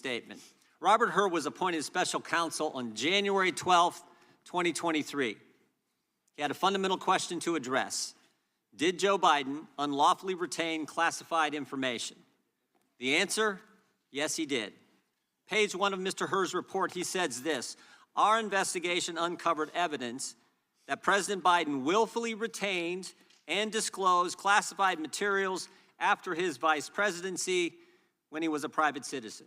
statement. Robert Hur was appointed special counsel on January 12, 2023. He had a fundamental question to address. Did Joe Biden unlawfully retain classified information? The answer, yes, he did. Page 1 of Mr. Hur's report, he says this: our investigation uncovered evidence that President Biden willfully retained and disclosed classified materials after his vice presidency when he was a private citizen.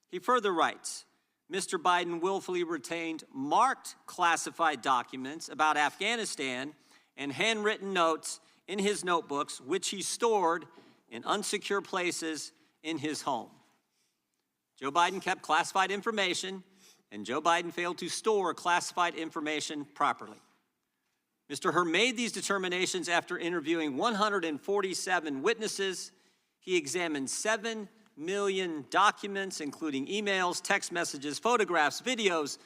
He further writes, Mr. Biden willfully retained marked classified documents about Afghanistan and handwritten notes in his notebooks, which he stored in unsecure places in his home. Joe Biden kept classified information, and Joe Biden failed to store classified information properly. Mr. Hur made these determinations after interviewing 147 witnesses. He examined 7 million documents, including emails, text messages, photographs, videos,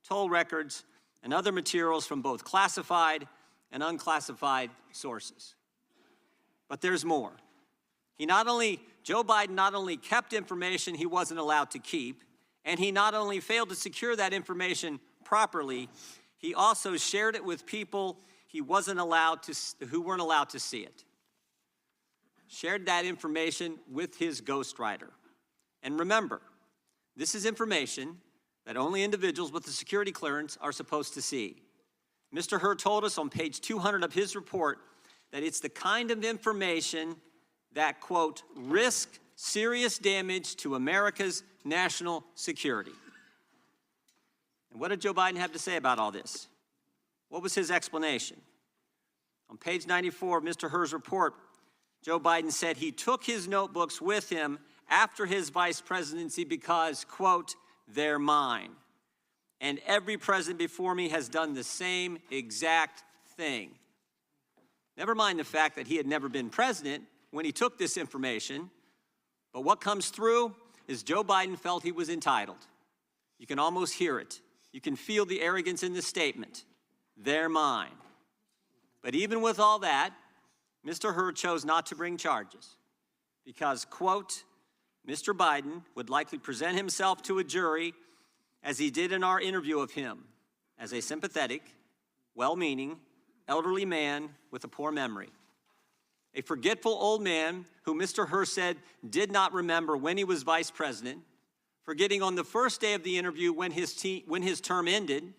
toll records, and other materials from both classified and unclassified sources. But there's more. Joe Biden not only kept information he wasn't allowed to keep, and he not only failed to secure that information properly, he also shared it with people who weren't allowed to see it. Shared that information with his ghostwriter. And remember, this is information that only individuals with a security clearance are supposed to see. Mr. Hur told us on page 200 of his report that it's the kind of information that, quote, risk serious damage to America's national security. And what did Joe Biden have to say about all this? What was his explanation? On page 94 of Mr. Hur's report, Joe Biden said he took his notebooks with him after his vice presidency because, quote, they're mine. And every president before me has done the same exact thing. Never mind the fact that he had never been president when he took this information, but what comes through is Joe Biden felt he was entitled. You can almost hear it. You can feel the arrogance in the statement. They're mine. But even with all that, Mr. Hur chose not to bring charges because, quote, Mr. Biden would likely present himself to a jury, as he did in our interview of him, as a sympathetic, well-meaning, elderly man with a poor memory. A forgetful old man who Mr. Hur said did not remember when he was vice president, forgetting on the first day of the interview when his term ended,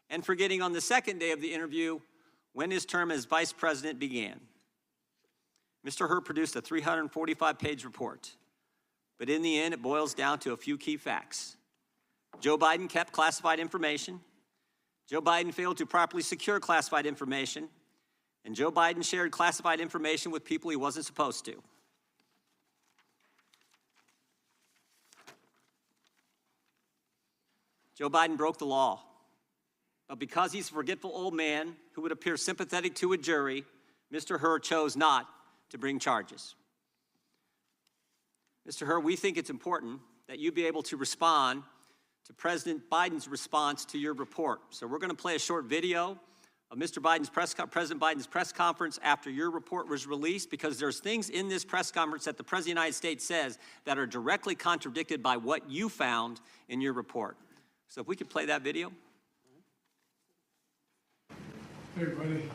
and forgetting on the second day of the interview when his term as vice president began. Mr. Hur produced a 345-page report, but in the end, it boils down to a few key facts. Joe Biden kept classified information. Joe Biden failed to properly secure classified information. And Joe Biden shared classified information with people he wasn't supposed to. Joe Biden broke the law. But because he's a forgetful old man who would appear sympathetic to a jury, Mr. Hur chose not to bring charges. Mr. Hur, we think it's important that you be able to respond to President Biden's response to your report. So we're going to play a short video of President Biden's press conference after your report was released, because there's things in this press conference that the President of the United States says that are directly contradicted by what you found in your report. So if we could play that video. Hey, everybody.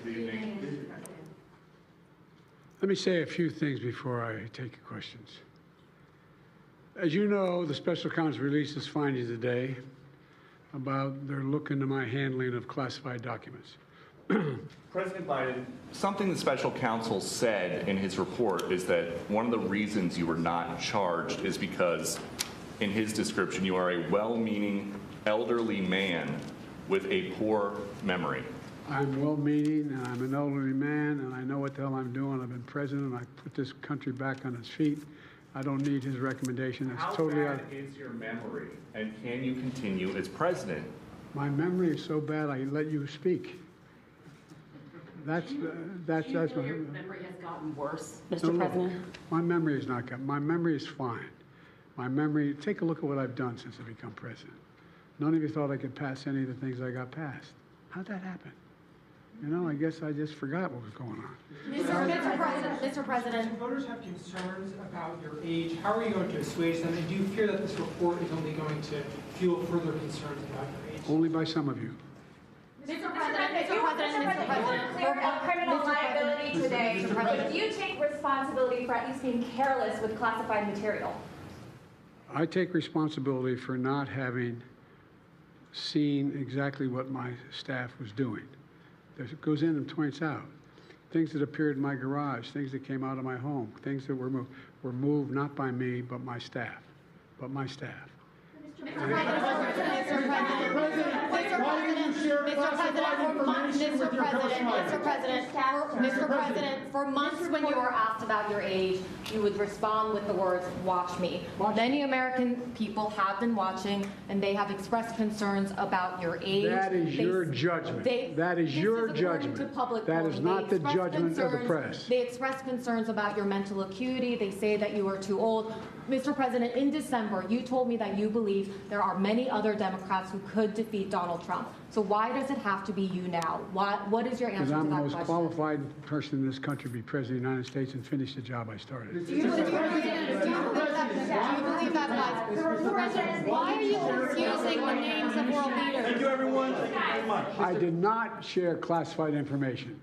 Good evening. Let me say a few things before I take your questions. As you know, the special counsel released his findings today about their look into my handling of classified documents. President Biden, something the special counsel said in his report is that one of the reasons you were not charged is because, in his description, you are a well-meaning elderly man with a poor memory. I'm well-meaning, and I'm an elderly man, and I know what the hell I'm doing. I've been president, and I put this country back on its feet. I don't need his recommendation. It's How totally bad is your memory, and can you continue as president? My memory is so bad, I let you speak. That's your memory has gotten worse, Mr. No, President? my memory is not good. My memory is fine. My memory, take a look at what I've done since I become president. None of you thought I could pass any of the things I got passed. How'd that happen? You know, I guess I just forgot what was going on. Mr. President. If voters have concerns about your age, how are you going to assuage them? And do you fear that this report is only going to fuel further concerns about your age? Only by some of you. Mr. President, Cleared up criminal liability today. Do you take responsibility for at least being careless with classified material? I take responsibility for not having seen exactly what my staff was doing. It goes in and points out things that appeared in my garage, things that came out of my home, things that were moved not by me, but my staff. Mr. President, for months when you were asked about your age, you would respond with the words, "Watch me." Many American people have been watching, and they have expressed concerns about your age. That is your judgment. That is your judgment. That is not the judgment of the press. They express concerns about your mental acuity. They say that you are too old. Mr. President, in December, you told me that you believe there are many other Democrats who could defeat Donald Trump. So why does it have to be you now? What is your answer Because to I'm the that most question? qualified person in this country to be President of the United States and finish the job I started. Do you believe that, guys? Mr. President, why are you confusing the names of world leaders? Thank you, everyone. Thank you very much. I did not share classified information.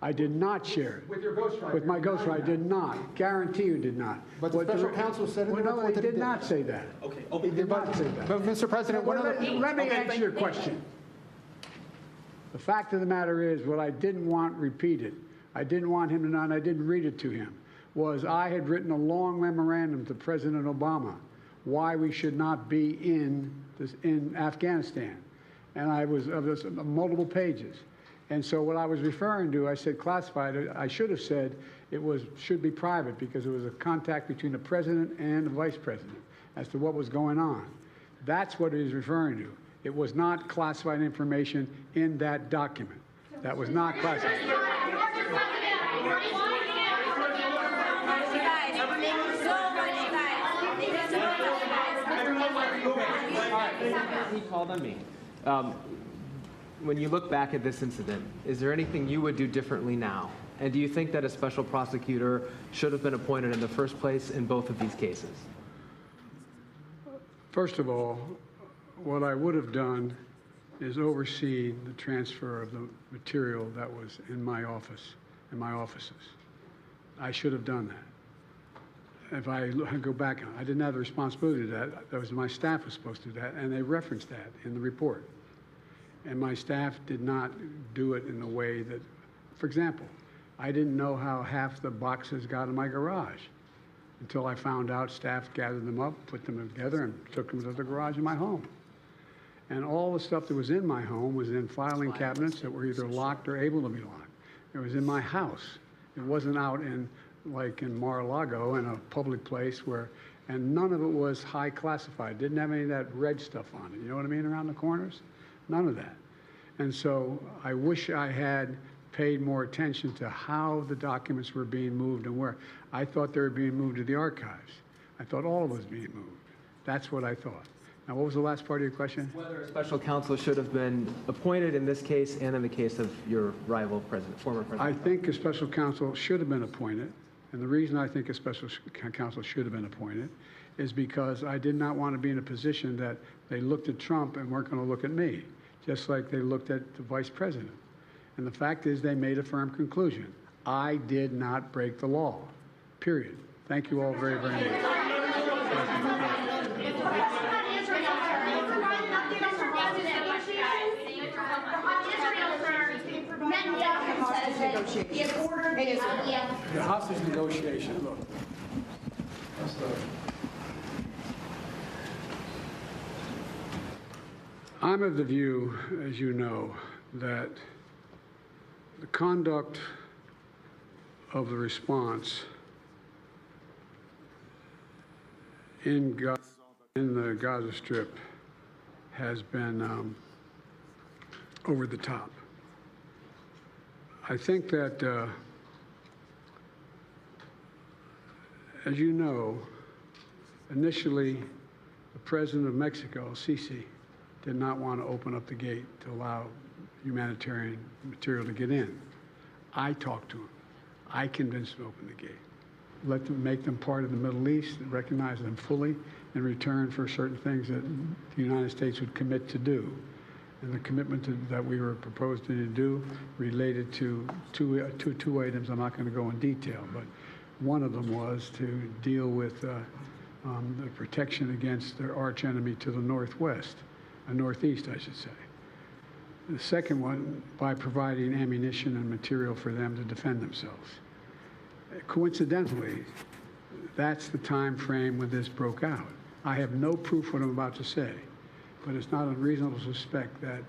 I did not share it. With your ghostwriter? With my ghostwriter, I did not. Guarantee you did not. But the special counsel said in the Well, no, report it that it did not say that. Okay. It did not say that. But Mr. President, one of the... Let me answer your question. The fact of the matter is, what I didn't want repeated, I didn't want him to know, and I didn't read it to him, was I had written a long memorandum to President Obama why we should not be in Afghanistan. And I was of multiple pages. And so what I was referring to, I said classified. I should have said it should be private because it was a contact between the president and the vice president as to what was going on. That's what he was referring to. It was not classified information in that document. That was not classified. He called on me. When you look back at this incident, is there anything you would do differently now? And do you think that a special prosecutor should have been appointed in the first place in both of these cases? First of all, what I would have done is oversee the transfer of the material that was in my office, in my offices. I should have done that. If I go back, I didn't have the responsibility to that. That was my staff was supposed to do that, and they referenced that in the report. And my staff did not do it in the way that, for example, I didn't know how half the boxes got in my garage until I found out staff gathered them up, put them together, and took them to the garage in my home. And all the stuff that was in my home was in filing cabinets that were either locked or able to be locked. It was in my house. It wasn't out in, like in Mar-a-Lago, in a public place where, and none of it was high classified. Didn't have any of that red stuff on it. You know what I mean, around the corners? None of that. And so I wish I had paid more attention to how the documents were being moved and where. I thought they were being moved to the archives. I thought all of it was being moved. That's what I thought. Now, what was the last part of your question? Whether a special counsel should have been appointed in this case and in the case of your rival president, former president. I think a special counsel should have been appointed. And the reason I think a special counsel should have been appointed is because I did not want to be in a position that they looked at Trump and weren't going to look at me, just like they looked at the vice president. And the fact is they made a firm conclusion. I did not break the law, period. Thank you all very, very much. The hostage negotiation, look. I'm of the view, as you know, that the conduct of the response in the Gaza Strip has been over the top. I think that, as you know, initially, the president of Mexico, Sisi, did not want to open up the gate to allow humanitarian material to get in. I talked to them. I convinced them to open the gate. Let them make them part of the Middle East and recognize them fully in return for certain things that the United States would commit to do. And the commitment that we were proposing to do related to two items. I'm not going to go in detail, but one of them was to deal with the protection against their arch enemy to the northwest, northeast, I should say. The second one, by providing ammunition and material for them to defend themselves. Coincidentally, that's the time frame when this broke out. I have no proof what I'm about to say, but it's not unreasonable to suspect that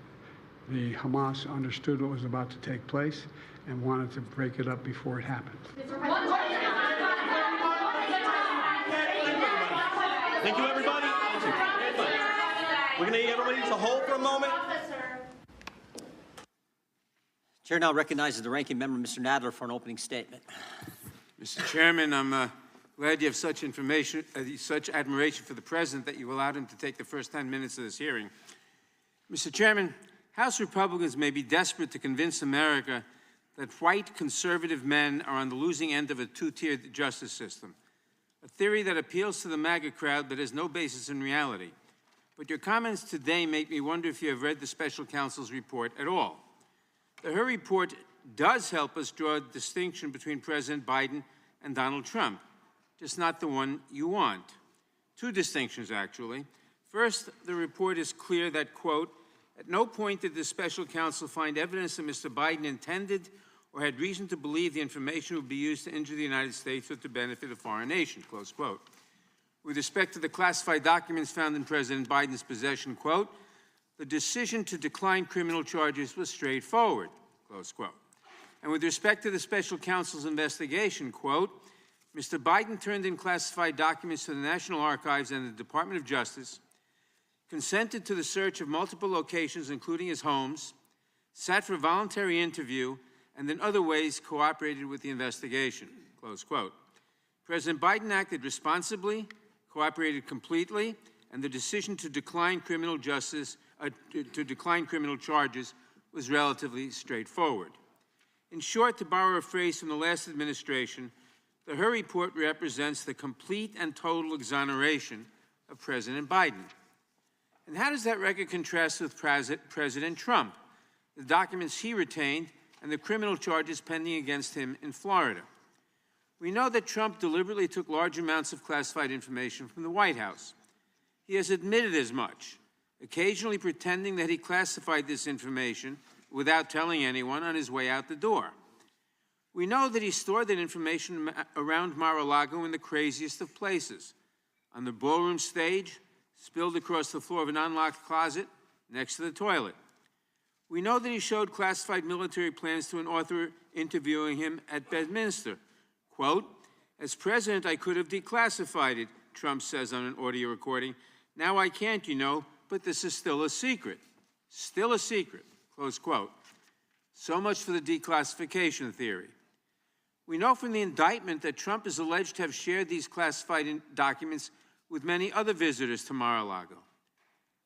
the Hamas understood what was about to take place and wanted to break it up before it happened. Thank you, everybody. We're going to need everybody to hold for a moment. Chair now recognizes the ranking member, Mr. Nadler, for an opening statement. Mr. Chairman, I'm glad you have such information, such admiration for the President that you allowed him to take the first 10 minutes of this hearing. Mr. Chairman, House Republicans may be desperate to convince America that white conservative men are on the losing end of a two-tiered justice system, a theory that appeals to the MAGA crowd but has no basis in reality. But your comments today make me wonder if you have read the special counsel's report at all. The Hur report does help us draw a distinction between President Biden and Donald Trump, just not the one you want. Two distinctions, actually. First, the report is clear that, quote, at no point did the special counsel find evidence that Mr. Biden intended or had reason to believe the information would be used to injure the United States or to benefit a foreign nation, close quote. With respect to the classified documents found in President Biden's possession, quote, the decision to decline criminal charges was straightforward, close quote. And with respect to the special counsel's investigation, quote, Mr. Biden turned in classified documents to the National Archives and the Department of Justice, consented to the search of multiple locations, including his homes, sat for a voluntary interview, and in other ways cooperated with the investigation, close quote. President Biden acted responsibly, cooperated completely, and the decision to decline criminal charges was relatively straightforward. In short, to borrow a phrase from the last administration, the Hur report represents the complete and total exoneration of President Biden. And how does that record contrast with President Trump, the documents he retained, and the criminal charges pending against him in Florida? We know that Trump deliberately took large amounts of classified information from the White House. He has admitted as much, occasionally pretending that he classified this information without telling anyone on his way out the door. We know that he stored that information around Mar-a-Lago in the craziest of places, on the ballroom stage, spilled across the floor of an unlocked closet next to the toilet. We know that he showed classified military plans to an author interviewing him at Bedminster. Quote, as president, I could have declassified it, Trump says on an audio recording. Now I can't, you know, but this is still a secret. Still a secret, close quote. So much for the declassification theory. We know from the indictment that Trump is alleged to have shared these classified documents with many other visitors to Mar-a-Lago.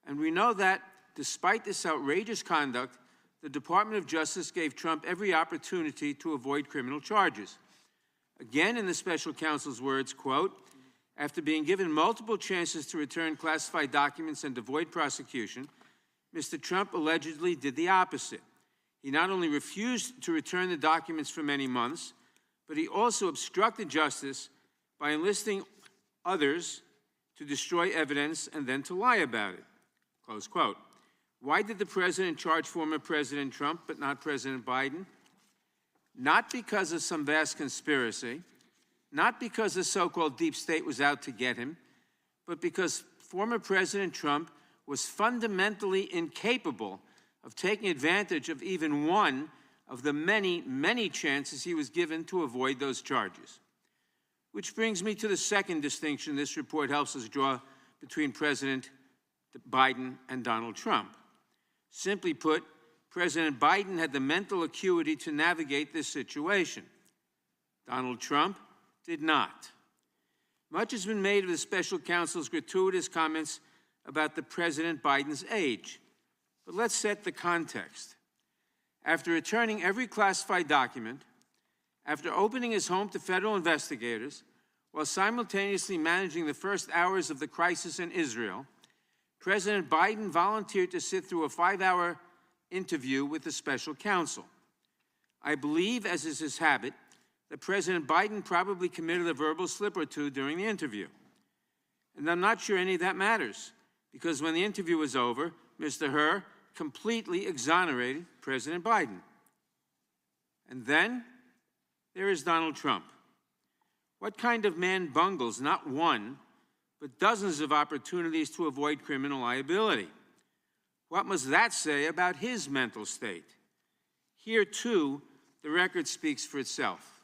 And we know that, despite this outrageous conduct, the Department of Justice gave Trump every opportunity to avoid criminal charges. Again, in the special counsel's words, quote, after being given multiple chances to return classified documents and avoid prosecution, Mr. Trump allegedly did the opposite. He not only refused to return the documents for many months, but he also obstructed justice by enlisting others to destroy evidence and then to lie about it, close quote. Why did the president charge former President Trump but not President Biden? Not because of some vast conspiracy, not because the so-called deep state was out to get him, but because former President Trump was fundamentally incapable of taking advantage of even one of the many, many chances he was given to avoid those charges. Which brings me to the second distinction this report helps us draw between President Biden and Donald Trump. Simply put, President Biden had the mental acuity to navigate this situation. Donald Trump did not. Much has been made of the special counsel's gratuitous comments about the President Biden's age. But let's set the context. after returning every classified document, after opening his home to federal investigators, while simultaneously managing the first hours of the crisis in Israel, President Biden volunteered to sit through a 5-hour interview with the special counsel. I believe, as is his habit, that President Biden probably committed a verbal slip or two during the interview. And I'm not sure any of that matters, because when the interview was over, Mr. Hur completely exonerated President Biden. And then there is Donald Trump. What kind of man bungles not one, but dozens of opportunities to avoid criminal liability? What must that say about his mental state? Here, too, the record speaks for itself.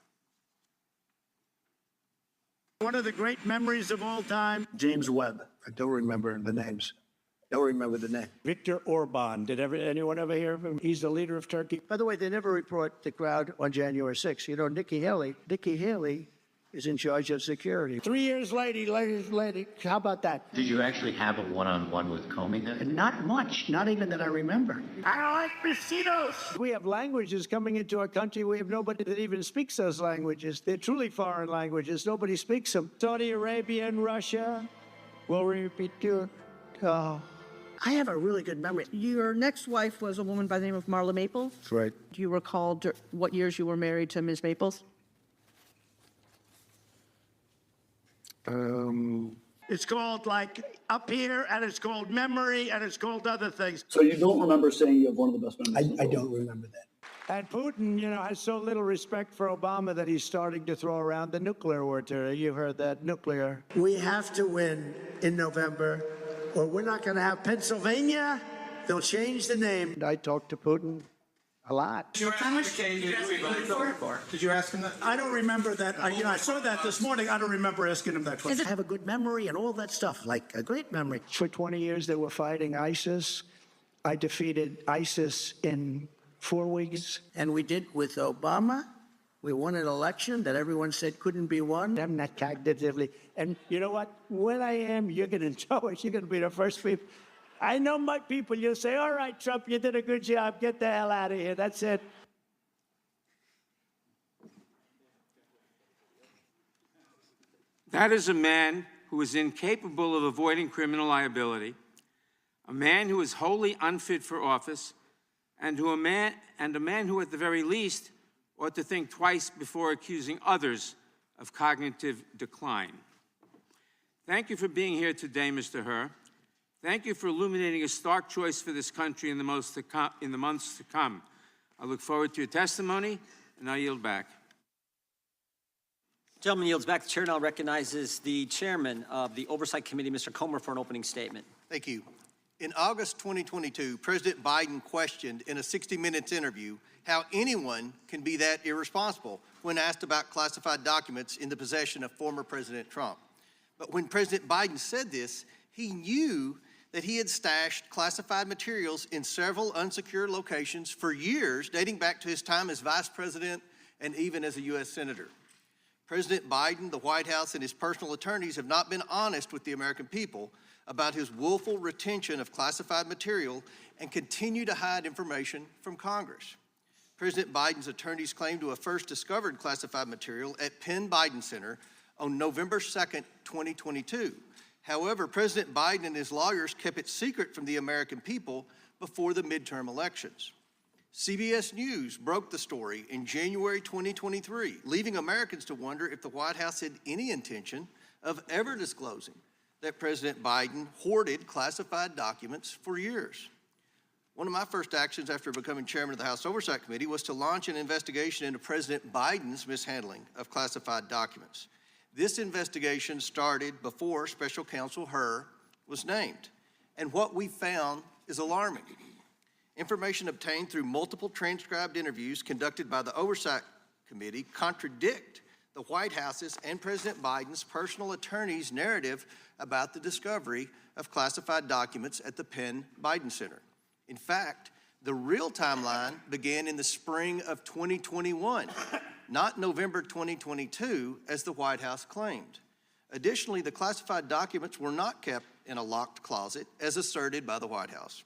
One of the great memories of all time, James Webb. I don't remember the names. Don't remember the name. Viktor Orban. Did anyone ever hear of him? He's the leader of Turkey. By the way, they never report the crowd on January 6th. You know, Nikki Haley is in charge of security. 3 years later, how about that? Did you actually have a one-on-one with Comey then? Not much, not even that I remember. I like mosquitoes. We have languages coming into our country. We have nobody that even speaks those languages. They're truly foreign languages. Nobody speaks them. Saudi Arabia and Russia will repeat your... Oh. I have a really good memory. Your next wife was a woman by the name of Marla Maples. That's right. Do you recall what years you were married to Ms. Maples? It's called like Up Here, and it's called Memory, and it's called other things. So you don't remember saying you have one of the best memories? I don't remember that. And Putin, you know, has so little respect for Obama that he's starting to throw around the nuclear word. You heard that, nuclear. We have to win in November, or we're not going to have Pennsylvania. They'll change the name. I talked to Putin a lot. Did you ask him that? I don't remember that. I saw that this morning. I don't remember asking him that question. I have a good memory and all that stuff, like a great memory. For 20 years, they were fighting ISIS. I defeated ISIS in 4 weeks. And we did with Obama. We won an election that everyone said couldn't be won. I'm not cognitively. And you know what? When I am, you're going to know it. You're going to be the first people. I know my people. You'll say, all right, Trump, you did a good job. Get the hell out of here. That's it. That is a man who is incapable of avoiding criminal liability, a man who is wholly unfit for office, and a man who, at the very least, ought to think twice before accusing others of cognitive decline. Thank you for being here today, Mr. Hur. Thank you for illuminating a stark choice for this country in the months to come. I look forward to your testimony, and I yield back. Gentleman yields back. The chair now recognizes the chairman of the Oversight Committee, Mr. Comer, for an opening statement. Thank you. In August 2022, President Biden questioned in a 60 Minutes interview how anyone can be that irresponsible when asked about classified documents in the possession of former President Trump. But when President Biden said this, he knew that he had stashed classified materials in several unsecured locations for years, dating back to his time as vice president and even as a U.S. senator. President Biden, the White House, and his personal attorneys have not been honest with the American people about his willful retention of classified material and continue to hide information from Congress. President Biden's attorneys claim to have first discovered classified material at Penn Biden Center on November 2nd, 2022. However, President Biden and his lawyers kept it secret from the American people before the midterm elections. CBS News broke the story in January 2023, leaving Americans to wonder if the White House had any intention of ever disclosing that President Biden hoarded classified documents for years. One of my first actions after becoming chairman of the House Oversight Committee was to launch an investigation into President Biden's mishandling of classified documents. This investigation started before Special Counsel Hur was named, and what we found is alarming. Information obtained through multiple transcribed interviews conducted by the Oversight Committee contradict the White House's and President Biden's personal attorney's narrative about the discovery of classified documents at the Penn Biden Center. In fact, the real timeline began in the spring of 2021, not November 2022, as the White House claimed. Additionally, the classified documents were not kept in a locked closet, as asserted by the White House.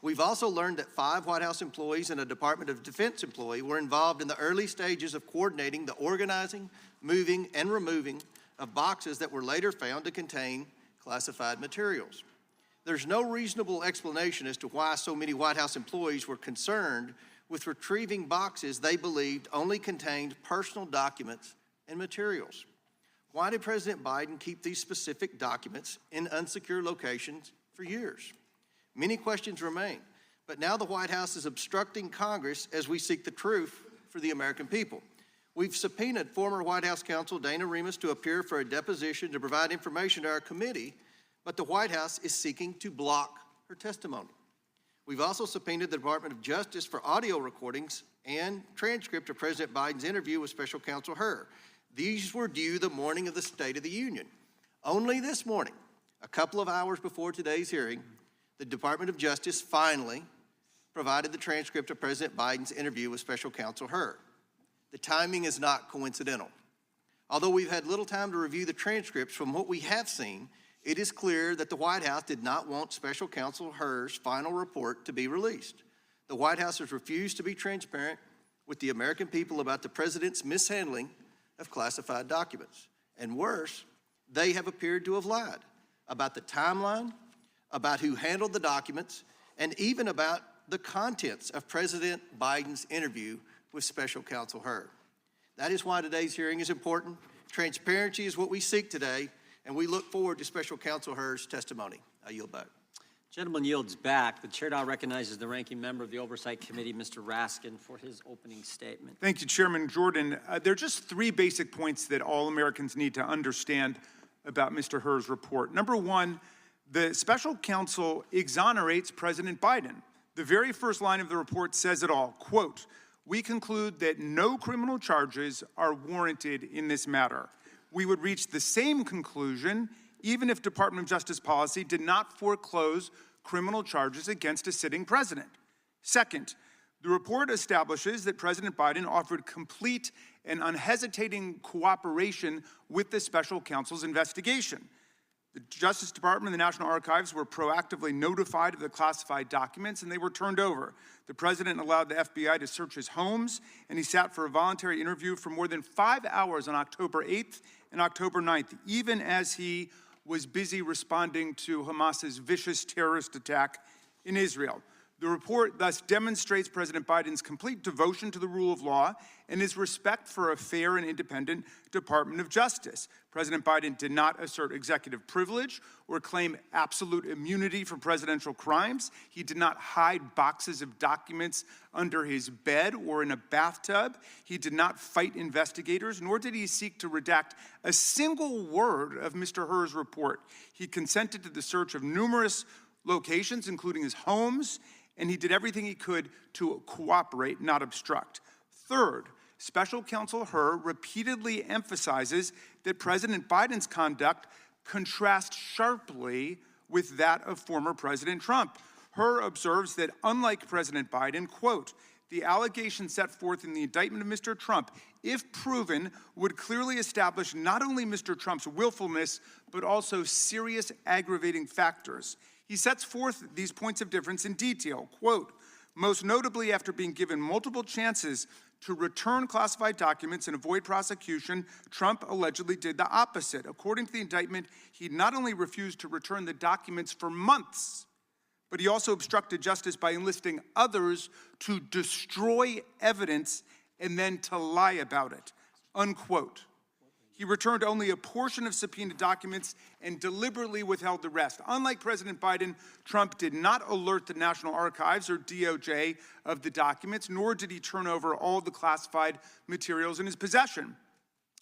We've also learned that 5 White House employees and a Department of Defense employee were involved in the early stages of coordinating the organizing, moving, and removing of boxes that were later found to contain classified materials. There's no reasonable explanation as to why so many White House employees were concerned with retrieving boxes they believed only contained personal documents and materials. Why did President Biden keep these specific documents in unsecure locations for years? Many questions remain, but now the White House is obstructing Congress as we seek the truth for the American people. We've subpoenaed former White House counsel Dana Remus to appear for a deposition to provide information to our committee, but the White House is seeking to block her testimony. We've also subpoenaed the Department of Justice for audio recordings and transcript of President Biden's interview with Special Counsel Hur. These were due the morning of the State of the Union. Only this morning, a couple of hours before today's hearing, the Department of Justice finally provided the transcript of President Biden's interview with Special Counsel Hur. The timing is not coincidental. Although we've had little time to review the transcripts, from what we have seen, it is clear that the White House did not want Special Counsel Hur's final report to be released. The White House has refused to be transparent with the American people about the president's mishandling of classified documents. And worse, they have appeared to have lied about the timeline, about who handled the documents, and even about the contents of President Biden's interview with Special Counsel Hur. That is why today's hearing is important. Transparency is what we seek today, and we look forward to Special Counsel Hur's testimony. I yield back. Gentleman yields back. The chair now recognizes the ranking member of the Oversight Committee, Mr. Raskin, for his opening statement. Thank you, Chairman Jordan. There are just 3 basic points that all Americans need to understand about Mr. Hur's report. Number 1, the special counsel exonerates President Biden. The very first line of the report says it all. Quote, "We conclude that no criminal charges are warranted in this matter. We would reach the same conclusion even if Department of Justice policy did not foreclose criminal charges against a sitting president." Second, the report establishes that President Biden offered complete and unhesitating cooperation with the special counsel's investigation. The Justice Department and the National Archives were proactively notified of the classified documents, and they were turned over. The president allowed the FBI to search his homes, and he sat for a voluntary interview for more than 5 hours on October 8th and October 9th, even as he was busy responding to Hamas's vicious terrorist attack in Israel. The report thus demonstrates President Biden's complete devotion to the rule of law and his respect for a fair and independent Department of Justice. President Biden did not assert executive privilege or claim absolute immunity for presidential crimes. He did not hide boxes of documents under his bed or in a bathtub. He did not fight investigators, nor did he seek to redact a single word of Mr. Hur's report. He consented to the search of numerous locations, including his homes, and he did everything he could to cooperate, not obstruct. Third, Special Counsel Hur repeatedly emphasizes that President Biden's conduct contrasts sharply with that of former President Trump. Hur observes that unlike President Biden, quote, "The allegations set forth in the indictment of Mr. Trump, if proven, would clearly establish not only Mr. Trump's willfulness, but also serious aggravating factors." He sets forth these points of difference in detail. Quote, "Most notably, after being given multiple chances to return classified documents and avoid prosecution, Trump allegedly did the opposite. According to the indictment, he not only refused to return the documents for months, but he also obstructed justice by enlisting others to destroy evidence and then to lie about it." Unquote. He returned only a portion of subpoenaed documents and deliberately withheld the rest. Unlike President Biden, Trump did not alert the National Archives or DOJ of the documents, nor did he turn over all the classified materials in his possession.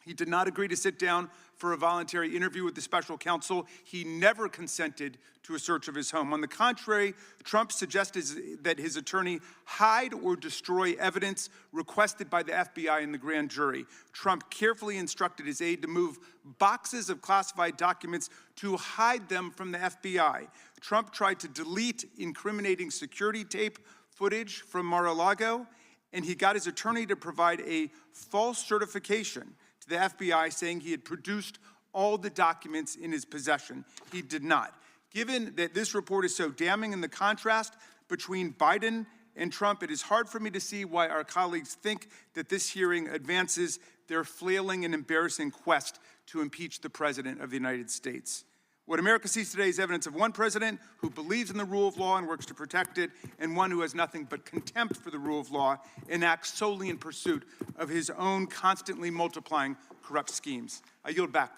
He did not agree to sit down for a voluntary interview with the special counsel. He never consented to a search of his home. On the contrary, Trump suggested that his attorney hide or destroy evidence requested by the FBI and the grand jury. Trump carefully instructed his aide to move boxes of classified documents to hide them from the FBI. Trump tried to delete incriminating security tape footage from Mar-a-Lago, and he got his attorney to provide a false certification to the FBI saying he had produced all the documents in his possession. He did not. Given that this report is so damning in the contrast between Biden and Trump. It is hard for me to see why our colleagues think that this hearing advances their flailing and embarrassing quest to impeach the President of the United States. What America sees today is evidence of one president who believes in the rule of law and works to protect it, and one who has nothing but contempt for the rule of law and acts solely in pursuit of his own constantly multiplying corrupt schemes. I yield back.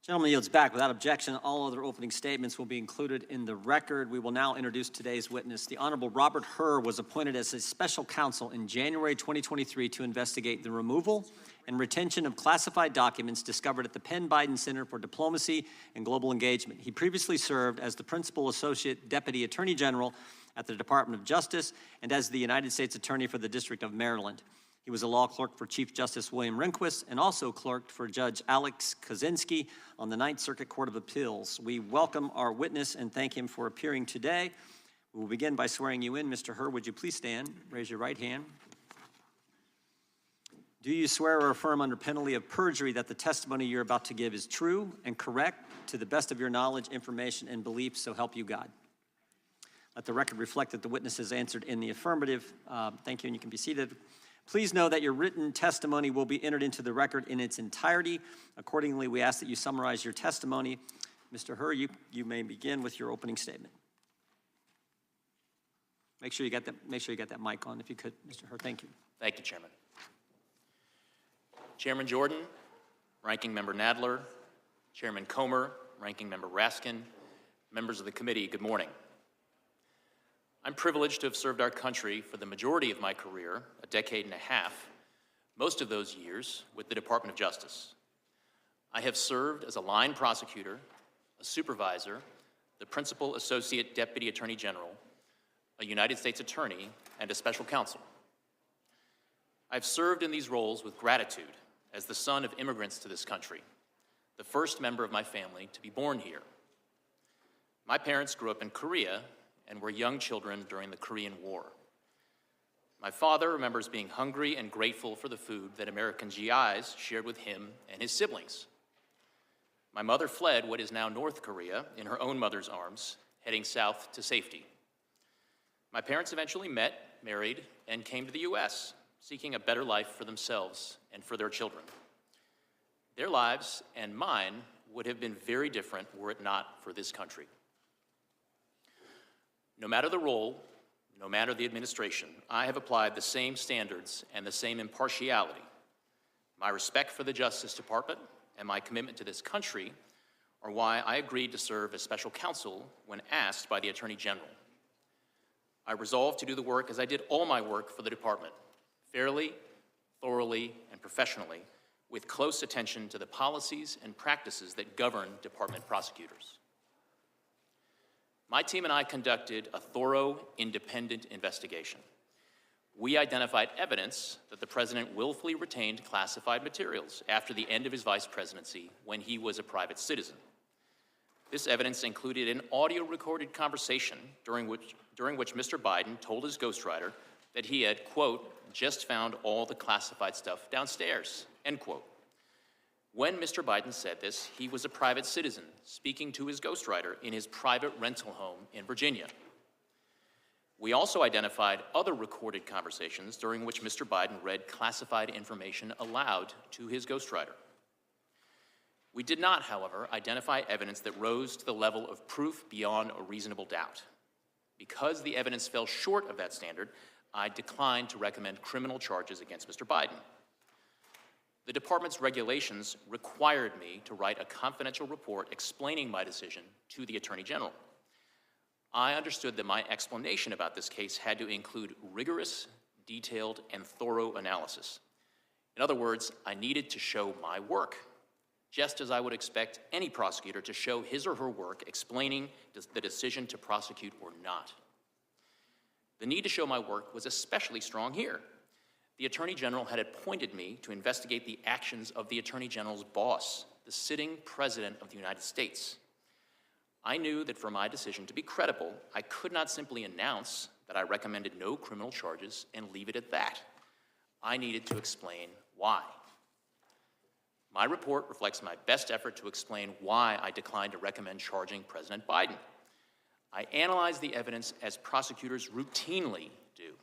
Gentleman yields back. Without objection, all other opening statements will be included in the record. We will now introduce today's witness. The Honorable Robert Hur was appointed as a special counsel in January 2023 to investigate the removal and retention of classified documents discovered at the Penn Biden Center for Diplomacy and Global Engagement. He previously served as the Principal Associate Deputy Attorney General at the Department of Justice and as the United States Attorney for the District of Maryland. He was a law clerk for Chief Justice William Rehnquist and also clerked for Judge Alex Kaczynski on the Ninth Circuit Court of Appeals. We welcome our witness and thank him for appearing today. We will begin by swearing you in. Mr. Hur, would you please stand? Raise your right hand. Do you swear or affirm under penalty of perjury that the testimony you're about to give is true and correct to the best of your knowledge, information, and belief, so help you God? Let the record reflect that the witness has answered in the affirmative. Thank you, and you can be seated. Please know that your written testimony will be entered into the record in its entirety. Accordingly, we ask that you summarize your testimony. Mr. Hur, you may begin with your opening statement. Make sure you got that mic on, if you could, Mr. Hur. Thank you. Thank you, Chairman. Chairman Jordan, Ranking Member Nadler, Chairman Comer, Ranking Member Raskin, members of the committee, good morning. I'm privileged to have served our country for the majority of my career, a decade and a half, most of those years with the Department of Justice. I have served as a line prosecutor, a supervisor, the Principal Associate Deputy Attorney General, a United States Attorney, and a special counsel. I've served in these roles with gratitude as the son of immigrants to this country, the first member of my family to be born here. My parents grew up in Korea and were young children during the Korean War. My father remembers being hungry and grateful for the food that American GIs shared with him and his siblings. My mother fled what is now North Korea in her own mother's arms, heading south to safety. My parents eventually met, married, and came to the U.S., seeking a better life for themselves and for their children. Their lives and mine would have been very different were it not for this country. No matter the role, no matter the administration, I have applied the same standards and the same impartiality. My respect for the Justice Department and my commitment to this country are why I agreed to serve as special counsel when asked by the Attorney General. I resolved to do the work as I did all my work for the department, fairly, thoroughly, and professionally, with close attention to the policies and practices that govern department prosecutors. My team and I conducted a thorough, independent investigation. We identified evidence that the president willfully retained classified materials after the end of his vice presidency when he was a private citizen. This evidence included an audio-recorded conversation during which Mr. Biden told his ghostwriter that he had, quote, just found all the classified stuff downstairs, end quote. When Mr. Biden said this, he was a private citizen speaking to his ghostwriter in his private rental home in Virginia. We also identified other recorded conversations during which Mr. Biden read classified information aloud to his ghostwriter. We did not, however, identify evidence that rose to the level of proof beyond a reasonable doubt. Because the evidence fell short of that standard, I declined to recommend criminal charges against Mr. Biden. The department's regulations required me to write a confidential report explaining my decision to the Attorney General. I understood that my explanation about this case had to include rigorous, detailed, and thorough analysis. In other words, I needed to show my work, just as I would expect any prosecutor to show his or her work explaining the decision to prosecute or not. The need to show my work was especially strong here. The Attorney General had appointed me to investigate the actions of the Attorney General's boss, the sitting President of the United States. I knew that for my decision to be credible, I could not simply announce that I recommended no criminal charges and leave it at that. I needed to explain why. My report reflects my best effort to explain why I declined to recommend charging President Biden. I analyzed the evidence as prosecutors routinely do,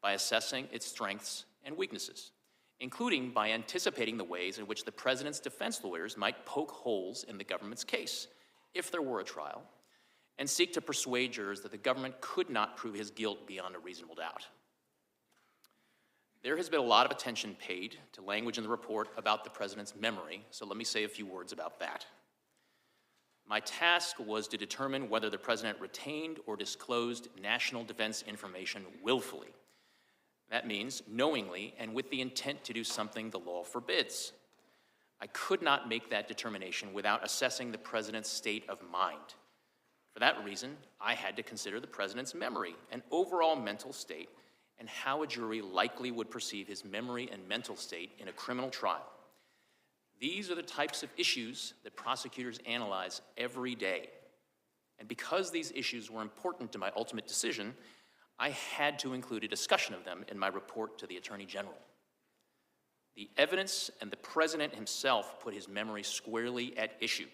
by assessing its strengths and weaknesses, including by anticipating the ways in which the president's defense lawyers might poke holes in the government's case, if there were a trial, and seek to persuade jurors that the government could not prove his guilt beyond a reasonable doubt. There has been a lot of attention paid to language in the report about the president's memory, so let me say a few words about that. My task was to determine whether the president retained or disclosed national defense information willfully. That means knowingly and with the intent to do something the law forbids. I could not make that determination without assessing the president's state of mind. For that reason, I had to consider the president's memory and overall mental state and how a jury likely would perceive his memory and mental state in a criminal trial. These are the types of issues that prosecutors analyze every day. And because these issues were important to my ultimate decision, I had to include a discussion of them in my report to the Attorney General. The evidence and the president himself put his memory squarely at issue.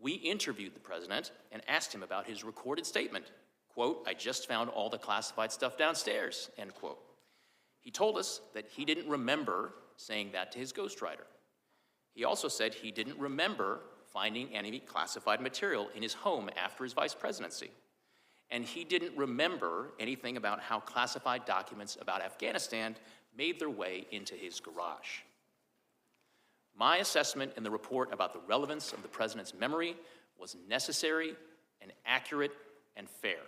We interviewed the president and asked him about his recorded statement. Quote, "I just found all the classified stuff downstairs," end quote. He told us that he didn't remember saying that to his ghostwriter. He also said he didn't remember finding any classified material in his home after his vice presidency. And he didn't remember anything about how classified documents about Afghanistan made their way into his garage. My assessment in the report about the relevance of the president's memory was necessary and accurate and fair.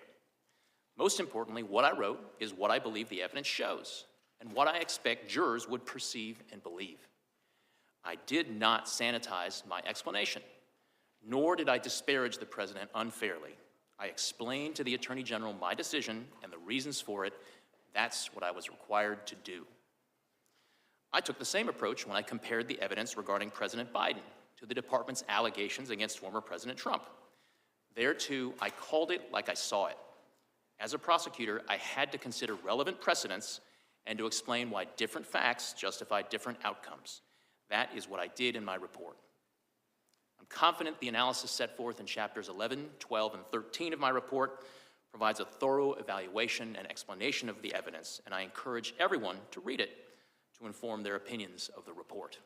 Most importantly, what I wrote is what I believe the evidence shows and what I expect jurors would perceive and believe. I did not sanitize my explanation, nor did I disparage the president unfairly. I explained to the Attorney General my decision and the reasons for it. That's what I was required to do. I took the same approach when I compared the evidence regarding President Biden to the department's allegations against former President Trump. There, too, I called it like I saw it. As a prosecutor, I had to consider relevant precedents and to explain why different facts justify different outcomes. That is what I did in my report. I'm confident the analysis set forth in chapters 11, 12, and 13 of my report provides a thorough evaluation and explanation of the evidence, and I encourage everyone to read it to inform their opinions of the report.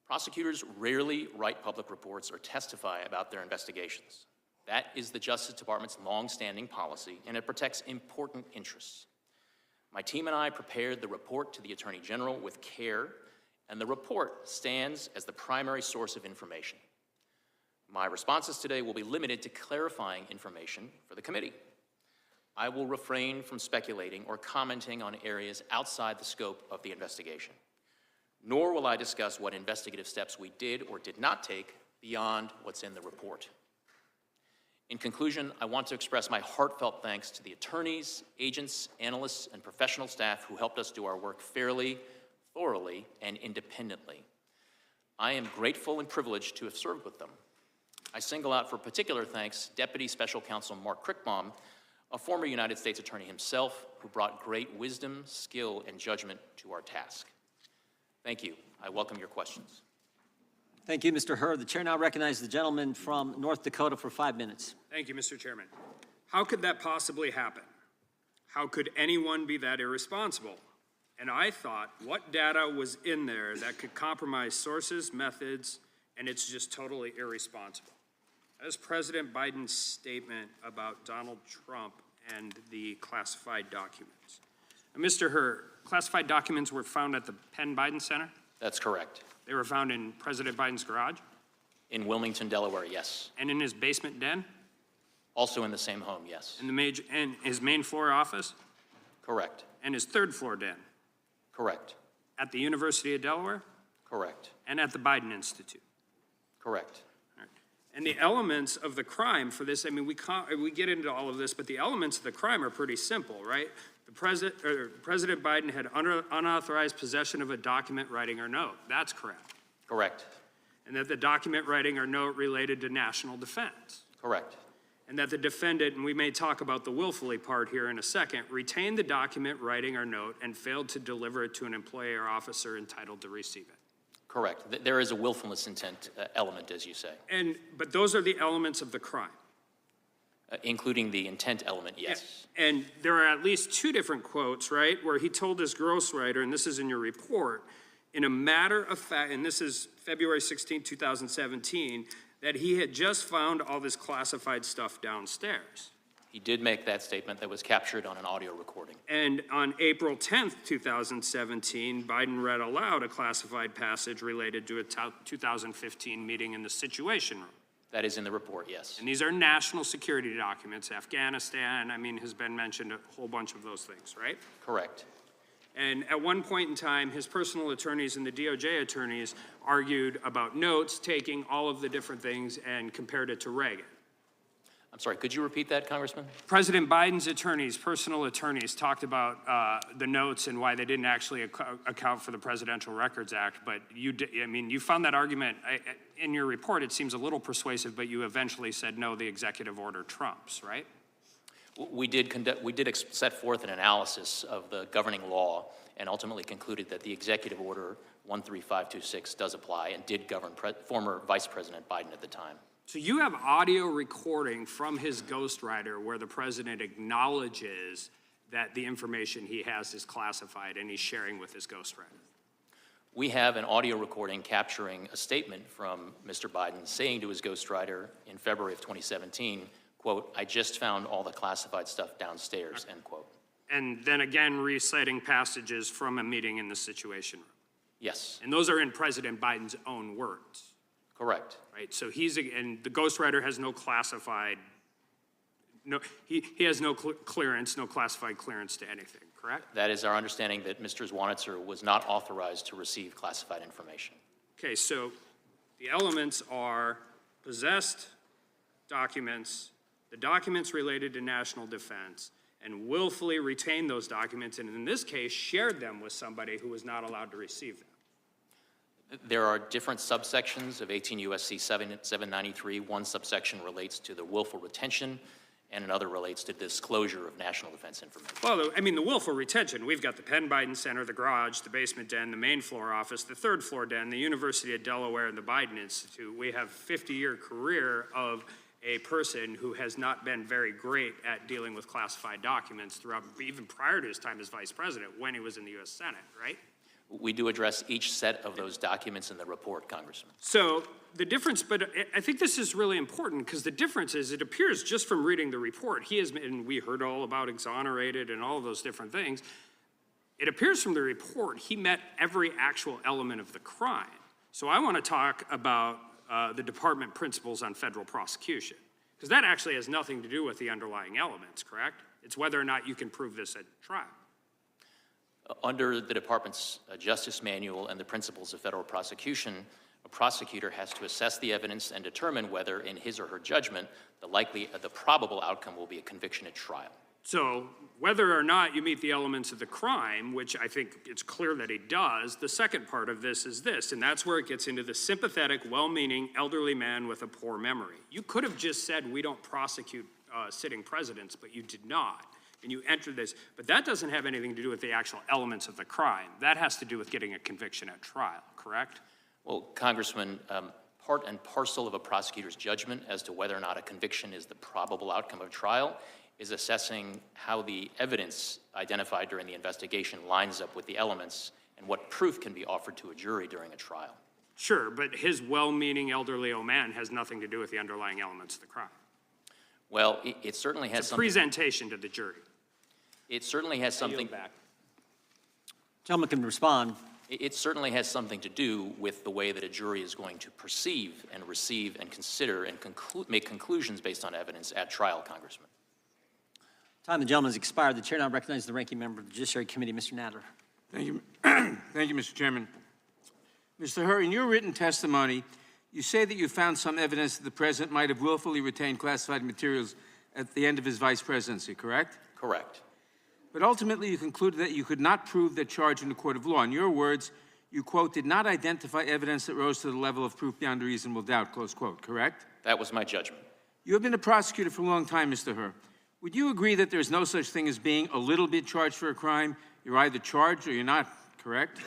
Prosecutors rarely write public reports or testify about their investigations. That is the Justice Department's long-standing policy, and it protects important interests. My team and I prepared the report to the Attorney General with care, and the report stands as the primary source of information. My responses today will be limited to clarifying information for the committee. I will refrain from speculating or commenting on areas outside the scope of the investigation, nor will I discuss what investigative steps we did or did not take beyond what's in the report. In conclusion, I want to express my heartfelt thanks to the attorneys, agents, analysts, and professional staff who helped us do our work fairly, thoroughly, and independently. I am grateful and privileged to have served with them. I single out for particular thanks Deputy Special Counsel Mark Crickbaum, a former United States Attorney himself, who brought great wisdom, skill, and judgment to our task. Thank you. I welcome your questions. Thank you, Mr. Hur. The chair now recognizes the gentleman from North Dakota for 5 minutes. Thank you, Mr. Chairman. How could that possibly happen? How could anyone be that irresponsible? And I thought, what data was in there that could compromise sources, methods, and it's just totally irresponsible? That is President Biden's statement about Donald Trump and the classified documents. And Mr. Hur, classified documents were found at the Penn Biden Center? That's correct. They were found in President Biden's garage? In Wilmington, Delaware, yes. And in his basement den? Also in the same home, yes. In his main floor office? Correct. And his third floor den? Correct. At the University of Delaware? Correct. And at the Biden Institute? Correct. All right. And the elements of the crime for this, I mean, we get into all of this, but the elements of the crime are pretty simple, right? President Biden had unauthorized possession of a document, writing, or note. That's correct. Correct. And that the document, writing, or note related to national defense. Correct. And that the defendant, and we may talk about the willfully part here in a second, retained the document, writing, or note and failed to deliver it to an employee or officer entitled to receive it. Correct. There is a willfulness intent element, as you say. But those are the elements of the crime. Including the intent element, yes. And there are at least two different quotes, right, where he told his ghostwriter, and this is in your report, in a matter of fact, and this is February 16, 2017, that he had just found all this classified stuff downstairs. He did make that statement that was captured on an audio recording. And on April 10th, 2017, Biden read aloud a classified passage related to a 2015 meeting in the Situation Room. That is in the report, yes. And these are national security documents. Afghanistan, has been mentioned, a whole bunch of those things, right? Correct. And at one point in time, his personal attorneys and the DOJ attorneys argued about notes, taking all of the different things and compared it to Reagan. I'm sorry, could you repeat that, Congressman? President Biden's attorneys, personal attorneys, talked about the notes and why they didn't actually account for the Presidential Records Act. But you found that argument in your report. It seems a little persuasive, but you eventually said no, the executive order trumps, right? We did set forth an analysis of the governing law and ultimately concluded that the executive order 13526 does apply and did govern former Vice President Biden at the time. So you have audio recording from his ghostwriter where the president acknowledges that the information he has is classified and he's sharing with his ghostwriter. We have an audio recording capturing a statement from Mr. Biden saying to his ghostwriter in February of 2017, quote, "I just found all the classified stuff downstairs," end quote. And then again reciting passages from a meeting in the Situation Room. Yes. And those are in President Biden's own words. Correct. Right, so and the ghostwriter has no classified, he has no clearance, no classified clearance to anything, correct? That is our understanding, that Mr. Zwanitzer was not authorized to receive classified information. Okay, so the elements are possessed documents, the documents related to national defense, and willfully retained those documents, and in this case, shared them with somebody who was not allowed to receive them. There are different subsections of 18 U.S.C. 793. One subsection relates to the willful retention, and another relates to disclosure of national defense information. Well, the willful retention, we've got the Penn Biden Center, the garage, the basement den, the main floor office, the third floor den, the University of Delaware, and the Biden Institute. We have a 50-year career of a person who has not been very great at dealing with classified documents throughout, even prior to his time as vice president, when he was in the U.S. Senate, right? We do address each set of those documents in the report, Congressman. So the difference, but I think this is really important because the difference is it appears just from reading the report, and we heard all about exonerated and all of those different things. It appears from the report he met every actual element of the crime. So I want to talk about the department principles on federal prosecution, because that actually has nothing to do with the underlying elements, correct? It's whether or not you can prove this at trial. Under the department's justice manual and the principles of federal prosecution, a prosecutor has to assess the evidence and determine whether, in his or her judgment, the probable outcome will be a conviction at trial. So whether or not you meet the elements of the crime, which I think it's clear that he does, the second part of this is this, and that's where it gets into the sympathetic, well-meaning elderly man with a poor memory. You could have just said we don't prosecute sitting presidents, but you did not. And you entered this, but that doesn't have anything to do with the actual elements of the crime. That has to do with getting a conviction at trial, correct? Well, Congressman, part and parcel of a prosecutor's judgment as to whether or not a conviction is the probable outcome of trial is assessing how the evidence identified during the investigation lines up with the elements and what proof can be offered to a jury during a trial. Sure, but his well-meaning elderly old man has nothing to do with the underlying elements of the crime. Well, it certainly has it's a something. Presentation to the jury. It certainly has something. Back. Gentleman can respond. It certainly has something to do with the way that a jury is going to perceive and receive and consider and make conclusions based on evidence at trial, Congressman. Time of the gentleman has expired. The chair now recognizes the ranking member of the Judiciary Committee, Mr. Nadler. Thank you. Thank you, Mr. Chairman. Mr. Hur, in your written testimony, you say that you found some evidence that the president might have willfully retained classified materials at the end of his vice presidency, correct? Correct. But ultimately, you concluded that you could not prove that charge in a court of law. In your words, you, quote, did not identify evidence that rose to the level of proof beyond a reasonable doubt, close quote, correct? That was my judgment. You have been a prosecutor for a long time, Mr. Hur. Would you agree that there's no such thing as being a little bit charged for a crime? You're either charged or you're not, correct?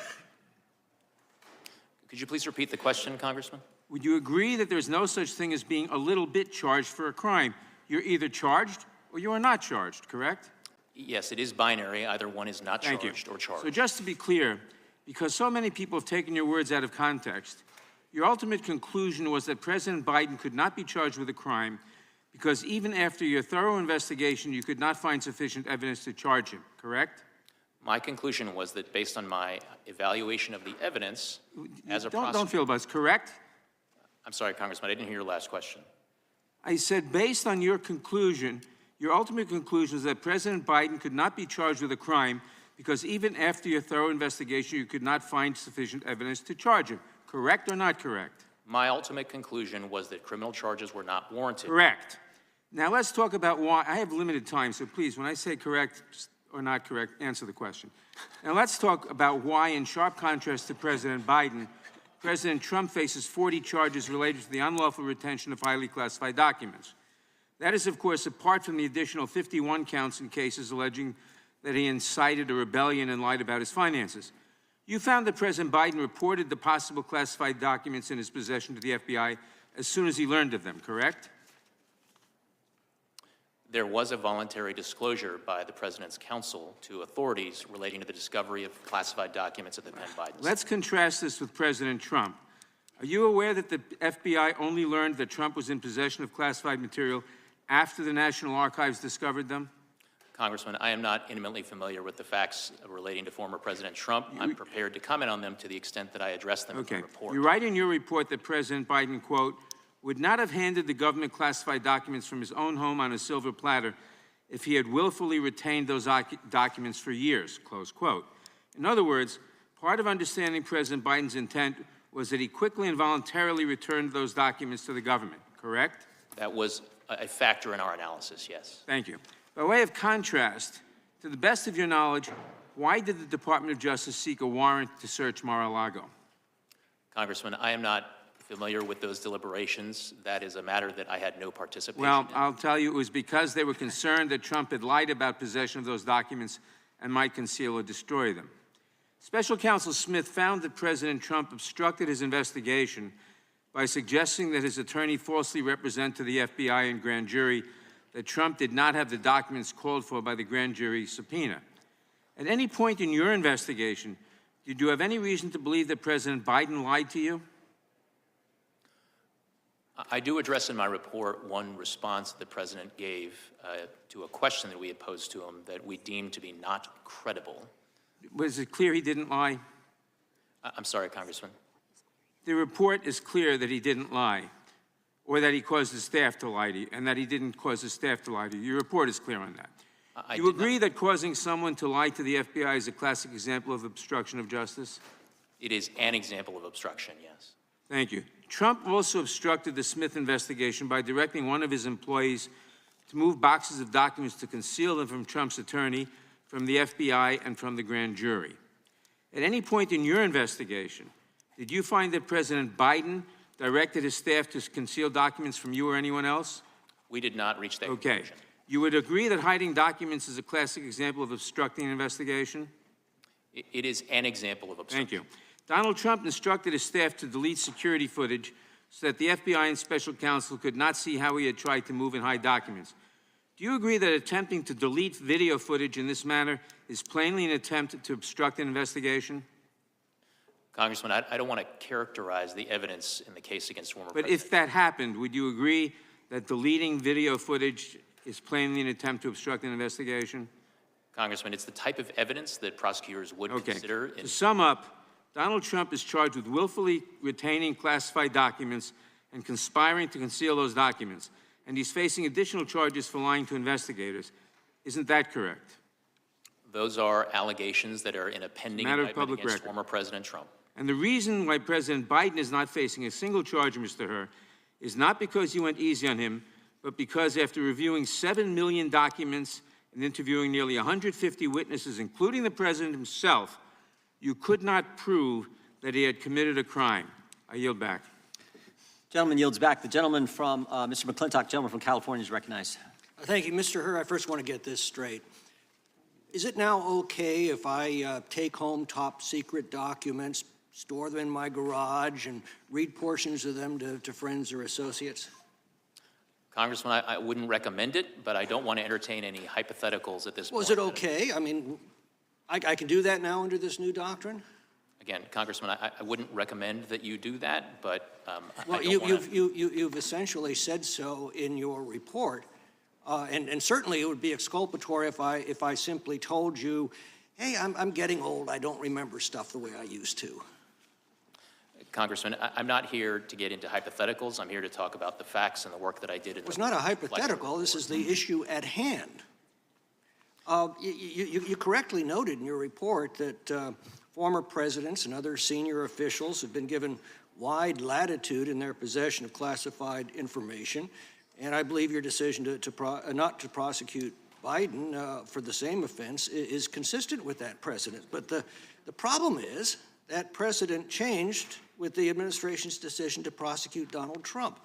Could you please repeat the question, Congressman? Would you agree that there's no such thing as being a little bit charged for a crime? You're either charged or you are not charged, correct? Yes, it is binary. Either one is not Thank you. charged or charged. So just to be clear, because so many people have taken your words out of context, your ultimate conclusion was that President Biden could not be charged with a crime because even after your thorough investigation, you could not find sufficient evidence to charge him, correct? My conclusion was that based on my evaluation of the evidence, as a prosecutor... Don't feel buzz, correct? I'm sorry, Congressman, I didn't hear your last question. I said based on your conclusion, your ultimate conclusion is that President Biden could not be charged with a crime because even after your thorough investigation, you could not find sufficient evidence to charge him. Correct or not correct? My ultimate conclusion was that criminal charges were not warranted. Correct. Now let's talk about why. I have limited time, so please, when I say correct or not correct, answer the question. Now let's talk about why, in sharp contrast to President Biden, President Trump faces 40 charges related to the unlawful retention of highly classified documents. That is, of course, apart from the additional 51 counts in cases alleging that he incited a rebellion and lied about his finances. You found that President Biden reported the possible classified documents in his possession to the FBI as soon as he learned of them, correct? There was a voluntary disclosure by the President's counsel to authorities relating to the discovery of classified documents at the Penn Biden. Let's contrast this with President Trump. Are you aware that the FBI only learned that Trump was in possession of classified material after the National Archives discovered them? Congressman, I am not intimately familiar with the facts relating to former President Trump. I'm prepared to comment on them to the extent that I address them in the report. You write in your report that President Biden, quote, would not have handed the government classified documents from his own home on a silver platter if he had willfully retained those documents for years, close quote. In other words, part of understanding President Biden's intent was that he quickly and voluntarily returned those documents to the government, correct? That was a factor in our analysis, yes. Thank you. By way of contrast, to the best of your knowledge, why did the Department of Justice seek a warrant to search Mar-a-Lago? Congressman, I am not familiar with those deliberations. That is a matter that I had no participation Well, in. I'll tell you, it was because they were concerned that Trump had lied about possession of those documents and might conceal or destroy them. Special Counsel Smith found that President Trump obstructed his investigation by suggesting that his attorney falsely represent to the FBI and grand jury that Trump did not have the documents called for by the grand jury subpoena. At any point in your investigation, did you have any reason to believe that President Biden lied to you? I do address in my report one response the President gave to a question that we had posed to him that we deemed to be not credible. Was it clear he didn't lie? I'm sorry, Congressman. The report is clear that he didn't lie, or that he caused his staff to lie to you, and that he didn't cause his staff to lie to you. Your report is clear on that. You agree that causing someone to lie to the FBI is a classic example of obstruction of justice? It is an example of obstruction, yes. Thank you. Trump also obstructed the Smith investigation by directing one of his employees to move boxes of documents to conceal them from Trump's attorney, from the FBI, and from the grand jury. At any point in your investigation, did you find that President Biden directed his staff to conceal documents from you or anyone else? We did not reach that conclusion. You would agree that hiding documents is a classic example of obstructing an investigation? It is an example of obstruction. Thank you. Donald Trump instructed his staff to delete security footage so that the FBI and special counsel could not see how he had tried to move and hide documents. Do you agree that attempting to delete video footage in this manner is plainly an attempt to obstruct an investigation? Congressman, I don't want to characterize the evidence in the case against former But President. if that happened, would you agree that deleting video footage is plainly an attempt to obstruct an investigation? Congressman, it's the type of evidence that prosecutors would consider. To sum up, Donald Trump is charged with willfully retaining classified documents and conspiring to conceal those documents, and he's facing additional charges for lying to investigators. Isn't that correct? Those are allegations that are in a pending indictment against former President Trump. And the reason why President Biden is not facing a single charge, Mr. Hur, is not because you went easy on him, but because after reviewing 7 million documents and interviewing nearly 150 witnesses, including the President himself, you could not prove that he had committed a crime. I yield back. Gentleman yields back. The gentleman from, Mr. McClintock, gentleman from California is recognized. Thank you. Mr. Hur, I first want to get this straight. Is it now okay if I take home top secret documents, store them in my garage, and read portions of them to friends or associates? Congressman, I wouldn't recommend it, but I don't want to entertain any hypotheticals at this point. Was it okay? I mean, I can do that now under this new doctrine? Again, Congressman, I wouldn't recommend that you do that, but Well, I don't wanna... you've essentially said so in your report, and certainly it would be exculpatory if I simply told you, hey, I'm getting old, I don't remember stuff the way I used to. Congressman, I'm not here to get into hypotheticals. I'm here to talk about the facts and the work that I did. It was not a hypothetical. This is the issue at hand. You correctly noted in your report that former presidents and other senior officials have been given wide latitude in their possession of classified information, and I believe your decision not to prosecute Biden for the same offense is consistent with that precedent. But the problem is that precedent changed with the administration's decision to prosecute Donald Trump.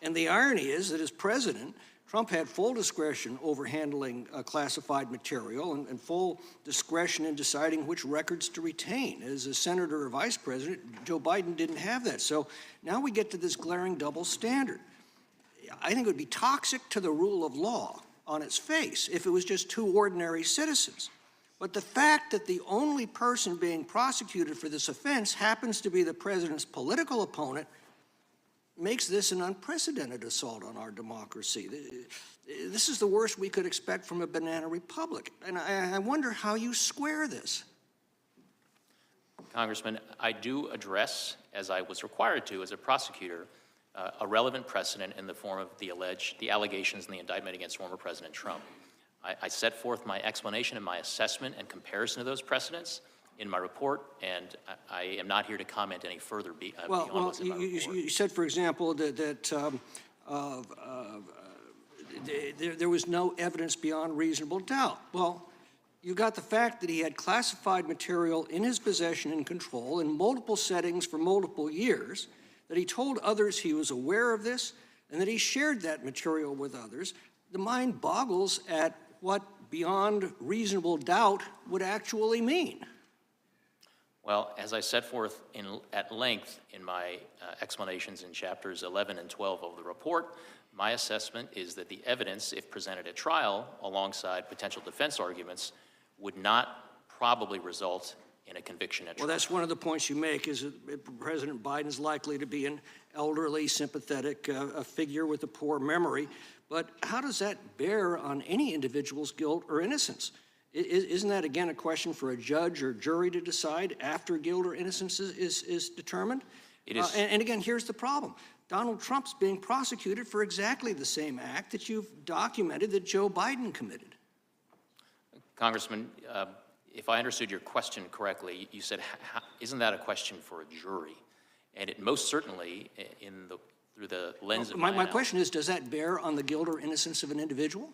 And the irony is that as president, Trump had full discretion over handling classified material and full discretion in deciding which records to retain. As a senator or vice president, Joe Biden didn't have that. So now we get to this glaring double standard. I think it would be toxic to the rule of law on its face if it was just two ordinary citizens. But the fact that the only person being prosecuted for this offense happens to be the president's political opponent makes this an unprecedented assault on our democracy. This is the worst we could expect from a banana republic. And I wonder how you square this. Congressman, I do address, as I was required to as a prosecutor, a relevant precedent in the form of the allegations in the indictment against former President Trump. I set forth my explanation and my assessment and comparison of those precedents in my report, and I am not here to comment any further beyond what's in my report. You said, for example, that there was no evidence beyond reasonable doubt. Well, you got the fact that he had classified material in his possession and control in multiple settings for multiple years, that he told others he was aware of this, and that he shared that material with others. The mind boggles at what beyond reasonable doubt would actually mean. Well, as I set forth at length in my explanations in chapters 11 and 12 of the report, my assessment is that the evidence, if presented at trial alongside potential defense arguments, would not probably result in a conviction at trial. Well, that's one of the points you make, is that President Biden's likely to be an elderly, sympathetic figure with a poor memory. But how does that bear on any individual's guilt or innocence? Isn't that, again, a question for a judge or jury to decide after guilt or innocence is determined? It is. And again, here's the problem. Donald Trump's being prosecuted for exactly the same act that you've documented that Joe Biden committed. Congressman, if I understood your question correctly, you said, isn't that a question for a jury? And it most certainly, through the lens of my question is, does that bear on the guilt or innocence of an individual?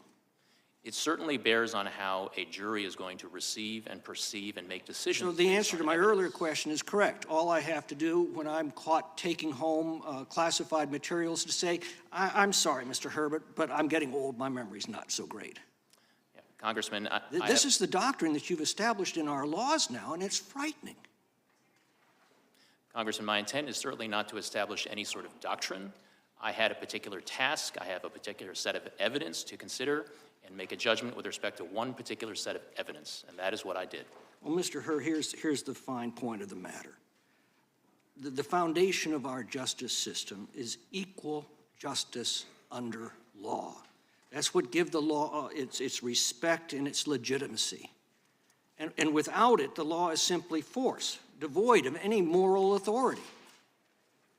It certainly bears on how a jury is going to receive and perceive and make decisions. So the answer to my earlier question is correct. All I have to do when I'm caught taking home classified materials to say, I'm sorry, Mr. Herbert, but I'm getting old. My memory's not so great. Yeah, Congressman, this is the doctrine that you've established in our laws now, and it's frightening. Congressman, my intent is certainly not to establish any sort of doctrine. I had a particular task. I have a particular set of evidence to consider and make a judgment with respect to one particular set of evidence, and that is what I did. Well, Mr. Hur, here's the fine point of the matter. The foundation of our justice system is equal justice under law. That's what gives the law its respect and its legitimacy. And without it, the law is simply force, devoid of any moral authority.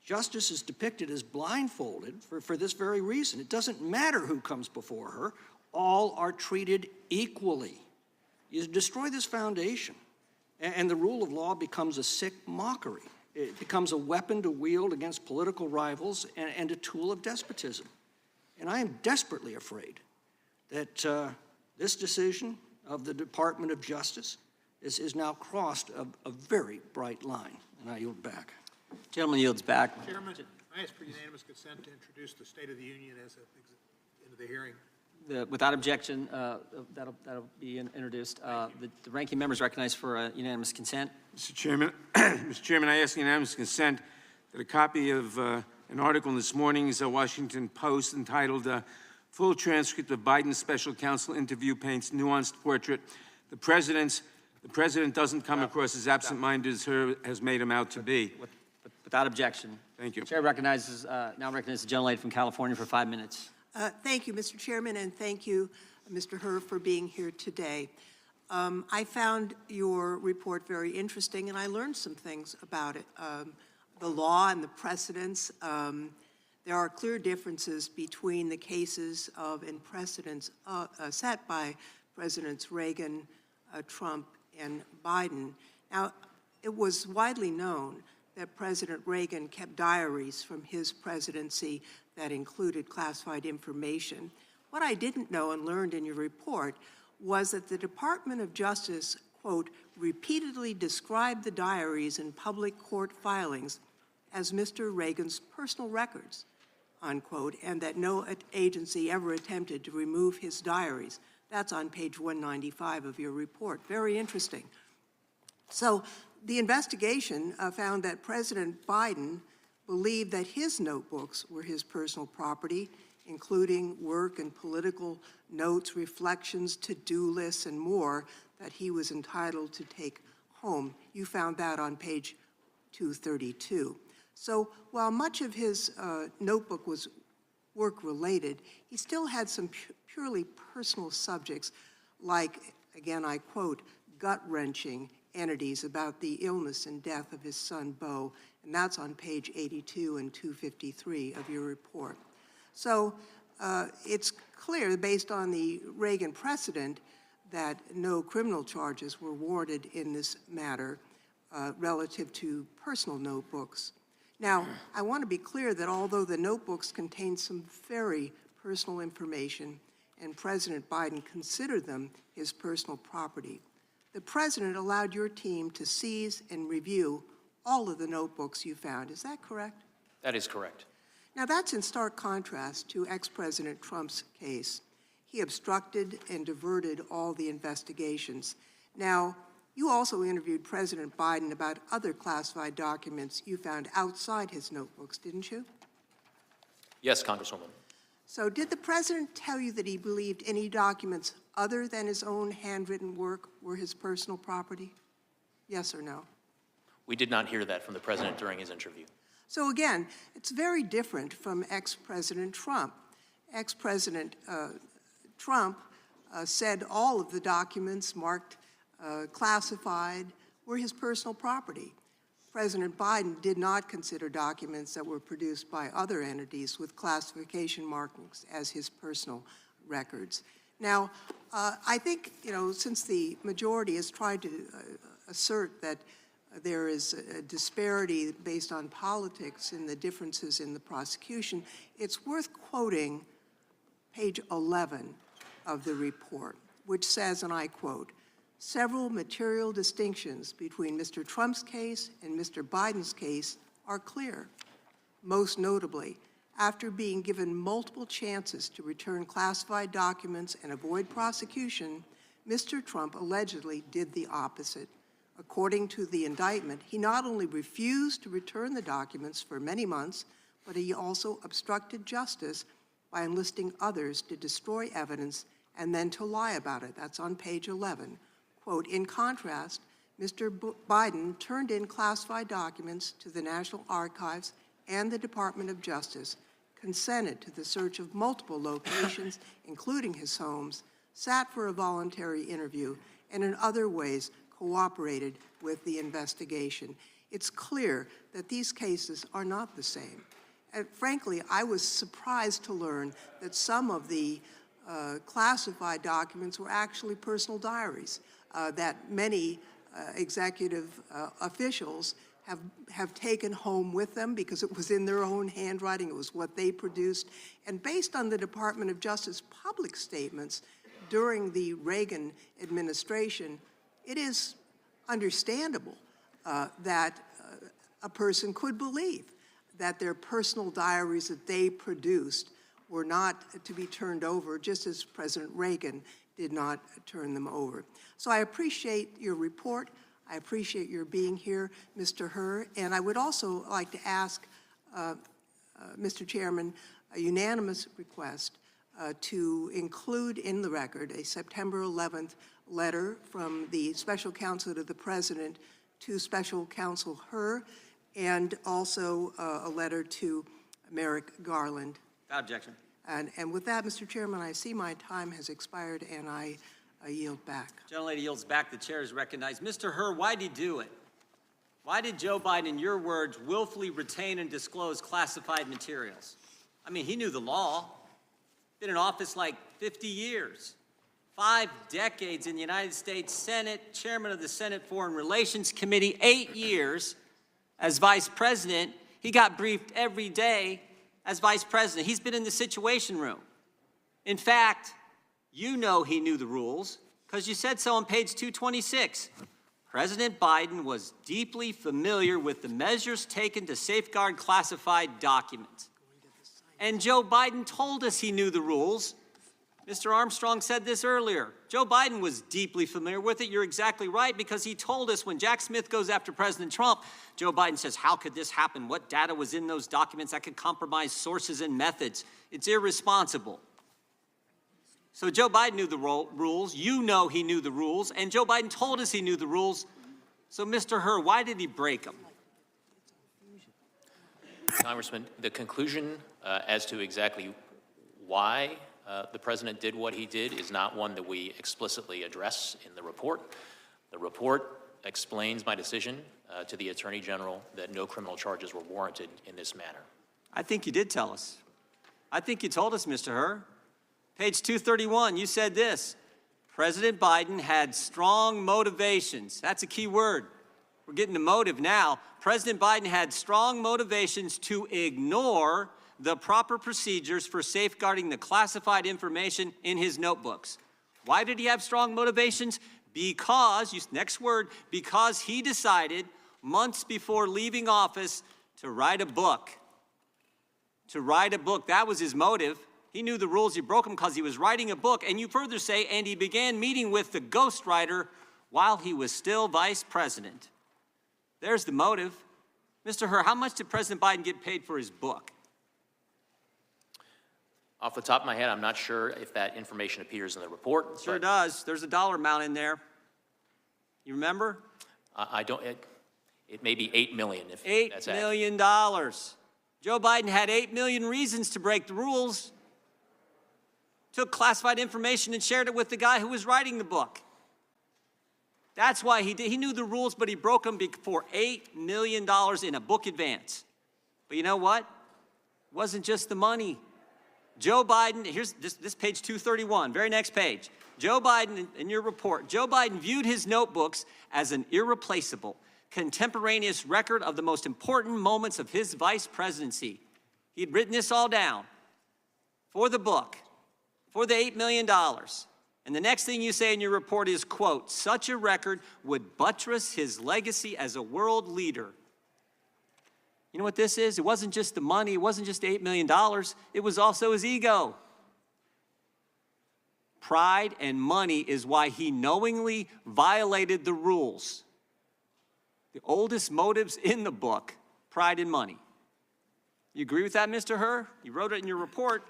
Justice is depicted as blindfolded for this very reason. It doesn't matter who comes before her. All are treated equally. You destroy this foundation, and the rule of law becomes a sick mockery. It becomes a weapon to wield against political rivals and a tool of despotism. And I am desperately afraid that this decision of the Department of Justice is now crossed a very bright line. And I yield back. Gentleman yields back. Chairman, I ask for unanimous consent to introduce the State of the Union as into the hearing. Without objection, that'll be introduced. The ranking member is recognized for unanimous consent. Mr. Chairman, Mr. Chairman, I ask unanimous consent that a copy of an article in this morning's Washington Post entitled Full Transcript of Biden's Special Counsel Interview Paints Nuanced Portrait. The president doesn't come across as absent-minded as Hur has made him out to be. Without objection. Thank you. Chair now recognizes the gentlelady from California for 5 minutes. Thank you, Mr. Chairman, and thank you, Mr. Hur, for being here today. I found your report very interesting, and I learned some things about it. The law and the precedents. There are clear differences between the cases and precedents set by Presidents Reagan, Trump, and Biden. Now, it was widely known that President Reagan kept diaries from his presidency that included classified information. What I didn't know and learned in your report was that the Department of Justice, quote, repeatedly described the diaries in public court filings as Mr. Reagan's personal records, unquote, and that no agency ever attempted to remove his diaries. That's on page 195 of your report. Very interesting. So the investigation found that President Biden believed that his notebooks were his personal property, including work and political notes, reflections, to-do lists, and more that he was entitled to take home. You found that on page 232. So while much of his notebook was work-related, he still had some purely personal subjects like, again, I quote, gut-wrenching entities about the illness and death of his son, Beau, and that's on page 82 and 253 of your report. So it's clear, based on the Reagan precedent, that no criminal charges were warranted in this matter relative to personal notebooks. Now, I want to be clear that although the notebooks contain some very personal information and President Biden considered them his personal property, the president allowed your team to seize and review all of the notebooks you found. Is that correct? That is correct. Now, that's in stark contrast to ex-President Trump's case. He obstructed and diverted all the investigations. Now, you also interviewed President Biden about other classified documents you found outside his notebooks, didn't you? Yes, Congresswoman. So did the president tell you that he believed any documents other than his own handwritten work were his personal property? Yes or no? We did not hear that from the president during his interview. So again, it's very different from ex-President Trump. Ex-President Trump said all of the documents marked classified were his personal property. President Biden did not consider documents that were produced by other entities with classification markings as his personal records. Now, I think, since the majority has tried to assert that there is a disparity based on politics in the differences in the prosecution, it's worth quoting page 11 of the report, which says, and I quote, "Several material distinctions between Mr. Trump's case and Mr. Biden's case are clear. Most notably, after being given multiple chances to return classified documents and avoid prosecution, Mr. Trump allegedly did the opposite. According to the indictment, he not only refused to return the documents for many months, but he also obstructed justice by enlisting others to destroy evidence and then to lie about it." That's on page 11. Quote, "In contrast, Mr. Biden turned in classified documents to the National Archives and the Department of Justice, consented to the search of multiple locations, including his homes, sat for a voluntary interview, and in other ways cooperated with the investigation." It's clear that these cases are not the same. And frankly, I was surprised to learn that some of the classified documents were actually personal diaries that many executive officials have taken home with them because it was in their own handwriting, it was what they produced. And based on the Department of Justice public statements during the Reagan administration, it is understandable that a person could believe that their personal diaries that they produced were not to be turned over, just as President Reagan did not turn them over. So I appreciate your report. I appreciate your being here, Mr. Hur. And I would also like to ask Mr. Chairman, a unanimous request to include in the record a September 11th letter from the Special Counsel to the President to Special Counsel Hur, and also a letter to Merrick Garland. Without objection. And with that, Mr. Chairman, I see my time has expired, and I yield back. Gentlelady yields back. The chair is recognized. Mr. Hur, why did he do it? Why did Joe Biden, in your words, willfully retain and disclose classified materials? I mean, he knew the law. Been in office like 50 years. 5 decades in the United States Senate, chairman of the Senate Foreign Relations Committee, 8 years as vice president. He got briefed every day as vice president. He's been in the Situation Room. In fact, you know he knew the rules because you said so on page 226. President Biden was deeply familiar with the measures taken to safeguard classified documents. And Joe Biden told us he knew the rules. Mr. Armstrong said this earlier. Joe Biden was deeply familiar with it. You're exactly right, because he told us when Jack Smith goes after President Trump, Joe Biden says, how could this happen? What data was in those documents that could compromise sources and methods? It's irresponsible. So Joe Biden knew the rules. You know he knew the rules. And Joe Biden told us he knew the rules. So, Mr. Hur, why did he break them? Congressman, the conclusion as to exactly why the president did what he did is not one that we explicitly address in the report. The report explains my decision to the Attorney General that no criminal charges were warranted in this manner. I think you did tell us. I think you told us, Mr. Hur. Page 231, you said this. President Biden had strong motivations. That's a key word. We're getting to motive now. President Biden had strong motivations to ignore the proper procedures for safeguarding the classified information in his notebooks. Why did he have strong motivations? Because, next word, because he decided months before leaving office to write a book. To write a book, that was his motive. He knew the rules, he broke them because he was writing a book. And you further say, and he began meeting with the ghostwriter while he was still vice president. There's the motive. Mr. Hur, how much did President Biden get paid for his book? Off the top of my head, I'm not sure if that information appears in the report. Sure does. There's a dollar amount in there. You remember? I don't, it may be $8 million if that's $8 accurate. million. Joe Biden had 8 million reasons to break the rules. Took classified information and shared it with the guy who was writing the book. That's why he did. He knew the rules, but he broke them for $8 million in a book advance. But you know what? It wasn't just the money. Joe Biden, here's this page 231, very next page. Joe Biden, in your report, Joe Biden viewed his notebooks as an irreplaceable, contemporaneous record of the most important moments of his vice presidency. He'd written this all down for the book, for the $8 million. And the next thing you say in your report is, quote, such a record would buttress his legacy as a world leader. You know what this is? It wasn't just the money. It wasn't just $8 million. It was also his ego. Pride and money is why he knowingly violated the rules. The oldest motives in the book, pride and money. You agree with that, Mr. Hur? You wrote it in your report.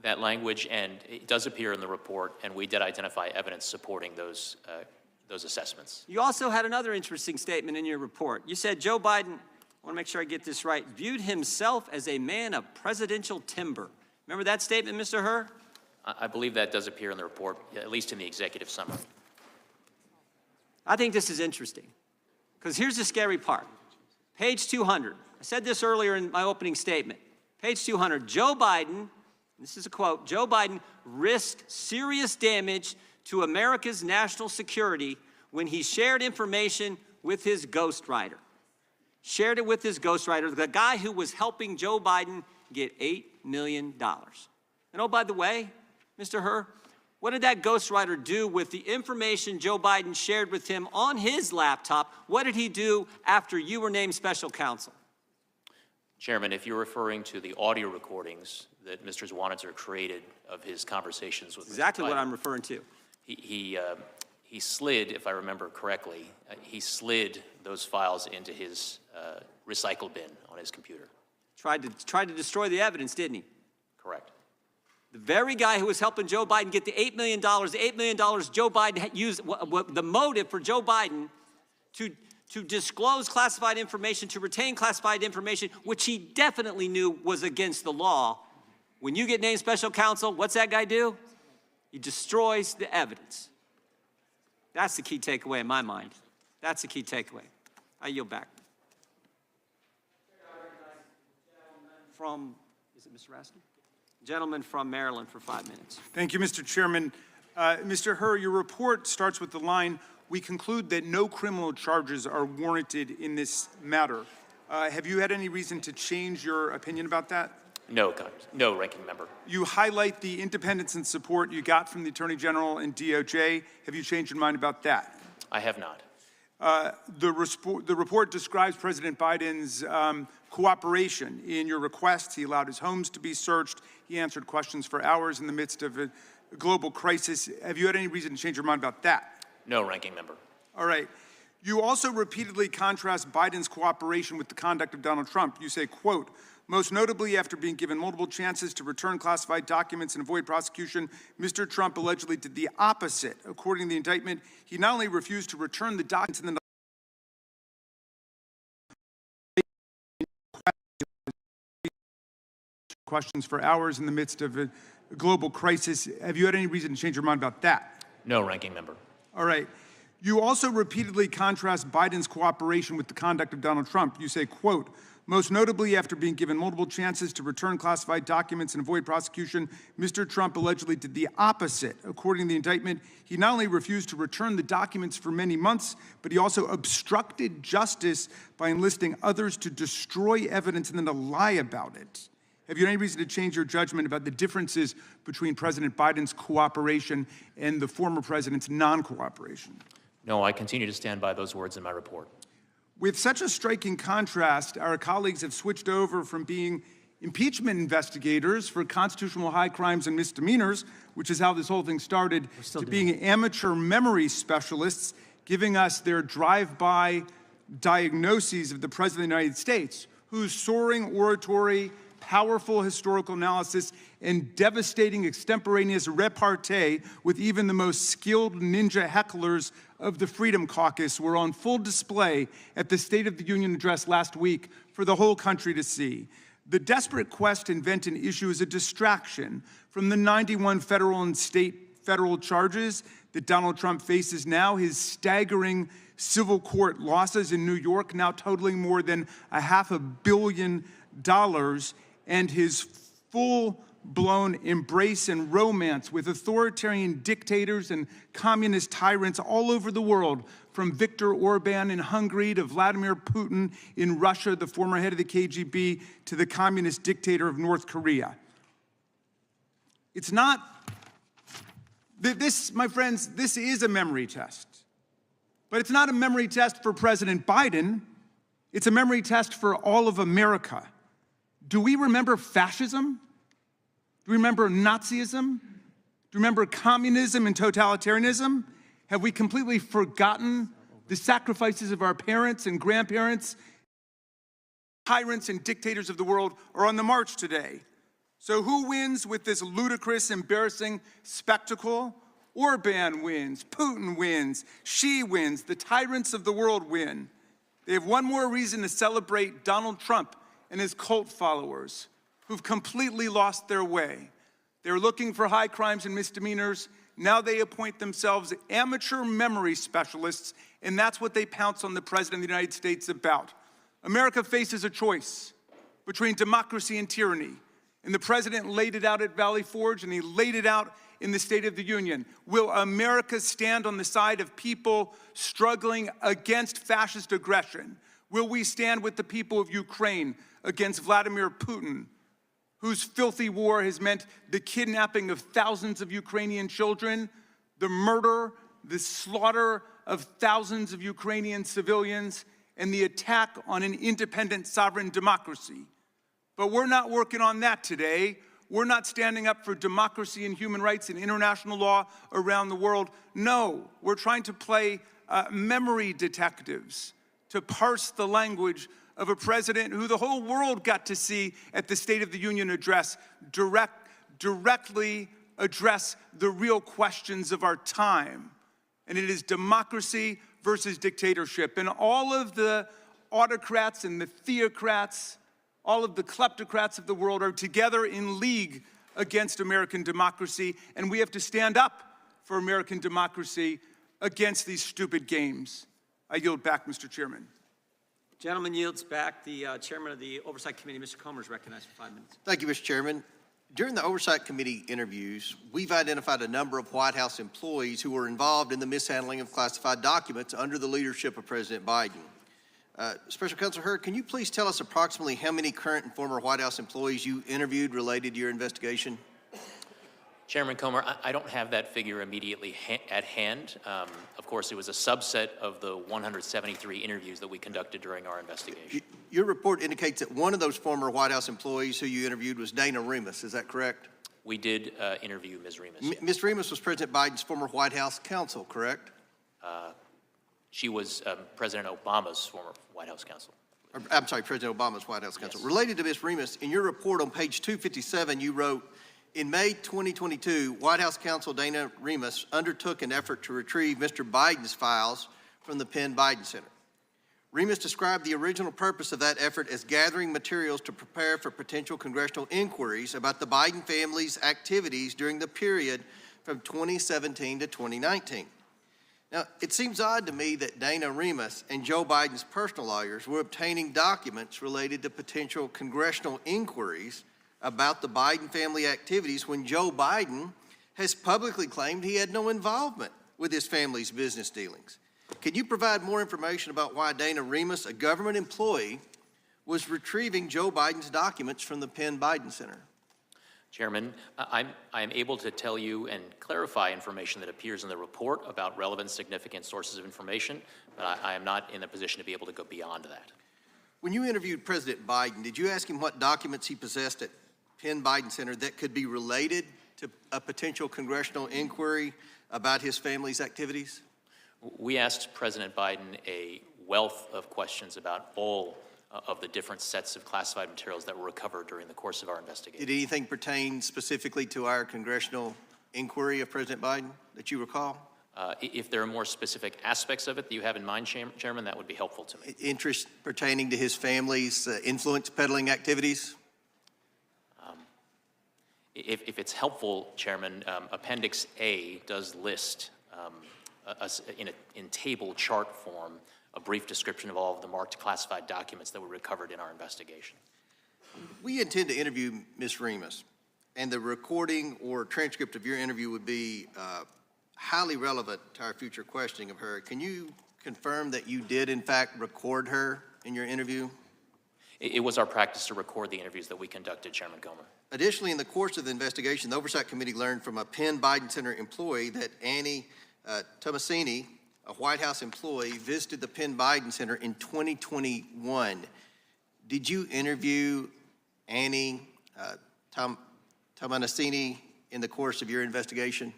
That language, and it does appear in the report, and we did identify evidence supporting those assessments. You also had another interesting statement in your report. You said Joe Biden, I want to make sure I get this right, viewed himself as a man of presidential timber. Remember that statement, Mr. Hur? I believe that does appear in the report, at least in the executive summary. I think this is interesting, because here's the scary part. Page 200. I said this earlier in my opening statement. Page 200, Joe Biden, this is a quote, Joe Biden risked serious damage to America's national security when he shared information with his ghostwriter. Shared it with his ghostwriter, the guy who was helping Joe Biden get $8 million. And oh, by the way, Mr. Hur, what did that ghostwriter do with the information Joe Biden shared with him on his laptop? What did he do after you were named special counsel? Chairman, if you're referring to the audio recordings that Mr. Zwanitzer created of his conversations with exactly Mr. Biden, what I'm referring to. He slid, if I remember correctly, he slid those files into his recycle bin on his computer. Tried to destroy the evidence, didn't he? Correct. The very guy who was helping Joe Biden get the $8 million, Joe Biden had used the motive for Joe Biden to disclose classified information, to retain classified information, which he definitely knew was against the law. When you get named special counsel, what's that guy do? He destroys the evidence. That's the key takeaway in my mind. That's the key takeaway. I yield back. Is it Mr. Raskin? Gentleman from Maryland for 5 minutes. Thank you, Mr. Chairman. Mr. Hur, your report starts with the line, "We conclude that no criminal charges are warranted in this matter." Have you had any reason to change your opinion about that? No, no, Ranking Member. You highlight the independence and support you got from the Attorney General and DOJ. Have you changed your mind about that? I have not. The report describes President Biden's cooperation in your requests. He allowed his homes to be searched. He answered questions for hours in the midst of a global crisis. Have you had any reason to change your mind about that? No, Ranking Member. All right. You also repeatedly contrast Biden's cooperation with the conduct of Donald Trump. You say, quote, "Most notably, after being given multiple chances to return classified documents and avoid prosecution, Mr. Trump allegedly did the opposite. According to the indictment, he not only refused to return the documents and then questions for hours in the midst of a global crisis. Have you had any reason to change your mind about that?" No, Ranking Member. All right. You also repeatedly contrast Biden's cooperation with the conduct of Donald Trump. You say, quote, "Most notably, after being given multiple chances to return classified documents and avoid prosecution, Mr. Trump allegedly did the opposite. According to the indictment, he not only refused to return the documents for many months, but he also obstructed justice by enlisting others to destroy evidence and then to lie about it." Have you any reason to change your judgment about the differences between President Biden's cooperation and the former president's non-cooperation? No, I continue to stand by those words in my report. With such a striking contrast, our colleagues have switched over from being impeachment investigators for constitutional high crimes and misdemeanors, which is how this whole thing started, to being amateur memory specialists, giving us their drive-by diagnoses of the President of the United States, whose soaring oratory, powerful historical analysis, and devastating extemporaneous repartee with even the most skilled ninja hecklers of the Freedom Caucus were on full display at the State of the Union address last week for the whole country to see. The desperate quest to invent an issue is a distraction from the 91 federal and state federal charges that Donald Trump faces now, his staggering civil court losses in New York now totaling more than $500 million, and his full-blown embrace and romance with authoritarian dictators and communist tyrants all over the world, from Viktor Orban in Hungary to Vladimir Putin in Russia, the former head of the KGB, to the communist dictator of North Korea. It's not, this, my friends, this is a memory test. But it's not a memory test for President Biden. It's a memory test for all of America. Do we remember fascism? Do we remember Nazism? Do we remember communism and totalitarianism? Have we completely forgotten the sacrifices of our parents and grandparents? Tyrants and dictators of the world are on the march today. So who wins with this ludicrous, embarrassing spectacle? Orban wins, Putin wins, Xi wins, the tyrants of the world win. They have one more reason to celebrate Donald Trump and his cult followers who've completely lost their way. They're looking for high crimes and misdemeanors. Now they appoint themselves amateur memory specialists, and that's what they pounce on the President of the United States about. America faces a choice between democracy and tyranny, and the President laid it out at Valley Forge, and he laid it out in the State of the Union. Will America stand on the side of people struggling against fascist aggression? Will we stand with the people of Ukraine against Vladimir Putin, whose filthy war has meant the kidnapping of thousands of Ukrainian children, the murder, the slaughter of thousands of Ukrainian civilians, and the attack on an independent sovereign democracy? But we're not working on that today. We're not standing up for democracy and human rights and international law around the world. No, we're trying to play memory detectives, to parse the language of a president who the whole world got to see at the State of the Union address directly address the real questions of our time. And it is democracy versus dictatorship. And all of the autocrats and the theocrats, all of the kleptocrats of the world are together in league against American democracy. And we have to stand up for American democracy against these stupid games. I yield back, Mr. Chairman. Gentleman yields back. The chairman of the Oversight Committee, Mr. Comer, is recognized for 5 minutes. Thank you, Mr. Chairman. During the Oversight Committee interviews, we've identified a number of White House employees who were involved in the mishandling of classified documents under the leadership of President Biden. Special Counsel Hur, can you please tell us approximately how many current and former White House employees you interviewed related to your investigation? Chairman Comer, I don't have that figure immediately at hand. Of course, it was a subset of the 173 interviews that we conducted during our investigation. Your report indicates that one of those former White House employees who you interviewed was Dana Remus. Is that correct? We did interview Ms. Remus. Ms. Remus was President Biden's former White House counsel, correct? She was President Obama's former White House counsel. I'm sorry, President Obama's White House counsel. Yes. Related to Ms. Remus, in your report on page 257, you wrote, in May 2022, White House counsel Dana Remus undertook an effort to retrieve Mr. Biden's files from the Penn Biden Center. Remus described the original purpose of that effort as gathering materials to prepare for potential congressional inquiries about the Biden family's activities during the period from 2017 to 2019. Now, it seems odd to me that Dana Remus and Joe Biden's personal lawyers were obtaining documents related to potential congressional inquiries about the Biden family activities when Joe Biden has publicly claimed he had no involvement with his family's business dealings. Can you provide more information about why Dana Remus, a government employee, was retrieving Joe Biden's documents from the Penn Biden Center? Chairman, I am able to tell you and clarify information that appears in the report about relevant, significant sources of information, but I am not in a position to be able to go beyond that. When you interviewed President Biden, did you ask him what documents he possessed at Penn Biden Center that could be related to a potential congressional inquiry about his family's activities? We asked President Biden a wealth of questions about all of the different sets of classified materials that were recovered during the course of our investigation. Did anything pertain specifically to our congressional inquiry of President Biden that you recall? If there are more specific aspects of it that you have in mind, Chairman, that would be helpful to me. Interest pertaining to his family's influence peddling activities? If it's helpful, Chairman, Appendix A does list in table chart form a brief description of all of the marked classified documents that were recovered in our investigation. We intend to interview Ms. Remus, and the recording or transcript of your interview would be highly relevant to our future questioning of her. Can you confirm that you did, in fact, record her in your interview? It was our practice to record the interviews that we conducted, Chairman Comer. Additionally, in the course of the investigation, the Oversight Committee learned from a Penn Biden Center employee that Annie Tomasini, a White House employee, visited the Penn Biden Center in 2021. Did you interview Annie Tomasini in the course of your investigation?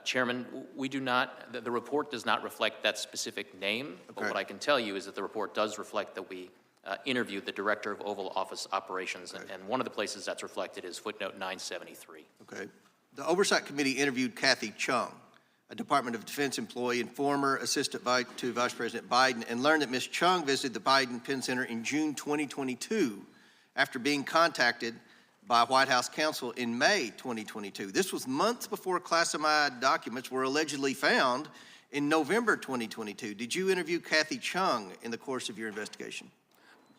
Chairman, we do not, the report does not reflect that specific name, but what I can tell you is that the report does reflect that we interviewed the Director of Oval Office Operations, and one of the places that's reflected is footnote 973. Okay. The Oversight Committee interviewed Kathy Chung, a Department of Defense employee and former assistant to Vice President Biden, and learned that Ms. Chung visited the Biden Penn Center in June 2022 after being contacted by White House counsel in May 2022. This was months before classified documents were allegedly found in November 2022. Did you interview Kathy Chung in the course of your investigation?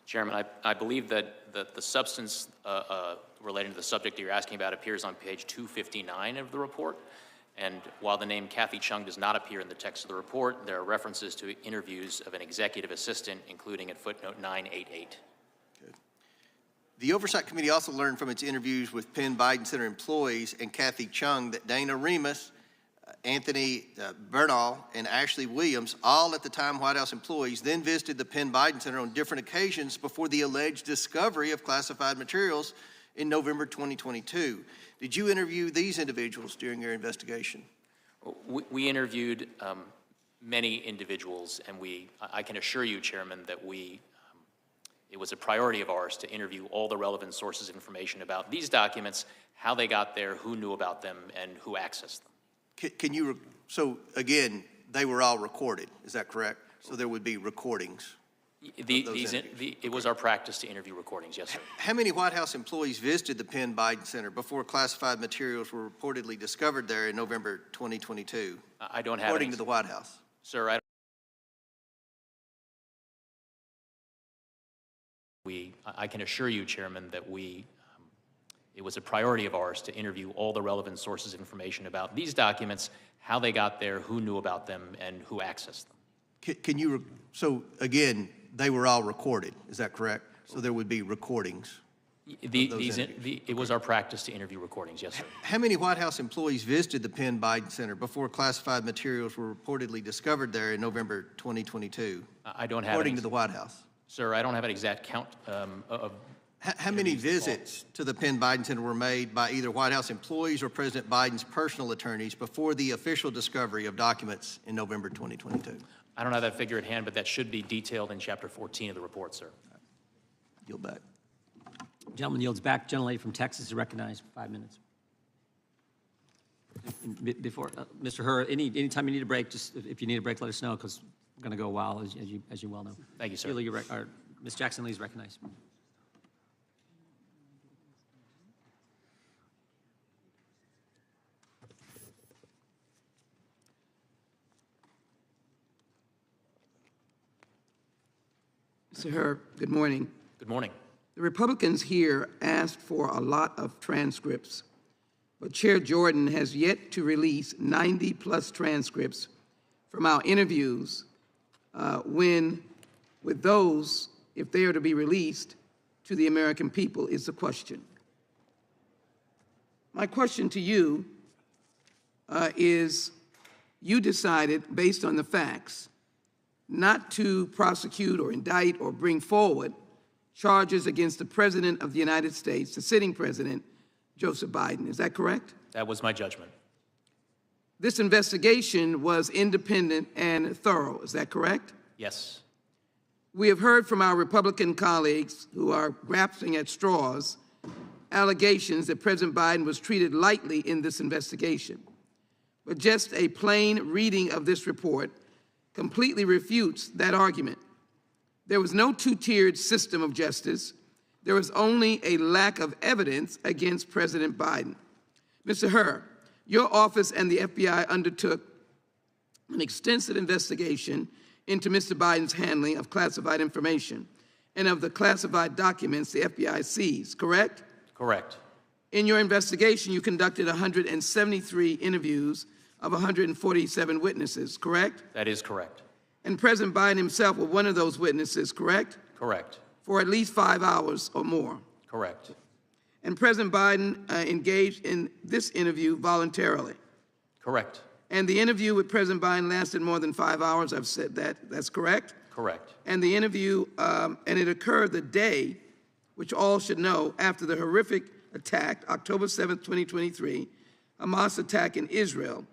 Chairman, I believe that the substance relating to the subject that you're asking about appears on page 259 of the report. And while the name Kathy Chung does not appear in the text of the report, there are references to interviews of an executive assistant, including at footnote 988. Good. The Oversight Committee also learned from its interviews with Penn Biden Center employees and Kathy Chung that Dana Remus, Anthony Bernal, and Ashley Williams, all at the time White House employees, then visited the Penn Biden Center on different occasions before the alleged discovery of classified materials in November 2022. Did you interview these individuals during your investigation? We interviewed many individuals, and I can assure you, Chairman, that we It was a priority of ours to interview all the relevant sources of information about these documents, how they got there, who knew about them, and who accessed them. Can you, so again, they were all recorded, is that correct? So there would be recordings? It was our practice to interview recordings, yes, sir. How many White House employees visited the Penn Biden Center before classified materials were reportedly discovered there in November 2022? I don't have according to the White House. Sir, I can assure you, Chairman, that it was a priority of ours to interview all the relevant sources of information about these documents, how they got there, who knew about them, and who accessed them. Can you, so again, they were all recorded, is that correct? So there would be recordings? It was our practice to interview recordings, yes, sir. How many White House employees visited the Penn Biden Center before classified materials were reportedly discovered there in November 2022? I don't have according to the White House. Sir, I don't have an exact count of. How many visits to the Penn Biden Center were made by either White House employees or President Biden's personal attorneys before the official discovery of documents in November 2022? I don't have that figure at hand, but that should be detailed in Chapter 14 of the report, sir. Yield back. Gentleman yields back. Gentlelady from Texas is recognized for 5 minutes. Before, Mr. Hur, anytime you need a break, just if you need a break, let us know, because we're going to go a while, as you well know. Thank you, sir. Ms. Jackson Lee is recognized. Mr. Hur, good morning. Good morning. The Republicans here asked for a lot of transcripts, but Chair Jordan has yet to release 90-plus transcripts from our interviews with those, if they are to be released to the American people, is the question. My question to you is, you decided, based on the facts, not to prosecute or indict or bring forward charges against the President of the United States, the sitting President, Joseph Biden. Is that correct? That was my judgment. This investigation was independent and thorough. Is that correct? Yes. We have heard from our Republican colleagues who are grasping at straws allegations that President Biden was treated lightly in this investigation. But just a plain reading of this report completely refutes that argument. There was no two-tiered system of justice. There was only a lack of evidence against President Biden. Mr. Hur, your office and the FBI undertook an extensive investigation into Mr. Biden's handling of classified information and of the classified documents the FBI seized, correct? Correct. In your investigation, you conducted 173 interviews of 147 witnesses, correct? That is correct. And President Biden himself was one of those witnesses, correct? Correct. For at least 5 hours or more. Correct. And President Biden engaged in this interview voluntarily. Correct. And the interview with President Biden lasted more than 5 hours. I've said that. That's correct? Correct. And the interview, and it occurred the day, which all should know, after the horrific attack, October 7th, 2023, Hamas attack in Israel,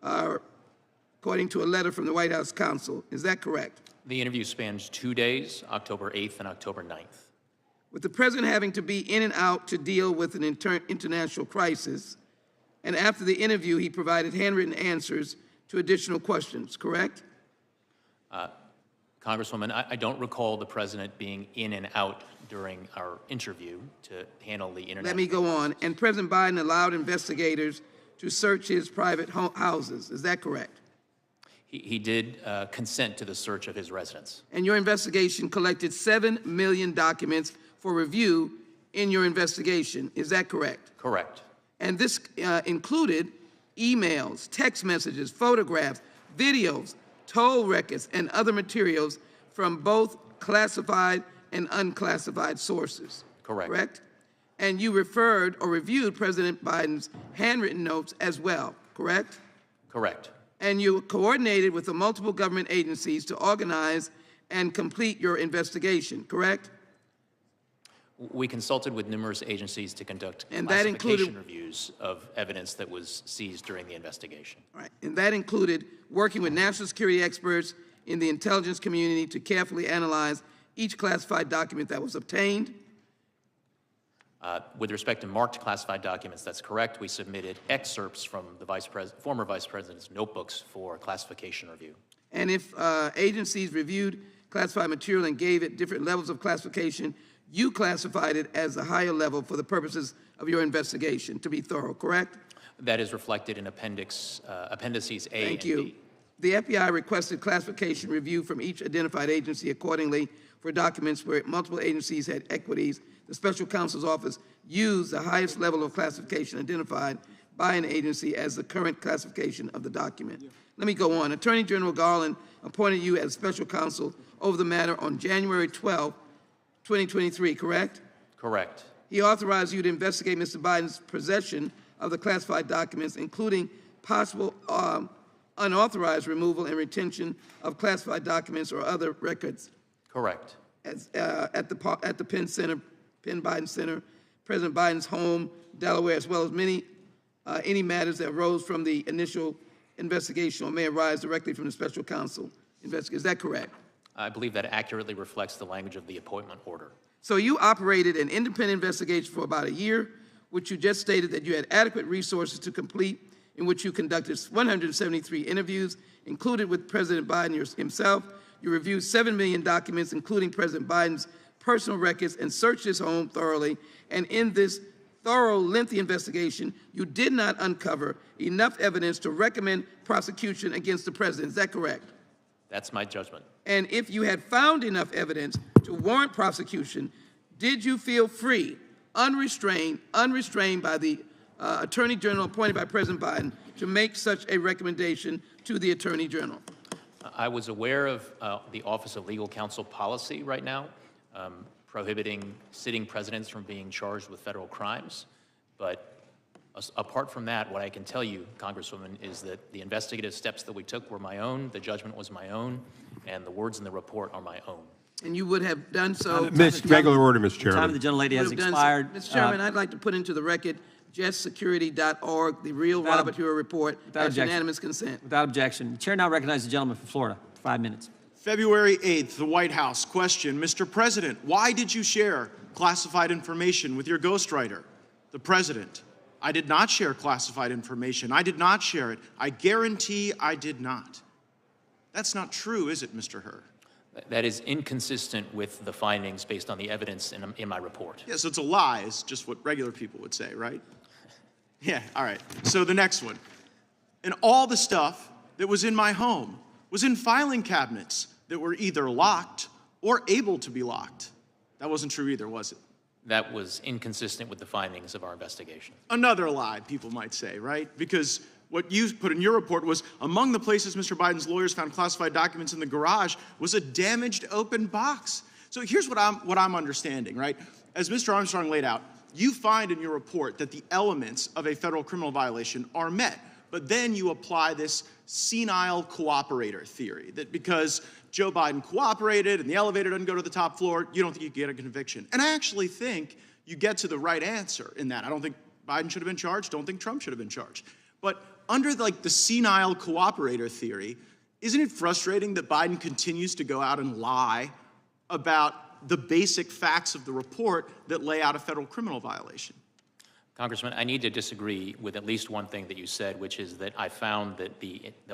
according to a letter from the White House counsel. Is that correct? The interview spans 2 days, October 8th and October 9th. With the president having to be in and out to deal with an international crisis, and after the interview, he provided handwritten answers to additional questions, correct? Congresswoman, I don't recall the president being in and out during our interview to handle the internet. Let me go on. And President Biden allowed investigators to search his private houses. Is that correct? He did consent to the search of his residence. And your investigation collected 7 million documents for review in your investigation. Is that correct? Correct. And this included emails, text messages, photographs, videos, toll records, and other materials from both classified and unclassified sources. Correct. Correct? And you referred or reviewed President Biden's handwritten notes as well, correct? Correct. And you coordinated with the multiple government agencies to organize and complete your investigation, correct? We consulted with numerous agencies to conduct And that classification included reviews of evidence that was seized during the investigation. Right. And that included working with national security experts in the intelligence community to carefully analyze each classified document that was obtained? With respect to marked classified documents, that's correct. We submitted excerpts from the former Vice President's notebooks for classification review. And if agencies reviewed classified material and gave it different levels of classification, you classified it as a higher level for the purposes of your investigation to be thorough, correct? That is reflected in appendices A Thank and you. B. The FBI requested classification review from each identified agency accordingly for documents where multiple agencies had equities. The special counsel's office used the highest level of classification identified by an agency as the current classification of the document. Let me go on. Attorney General Garland appointed you as special counsel over the matter on January 12, 2023, correct? Correct. He authorized you to investigate Mr. Biden's possession of the classified documents, including possible unauthorized removal and retention of classified documents or other records. Correct. As, at the Penn Biden Center, President Biden's home, Delaware, as well as any matters that arose from the initial investigation or may arise directly from the special counsel investigation. Is that correct? I believe that accurately reflects the language of the appointment order. So you operated an independent investigation for about a year, which you just stated that you had adequate resources to complete, in which you conducted 173 interviews, included with President Biden himself. You reviewed 7 million documents, including President Biden's personal records, and searched his home thoroughly. And in this thorough, lengthy investigation, you did not uncover enough evidence to recommend prosecution against the president. Is that correct? That's my judgment. And if you had found enough evidence to warrant prosecution, did you feel free, unrestrained by the Attorney General appointed by President Biden to make such a recommendation to the Attorney General? I was aware of the Office of Legal Counsel policy right now, prohibiting sitting presidents from being charged with federal crimes. But apart from that, what I can tell you, Congresswoman, is that the investigative steps that we took were my own, the judgment was my own, and the words in the report are my own. And you would have done so. Regular order, Mr. The Chairman. time of the gentlelady has Would have done so. expired. Mr. Chairman, I'd like to put into the record justsecurity.org, the real Robert Hur report, as unanimous consent. Without objection. The chair now recognizes the gentleman from Florida for 5 minutes. February 8th, the White House. Question, Mr. President, why did you share classified information with your ghostwriter? The President, I did not share classified information. I did not share it. I guarantee I did not. That's not true, is it, Mr. Hur? That is inconsistent with the findings based on the evidence in my report. Yeah, so it's a lie, is just what regular people would say, right? Yeah, all right. So the next one. And all the stuff that was in my home was in filing cabinets that were either locked or able to be locked. That wasn't true either, was it? That was inconsistent with the findings of our investigation. Another lie, people might say, right? Because what you put in your report was among the places Mr. Biden's lawyers found classified documents in the garage was a damaged open box. So here's what I'm understanding, right? As Mr. Armstrong laid out, you find in your report that the elements of a federal criminal violation are met, but then you apply this senile cooperator theory, that because Joe Biden cooperated and the elevator doesn't go to the top floor, you don't think you get a conviction. And I actually think you get to the right answer in that. I don't think Biden should have been charged, don't think Trump should have been charged. But under the senile cooperator theory, isn't it frustrating that Biden continues to go out and lie about the basic facts of the report that lay out a federal criminal violation? Congressman, I need to disagree with at least one thing that you said, which is that I found that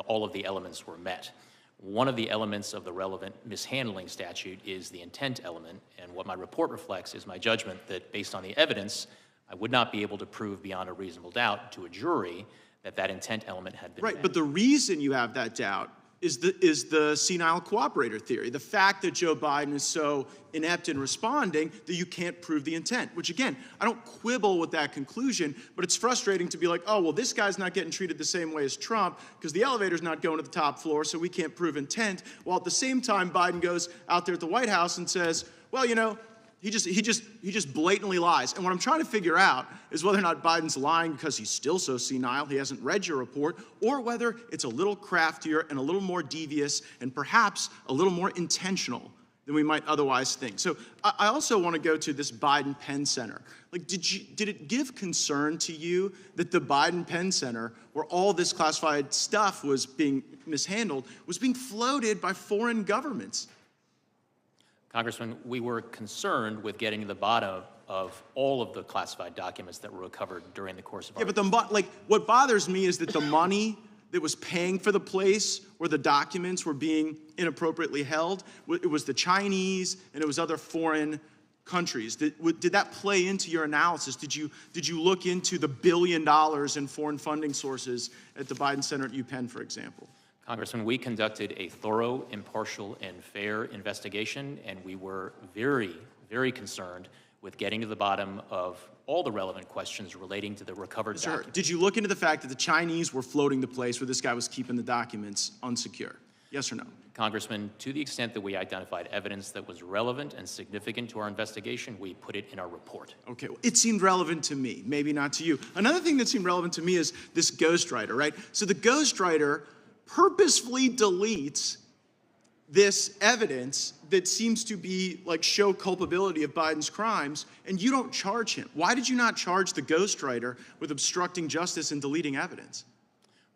all of the elements were met. One of the elements of the relevant mishandling statute is the intent element, and what my report reflects is my judgment that based on the evidence, I would not be able to prove beyond a reasonable doubt to a jury that that intent element had been met. Right, but the reason you have that doubt is the senile cooperator theory. The fact that Joe Biden is so inept in responding that you can't prove the intent, which again, I don't quibble with that conclusion, but it's frustrating to be like, oh, well, this guy's not getting treated the same way as Trump because the elevator's not going to the top floor, so we can't prove intent. While at the same time, Biden goes out there at the White House and says, well, you know, he just blatantly lies. And what I'm trying to figure out is whether or not Biden's lying because he's still so senile, he hasn't read your report, or whether it's a little craftier and a little more devious and perhaps a little more intentional than we might otherwise think. So I also want to go to this Biden Penn Center. Like, did it give concern to you that the Biden Penn Center, where all this classified stuff was being mishandled, was being floated by foreign governments? Congressman, we were concerned with getting to the bottom of all of the classified documents that were recovered during the course of our... Yeah, but what bothers me is that the money that was paying for the place where the documents were being inappropriately held, it was the Chinese and it was other foreign countries. Did that play into your analysis? Did you look into the $1 billion in foreign funding sources at the Biden Center at UPenn, for example? Congressman, we conducted a thorough, impartial, and fair investigation, and we were very, very concerned with getting to the bottom of all the relevant questions relating to the recovered documents. Did you look into the fact that the Chinese were floating the place where this guy was keeping the documents unsecure? Yes or no? Congressman, to the extent that we identified evidence that was relevant and significant to our investigation, we put it in our report. Okay, well, it seemed relevant to me, maybe not to you. Another thing that seemed relevant to me is this ghostwriter, right? So the ghostwriter purposefully deletes this evidence that seems to be like show culpability of Biden's crimes, and you don't charge him. Why did you not charge the ghostwriter with obstructing justice and deleting evidence?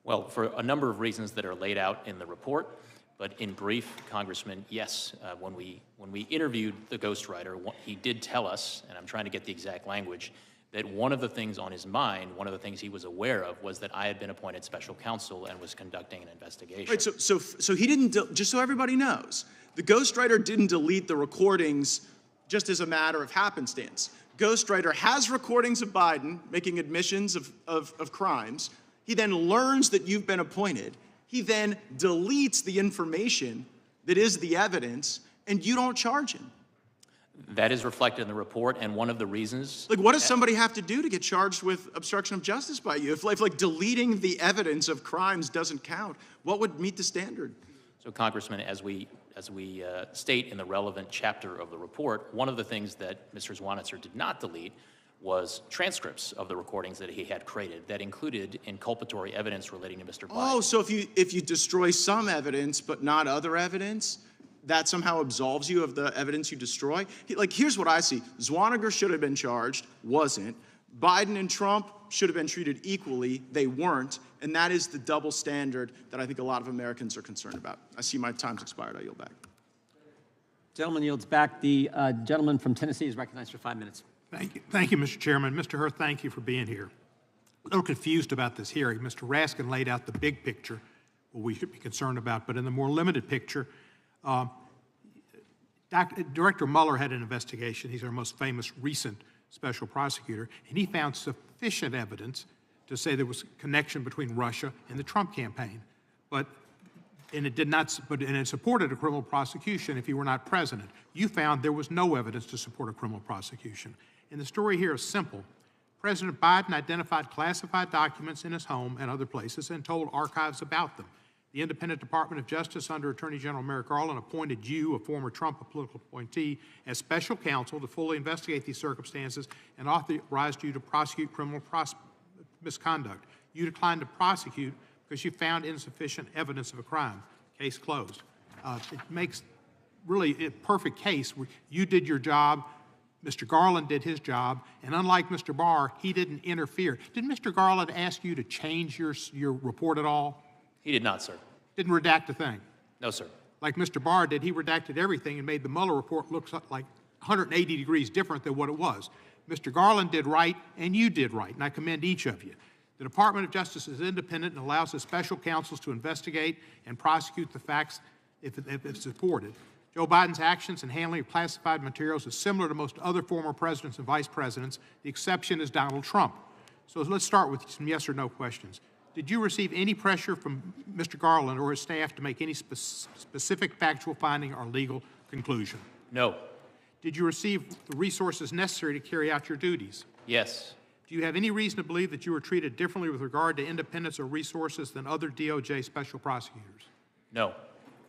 Well, for a number of reasons that are laid out in the report, but in brief, Congressman, yes, when we interviewed the ghostwriter, he did tell us, and I'm trying to get the exact language, that one of the things on his mind, one of the things he was aware of, was that I had been appointed special counsel and was conducting an investigation. Right, so he didn't, just so everybody knows, the ghostwriter didn't delete the recordings just as a matter of happenstance. Ghostwriter has recordings of Biden making admissions of crimes. He then learns that you've been appointed. He then deletes the information that is the evidence, and you don't charge him. That is reflected in the report, and one of the reasons... Like, what does somebody have to do to get charged with obstruction of justice by you? If like deleting the evidence of crimes doesn't count, what would meet the standard? So, Congressman, as we state in the relevant chapter of the report, one of the things that Mr. Zwanitzer did not delete was transcripts of the recordings that he had created that included inculpatory evidence relating to Mr. Biden. Oh, so if you destroy some evidence but not other evidence, that somehow absolves you of the evidence you destroy? Here's what I see. Zwanniger should have been charged, wasn't. Biden and Trump should have been treated equally, they weren't. And that is the double standard that I think a lot of Americans are concerned about. I see my time's expired. I yield back. Gentleman yields back. The gentleman from Tennessee is recognized for 5 minutes. Thank you, Mr. Chairman. Mr. Hur, thank you for being here. A little confused about this hearing. Mr. Raskin laid out the big picture, what we should be concerned about, but in the more limited picture, Director Mueller had an investigation. He's our most famous recent special prosecutor, and he found sufficient evidence to say there was a connection between Russia and the Trump campaign. And it supported a criminal prosecution if he were not president. You found there was no evidence to support a criminal prosecution. And the story here is simple. President Biden identified classified documents in his home and other places and told archives about them. The Independent Department of Justice under Attorney General Merrick Garland appointed you, a former Trump political appointee, as special counsel to fully investigate these circumstances and authorized you to prosecute criminal misconduct. You declined to prosecute because you found insufficient evidence of a crime. Case closed. It makes really a perfect case. You did your job, Mr. Garland did his job, and unlike Mr. Barr, he didn't interfere. Did Mr. Garland ask you to change your report at all? He did not, sir. Didn't redact a thing? No, sir. Like Mr. Barr did, he redacted everything and made the Mueller report look like 180 degrees different than what it was. Mr. Garland did right, and you did right, and I commend each of you. The Department of Justice is independent and allows the special counsels to investigate and prosecute the facts if it's supported. Joe Biden's actions in handling of classified materials is similar to most other former presidents and vice presidents. The exception is Donald Trump. So let's start with some yes or no questions. Did you receive any pressure from Mr. Garland or his staff to make any specific factual finding or legal conclusion? No. Did you receive the resources necessary to carry out your duties? Yes. Do you have any reason to believe that you were treated differently with regard to independence or resources than other DOJ special prosecutors? No.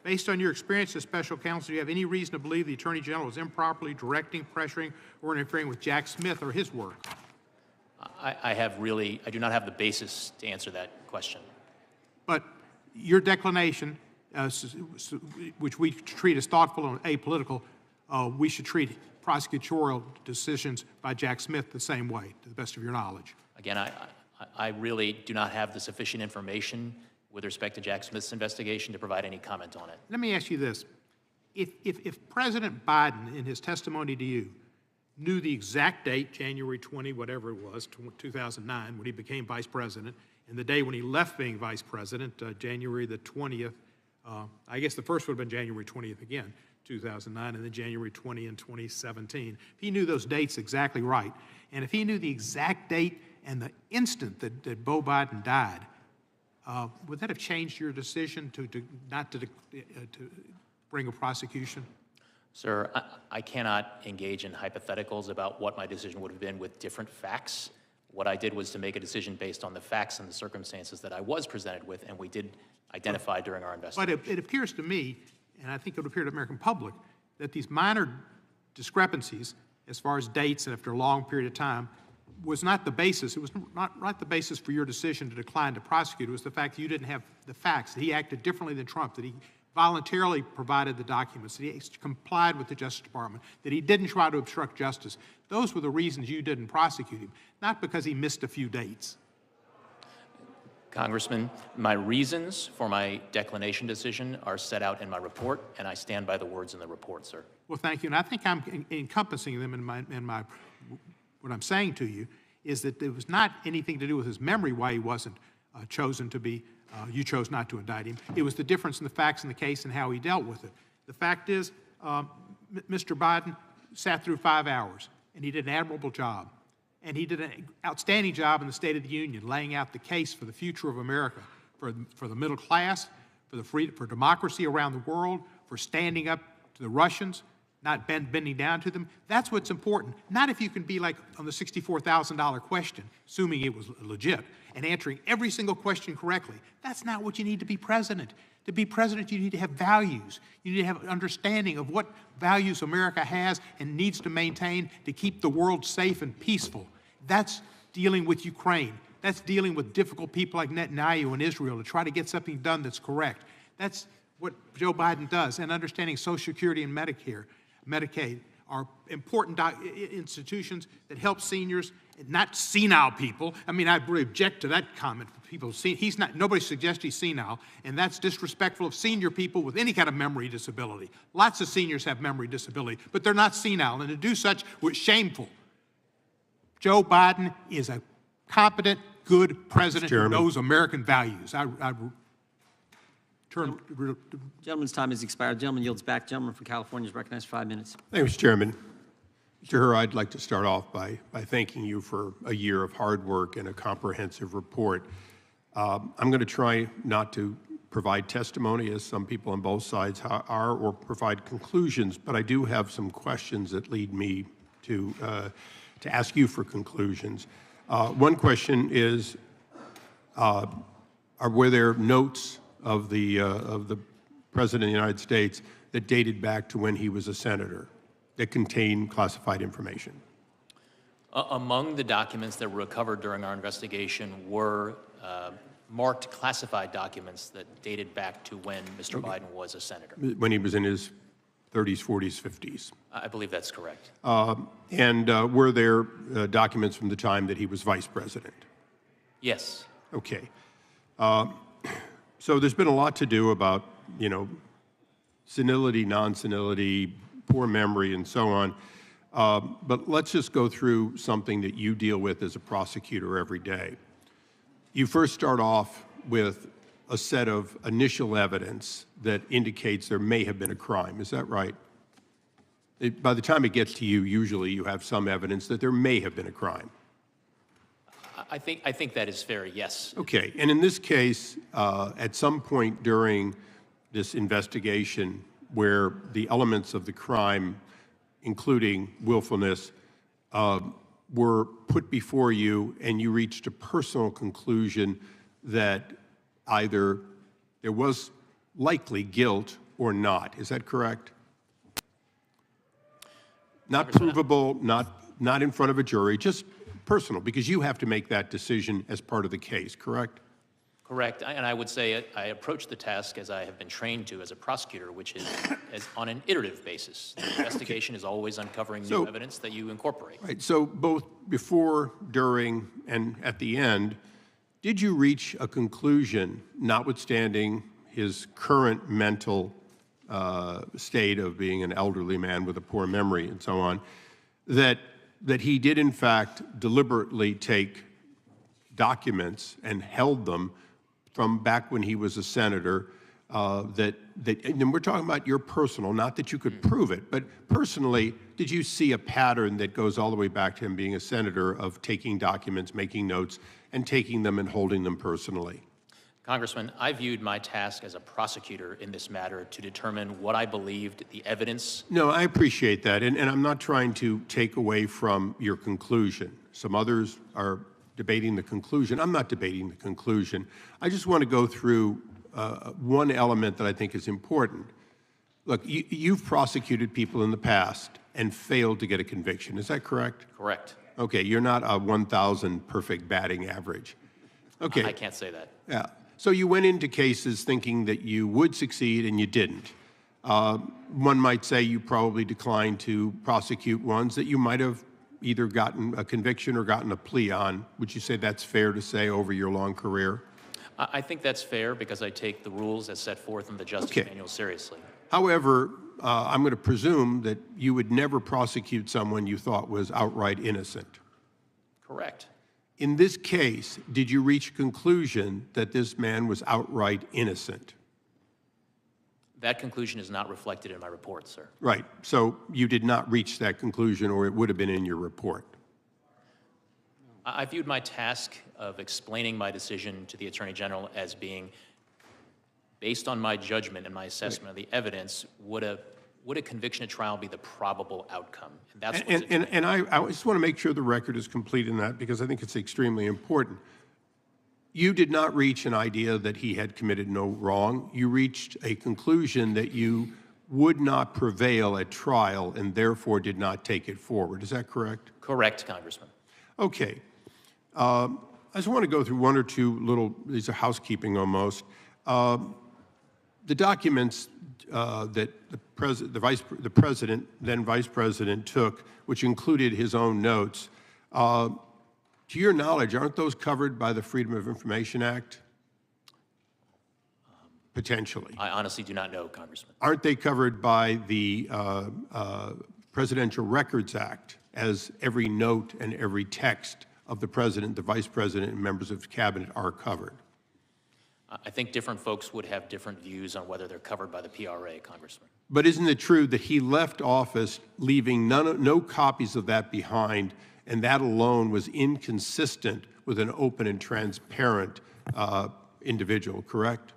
Based on your experience as special counsel, do you have any reason to believe the Attorney General was improperly directing, pressuring, or interfering with Jack Smith or his work? I do not have the basis to answer that question. But your declination, which we treat as thoughtful and apolitical, we should treat prosecutorial decisions by Jack Smith the same way, to the best of your knowledge. Again, I really do not have the sufficient information with respect to Jack Smith's investigation to provide any comment on it. Let me ask you this. if President Biden, in his testimony to you, knew the exact date, January 20, whatever it was, 2009, when he became vice president, and the day when he left being vice president, January the 20th, I guess the first would have been January 20th again, 2009, and then January 20 in 2017. If he knew those dates exactly right, and if he knew the exact date and the instant that Beau Biden died, would that have changed your decision to bring a prosecution? Sir, I cannot engage in hypotheticals about what my decision would have been with different facts. What I did was to make a decision based on the facts and the circumstances that I was presented with, and we did identify during our investigation. But it appears to me, and I think it would appear to the American public, that these minor discrepancies, as far as dates and after a long period of time, was not the basis. It was not the basis for your decision to decline to prosecute. It was the fact that you didn't have the facts, that he acted differently than Trump, that he voluntarily provided the documents, that he complied with the Justice Department, that he didn't try to obstruct justice. Those were the reasons you didn't prosecute him, not because he missed a few dates. Congressman, my reasons for my declination decision are set out in my report, and I stand by the words in the report, sir. Well, thank you. And I think I'm encompassing them in my what I'm saying to you is that it was not anything to do with his memory why he wasn't chosen to be, you chose not to indict him. It was the difference in the facts in the case and how he dealt with it. The fact is, Mr. Biden sat through 5 hours, and he did an admirable job. And he did an outstanding job in the State of the Union, laying out the case for the future of America, for the middle class, for democracy around the world, for standing up to the Russians, not bending down to them. That's what's important. Not if you can be like on the $64,000 question, assuming it was legit, and answering every single question correctly. That's not what you need to be president. To be president, you need to have values. You need to have an understanding of what values America has and needs to maintain to keep the world safe and peaceful. That's dealing with Ukraine. That's dealing with difficult people like Netanyahu in Israel to try to get something done that's correct. That's what Joe Biden does. And understanding Social Security and Medicaid are important institutions that help seniors, not senile people. I mean, I really object to that comment. People see nobody suggests he's senile, and that's disrespectful of senior people with any kind of memory disability. Lots of seniors have memory disability, but they're not senile, and to do such was shameful. Joe Biden is a competent, good president who knows American values. Gentleman's time has expired. Gentleman yields back. Gentleman from California is recognized for 5 minutes. Thank you, Mr. Chairman. Mr. Hur, I'd like to start off by thanking you for a year of hard work and a comprehensive report. I'm going to try not to provide testimony, as some people on both sides are, or provide conclusions, but I do have some questions that lead me to ask you for conclusions. One question is, were there notes of the President of the United States that dated back to when he was a senator that contained classified information? Among the documents that were recovered during our investigation were marked classified documents that dated back to when Mr. Biden was a senator. When he was in his 30s, 40s, 50s? I believe that's correct. And were there documents from the time that he was vice president? Yes. Okay. So there's been a lot to do about, senility, non-senility, poor memory, and so on. But let's just go through something that you deal with as a prosecutor every day. You first start off with a set of initial evidence that indicates there may have been a crime. Is that right? By the time it gets to you, usually you have some evidence that there may have been a crime. I think that is fair, yes. Okay, and in this case, at some point during this investigation where the elements of the crime, including willfulness, were put before you and you reached a personal conclusion that either there was likely guilt or not. Is that correct? Not provable, not in front of a jury, just personal, because you have to make that decision as part of the case, correct? Correct, and I would say I approach the task as I have been trained to as a prosecutor, which is on an iterative basis. The investigation is always uncovering new evidence that you incorporate. Right, so both before, during, and at the end, did you reach a conclusion, notwithstanding his current mental state of being an elderly man with a poor memory and so on, that he did in fact deliberately take documents and held them from back when he was a senator, and we're talking about your personal, not that you could prove it, but personally, did you see a pattern that goes all the way back to him being a senator of taking documents, making notes, and taking them and holding them personally? Congressman, I viewed my task as a prosecutor in this matter to determine what I believed the evidence. No, I appreciate that, and I'm not trying to take away from your conclusion. Some others are debating the conclusion. I'm not debating the conclusion. I just want to go through one element that I think is important. Look, you've prosecuted people in the past and failed to get a conviction. Is that correct? Correct. Okay, you're not a 1,000 perfect batting average. Okay. I can't say that. Yeah. So you went into cases thinking that you would succeed and you didn't. One might say you probably declined to prosecute ones that you might have either gotten a conviction or gotten a plea on. Would you say that's fair to say over your long career? I think that's fair because I take the rules as set forth in the Justice Manual seriously. However, I'm going to presume that you would never prosecute someone you thought was outright innocent. Correct. In this case, did you reach a conclusion that this man was outright innocent? That conclusion is not reflected in my report, sir. Right. So you did not reach that conclusion, or it would have been in your report. I viewed my task of explaining my decision to the Attorney General as being based on my judgment and my assessment of the evidence. Would a conviction at trial be the probable outcome? And that's and I just want to make sure the record is complete in that, because I think it's extremely important. You did not reach an idea that he had committed no wrong. You reached a conclusion that you would not prevail at trial and therefore did not take it forward. Is that correct? Correct, Congressman. Okay. I just want to go through one or two little, these are housekeeping almost. The documents that the president, then vice president, took, which included his own notes, to your knowledge, aren't those covered by the Freedom of Information Act? Potentially. I honestly do not know, Congressman. Aren't they covered by the Presidential Records Act, as every note and every text of the president, the vice president, and members of the cabinet are covered? I think different folks would have different views on whether they're covered by the PRA, Congressman. But isn't it true that he left office leaving no copies of that behind, and that alone was inconsistent with an open and transparent individual, correct?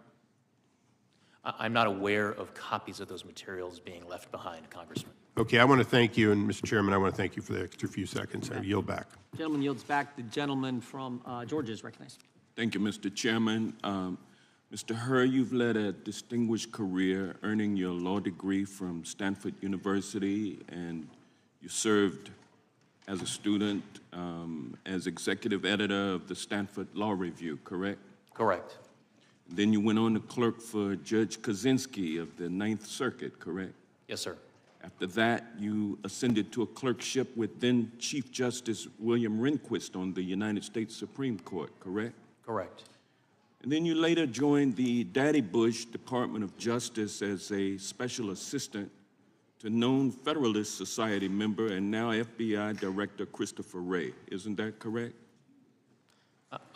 I'm not aware of copies of those materials being left behind, Congressman. Okay, I want to thank you, and Mr. Chairman, I want to thank you for the extra few seconds. I yield back. Gentleman yields back. The gentleman from Georgia is recognized. Thank you, Mr. Chairman. Mr. Hur, you've led a distinguished career, earning your law degree from Stanford University, and you served as a student as executive editor of the Stanford Law Review, correct? Correct. Then you went on to clerk for Judge Kaczynski of the Ninth Circuit, correct? Yes, sir. After that, you ascended to a clerkship with then Chief Justice William Rehnquist on the United States Supreme Court, correct? Correct. And then you later joined the Daddy Bush Department of Justice as a special assistant to known Federalist Society member and now FBI Director Christopher Wray. Isn't that correct?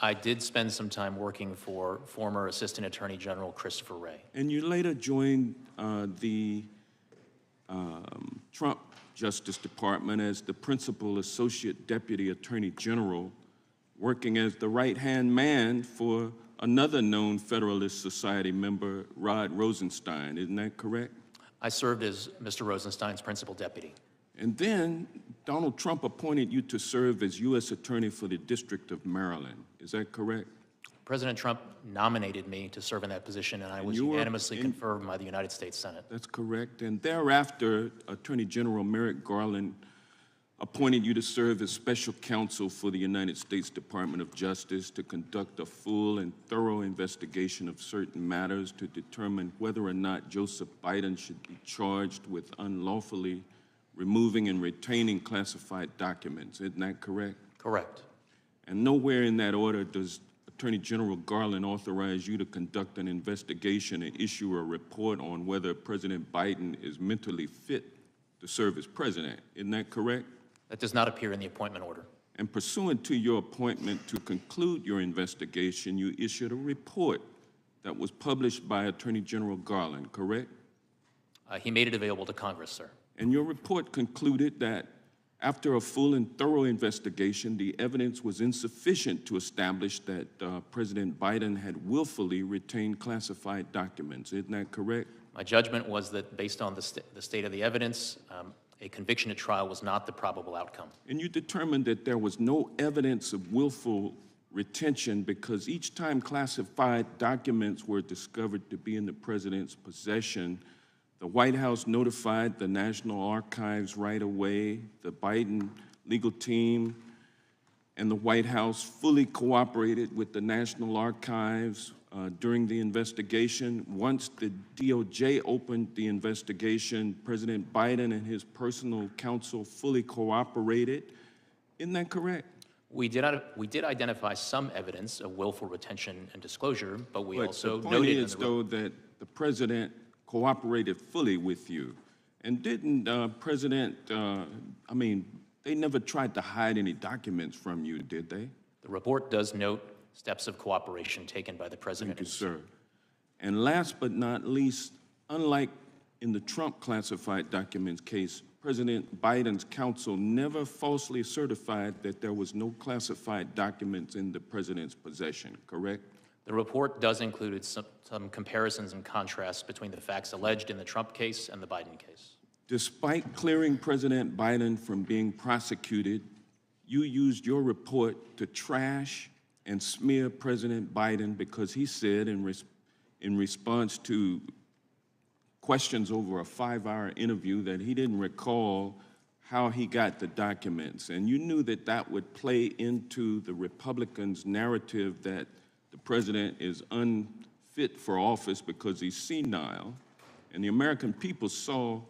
I did spend some time working for former Assistant Attorney General Christopher Wray. And you later joined the Trump Justice Department as the Principal Associate Deputy Attorney General, working as the right-hand man for another known Federalist Society member, Rod Rosenstein. Isn't that correct? I served as Mr. Rosenstein's principal deputy. And then Donald Trump appointed you to serve as U.S. Attorney for the District of Maryland. Is that correct? President Trump nominated me to serve in that position, and I was unanimously confirmed by the United States Senate. That's correct. And thereafter, Attorney General Merrick Garland appointed you to serve as special counsel for the United States Department of Justice to conduct a full and thorough investigation of certain matters to determine whether or not Joseph Biden should be charged with unlawfully removing and retaining classified documents. Isn't that correct? Correct. And nowhere in that order does Attorney General Garland authorized you to conduct an investigation and issue a report on whether President Biden is mentally fit to serve as president. Isn't that correct? That does not appear in the appointment order. And pursuant to your appointment to conclude your investigation, you issued a report that was published by Attorney General Garland, correct? He made it available to Congress, sir. And your report concluded that after a full and thorough investigation, the evidence was insufficient to establish that President Biden had willfully retained classified documents. Isn't that correct? My judgment was that based on the state of the evidence, a conviction at trial was not the probable outcome. And you determined that there was no evidence of willful retention because each time classified documents were discovered to be in the president's possession, the White House notified the National Archives right away. The Biden legal team and the White House fully cooperated with the National Archives during the investigation. Once the DOJ opened the investigation, President Biden and his personal counsel fully cooperated. Isn't that correct? We did identify some evidence of willful retention and disclosure, but we also the point noted is, though, that the president cooperated fully with you. And didn't they never tried to hide any documents from you, did they? The report does note steps of cooperation taken by the president. Thank you, sir. And last but not least, unlike in the Trump classified documents case, President Biden's counsel never falsely certified that there was no classified documents in the president's possession, correct? The report does include some comparisons and contrasts between the facts alleged in the Trump case and the Biden case. Despite clearing President Biden from being prosecuted, you used your report to trash and smear President Biden because he said in response to questions over a 5-hour interview that he didn't recall how he got the documents. And you knew that that would play into the Republicans' narrative that the president is unfit for office because he's senile. And the American people saw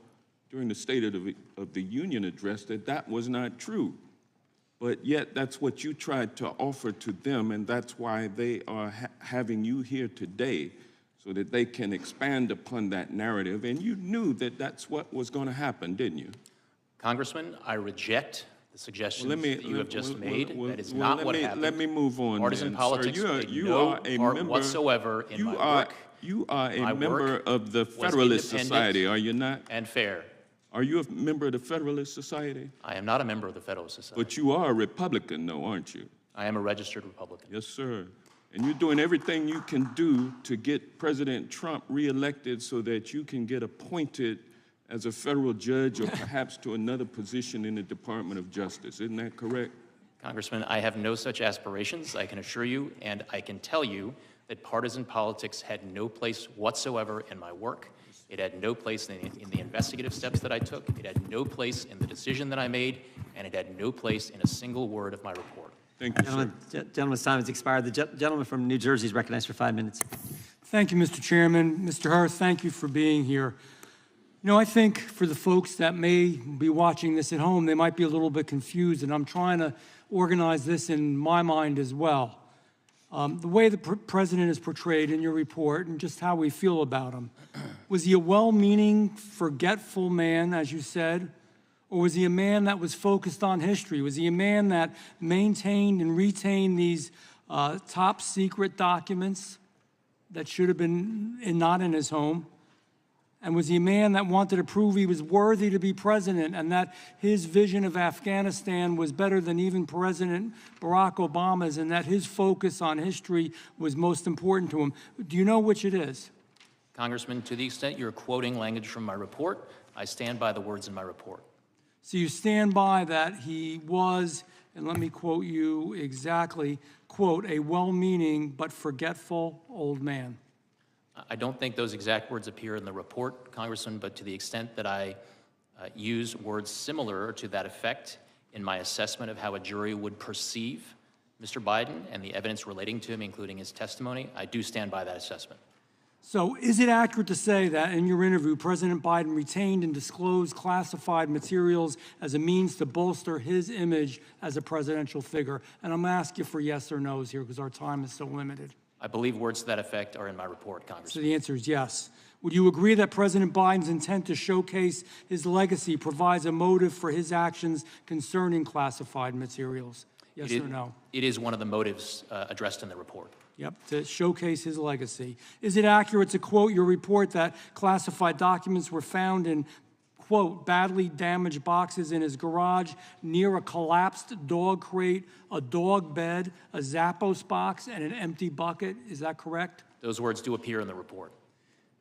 during the State of the Union address that that was not true. But yet that's what you tried to offer to them, and that's why they are having you here today, so that they can expand upon that narrative. And you knew that that's what was going to happen, didn't you? Congressman, I reject the suggestions that you have just made. That is not what happened. Let me move on. Partisan politics played no part whatsoever in my work. You are a member of the Federalist Society, are you not? And fair. Are you a member of the Federalist Society? I am not a member of the Federalist Society. But you are a Republican, though, aren't you? I am a registered Republican. Yes, sir. And you're doing everything you can do to get President Trump reelected so that you can get appointed as a federal judge or perhaps to another position in the Department of Justice. Isn't that correct? Congressman, I have no such aspirations, I can assure you, and I can tell you that partisan politics had no place whatsoever in my work. It had no place in the investigative steps that I took. It had no place in the decision that I made, and it had no place in a single word of my report. Thank you, sir. Gentleman's time has expired. The gentleman from New Jersey is recognized for 5 minutes. Thank you, Mr. Chairman. Mr. Hur, thank you for being here. You know, I think for the folks that may be watching this at home, they might be a little bit confused, and I'm trying to organize this in my mind as well. The way the president is portrayed in your report and just how we feel about him. Was he a well-meaning, forgetful man, as you said? Or was he a man that was focused on history? Was he a man that maintained and retained these top secret documents that should have been not in his home? And was he a man that wanted to prove he was worthy to be president and that his vision of Afghanistan was better than even President Barack Obama's and that his focus on history was most important to him? Do you know which it is? Congressman, to the extent you're quoting language from my report, I stand by the words in my report. So you stand by that he was, and let me quote you exactly, quote, a well-meaning but forgetful old man. I don't think those exact words appear in the report, Congressman, but to the extent that I use words similar to that effect in my assessment of how a jury would perceive Mr. Biden and the evidence relating to him, including his testimony, I do stand by that assessment. So is it accurate to say that in your interview, President Biden retained and disclosed classified materials as a means to bolster his image as a presidential figure? And I'm asking you for yes or no's here because our time is so limited. I believe words to that effect are in my report, So Congressman. the answer is yes. Would you agree that President Biden's intent to showcase his legacy provides a motive for his actions concerning classified materials? Yes or no? It is one of the motives addressed in the report. Yep, to showcase his legacy. Is it accurate to quote your report that classified documents were found in, quote, badly damaged boxes in his garage near a collapsed dog crate, a dog bed, a Zappos box, and an empty bucket? Is that correct? Those words do appear in the report.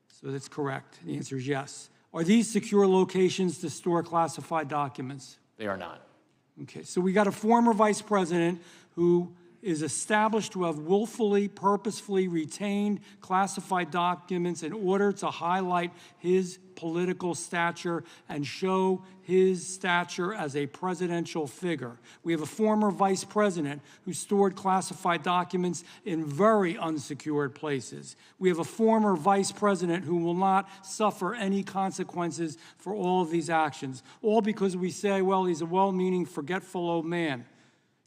So that's correct. The answer is yes. Are these secure locations to store classified documents? They are not. Okay, so we got a former vice president who is established to have willfully, purposefully retained classified documents in order to highlight his political stature and show his stature as a presidential figure. We have a former vice president who stored classified documents in very unsecured places. We have a former vice president who will not suffer any consequences for all of these actions, all because we say, well, he's a well-meaning, forgetful old man.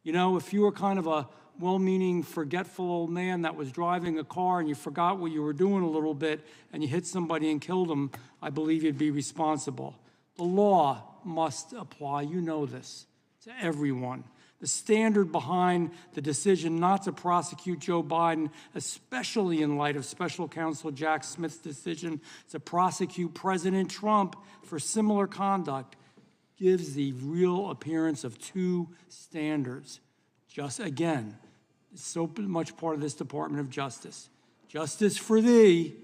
You know, if you were kind of a well-meaning, forgetful old man that was driving a car and you forgot what you were doing a little bit and you hit somebody and killed them, I believe you'd be responsible. The law must apply, you know this, to everyone. The standard behind the decision not to prosecute Joe Biden, especially in light of Special Counsel Jack Smith's decision to prosecute President Trump for similar conduct, gives the real appearance of two standards. Just again, so much part of this Department of Justice. Justice for thee,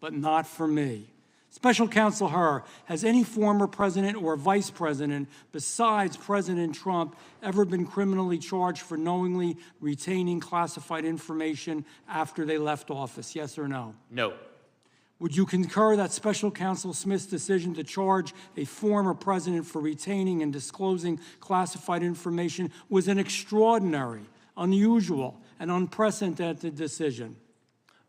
but not for me. Special Counsel Hur, has any former president or vice president besides President Trump ever been criminally charged for knowingly retaining classified information after they left office? Yes or no? No. Would you concur that Special Counsel Smith's decision to charge a former president for retaining and disclosing classified information was an extraordinary, unusual, and unprecedented decision?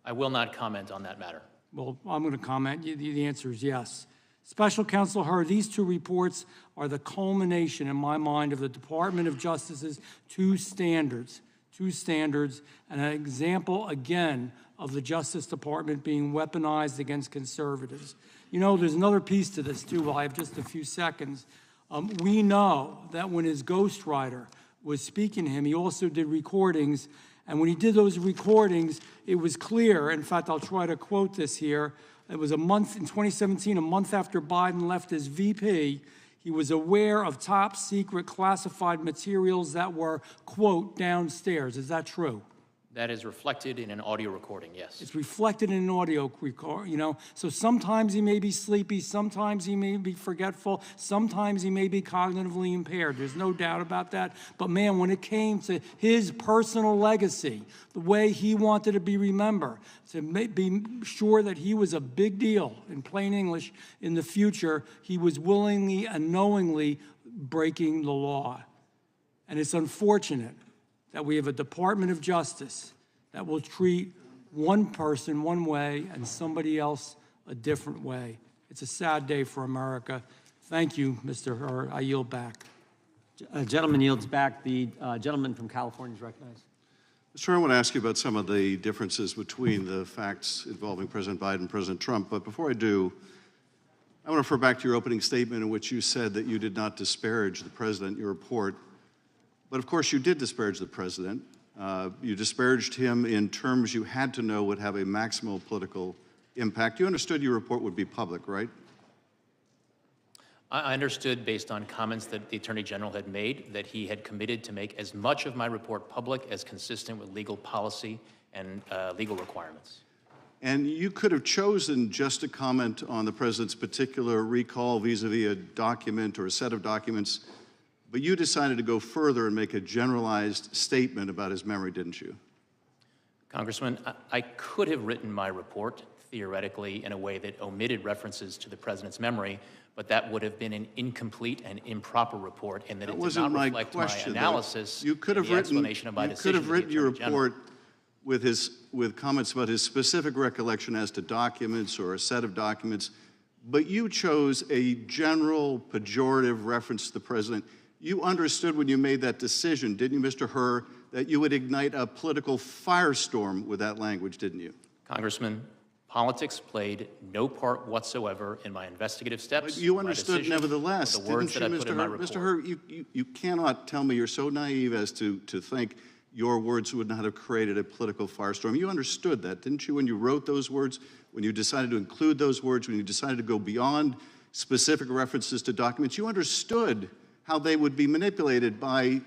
I will not comment on that matter. Well, I'm going to comment. The answer is yes. Special Counsel Hur, these two reports are the culmination, in my mind, of the Department of Justice's two standards, and an example, again, of the Justice Department being weaponized against conservatives. You know, there's another piece to this, too. I have just a few seconds. We know that when his ghostwriter was speaking to him, he also did recordings, and when he did those recordings, it was clear, in fact, I'll try to quote this here, it was a month, in 2017, a month after Biden left as VP, he was aware of top secret classified materials that were, quote, downstairs. Is that true? That is reflected in an audio recording, yes. It's reflected in an audio record, you know. So sometimes he may be sleepy, sometimes he may be forgetful, sometimes he may be cognitively impaired. There's no doubt about that. But man, when it came to his personal legacy, the way he wanted to be remembered, to be sure that he was a big deal, in plain English, in the future, he was willingly and knowingly breaking the law. And it's unfortunate that we have a Department of Justice that will treat one person one way and somebody else a different way. It's a sad day for America. Thank you, Mr. Hur. I yield back. Gentleman yields back. The gentleman from California is recognized. Mr. Hur, I want to ask you about some of the differences between the facts involving President Biden and President Trump. But before I do, I want to refer back to your opening statement in which you said that you did not disparage the president in your report. But of course, you did disparage the president. You disparaged him in terms you had to know would have a maximal political impact. You understood your report would be public, right? I understood, based on comments that the Attorney General had made, that he had committed to make as much of my report public as consistent with legal policy and legal requirements. And you could have chosen just to comment on the president's particular recall vis-a-vis a document or a set of documents, but you decided to go further and make a generalized statement about his memory, didn't you? Congressman, I could have written my report, theoretically, in a way that omitted references to the president's memory, but that would have been an incomplete and improper report, and that it did not reflect my analysis You could have and the explanation of my decision. You could have written your report with comments about his specific recollection as to documents or a set of documents, but you chose a general pejorative reference to the president. You understood when you made that decision, didn't you, Mr. Hur, that you would ignite a political firestorm with that language, didn't you? Congressman, politics played no part whatsoever in my investigative steps. But you my understood decision, nevertheless, or the words didn't you, that I put in my report. Mr. Hur, you cannot tell me you're so naive as to think your words would not have created a political firestorm. You understood that, didn't you, when you wrote those words, when you decided to include those words, when you decided to go beyond specific references to documents? You understood how they would be manipulated by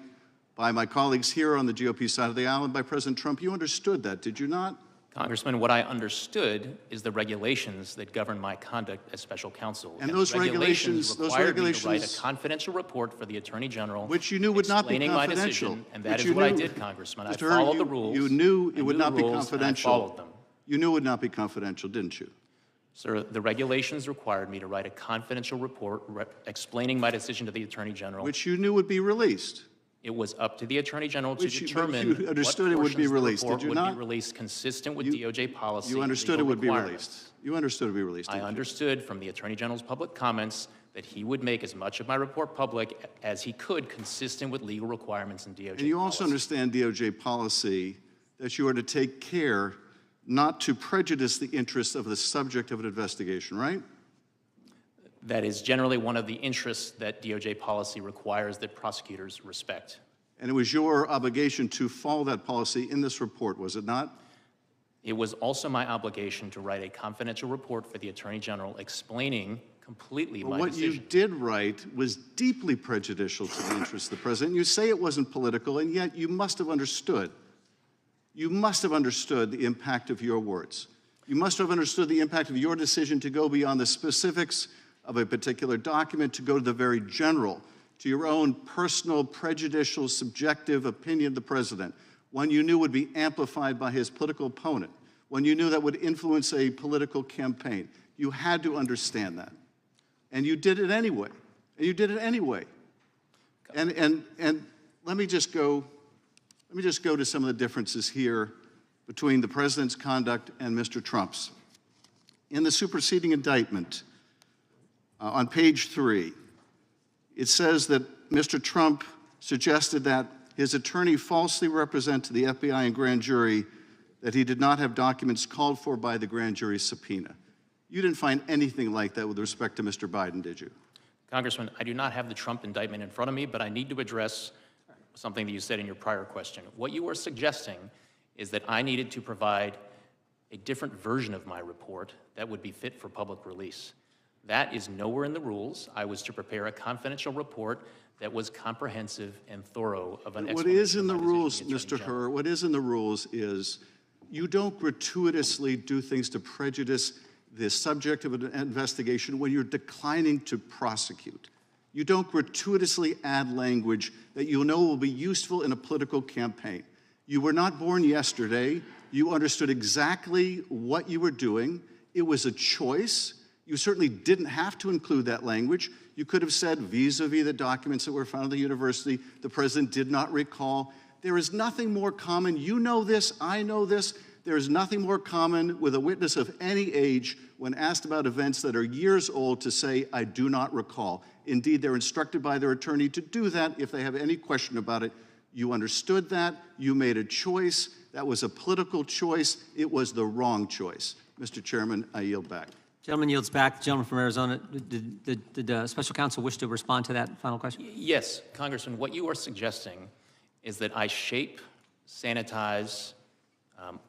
my colleagues here on the GOP side of the aisle and by President Trump. You understood that, did you not? Congressman, what I understood is the regulations that govern my conduct as special counsel. And those regulations required me to write a confidential report for the Attorney General, which you knew would not be confidential. My decision, and that is what I did, Congressman. I followed the rules. You knew it would not be confidential. I followed them. You knew it would not be confidential, didn't you? Sir, the regulations required me to write a confidential report explaining my decision to the Attorney General. Which you knew would be released. It was up to the Attorney General to determine you understood it would be released, did you not? Would be released consistent with DOJ policy. You understood it would be released. You understood it would be released. I understood from the Attorney General's public comments that he would make as much of my report public as he could, consistent with legal requirements in DOJ And you also understand DOJ policy that you are to take care not to prejudice the interests of the subject of an investigation, right? That is generally one of the interests that DOJ policy requires that prosecutors respect. And it was your obligation to follow that policy in this report, was it not? It was also my obligation to write a confidential report for the Attorney General explaining completely my what decision. you did write was deeply prejudicial to the interests of the president. You say it wasn't political, and yet you must have understood. You must have understood the impact of your words. You must have understood the impact of your decision to go beyond the specifics of a particular document, to go to the very general, to your own personal, prejudicial, subjective opinion of the president, one you knew would be amplified by his political opponent, one you knew that would influence a political campaign. You had to understand that. And you did it anyway. And you did it anyway. And let me just go to some of the differences here between the president's conduct and Mr. Trump's. In the superseding indictment, on page 3, it says that Mr. Trump suggested that his attorney falsely represent to the FBI and grand jury that he did not have documents called for by the grand jury subpoena. You didn't find anything like that with respect to Mr. Biden, did you? Congressman, I do not have the Trump indictment in front of me, but I need to address something that you said in your prior question. What you are suggesting is that I needed to provide a different version of my report that would be fit for public release. That is nowhere in the rules. I was to prepare a confidential report that was comprehensive and thorough of an explanation. What is in the rules, Mr. Hur, what is in the rules is you don't gratuitously do things to prejudice the subject of an investigation when you're declining to prosecute. You don't gratuitously add language that you know will be useful in a political campaign. You were not born yesterday. You understood exactly what you were doing. It was a choice. You certainly didn't have to include that language. You could have said, vis-a-vis the documents that were found at the university, the president did not recall. There is nothing more common. You know this. I know this. There is nothing more common with a witness of any age when asked about events that are years old to say, I do not recall. Indeed, they're instructed by their attorney to do that if they have any question about it. You understood that. You made a choice. That was a political choice. It was the wrong choice. Mr. Chairman, I yield back. Gentleman yields back. The gentleman from Arizona. Did special counsel wish to respond to that final question? Yes, Congressman, what you are suggesting is that I shape, sanitize,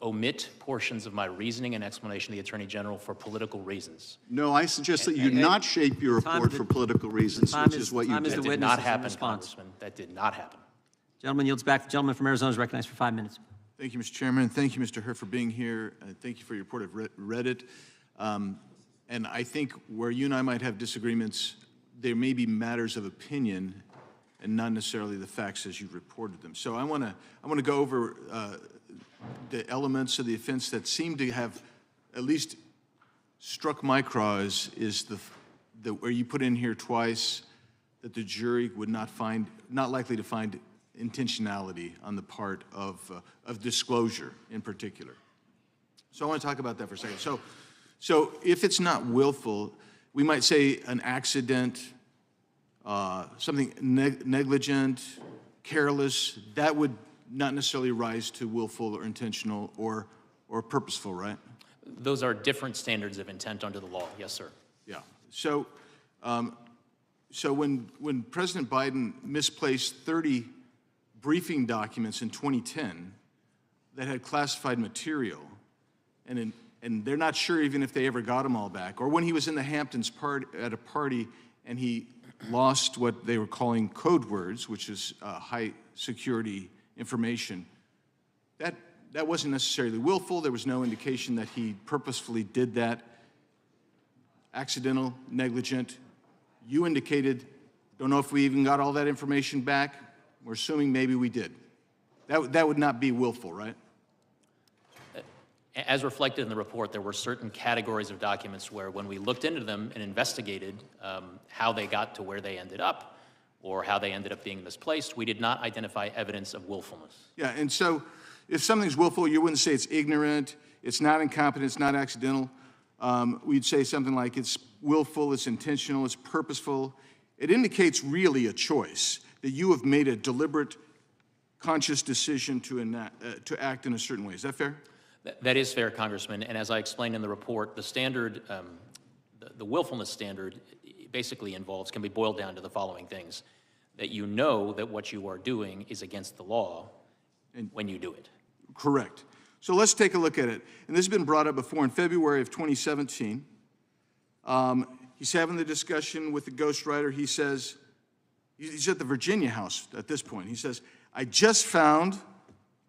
omit portions of my reasoning and explanation to the Attorney General for political reasons. No, I suggest that you not shape your report for political reasons, which is what you did. That did not happen, Congressman. That did not happen. Gentleman yields back. The gentleman from Arizona is recognized for 5 minutes. Thank you, Mr. Chairman. Thank you, Mr. Hur, for being here. Thank you for your report. I've read it. And I think where you and I might have disagreements, there may be matters of opinion and not necessarily the facts as you've reported them. So I want to go over the elements of the offense that seem to have at least struck my craw is where you put in here twice that the jury would not likely to find intentionality on the part of disclosure in particular. So I want to talk about that for a second. So if it's not willful, we might say an accident, something negligent, careless, that would not necessarily rise to willful or intentional or purposeful, right? Those are different standards of intent under the law. Yes, sir. Yeah. So, so when President Biden misplaced 30 briefing documents in 2010 that had classified material, and they're not sure even if they ever got them all back, or when he was in the Hamptons at a party and he lost what they were calling code words, which is high security information, that wasn't necessarily willful. There was no indication that he purposefully did that. Accidental, negligent. You indicated, don't know if we even got all that information back. We're assuming maybe we did. That would not be willful, right? As reflected in the report, there were certain categories of documents where when we looked into them and investigated how they got to where they ended up or how they ended up being misplaced, we did not identify evidence of willfulness. Yeah, and so if something's willful, you wouldn't say it's ignorant, it's not incompetent, it's not accidental. We'd say something like it's willful, it's intentional, it's purposeful. It indicates really a choice, that you have made a deliberate, conscious decision to act in a certain way. Is that fair? That is fair, Congressman, and as I explained in the report, the standard, the willfulness standard basically can be boiled down to the following things: that you know that what you are doing is against the law when you do it. Correct. So let's take a look at it. And this has been brought up before in February of 2017. He's having the discussion with the ghostwriter. He says, he's at the Virginia house at this point. He says, I just found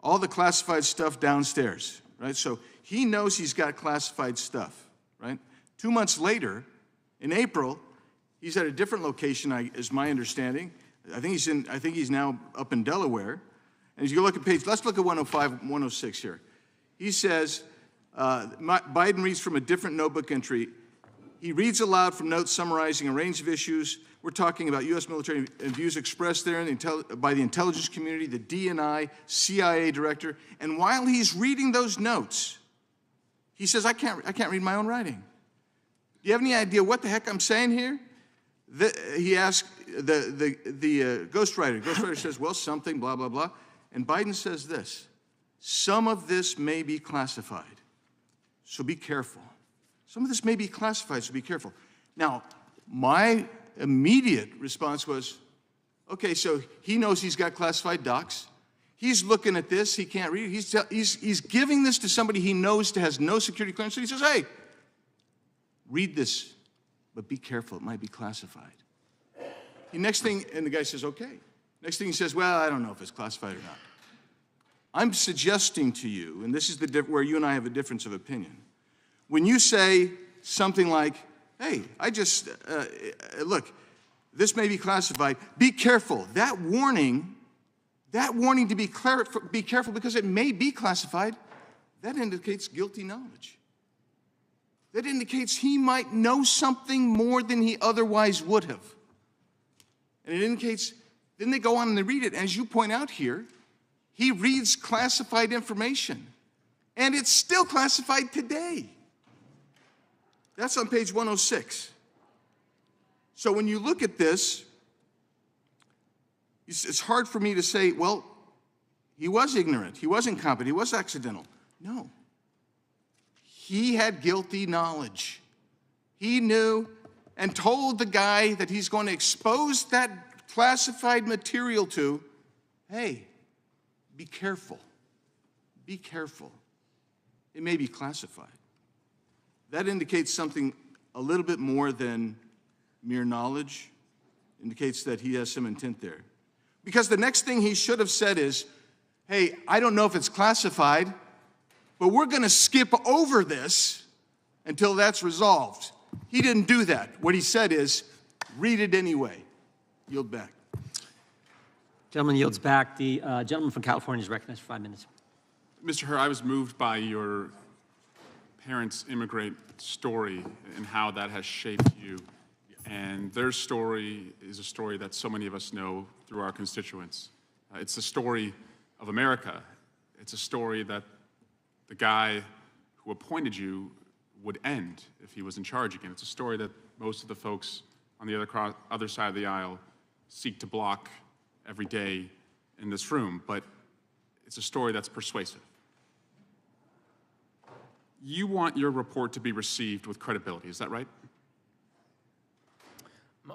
all the classified stuff downstairs, right? So he knows he's got classified stuff, right? 2 months later, in April, he's at a different location, is my understanding. I think he's now up in Delaware. And as you look at let's look at 105, 106 here. He says, Biden reads from a different notebook entry. He reads aloud from notes summarizing a range of issues. We're talking about U.S. military views expressed there by the intelligence community, the DNI, CIA director. And while he's reading those notes, he says, I can't read my own writing. Do you have any idea what the heck I'm saying here? He asked the ghostwriter. Ghostwriter says, well, something, blah, blah, blah. And Biden says this, some of this may be classified, so be careful. Some of this may be classified, so be careful. Now, my immediate response was, okay, so he knows he's got classified docs. He's looking at this, he can't read it. He's giving this to somebody he knows has no security clearance. So he says, hey, read this, but be careful, it might be classified. The next thing, and the guy says, okay. Next thing he says, well, I don't know if it's classified or not. I'm suggesting to you, and this is where you and I have a difference of opinion. When you say something like, hey, look, this may be classified, be careful. That warning to be careful because it may be classified, that indicates guilty knowledge. That indicates he might know something more than he otherwise would have. And it indicates, then they go on and they read it. As you point out here, he reads classified information. And it's still classified today. That's on page 106. So when you look at this, it's hard for me to say, well, he was ignorant, he was incompetent, he was accidental. No. He had guilty knowledge. He knew and told the guy that he's going to expose that classified material to, hey, be careful. Be careful. It may be classified. That indicates something a little bit more than mere knowledge. Indicates that he has some intent there. Because the next thing he should have said is, hey, I don't know if it's classified, but we're going to skip over this until that's resolved. He didn't do that. What he said is, read it anyway. Yield back. Gentleman yields back. The gentleman from California is recognized for 5 minutes. Mr. Hur, I was moved by your parents' immigrant story and how that has shaped you. And their story is a story that so many of us know through our constituents. It's the story of America. It's a story that the guy who appointed you would end if he was in charge again. It's a story that most of the folks on the other side of the aisle seek to block every day in this room, but it's a story that's persuasive. You want your report to be received with credibility, is that right?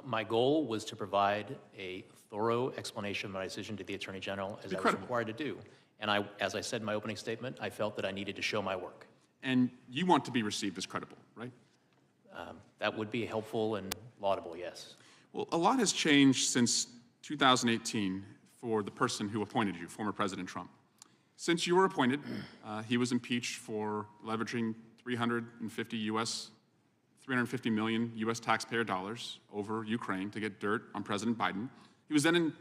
My goal was to provide a thorough explanation of my decision to the Attorney General as I was required to do. And as I said in my opening statement, I felt that I needed to show my work. And you want to be received as credible, right? That would be helpful and laudable, yes. Well, a lot has changed since 2018 for the person who appointed you, former President Trump. Since you were appointed, he was impeached for leveraging 350 million U.S. taxpayer dollars over Ukraine to get dirt on President Biden. He was then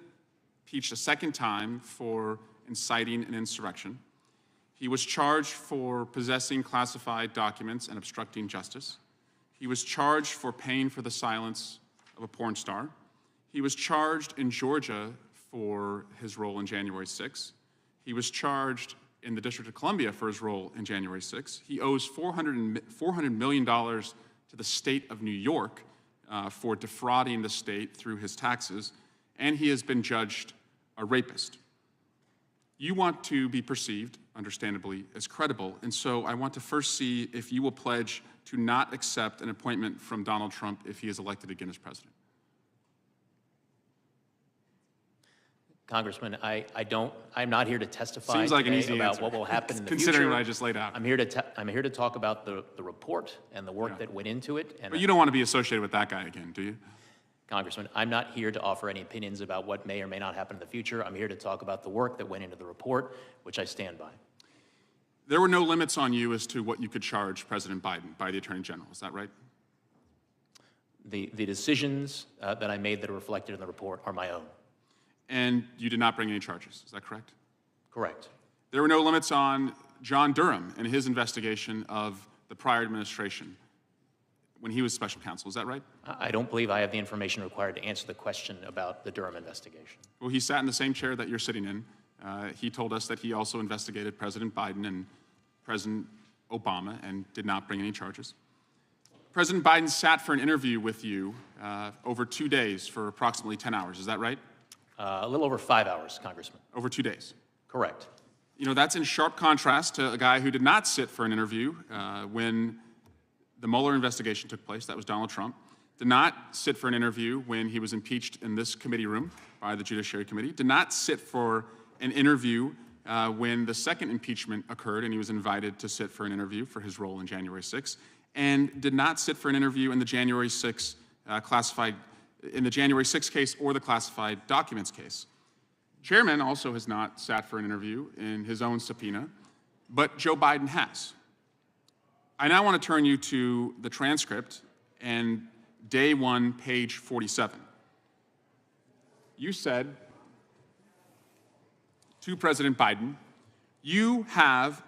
impeached a second time for inciting an insurrection. He was charged for possessing classified documents and obstructing justice. He was charged for paying for the silence of a porn star. He was charged in Georgia for his role in January 6th. He was charged in the District of Columbia for his role in January 6th. He owes $400 million to the state of New York for defrauding the state through his taxes, and he has been judged a rapist. You want to be perceived, understandably, as credible, and so I want to first see if you will pledge to not accept an appointment from Donald Trump if he is elected again as president. Congressman, I'm not here to testify Seems like an today easy about answer. what will happen in the Considering future. what I just laid out. I'm here to talk about the report and the work that went into it. And But you don't want to be associated with that guy again, do you? Congressman, I'm not here to offer any opinions about what may or may not happen in the future. I'm here to talk about the work that went into the report, which I stand by. There were no limits on you as to what you could charge President Biden by the Attorney General, is that right? The decisions that I made that are reflected in the report are my own. And you did not bring any charges, is that correct? Correct. There were no limits on John Durham and his investigation of the prior administration when he was special counsel, is that right? I don't believe I have the information required to answer the question about the Durham investigation. Well, he sat in the same chair that you're sitting in. He told us that he also investigated President Biden and President Obama and did not bring any charges. President Biden sat for an interview with you over 2 days for approximately 10 hours, is that right? A little over 5 hours, Congressman. Over 2 days? Correct. You know, that's in sharp contrast to a guy who did not sit for an interview when the Mueller investigation took place, that was Donald Trump, did not sit for an interview when he was impeached in this committee room by the Judiciary Committee, did not sit for an interview when the second impeachment occurred and he was invited to sit for an interview for his role in January 6th, and did not sit for an interview in the January 6th January 6th case or the classified documents case. Chairman also has not sat for an interview in his own subpoena, but Joe Biden has. I now want to turn you to the transcript and day 1, page 47. You said to President Biden, you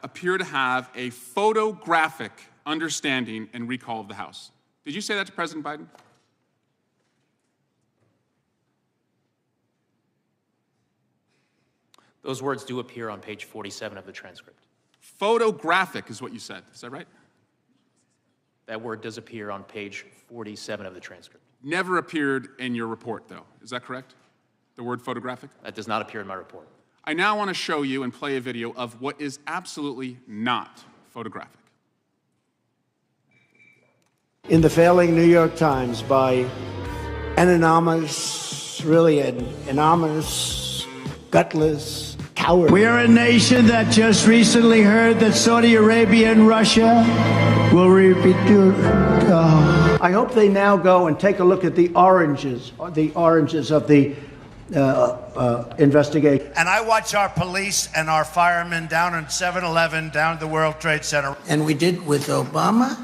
appear to have a photographic understanding and recall of the House. Did you say that to President Biden? Those words do appear on page 47 of the transcript. Photographic is what you said. Is that right? That word does appear on page 47 of the transcript. Never appeared in your report, though. Is that correct? The word photographic? That does not appear in my report. I now want to show you and play a video of what is absolutely not photographic. In the failing New York Times by an anonymous, really an anonymous, gutless coward. We are a nation that just recently heard that Saudi Arabia and Russia will repeat. I hope they now go and take a look at the oranges of the investigation. And I watch our police and our firemen down in 7-Eleven, down at the World Trade Center. And we did with Obama.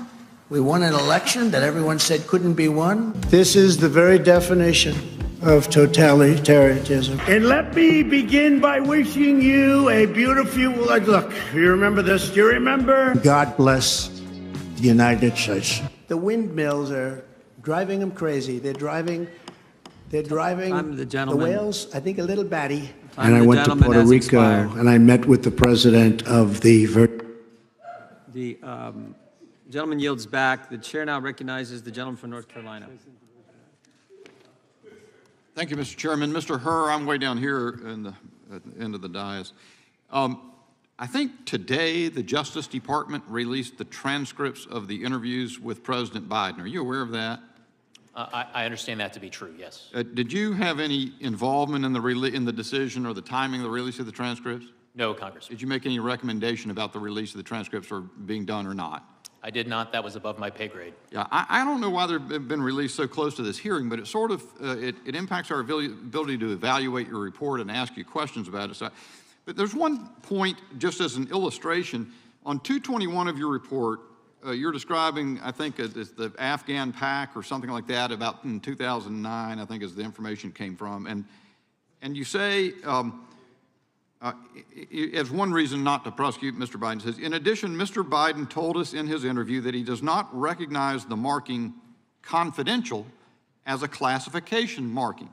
We won an election that everyone said couldn't be won. This is the very definition of totalitarianism. And let me begin by wishing you a beautiful, look, you remember this? Do you remember? God bless the United States. The windmills are driving them crazy. They're driving I'm the gentleman. the whales, I think, a little batty. and I the went to gentleman Puerto has Rico, expired. and I met with the president of the. The gentleman yields back. The chair now recognizes the gentleman from North Carolina. Thank you, Mr. Chairman. Mr. Hur, I'm way down here at the end of the dais. I think today the Justice Department released the transcripts of the interviews with President Biden. Are you aware of that? I understand that to be true, yes. Did you have any involvement in the decision or the timing of the release of the transcripts? No, Congressman. Did you make any recommendation about the release of the transcripts or being done or not? I did not. That was above my pay grade. Yeah, I don't know why they've been released so close to this hearing, but it sort of it impacts our ability to evaluate your report and ask you questions about it. So, but there's one point, just as an illustration, on 221 of your report, you're describing, I think, as the Afghan pack or something like that, about in 2009, I think, is the information came from, and you say. As one reason not to prosecute, Mr. Biden says, in addition, Mr. Biden told us in his interview that he does not recognize the marking confidential as a classification marking.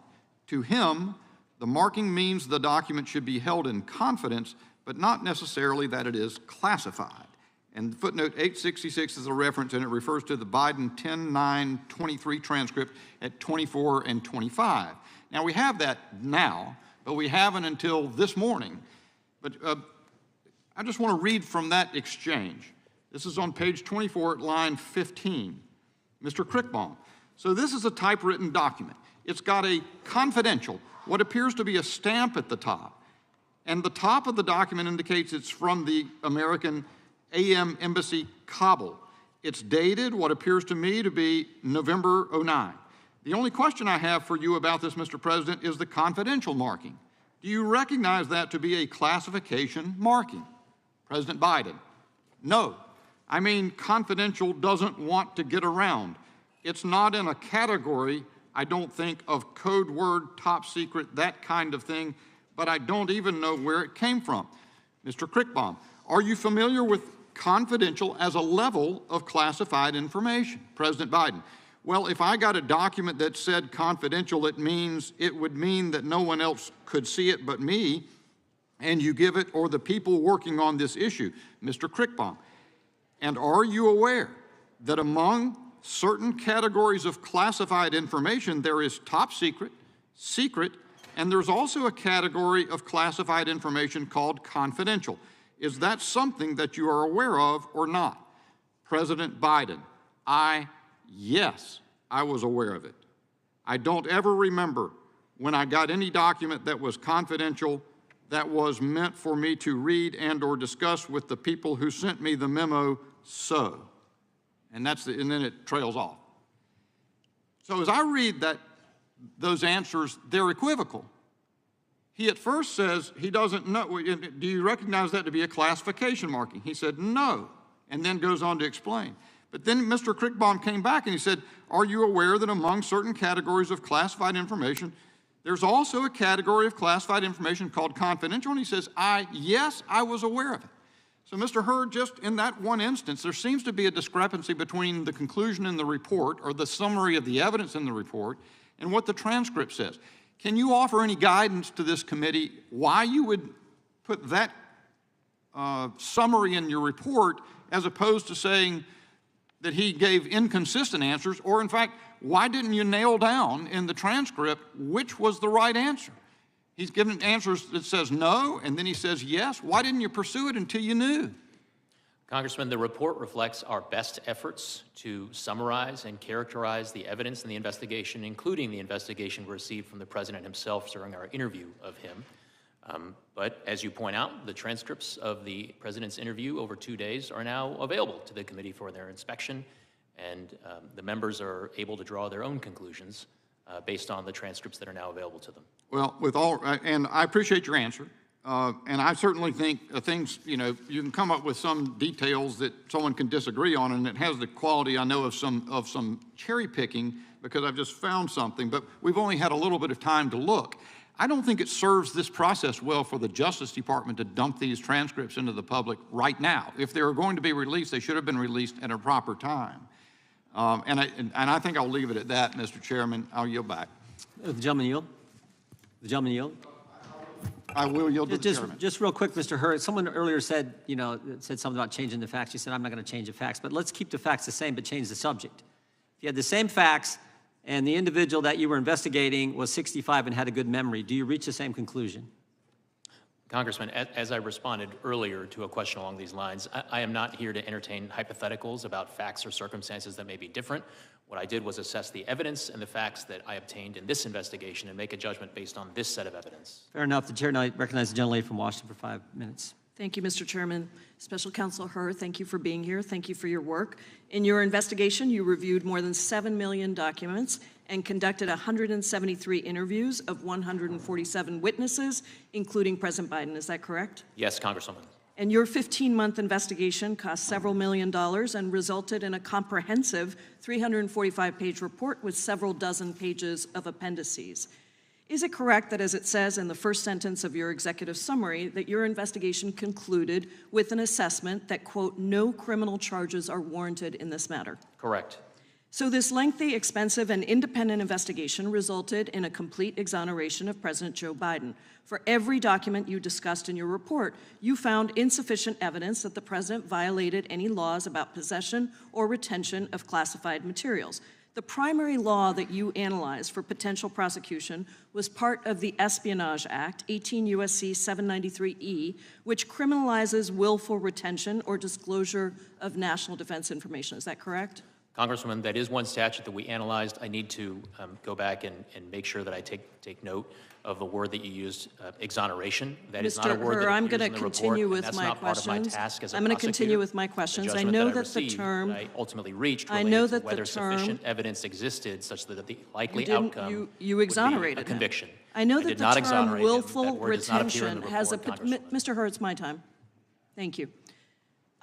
To him, the marking means the document should be held in confidence, but not necessarily that it is classified. And footnote 866 is a reference, and it refers to the Biden 10-9-23 transcript at 24 and 25. Now, we have that now, but we haven't until this morning. But I just want to read from that exchange. This is on page 24 at line 15. Mr. Crickbaum. So this is a typewritten document. It's got a confidential, what appears to be a stamp at the top. And the top of the document indicates it's from the American AM Embassy, Kabul. It's dated what appears to me to be November 09. The only question I have for you about this, Mr. President, is the confidential marking. Do you recognize that to be a classification marking? President Biden, no. I mean, confidential doesn't want to get around. It's not in a category, I don't think, of code word, top secret, that kind of thing, but I don't even know where it came from. Mr. Crickbaum, are you familiar with confidential as a level of classified information? President Biden, well, if I got a document that said confidential, it would mean that no one else could see it but me, and you give it or the people working on this issue. Mr. Crickbaum, and are you aware that among certain categories of classified information, there is top secret, secret, and there's also a category of classified information called confidential? Is that something that you are aware of or not? President Biden, yes, I was aware of it. I don't ever remember when I got any document that was confidential that was meant for me to read and or discuss with the people who sent me the memo, so. And then it trails off. So as I read those answers, they're equivocal. He at first says he doesn't know. Do you recognize that to be a classification marking? He said no, and then goes on to explain. But then Mr. Crickbaum came back and he said, are you aware that among certain categories of classified information, there's also a category of classified information called confidential? And he says, yes, I was aware of it. So Mr. Hur, just in that one instance, there seems to be a discrepancy between the conclusion in the report or the summary of the evidence in the report and what the transcript says. Can you offer any guidance to this committee why you would put that summary in your report as opposed to saying that he gave inconsistent answers, or in fact, why didn't you nail down in the transcript which was the right answer? He's given answers that says no, and then he says yes. Why didn't you pursue it until you knew? Congressman, the report reflects our best efforts to summarize and characterize the evidence in the investigation, including the investigation we received from the president himself during our interview of him. But as you point out, the transcripts of the president's interview over 2 days are now available to the committee for their inspection, and the members are able to draw their own conclusions based on the transcripts that are now available to them. Well, and I appreciate your answer. And I certainly think things, you can come up with some details that someone can disagree on, and it has the quality, I know, of some cherry picking because I've just found something, but we've only had a little bit of time to look. I don't think it serves this process well for the Justice Department to dump these transcripts into the public right now. If they were going to be released, they should have been released at a proper time. And I think I'll leave it at that, Mr. Chairman. I'll yield back. The gentleman yield. The gentleman yield. I will yield to the chairman. Just real quick, Mr. Hur, someone earlier said, said something about changing the facts. You said, I'm not going to change the facts, but let's keep the facts the same, but change the subject. If you had the same facts and the individual that you were investigating was 65 and had a good memory, do you reach the same conclusion? Congressman, as I responded earlier to a question along these lines, I am not here to entertain hypotheticals about facts or circumstances that may be different. What I did was assess the evidence and the facts that I obtained in this investigation and make a judgment based on this set of evidence. Fair enough. The chair now recognizes the gentlelady from Washington for 5 minutes. Thank you, Mr. Chairman. Special Counsel Hur, thank you for being here. Thank you for your work. In your investigation, you reviewed more than 7 million documents and conducted 173 interviews of 147 witnesses, including President Biden. Is that correct? Yes, Congresswoman. And your 15-month investigation cost several $1 million and resulted in a comprehensive 345-page report with several dozen pages of appendices. Is it correct that, as it says in the first sentence of your executive summary, that your investigation concluded with an assessment that, quote, no criminal charges are warranted in this matter? Correct. So this lengthy, expensive, and independent investigation resulted in a complete exoneration of President Joe Biden. For every document you discussed in your report, you found insufficient evidence that the president violated any laws about possession or retention of classified materials. The primary law that you analyzed for potential prosecution was part of the Espionage Act, 18 U.S.C. 793E, which criminalizes willful retention or disclosure of national defense information. Is that correct? Congresswoman, that is one statute that we analyzed. I need to go back and make sure that I take note of the word that you used, exoneration. That is not a word that I'm appears going in to the continue report, with and my that's not part of my questions. task as a I'm going to prosecutor. continue with my questions. The I judgment know that I that the received, term. that I ultimately reached I related know to that whether the term. sufficient evidence existed such that the likely You outcome you would exonerated be a him. conviction. I know I that did the not term exonerate him. willful That word does not appear in the retention has a. report, Congresswoman. Mr. Hur, it's my time. Thank you.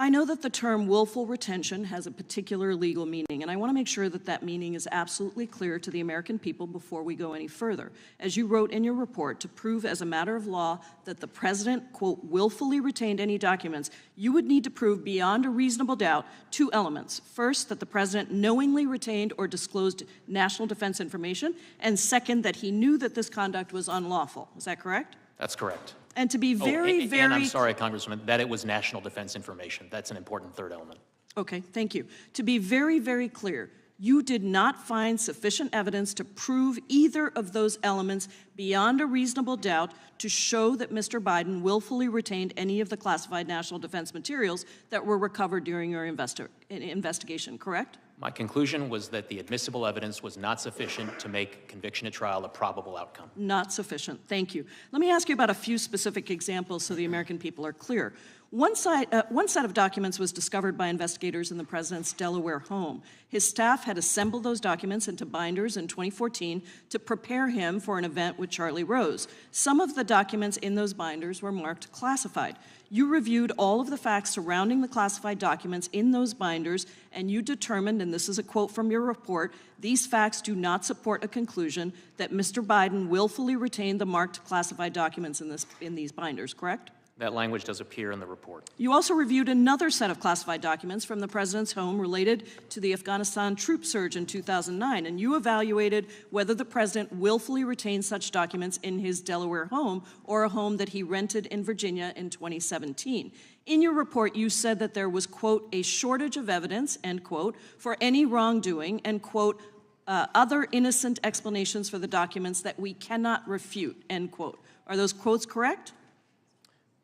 I know that the term willful retention has a particular legal meaning, and I want to make sure that that meaning is absolutely clear to the American people before we go any further. As you wrote in your report, to prove as a matter of law that the president, quote, willfully retained any documents, you would need to prove beyond a reasonable doubt 2 elements. First, that the president knowingly retained or disclosed national defense information, and second, that he knew that this conduct was unlawful. Is that correct? That's correct. And to be very, very... And I'm sorry, Congresswoman, that it was national defense information. That's an important third element. Okay, thank you. To be very, very clear, you did not find sufficient evidence to prove either of those elements beyond a reasonable doubt to show that Mr. Biden willfully retained any of the classified national defense materials that were recovered during your investigation, correct? My conclusion was that the admissible evidence was not sufficient to make conviction at trial a probable outcome. Not sufficient. Thank you. Let me ask you about a few specific examples so the American people are clear. One set of documents was discovered by investigators in the president's Delaware home. His staff had assembled those documents into binders in 2014 to prepare him for an event with Charlie Rose. Some of the documents in those binders were marked classified. You reviewed all of the facts surrounding the classified documents in those binders, and you determined, and this is a quote from your report, these facts do not support a conclusion that Mr. Biden willfully retained the marked classified documents in these binders, correct? That language does appear in the report. You also reviewed another set of classified documents from the president's home related to the Afghanistan troop surge in 2009, and you evaluated whether the president willfully retained such documents in his Delaware home or a home that he rented in Virginia in 2017. In your report, you said that there was, quote, a shortage of evidence, end quote, for any wrongdoing, and, quote, other innocent explanations for the documents that we cannot refute, end quote. Are those quotes correct?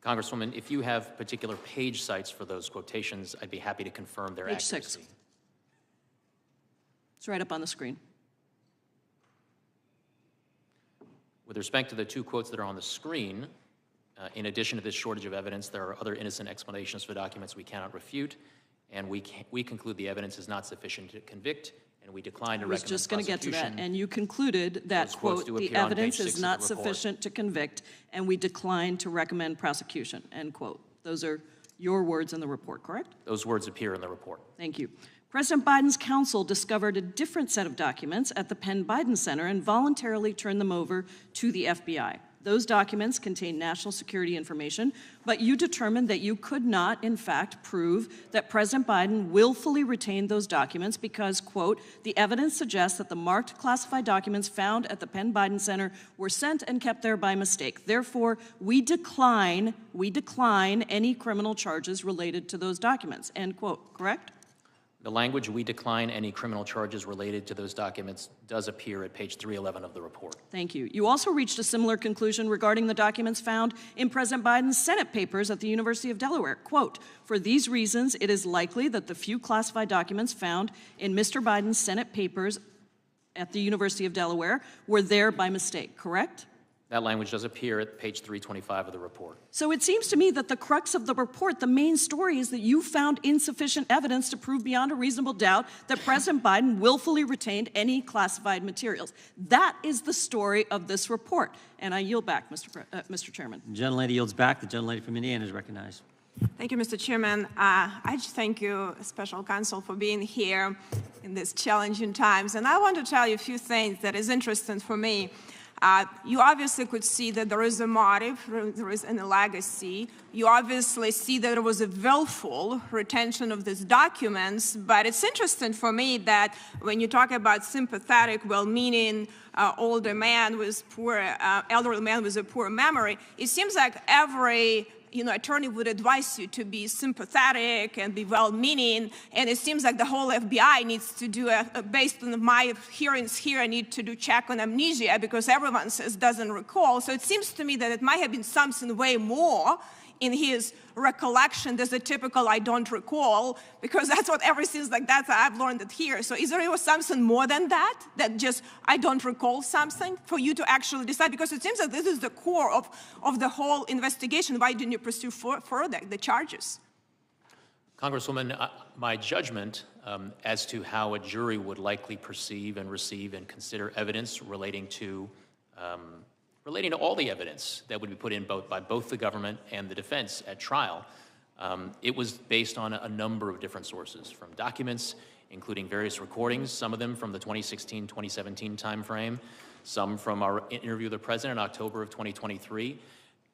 Congresswoman, if you have particular page sites for those quotations, I'd be happy to confirm their accuracy. Page 6. It's right up on the screen. With respect to the 2 quotes that are on the screen, in addition to this shortage of evidence, there are other innocent explanations for documents we cannot refute, and we conclude the evidence is not sufficient to convict, and we decline to recommend prosecution. I was just going to get to that, and you concluded that, quote, the evidence is not sufficient to convict, and we decline to recommend prosecution, end quote. Those are your words in the report, correct? Those words appear in the report. Thank you. President Biden's counsel discovered a different set of documents at the Penn Biden Center and voluntarily turned them over to the FBI. Those documents contain national security information, but you determined that you could not, in fact, prove that President Biden willfully retained those documents because, quote, the evidence suggests that the marked classified documents found at the Penn Biden Center were sent and kept there by mistake. Therefore, we decline any criminal charges related to those documents, end quote, correct? The language, we decline any criminal charges related to those documents, does appear at page 311 of the report. Thank you. You also reached a similar conclusion regarding the documents found in President Biden's Senate papers at the University of Delaware. Quote, for these reasons, it is likely that the few classified documents found in Mr. Biden's Senate papers at the University of Delaware were there by mistake, correct? That language does appear at page 325 of the report. So it seems to me that the crux of the report, the main story, is that you found insufficient evidence to prove beyond a reasonable doubt that President Biden willfully retained any classified materials. That is the story of this report. And I yield back, Mr. Chairman. The gentlelady yields back. The gentlelady from Indiana is recognized. Thank you, Mr. Chairman. I just thank you, Special Counsel, for being here in these challenging times. And I want to tell you a few things that is interesting for me. You obviously could see that there is a motive, there is a legacy. You obviously see that there was a willful retention of these documents, but it's interesting for me that when you talk about sympathetic, well-meaning older man with poor, elderly man with a poor memory, it seems like every attorney would advise you to be sympathetic and be well-meaning, and it seems like the whole FBI needs to do based on my hearings here, I need to do check on amnesia because everyone says doesn't recall. So it seems to me that it might have been something way more in his recollection. There's a typical I don't recall, because that's what everything's like. That's I've learned it here. So is there something more than that, that just I don't recall something for you to actually decide? Because it seems that this is the core of the whole investigation. Why didn't you pursue further the charges? Congresswoman, my judgment as to how a jury would likely perceive and receive and consider evidence relating to all the evidence that would be put in by both the government and the defense at trial, it was based on a number of different sources, from documents, including various recordings, some of them from the 2016-2017 timeframe, some from our interview with the president in October of 2023.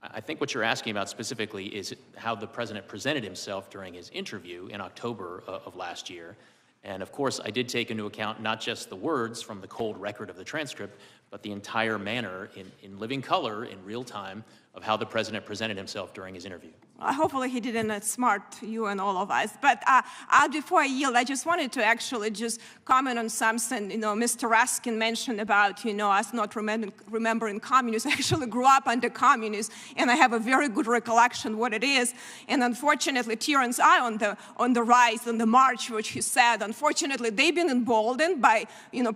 I think what you're asking about specifically is how the president presented himself during his interview in October of last year. And of course, I did take into account not just the words from the cold record of the transcript, but the entire manner in living color, in real time, of how the president presented himself during his interview. Hopefully he didn't outsmart you and all of us. But before I yield, I just wanted to actually just comment on something, Mr. Raskin mentioned about, us not remembering communists. I actually grew up under communists, and I have a very good recollection what it is. And unfortunately, Terrence on the rise, on the march, which he said, unfortunately, they've been emboldened by,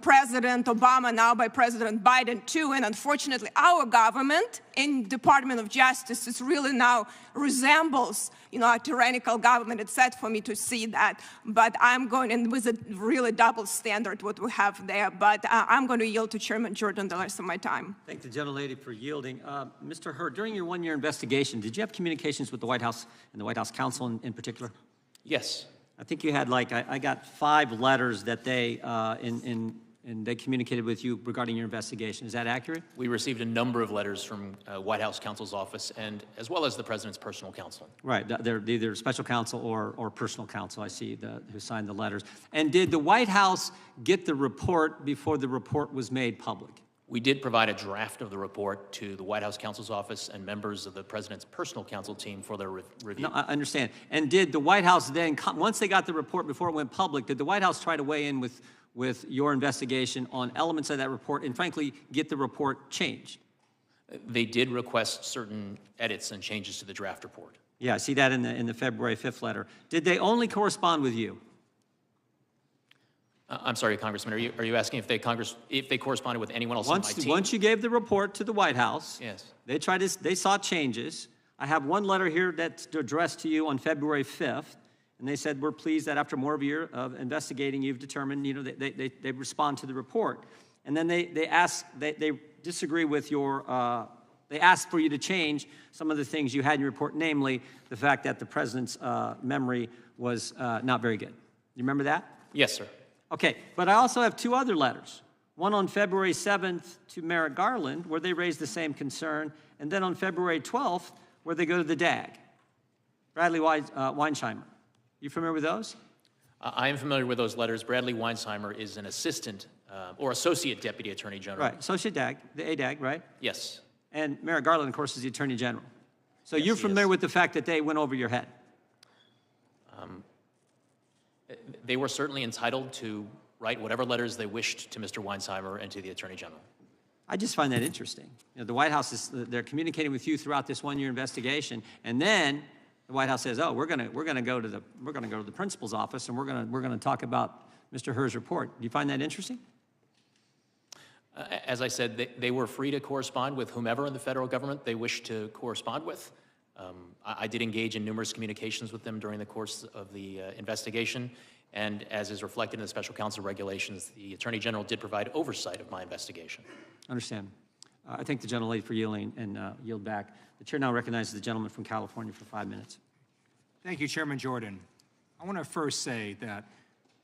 President Obama, now by President Biden too. And unfortunately, our government and Department of Justice is really now resembles, a tyrannical government. It's sad for me to see that, but I'm going, and with a really double standard what we have there, but I'm going to yield to Chairman Jordan the rest of my time. Thank the gentlelady for yielding. Mr. Hur, during your one-year investigation, did you have communications with the White House and the White House counsel in particular? Yes. I think you had I got 5 letters that they, and they communicated with you regarding your investigation. Is that accurate? We received a number of letters from White House counsel's office, and as well as the president's personal counsel. Right, they're either special counsel or personal counsel, I see, who signed the letters. And did the White House get the report before the report was made public? We did provide a draft of the report to the White House counsel's office and members of the president's personal counsel team for their review. No, I understand. And did the White House then, once they got the report before it went public, did the White House try to weigh in with your investigation on elements of that report and, frankly, get the report changed? They did request certain edits and changes to the draft report. Yeah, I see that in the February 5th letter. Did they only correspond with you? I'm sorry, Congressman, are you asking if they corresponded with anyone else on my team? Once you gave the report to the White House, yes, they sought changes. I have one letter here that's addressed to you on February 5th. And they said, we're pleased that after more of a year of investigating, you've determined, they respond to the report. And then they disagree with they asked for you to change some of the things you had in your report, namely the fact that the president's memory was not very good. You remember that? Yes, sir. Okay, but I also have 2 other letters. one on February 7th to Merrick Garland, where they raised the same concern, and then on February 12th, where they go to the DAG. Bradley Weinsheimer. You familiar with those? I am familiar with those letters. Bradley Weinsheimer is an assistant or associate deputy attorney general. Right, associate DAG, the ADAG, right? Yes. And Merrick Garland, of course, is the attorney general. So Yes, you're he familiar is. with the fact that they went over your head? They were certainly entitled to write whatever letters they wished to Mr. Weinsheimer and to the attorney general. I just find that interesting. You know, the White House they're communicating with you throughout this one-year investigation, and then the White House says, "Oh, we're going to go to the principal's office, and we're going to talk about Mr. Hur's report." Do you find that interesting? As I said, they were free to correspond with whomever in the federal government they wished to correspond with. I did engage in numerous communications with them during the course of the investigation, and as is reflected in the special counsel regulations, the Attorney General did provide oversight of my investigation. Understand. I thank the gentlelady for yielding and yield back. The chair now recognizes the gentleman from California for 5 minutes. Thank you, Chairman Jordan. I want to first say that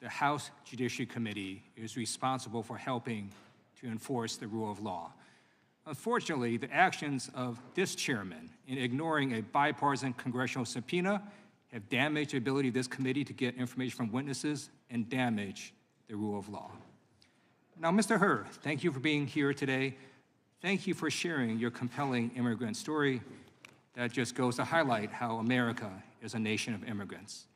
the House Judiciary Committee is responsible for helping to enforce the rule of law. Unfortunately, the actions of this chairman in ignoring a bipartisan congressional subpoena have damaged the ability of this committee to get information from witnesses and damage the rule of law. Now, Mr. Hur, thank you for being here today. Thank you for sharing your compelling immigrant story that just goes to highlight how America is a nation of immigrants.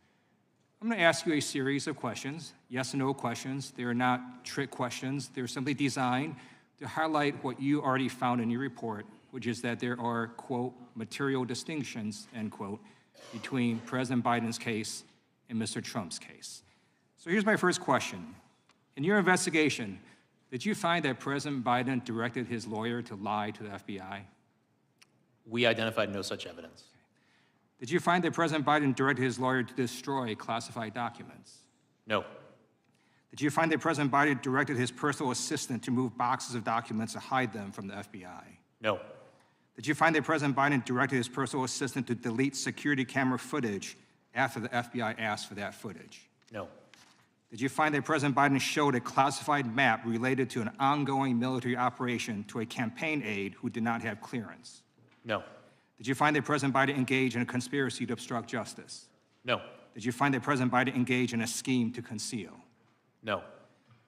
I'm going to ask you a series of questions, yes and no questions. They are not trick questions. They're simply designed to highlight what you already found in your report, which is that there are, quote, material distinctions, end quote, between President Biden's case and Mr. Trump's case. So here's my first question. In your investigation, did you find that President Biden directed his lawyer to lie to the FBI? We identified no such evidence. Did you find that President Biden directed his lawyer to destroy classified documents? No. Did you find that President Biden directed his personal assistant to move boxes of documents to hide them from the FBI? No. Did you find that President Biden directed his personal assistant to delete security camera footage after the FBI asked for that footage? No. Did you find that President Biden showed a classified map related to an ongoing military operation to a campaign aide who did not have clearance? No. Did you find that President Biden engaged in a conspiracy to obstruct justice? No. Did you find that President Biden engaged in a scheme to conceal? No.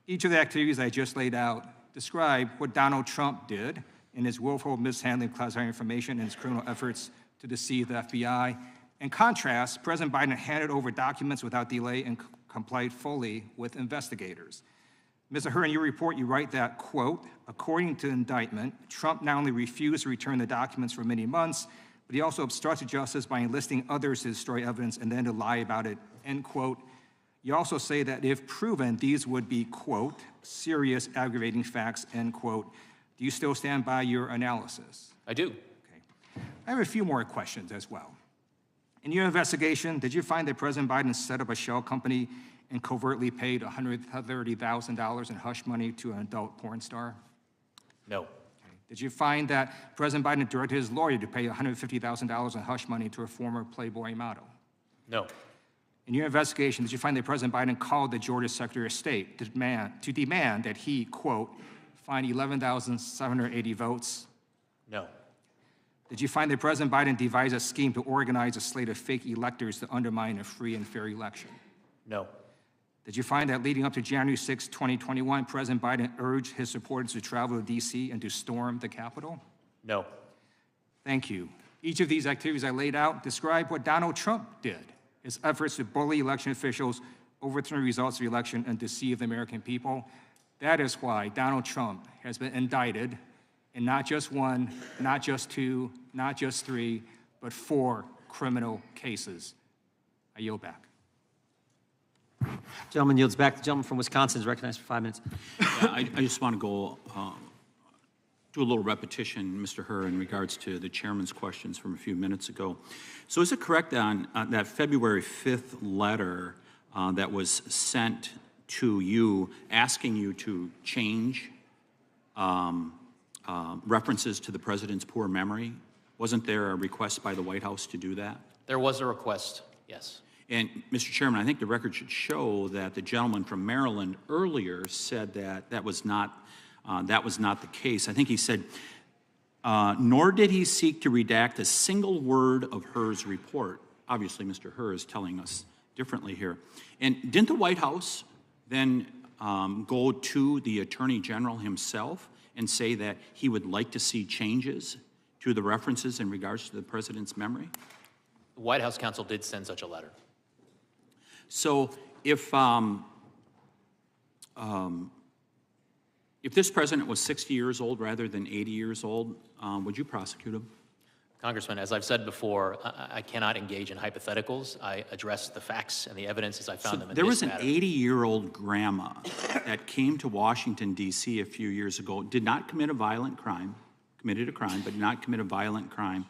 Each of the activities I just laid out describe what Donald Trump did in his willful mishandling of classified information and his criminal efforts to deceive the FBI. In contrast, President Biden handed over documents without delay and complied fully with investigators. Mr. Hur, in your report, you write that, quote, according to the indictment, Trump not only refused to return the documents for many months, but he also obstructed justice by enlisting others to destroy evidence and then to lie about it, end quote. You also say that if proven, these would be, quote, serious aggravating facts, end quote. Do you still stand by your analysis? I do. Okay. I have a few more questions as well. In your investigation, did you find that President Biden set up a shell company and covertly paid $130,000 in hush money to an adult porn star? No. Okay. Did you find that President Biden directed his lawyer to pay $150,000 in hush money to a former Playboy model? No. In your investigation, did you find that President Biden called the Georgia Secretary of State to demand that he, quote, find 11,780 votes? No. Did you find that President Biden devised a scheme to organize a slate of fake electors to undermine a free and fair election? No. Did you find that leading up to January 6, 2021, President Biden urged his supporters to travel to D.C. and to storm the Capitol? No. Thank you. Each of these activities I laid out describe what Donald Trump did, his efforts to bully election officials, overturn the results of the election, and deceive the American people. That is why Donald Trump has been indicted in not just one, not just two, not just three, but 4 criminal cases. I yield back. Gentleman yields back. The gentleman from Wisconsin is recognized for 5 minutes. Yeah, I just want to go do a little repetition, Mr. Hur, in regards to the chairman's questions from a few minutes ago. So is it correct on that February 5th letter that was sent to you asking you to change references to the president's poor memory? Wasn't there a request by the White House to do that? There was a request, yes. And, Mr. Chairman, I think the record should show that the gentleman from Maryland earlier said that that was not that was not the case. I think he said, nor did he seek to redact a single word of Hur's report. Obviously, Mr. Hur is telling us differently here. And didn't the White House then go to the Attorney General himself and say that he would like to see changes to the references in regards to the president's memory? The White House counsel did send such a letter. So if this president was 60 years old rather than 80 years old, would you prosecute him? Congressman, as I've said before, I cannot engage in hypotheticals. I address the facts and the evidence as I found them in this matter. There was an 80-year-old grandma that came to Washington, D.C. a few years ago, did not commit a violent crime, committed a crime, but did not commit a violent crime,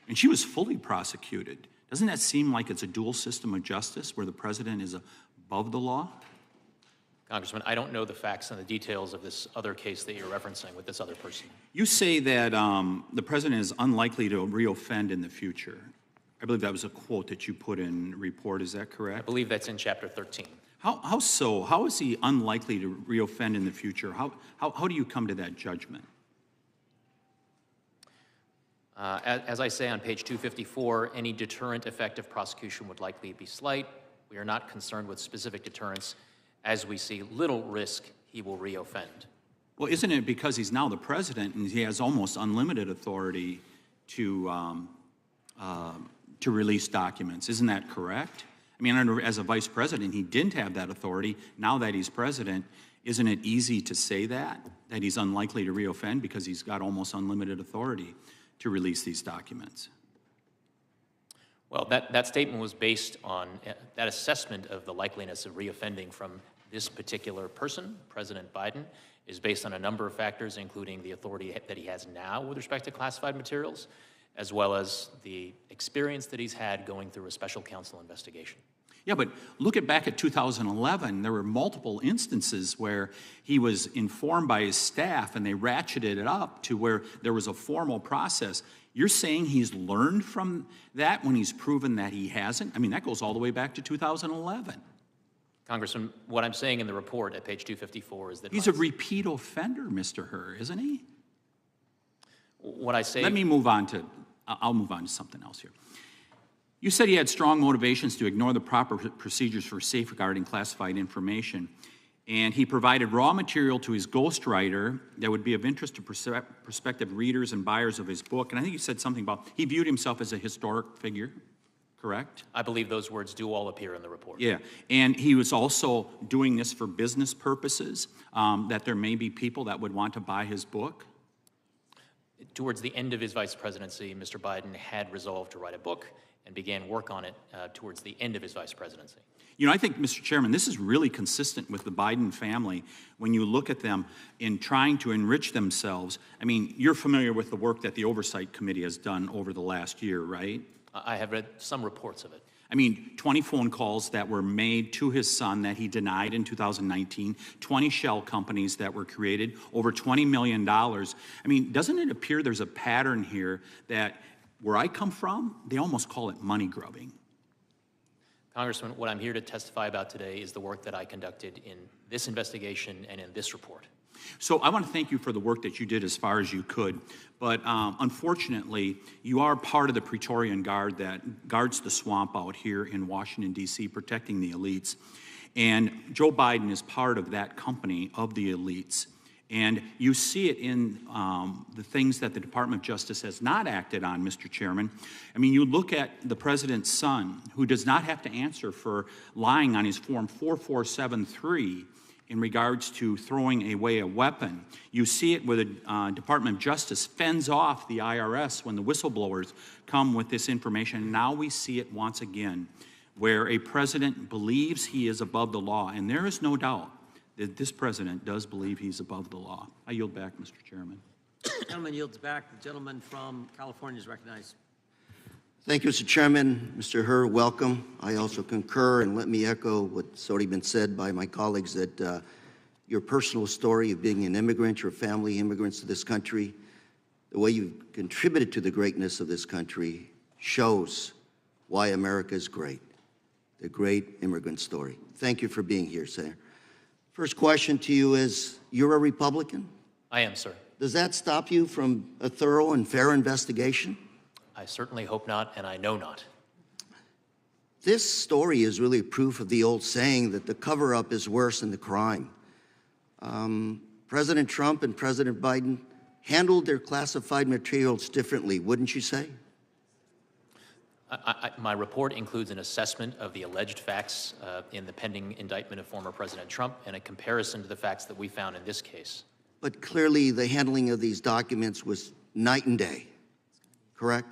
and she was fully prosecuted. Doesn't that seem like it's a dual system of justice where the president is above the law? Congressman, I don't know the facts and the details of this other case that you're referencing with this other person. You say that the president is unlikely to reoffend in the future. I believe that was a quote that you put in the report. Is that correct? I believe that's in Chapter 13. How so? How is he unlikely to reoffend in the future? How do you come to that judgment? As I say on page 254, any deterrent effect of prosecution would likely be slight. We are not concerned with specific deterrents, as we see little risk he will reoffend. Well, isn't it because he's now the president and he has almost unlimited authority to release documents? Isn't that correct? I mean, as a vice president, he didn't have that authority. Now that he's president, isn't it easy to say that he's unlikely to reoffend because he's got almost unlimited authority to release these documents? Well, that statement was based on that assessment of the likeliness of reoffending from this particular person, President Biden, is based on a number of factors, including the authority that he has now with respect to classified materials, as well as the experience that he's had going through a special counsel investigation. Yeah, but look back at 2011. There were multiple instances where he was informed by his staff and they ratcheted it up to where there was a formal process. You're saying he's learned from that when he's proven that he hasn't? I mean, that goes all the way back to 2011. Congressman, what I'm saying in the report at page 254 is that he's a repeat offender, Mr. Hur, isn't he? What I say... I'll move on to something else here. You said he had strong motivations to ignore the proper procedures for safeguarding classified information, and he provided raw material to his ghostwriter that would be of interest to prospective readers and buyers of his book. And I think you said something about he viewed himself as a historic figure, correct? I believe those words do all appear in the report. Yeah, and he was also doing this for business purposes, that there may be people that would want to buy his book. Towards the end of his vice presidency, Mr. Biden had resolved to write a book and began work on it towards the end of his vice presidency. You know, I think, Mr. Chairman, this is really consistent with the Biden family when you look at them in trying to enrich themselves. I mean, you're familiar with the work that the Oversight Committee has done over the last year, right? I have read some reports of it. I mean, 20 phone calls that were made to his son that he denied in 2019, 20 shell companies that were created, over $20 million. I mean, doesn't it appear there's a pattern here that where I come from, they almost call it money grubbing? Congressman, what I'm here to testify about today is the work that I conducted in this investigation and in this report. So I want to thank you for the work that you did as far as you could, but unfortunately, you are part of the Praetorian Guard that guards the swamp out here in Washington, D.C., protecting the elites. And Joe Biden is part of that company of the elites. And you see it in the things that the Department of Justice has not acted on, Mr. Chairman. I mean, you look at the president's son, who does not have to answer for lying on his Form 4473 in regards to throwing away a weapon. You see it where the Department of Justice fends off the IRS when the whistleblowers come with this information. And now we see it once again, where a president believes he is above the law. And there is no doubt that this president does believe he's above the law. I yield back, Mr. Chairman. The gentleman yields back. The gentleman from California is recognized. Thank you, Mr. Chairman. Mr. Hur, welcome. I also concur, and let me echo what's already been said by my colleagues, that your personal story of being an immigrant, your family immigrants to this country, the way you've contributed to the greatness of this country shows why America is great, the great immigrant story. Thank you for being here, Senator. First question to you is, you're a Republican? I am, sir. Does that stop you from a thorough and fair investigation? I certainly hope not, and I know not. This story is really proof of the old saying that the cover-up is worse than the crime. President Trump and President Biden handled their classified materials differently, wouldn't you say? My report includes an assessment of the alleged facts in the pending indictment of former President Trump and a comparison to the facts that we found in this case. But clearly the handling of these documents was night and day, correct?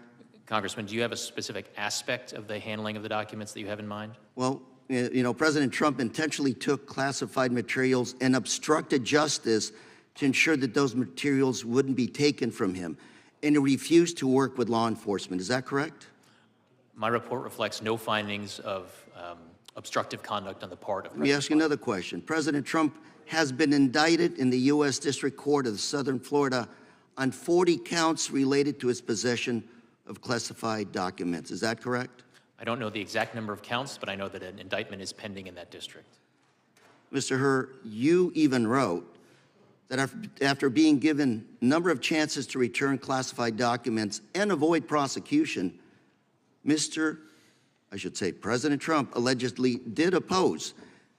Congressman, do you have a specific aspect of the handling of the documents that you have in mind? Well, you know, President Trump intentionally took classified materials and obstructed justice to ensure that those materials wouldn't be taken from him, and he refused to work with law enforcement. Is that correct? My report reflects no findings of obstructive conduct on the part of Let me ask you another question. President Trump has been indicted in the U.S. District Court of Southern Florida on 40 counts related to his possession of classified documents. Is that correct? I don't know the exact number of counts, but I know that an indictment is pending in that district. Mr. Hur, you even wrote that after being given a number of chances to return classified documents and avoid prosecution, President Trump allegedly did oppose.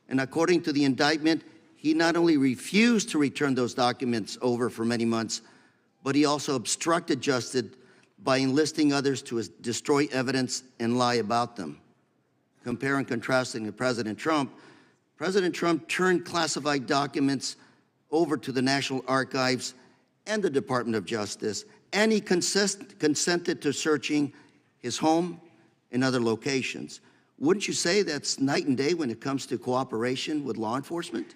And according to the indictment, he not only refused to return those documents over for many months, but he also obstructed justice by enlisting others to destroy evidence and lie about them. Compare and contrasting to President Trump turned classified documents over to the National Archives and the Department of Justice, and he consented to searching his home and other locations. Wouldn't you say that's night and day when it comes to cooperation with law enforcement?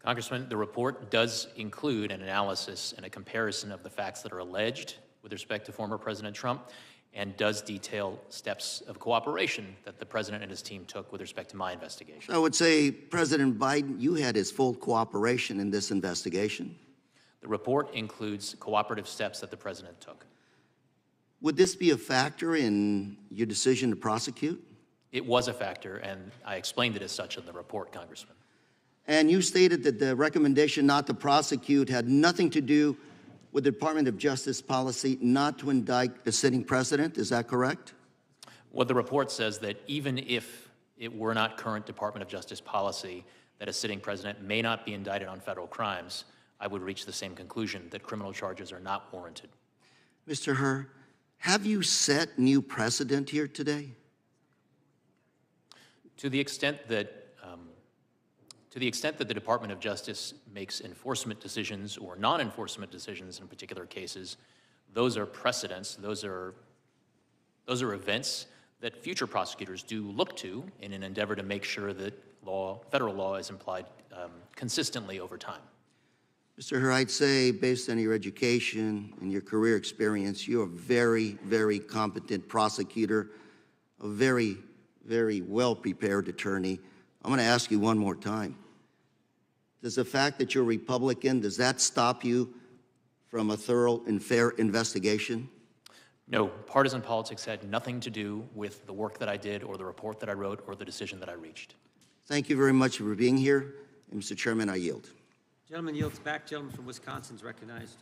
Congressman, the report does include an analysis and a comparison of the facts that are alleged with respect to former President Trump, and does detail steps of cooperation that the president and his team took with respect to my investigation. I would say, President Biden, you had his full cooperation in this investigation. The report includes cooperative steps that the president took. Would this be a factor in your decision to prosecute? It was a factor, and I explained it as such in the report, Congressman. And you stated that the recommendation not to prosecute had nothing to do with the Department of Justice policy not to indict a sitting president. Is that correct? Well, the report says that even if it were not current Department of Justice policy that a sitting president may not be indicted on federal crimes, I would reach the same conclusion, that criminal charges are not warranted. Mr. Hur, have you set new precedent here today? To the extent that the Department of Justice makes enforcement decisions or non-enforcement decisions in particular cases, those are precedents, those are events that future prosecutors do look to in an endeavor to make sure that federal law is applied consistently over time. Mr. Hur, I'd say, based on your education and your career experience, you're a very, very competent prosecutor, a very, very well-prepared attorney. I'm going to ask you one more time. Does the fact that you're a Republican, does that stop you from a thorough and fair investigation? No, partisan politics had nothing to do with the work that I did or the report that I wrote or the decision that I reached. Thank you very much for being here. And Mr. Chairman, I yield. Gentleman yields back. Gentleman from Wisconsin is recognized.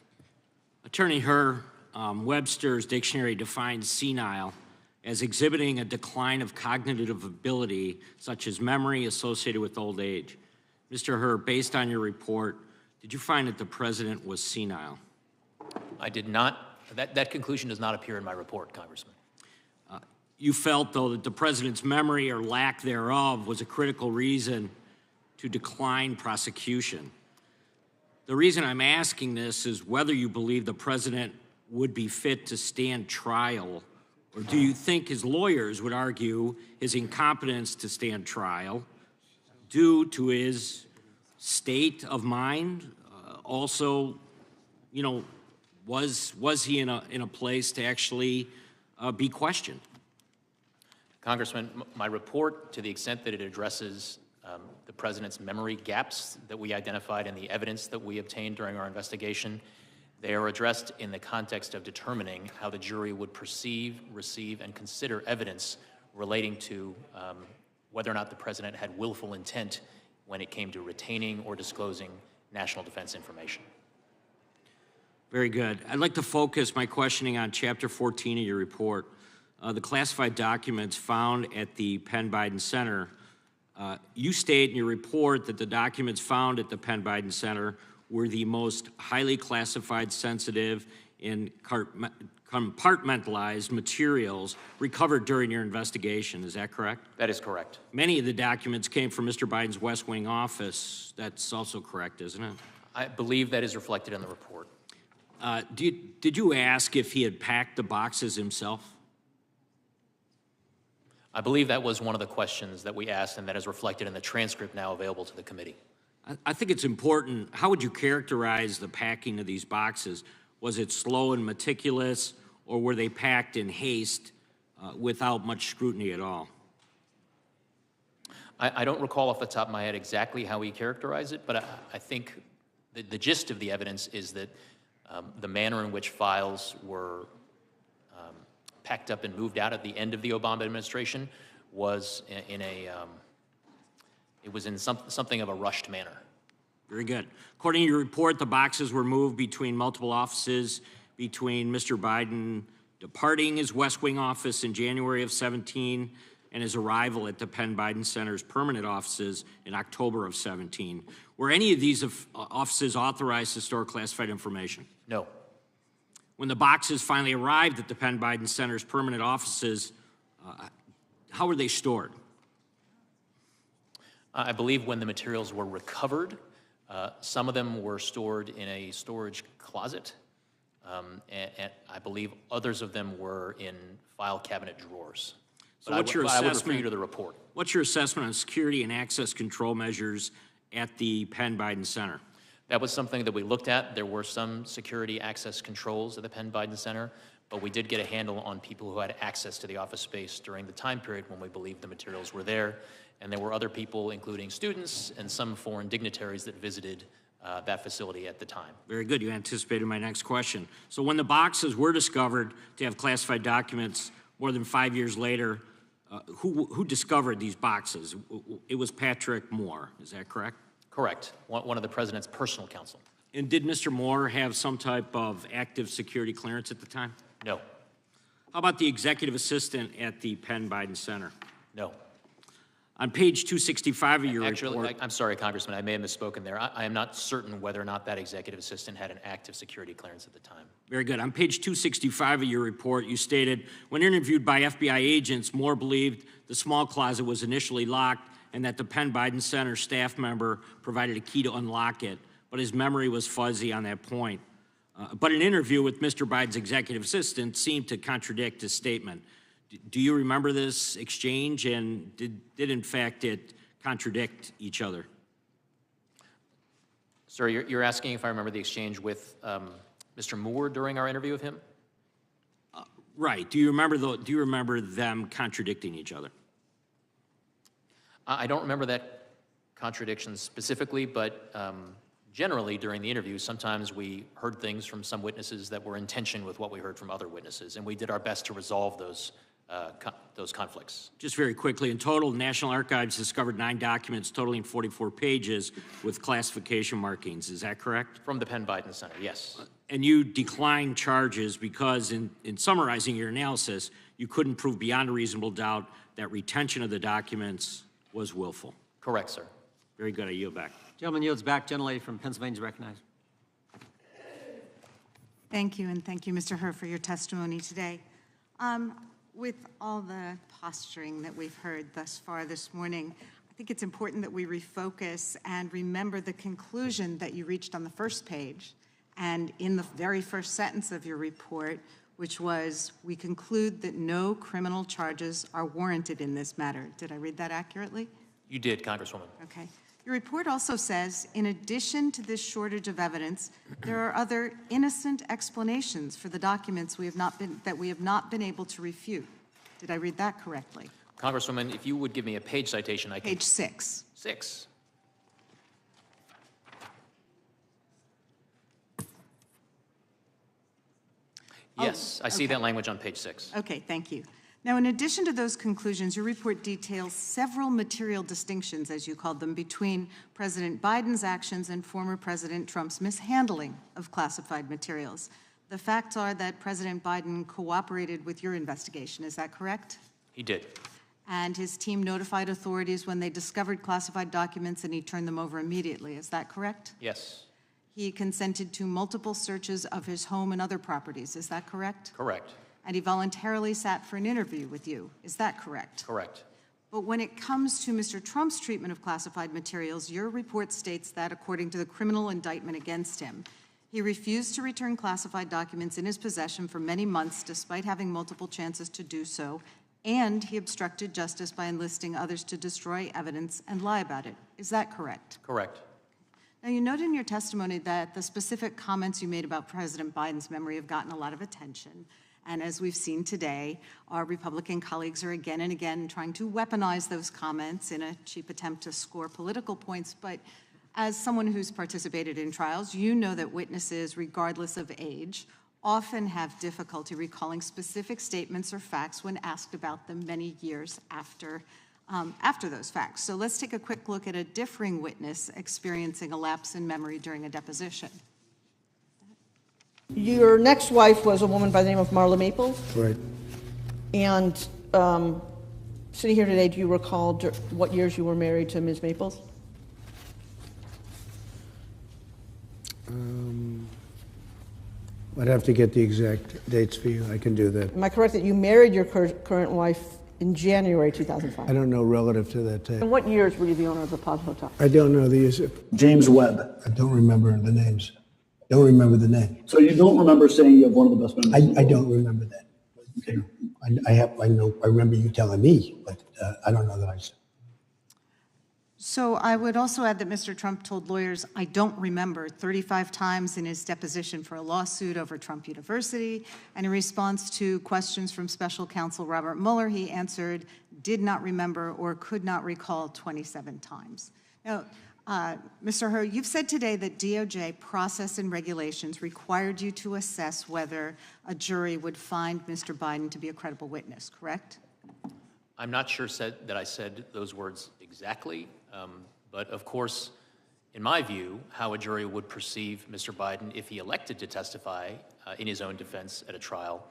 Attorney Hur, Webster's dictionary defines senile as exhibiting a decline of cognitive ability, such as memory associated with old age. Mr. Hur, based on your report, did you find that the president was senile? I did not. That conclusion does not appear in my report, Congressman. You felt, though, that the president's memory or lack thereof was a critical reason to decline prosecution. The reason I'm asking this is whether you believe the president would be fit to stand trial, or do you think his lawyers would argue his incompetence to stand trial due to his state of mind? Also, you know, was he in a place to actually be questioned? Congressman, my report, to the extent that it addresses the president's memory gaps that we identified in the evidence that we obtained during our investigation, they are addressed in the context of determining how the jury would perceive, receive, and consider evidence relating to whether or not the president had willful intent when it came to retaining or disclosing national defense information. Very good. I'd like to focus my questioning on Chapter 14 of your report. The classified documents found at the Penn Biden Center. You state in your report that the documents found at the Penn Biden Center were the most highly classified, sensitive, and compartmentalized materials recovered during your investigation. Is that correct? That is correct. Many of the documents came from Mr. Biden's West Wing office. That's also correct, isn't it? I believe that is reflected in the report. Did you ask if he had packed the boxes himself? I believe that was one of the questions that we asked, and that is reflected in the transcript now available to the committee. I think it's important. How would you characterize the packing of these boxes? Was it slow and meticulous, or were they packed in haste without much scrutiny at all? I don't recall off the top of my head exactly how he characterized it, but I think the gist of the evidence is that the manner in which files were packed up and moved out at the end of the Obama administration was it was in something of a rushed manner. Very good. According to your report, the boxes were moved between multiple offices, between Mr. Biden departing his West Wing office in January of 17 and his arrival at the Penn Biden Center's permanent offices in October of 17. Were any of these offices authorized to store classified information? No. When the boxes finally arrived at the Penn Biden Center's permanent offices, how were they stored? I believe when the materials were recovered, some of them were stored in a storage closet, and I believe others of them were in file cabinet drawers. So But what's your I would refer assessment? you to the report. What's your assessment on security and access control measures at the Penn Biden Center? That was something that we looked at. There were some security access controls at the Penn Biden Center, but we did get a handle on people who had access to the office space during the time period when we believed the materials were there. And there were other people, including students and some foreign dignitaries, that visited that facility at the time. Very good. You anticipated my next question. So when the boxes were discovered to have classified documents more than 5 years later, who discovered these boxes? It was Patrick Moore. Is that correct? Correct. One of the president's personal counsel. And did Mr. Moore have some type of active security clearance at the time? No. How about the executive assistant at the Penn Biden Center? No. On page 265 of your Actually, report. I'm sorry, Congressman, I may have misspoken there. I am not certain whether or not that executive assistant had an active security clearance at the time. Very good. On page 265 of your report, you stated, when interviewed by FBI agents, Moore believed the small closet was initially locked and that the Penn Biden Center staff member provided a key to unlock it, but his memory was fuzzy on that point. But an interview with Mr. Biden's executive assistant seemed to contradict his statement. Do you remember this exchange, and did in fact it contradict each other? Sir, you're asking if I remember the exchange with Mr. Moore during our interview with him? Right. Do you remember them contradicting each other? I don't remember that contradiction specifically, but generally during the interview, sometimes we heard things from some witnesses that were in tension with what we heard from other witnesses, and we did our best to resolve those conflicts. Just very quickly, in total, the National Archives discovered 9 documents totaling 44 pages with classification markings. Is that correct? From the Penn Biden Center, yes. And you declined charges because, in summarizing your analysis, you couldn't prove beyond a reasonable doubt that retention of the documents was willful. Correct, sir. Very good. I yield back. Gentleman yields back. Gentlelady from Pennsylvania is recognized. Thank you, and thank you, Mr. Hur, for your testimony today. With all the posturing that we've heard thus far this morning, I think it's important that we refocus and remember the conclusion that you reached on the first page and in the very first sentence of your report, which was, we conclude that no criminal charges are warranted in this matter. Did I read that accurately? You did, Congresswoman. Okay. Your report also says, in addition to this shortage of evidence, there are other innocent explanations for the documents that we have not been able to refute. Did I read that correctly? Congresswoman, if you would give me a page citation, I can... Page 6. 6. Yes, I see that language on page 6. Okay, thank you. Now, in addition to those conclusions, your report details several material distinctions, as you called them, between President Biden's actions and former President Trump's mishandling of classified materials. The facts are that President Biden cooperated with your investigation. Is that correct? He did. And his team notified authorities when they discovered classified documents, and he turned them over immediately. Is that correct? Yes. He consented to multiple searches of his home and other properties. Is that correct? Correct. And he voluntarily sat for an interview with you. Is that correct? Correct. But when it comes to Mr. Trump's treatment of classified materials, your report states that, according to the criminal indictment against him, he refused to return classified documents in his possession for many months, despite having multiple chances to do so, and he obstructed justice by enlisting others to destroy evidence and lie about it. Is that correct? Correct. Now, you noted in your testimony that the specific comments you made about President Biden's memory have gotten a lot of attention. And as we've seen today, our Republican colleagues are again and again trying to weaponize those comments in a cheap attempt to score political points. But as someone who's participated in trials, you know that witnesses, regardless of age, often have difficulty recalling specific statements or facts when asked about them many years after those facts. So let's take a quick look at a differing witness experiencing a lapse in memory during a deposition. Your next wife was a woman by the name of Marla Maples. Right. And sitting here today, do you recall what years you were married to Ms. Maples? I'd have to get the exact dates for you. I can do that. Am I correct that you married your current wife in January 2005? I don't know relative to that tape. And what years were you the owner of the Plaza Hotel? I don't know these. James Webb. I don't remember the names. Don't remember the name. So you don't remember saying you have one of the best memories? I don't remember that. Okay. I remember you telling me, but I don't know that I said. So I would also add that Mr. Trump told lawyers, "I don't remember," 35 times in his deposition for a lawsuit over Trump University. And in response to questions from special counsel Robert Mueller, he answered, "Did not remember," or "could not recall" 27 times. Now, Mr. Hur, you've said today that DOJ process and regulations required you to assess whether a jury would find Mr. Biden to be a credible witness, correct? I'm not sure that I said those words exactly, but of course, in my view, how a jury would perceive Mr. Biden if he elected to testify in his own defense at a trial,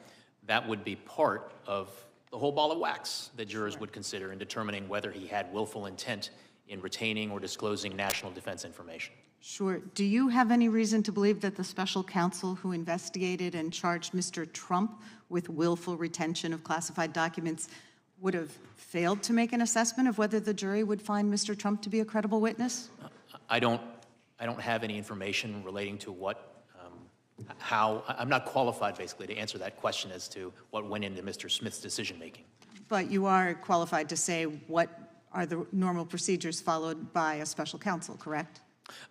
that would be part of the whole ball of wax that jurors would consider in determining whether he had willful intent in retaining or disclosing national defense information. Sure. Do you have any reason to believe that the special counsel who investigated and charged Mr. Trump with willful retention of classified documents would have failed to make an assessment of whether the jury would find Mr. Trump to be a credible witness? I don't have any information relating to how, I'm not qualified basically to answer that question as to what went into Mr. Smith's decision making. But you are qualified to say what are the normal procedures followed by a special counsel, correct?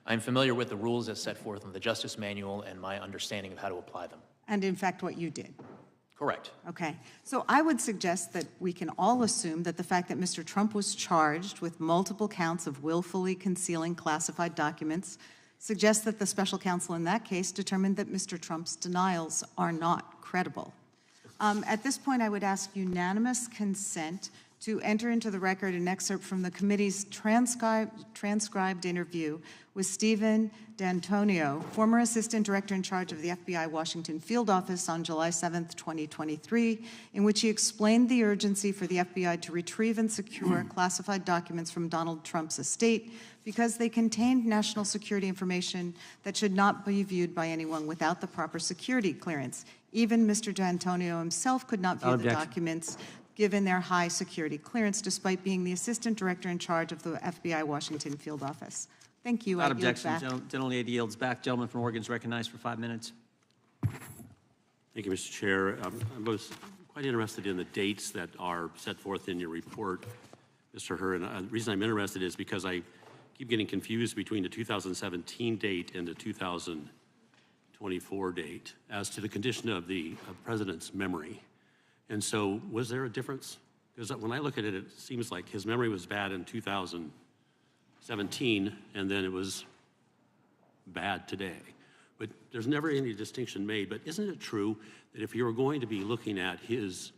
I'm familiar with the rules as set forth in the Justice Manual and my understanding of how to apply them. And in fact, what you did? Correct. Okay. So I would suggest that we can all assume that the fact that Mr. Trump was charged with multiple counts of willfully concealing classified documents suggests that the special counsel in that case determined that Mr. Trump's denials are not credible. At this point, I would ask unanimous consent to enter into the record an excerpt from the committee's transcribed interview with Stephen D'Antonio, former assistant director in charge of the FBI Washington field office, on July 7th, 2023, in which he explained the urgency for the FBI to retrieve and secure classified documents from Donald Trump's estate because they contained national security information that should not be viewed by anyone without the proper security clearance. Even Mr. D'Antonio himself could not view the documents given their high security clearance, despite being the assistant director in charge of the FBI Washington field office. Thank you. Without I yield objection, back. General Lee yields back. Gentleman from Oregon is recognized for 5 minutes. Thank you, Mr. Chair. I was quite interested in the dates that are set forth in your report, Mr. Hur. And the reason I'm interested is because I keep getting confused between the 2017 date and the 2024 date as to the condition of the president's memory. And so was there a difference? Because when I look at it, it seems like his memory was bad in 2017, and then it was bad today. But there's never any distinction made. But isn't it true that if you were going to be looking at his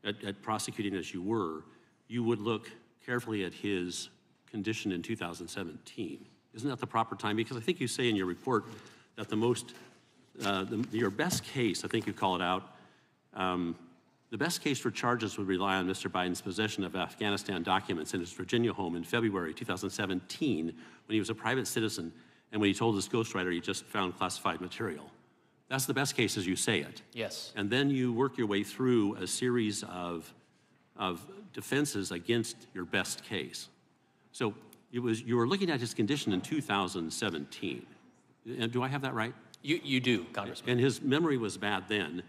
at prosecuting as you were, you would look carefully at his condition in 2017. Isn't that the proper time? Because I think you say in your report that your best case, I think you call it out, the best case for charges would rely on Mr. Biden's possession of Afghanistan documents in his Virginia home in February 2017 when he was a private citizen and when he told his ghostwriter he just found classified material. That's the best case as you say it. Yes. And then you work your way through a series of defenses against your best case. So you were looking at his condition in 2017. And do I have that right? You do, Congressman. And his memory was bad then.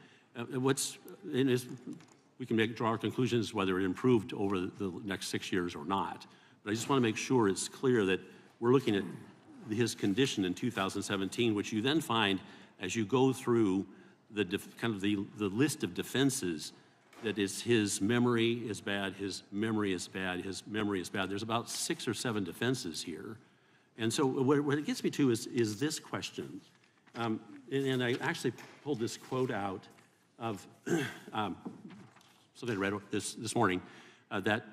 We can draw our conclusions whether it improved over the next 6 years or not. But I just want to make sure it's clear that we're looking at his condition in 2017, which you then find as you go through the list of defenses that is his memory is bad, his memory is bad, his memory is bad. There's about 6 or 7 defenses here. And so what it gets me to is this question. And I actually pulled this quote out of something I read this morning, that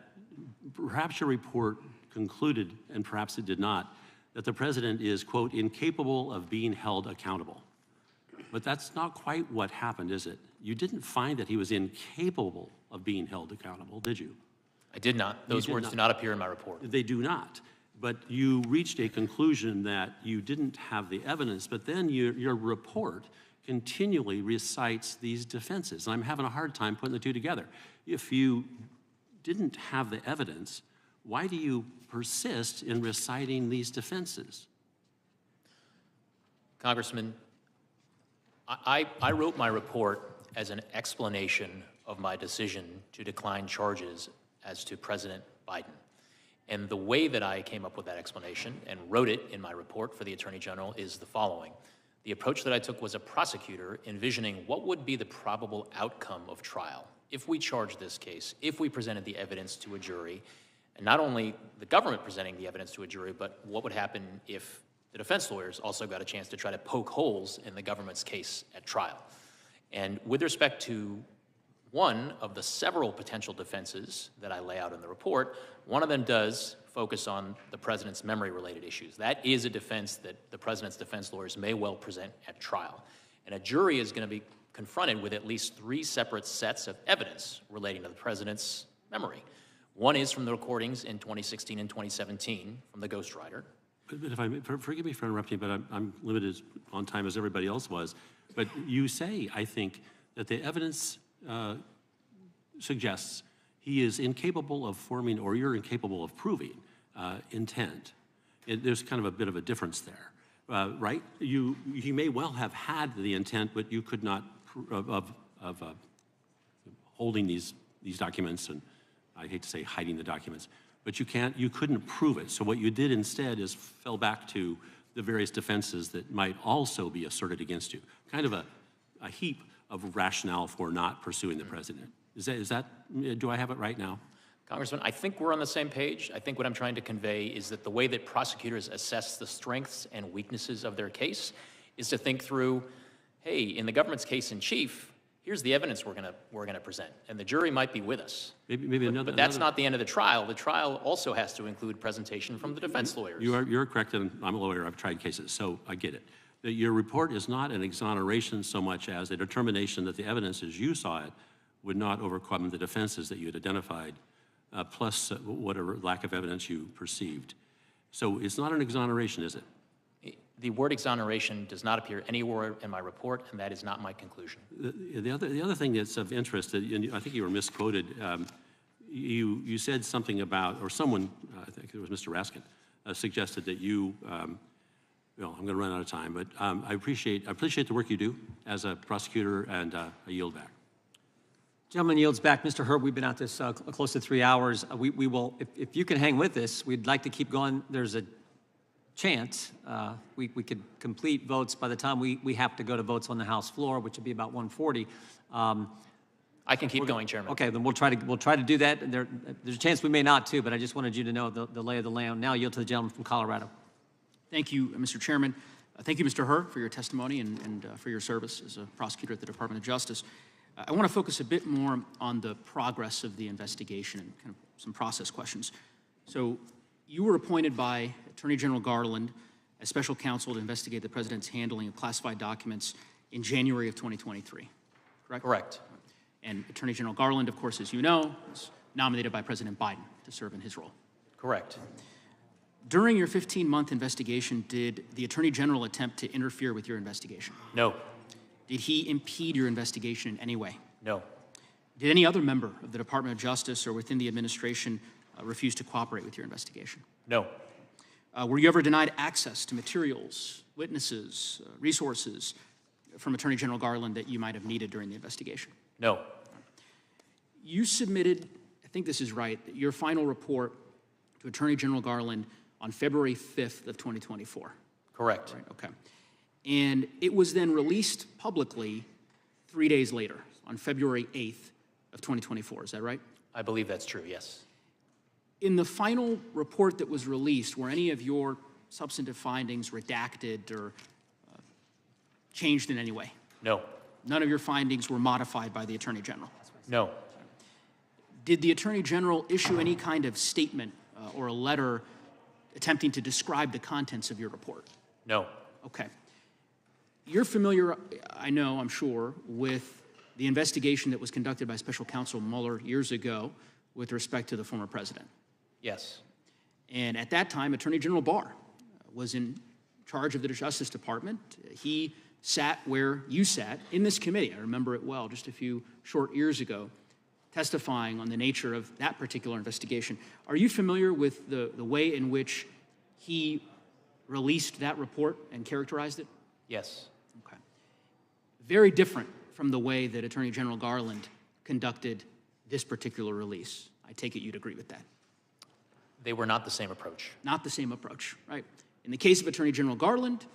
perhaps your report concluded, and perhaps it did not, that the president is, quote, incapable of being held accountable. But that's not quite what happened, is it? You didn't find that he was incapable of being held accountable, did you? I did not. Those words do not appear in my report. They do not. But you reached a conclusion that you didn't have the evidence, but then your report continually recites these defenses. And I'm having a hard time putting the two together. If you didn't have the evidence, why do you persist in reciting these defenses? Congressman, I wrote my report as an explanation of my decision to decline charges as to President Biden. And the way that I came up with that explanation and wrote it in my report for the Attorney General is the following. The approach that I took was a prosecutor envisioning what would be the probable outcome of trial if we charged this case, if we presented the evidence to a jury, and not only the government presenting the evidence to a jury, but what would happen if the defense lawyers also got a chance to try to poke holes in the government's case at trial. And with respect to one of the several potential defenses that I lay out in the report, one of them does focus on the president's memory-related issues. That is a defense that the president's defense lawyers may well present at trial. And a jury is going to be confronted with at least 3 separate sets of evidence relating to the president's memory. One is from the recordings in 2016 and 2017 from the ghostwriter. But if I may, forgive me for interrupting, but I'm limited on time as everybody else was. But you say, I think, that the evidence suggests he is incapable of forming, or you're incapable of proving, intent. There's kind of a bit of a difference there, right? You may well have had the intent, but you could not of holding these documents, and I hate to say hiding the documents, but you couldn't prove it. So what you did instead is fell back to the various defenses that might also be asserted against you. Kind of a heap of rationale for not pursuing the president. Is that, do I have it right now? Congressman, I think we're on the same page. I think what I'm trying to convey is that the way that prosecutors assess the strengths and weaknesses of their case is to think through, hey, in the government's case in chief, here's the evidence we're gonna present, and the jury might be with us. But that's not the end of the trial. The trial also has to include presentation from the defense lawyers. You're correct, and I'm a lawyer. I've tried cases, so I get it. Your report is not an exoneration so much as a determination that the evidence as you saw it would not overcome the defenses that you had identified, plus whatever lack of evidence you perceived. So it's not an exoneration, is it? The word exoneration does not appear anywhere in my report, and that is not my conclusion. The other thing that's of interest, and I think you were misquoted, you said something about, or someone, I think it was Mr. Raskin, suggested that you, well, I'm going to run out of time, but I appreciate the work you do as a prosecutor, and I yield back. Gentleman yields back. Mr. Hur, we've been at this close to 3 hours. We will, if you can hang with us, we'd like to keep going. There's a chance we could complete votes by the time we have to go to votes on the House floor, which would be about 1:40. I can keep going, Chairman. Okay, then we'll try to do that. There's a chance we may not too, but I just wanted you to know the lay of the land. Now yield to the gentleman from Colorado. Thank you, Mr. Chairman. Thank you, Mr. Hur, for your testimony and for your service as a prosecutor at the Department of Justice. I want to focus a bit more on the progress of the investigation and kind of some process questions. So you were appointed by Attorney General Garland as special counsel to investigate the president's handling of classified documents in January of 2023, correct? Correct. And Attorney General Garland, of course, as you know, was nominated by President Biden to serve in his role. Correct. During your 15-month investigation, did the Attorney General attempt to interfere with your investigation? No. Did he impede your investigation in any way? No. Did any other member of the Department of Justice or within the administration refuse to cooperate with your investigation? No. Were you ever denied access to materials, witnesses, resources from Attorney General Garland that you might have needed during the investigation? No. You submitted, I think this is right, your final report to Attorney General Garland on February 5th of 2024. Correct. Right, okay. And it was then released publicly 3 days later, on February 8th of 2024, is that right? I believe that's true, yes. In the final report that was released, were any of your substantive findings redacted or changed in any way? No. None of your findings were modified by the Attorney General? No. Did the Attorney General issue any kind of statement or a letter attempting to describe the contents of your report? No. Okay. You're familiar, I know, I'm sure, with the investigation that was conducted by Special Counsel Mueller years ago with respect to the former president. Yes. And at that time, Attorney General Barr was in charge of the Justice Department. He sat where you sat in this committee. I remember it well, just a few short years ago, testifying on the nature of that particular investigation. Are you familiar with the way in which he released that report and characterized it? Yes. Okay. Very different from the way that Attorney General Garland conducted this particular release. I take it you'd agree with that. They were not the same approach. Not the same approach, right? In the case of Attorney General Garland,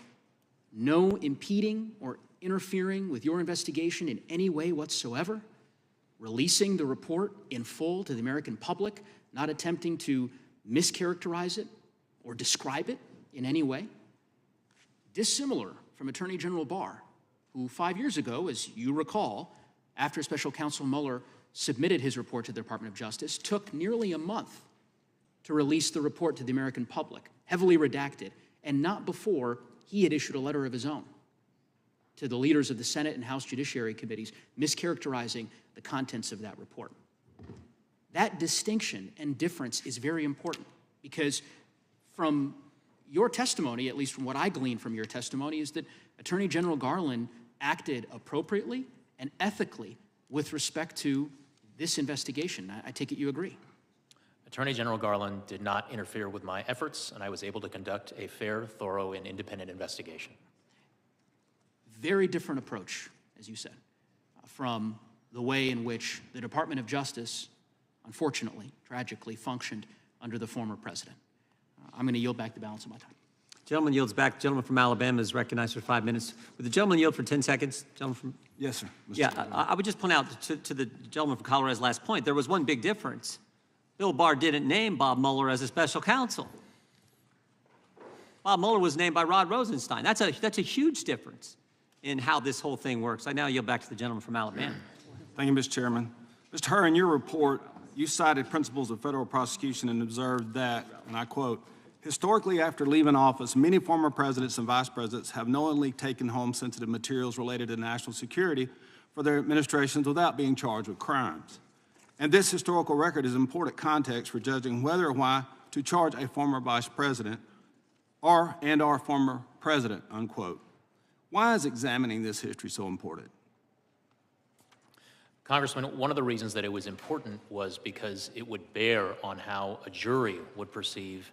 no impeding or interfering with your investigation in any way whatsoever, releasing the report in full to the American public, not attempting to mischaracterize it or describe it in any way. Dissimilar from Attorney General Barr, who 5 years ago, as you recall, after Special Counsel Mueller submitted his report to the Department of Justice, took nearly a month to release the report to the American public, heavily redacted, and not before he had issued a letter of his own to the leaders of the Senate and House Judiciary Committees, mischaracterizing the contents of that report. That distinction and difference is very important because from your testimony, at least from what I gleaned from your testimony, is that Attorney General Garland acted appropriately and ethically with respect to this investigation. I take it you agree. Attorney General Garland did not interfere with my efforts, and I was able to conduct a fair, thorough, and independent investigation. Very different approach, as you said, from the way in which the Department of Justice, unfortunately, tragically, functioned under the former president. I'm going to yield back the balance of my time. Gentleman yields back. Gentleman from Alabama is recognized for 5 minutes. Would the gentleman yield for 10 seconds? Gentleman from... Yes, sir. I would just point out to the gentleman from Colorado's last point, there was one big difference. Bill Barr didn't name Bob Mueller as a special counsel. Bob Mueller was named by Rod Rosenstein. That's a huge difference in how this whole thing works. I now yield back to the gentleman from Alabama. Thank you, Mr. Chairman. Mr. Hur, in your report, you cited principles of federal prosecution and observed that, and I quote, historically, after leaving office, many former presidents and vice presidents have knowingly taken home sensitive materials related to national security for their administrations without being charged with crimes. And this historical record is important context for judging whether or why to charge a former vice president or former president, unquote. Why is examining this history so important? Congressman, one of the reasons that it was important was because it would bear on how a jury would perceive,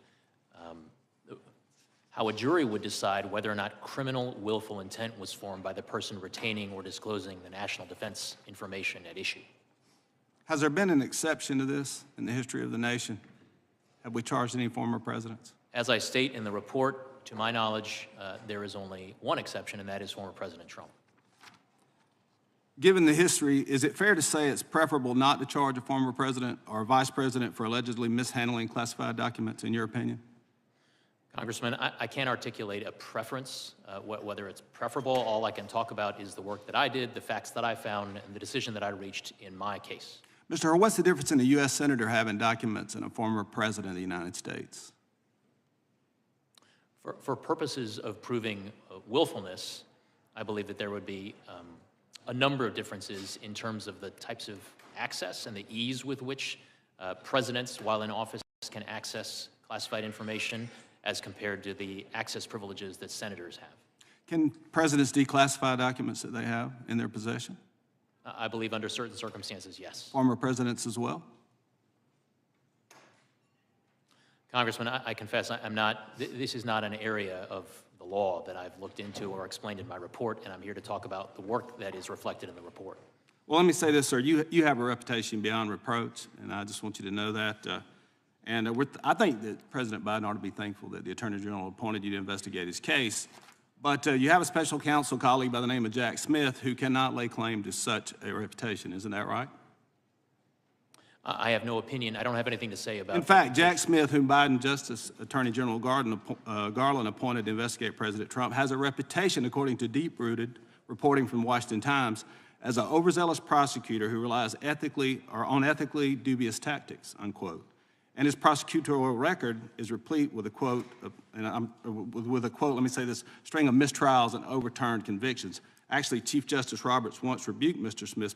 how a jury would decide whether or not criminal willful intent was formed by the person retaining or disclosing the national defense information at issue. Has there been an exception to this in the history of the nation? Have we charged any former presidents? As I state in the report, to my knowledge, there is only one exception, and that is former President Trump. Given the history, is it fair to say it's preferable not to charge a former president or a vice president for allegedly mishandling classified documents, in your opinion? Congressman, I can't articulate a preference, whether it's preferable. All I can talk about is the work that I did, the facts that I found, and the decision that I reached in my case. Mr. Hur, what's the difference in a U.S. Senator having documents and a former President of the United States? For purposes of proving willfulness, I believe that there would be a number of differences in terms of the types of access and the ease with which presidents, while in office, can access classified information as compared to the access privileges that senators have. Can presidents declassify documents that they have in their possession? I believe under certain circumstances, yes. Former presidents as well? Congressman, I confess I'm not, this is not an area of the law that I've looked into or explained in my report, and I'm here to talk about the work that is reflected in the report. Well, let me say this, sir. You have a reputation beyond reproach, and I just want you to know that. I think that President Biden ought to be thankful that the Attorney General appointed you to investigate his case. But you have a special counsel colleague by the name of Jack Smith who cannot lay claim to such a reputation. Isn't that right? I have no opinion. I don't have anything to say about it. In fact, Jack Smith, whom Biden Justice Attorney General Garland appointed to investigate President Trump, has a reputation, according to deep-rooted reporting from the Washington Times, as an overzealous prosecutor who relies ethically or on ethically dubious tactics, unquote. And his prosecutorial record is replete with a quote, let me say this, string of mistrials and overturned convictions. Actually, Chief Justice Roberts once rebuked Mr. Smith's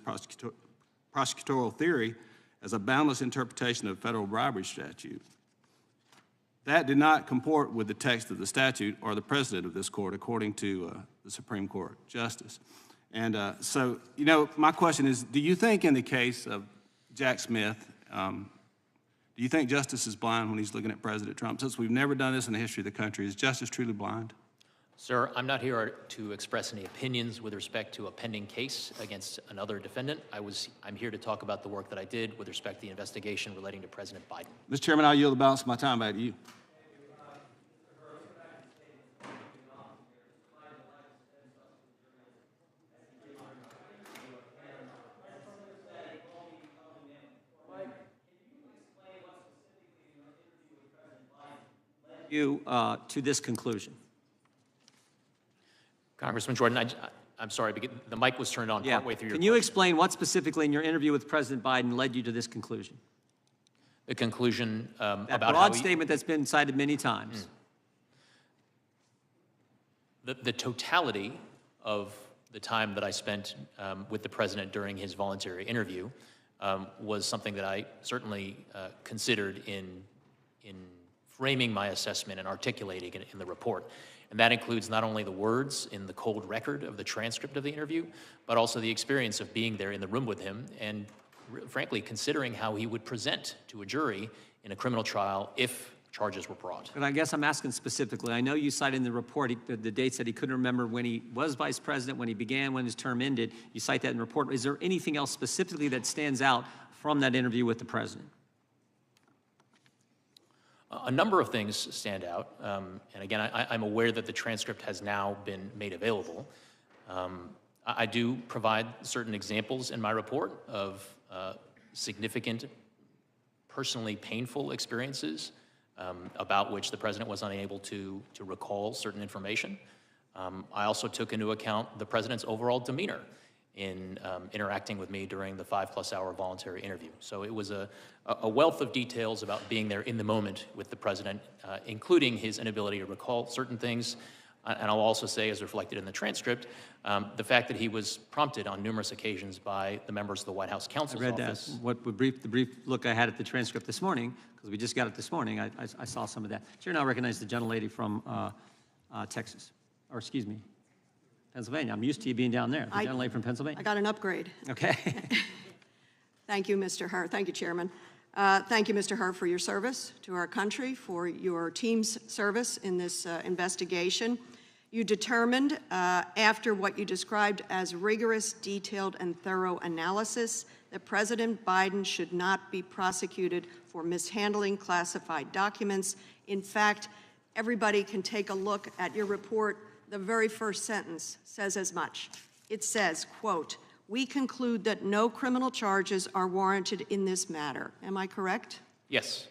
prosecutorial theory as a boundless interpretation of federal bribery statute. That did not comport with the text of the statute or the precedent of this court, according to the Supreme Court Justice. And so, you know, my question is, do you think in the case of Jack Smith, do you think justice is blind when he's looking at President Trump? Since we've never done this in the history of the country, is justice truly blind? Sir, I'm not here to express any opinions with respect to a pending case against another defendant. I'm here to talk about the work that I did with respect to the investigation relating to President Biden. Mr. Chairman, I'll yield the balance of my time back to you. To this conclusion. Congressman Jordan, I'm sorry, but the mic was turned on partway through your Can you explain what specifically in your interview with President Biden led you to this conclusion? The conclusion that about broad statement that's been cited many times. The totality of the time that I spent with the president during his voluntary interview was something that I certainly considered in framing my assessment and articulating it in the report. And that includes not only the words in the cold record of the transcript of the interview, but also the experience of being there in the room with him and, frankly, considering how he would present to a jury in a criminal trial if charges were brought. And I guess I'm asking specifically. I know you cited in the report the dates that he couldn't remember when he was vice president, when he began, when his term ended. You cite that in the report. Is there anything else specifically that stands out from that interview with the president? A number of things stand out, and again, I'm aware that the transcript has now been made available. I do provide certain examples in my report of significant, personally painful experiences about which the president was unable to recall certain information. I also took into account the president's overall demeanor in interacting with me during the 5+ hour voluntary interview. So it was a wealth of details about being there in the moment with the president, including his inability to recall certain things. And I'll also say, as reflected in the transcript, the fact that he was prompted on numerous occasions by the members of the White House counsel's office. That. The brief look I had at the transcript this morning, because we just got it this morning, I saw some of that. Chair, now recognize the gentlelady from Texas, or excuse me, Pennsylvania. I'm used to you being down there. The gentlelady from Pennsylvania. I got an upgrade. Okay. Thank you, Mr. Hur. Thank you, Chairman. Thank you, Mr. Hur, for your service to our country, for your team's service in this investigation. You determined, after what you described as rigorous, detailed, and thorough analysis, that President Biden should not be prosecuted for mishandling classified documents. In fact, everybody can take a look at your report. The very first sentence says as much. It says, quote, "We conclude that no criminal charges are warranted in this matter." Am I correct? Yes.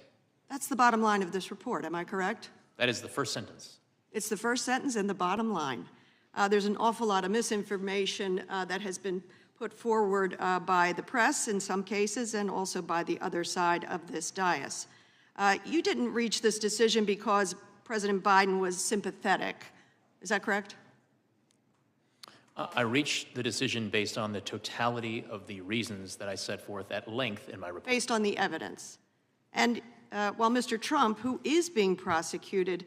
That's the bottom line of this report. Am I correct? That is the first sentence. It's the first sentence and the bottom line. There's an awful lot of misinformation that has been put forward by the press in some cases and also by the other side of this dais. You didn't reach this decision because President Biden was sympathetic. Is that correct? I reached the decision based on the totality of the reasons that I set forth at length in my report. Based on the evidence. And while Mr. Trump, who is being prosecuted,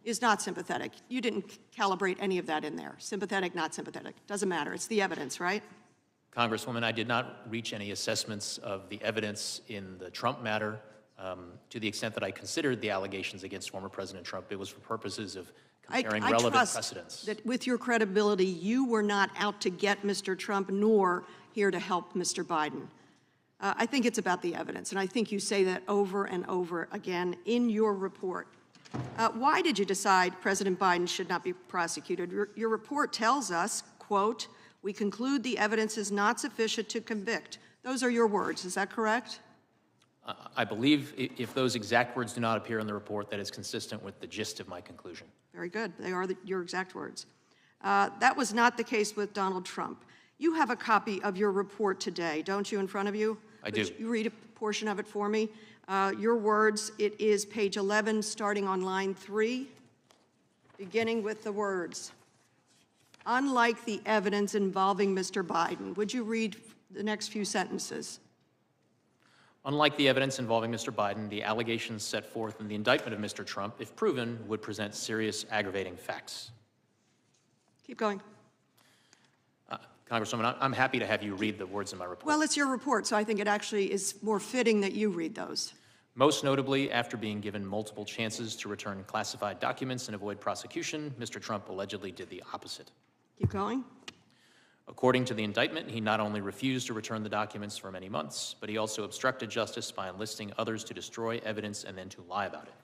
is not sympathetic, you didn't calibrate any of that in there. Sympathetic, not sympathetic. Doesn't matter. It's the evidence, right? Congresswoman, I did not reach any assessments of the evidence in the Trump matter. To the extent that I considered the allegations against former President Trump, it was for purposes of comparing relevant trust precedents. That with your credibility, you were not out to get Mr. Trump, nor here to help Mr. Biden. I think it's about the evidence, and I think you say that over and over again in your report. Why did you decide President Biden should not be prosecuted? Your report tells us, quote, "We conclude the evidence is not sufficient to convict." Those are your words, is that correct? I believe if those exact words do not appear in the report, that is consistent with the gist of my conclusion. Very good. They are your exact words. That was not the case with Donald Trump. You have a copy of your report today, don't you, in front of you? I do. Could you read a portion of it for me? Your words, it is page 11, starting on line 3, beginning with the words, "Unlike the evidence involving Mr. Biden." Would you read the next few sentences? Unlike the evidence involving Mr. Biden, the allegations set forth in the indictment of Mr. Trump, if proven, would present serious aggravating facts. Keep going. Congresswoman, I'm happy to have you read the words in my report. Well, it's your report, so I think it actually is more fitting that you read those. Most notably, after being given multiple chances to return classified documents and avoid prosecution, Mr. Trump allegedly did the opposite. Keep going. According to the indictment, he not only refused to return the documents for many months, but he also obstructed justice by enlisting others to destroy evidence and then to lie about it.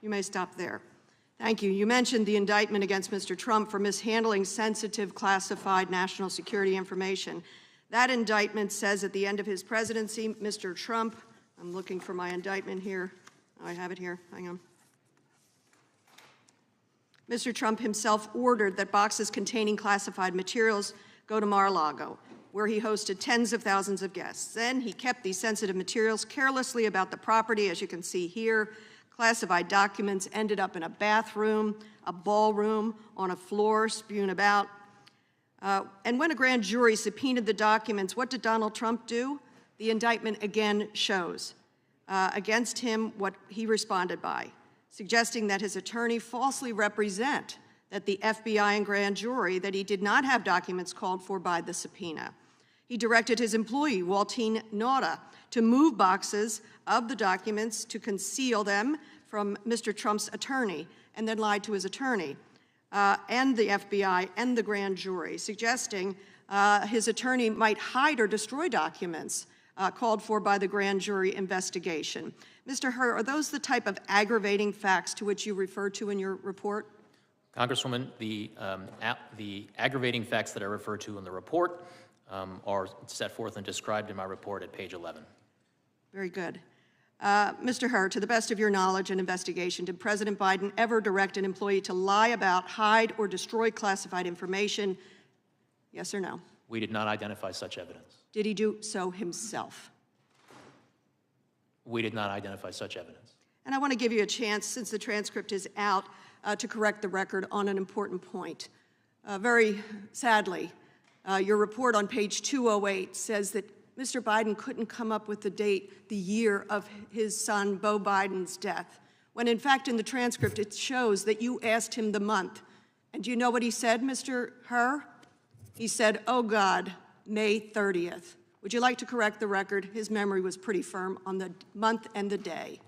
You may stop there. Thank you. You mentioned the indictment against Mr. Trump for mishandling sensitive classified national security information. That indictment says at the end of his presidency, Mr. Trump, I'm looking for my indictment here. I have it here. Hang on. Mr. Trump himself ordered that boxes containing classified materials go to Mar-a-Lago, where he hosted tens of thousands of guests. Then he kept these sensitive materials carelessly about the property, as you can see here. Classified documents ended up in a bathroom, a ballroom, on a floor, spewed about. And when a grand jury subpoenaed the documents, what did Donald Trump do? The indictment again shows against him what he responded by, suggesting that his attorney falsely represent that the FBI and grand jury that he did not have documents called for by the subpoena. He directed his employee, Waltine Nauta, to move boxes of the documents to conceal them from Mr. Trump's attorney, and then lied to his attorney and the FBI and the grand jury, suggesting his attorney might hide or destroy documents called for by the grand jury investigation. Mr. Hur, are those the type of aggravating facts to which you refer to in your report? Congresswoman, the aggravating facts that I refer to in the report are set forth and described in my report at page 11. Very good. Mr. Hur, to the best of your knowledge and investigation, did President Biden ever direct an employee to lie about, hide, or destroy classified information? Yes or no? We did not identify such evidence. Did he do so himself? We did not identify such evidence. And I want to give you a chance, since the transcript is out, to correct the record on an important point. Very sadly, your report on page 208 says that Mr. Biden couldn't come up with the date, the year of his son, Beau Biden's death, when in fact in the transcript it shows that you asked him the month. And do you know what he said, Mr. Hur? He said, "Oh God, May 30th. Would you like to correct the record? His memory was pretty firm on the month and the day.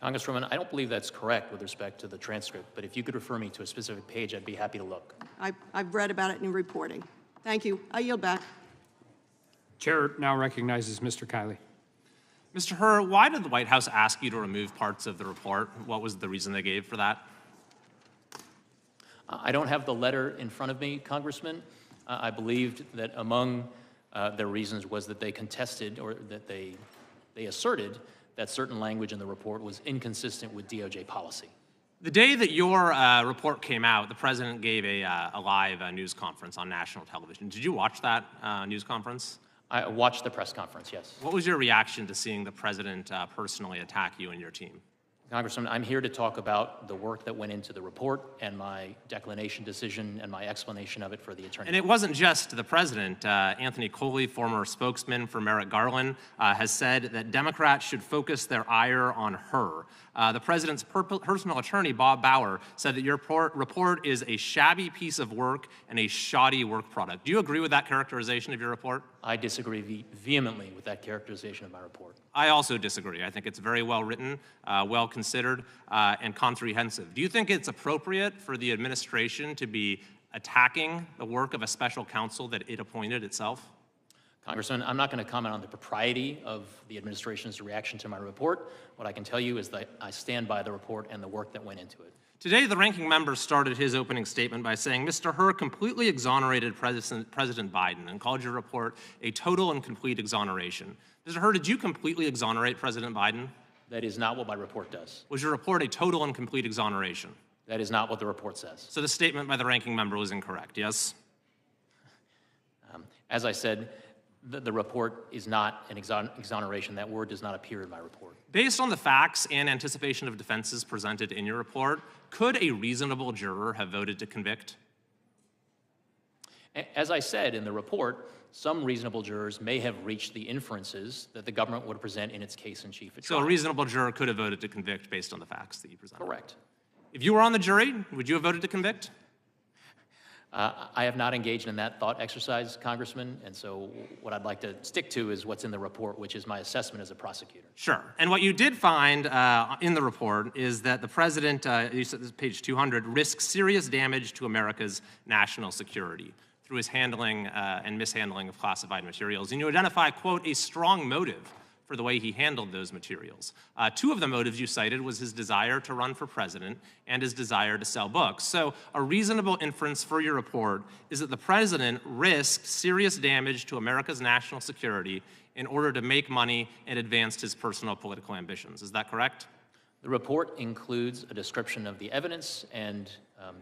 Congresswoman, I don't believe that's correct with respect to the transcript, but if you could refer me to a specific page, I'd be happy to look. I've read about it in reporting. Thank you. I yield back. Chair now recognizes Mr. Kiley. Mr. Hur, why did the White House ask you to remove parts of the report? What was the reason they gave for that? I don't have the letter in front of me, Congressman. I believed that among their reasons was that they contested or that they asserted that certain language in the report was inconsistent with DOJ policy. The day that your report came out, the president gave a live news conference on national television. Did you watch that news conference? I watched the press conference, yes. What was your reaction to seeing the president personally attack you and your team? Congressman, I'm here to talk about the work that went into the report and my declination decision and my explanation of it for the attorney. And it wasn't just the president. Anthony Coley, former spokesman for Merrick Garland, has said that Democrats should focus their ire on her. The president's personal attorney, Bob Bauer, said that your report is a shabby piece of work and a shoddy work product. Do you agree with that characterization of your report? I disagree vehemently with that characterization of my report. I also disagree. I think it's very well written, well considered, and comprehensive. Do you think it's appropriate for the administration to be attacking the work of a special counsel that it appointed itself? Congressman, I'm not going to comment on the propriety of the administration's reaction to my report. What I can tell you is that I stand by the report and the work that went into it. Today, the ranking member started his opening statement by saying, Mr. Hur completely exonerated President Biden and called your report a total and complete exoneration. Mr. Hur, did you completely exonerate President Biden? That is not what my report does. Was your report a total and complete exoneration? That is not what the report says. So the statement by the ranking member was incorrect, yes? As I said, the report is not an exoneration. That word does not appear in my report. Based on the facts and anticipation of defenses presented in your report, could a reasonable juror have voted to convict? As I said in the report, some reasonable jurors may have reached the inferences that the government would present in its case in chief at trial. So a reasonable juror could have voted to convict based on the facts that you presented? Correct. If you were on the jury, would you have voted to convict? I have not engaged in that thought exercise, Congressman, and so what I'd like to stick to is what's in the report, which is my assessment as a prosecutor. Sure. And what you did find in the report is that the president, you said this is page 200, risks serious damage to America's national security through his handling and mishandling of classified materials. And you identify, quote, a strong motive for the way he handled those materials. Two of the motives you cited was his desire to run for president and his desire to sell books. So a reasonable inference for your report is that the president risked serious damage to America's national security in order to make money and advance his personal political ambitions. Is that correct? The report includes a description of the evidence and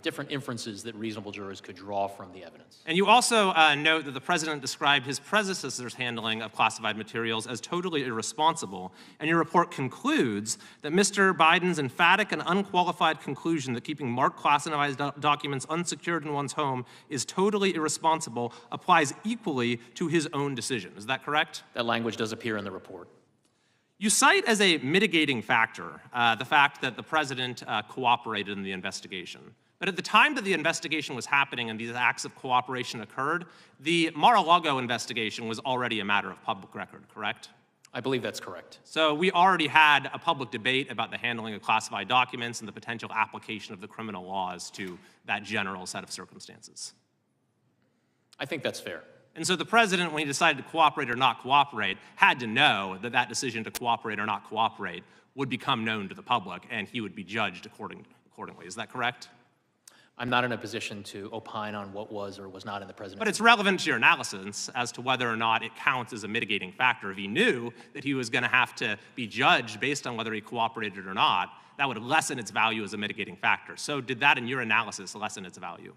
different inferences that reasonable jurors could draw from the evidence. And you also note that the president described his predecessor's handling of classified materials as totally irresponsible. And your report concludes that Mr. Biden's emphatic and unqualified conclusion that keeping marked classified documents unsecured in one's home is totally irresponsible applies equally to his own decision. Is that correct? That language does appear in the report. You cite as a mitigating factor the fact that the president cooperated in the investigation. But at the time that the investigation was happening and these acts of cooperation occurred, the Mar-a-Lago investigation was already a matter of public record, correct? I believe that's correct. So we already had a public debate about the handling of classified documents and the potential application of the criminal laws to that general set of circumstances. I think that's fair. And so the president, when he decided to cooperate or not cooperate, had to know that that decision to cooperate or not cooperate would become known to the public and he would be judged accordingly. Is that correct? I'm not in a position to opine on what was or was not in the president's. But it's relevant to your analysis as to whether or not it counts as a mitigating factor. If he knew that he was going to have to be judged based on whether he cooperated or not, that would lessen its value as a mitigating factor. So did that, in your analysis, lessen its value?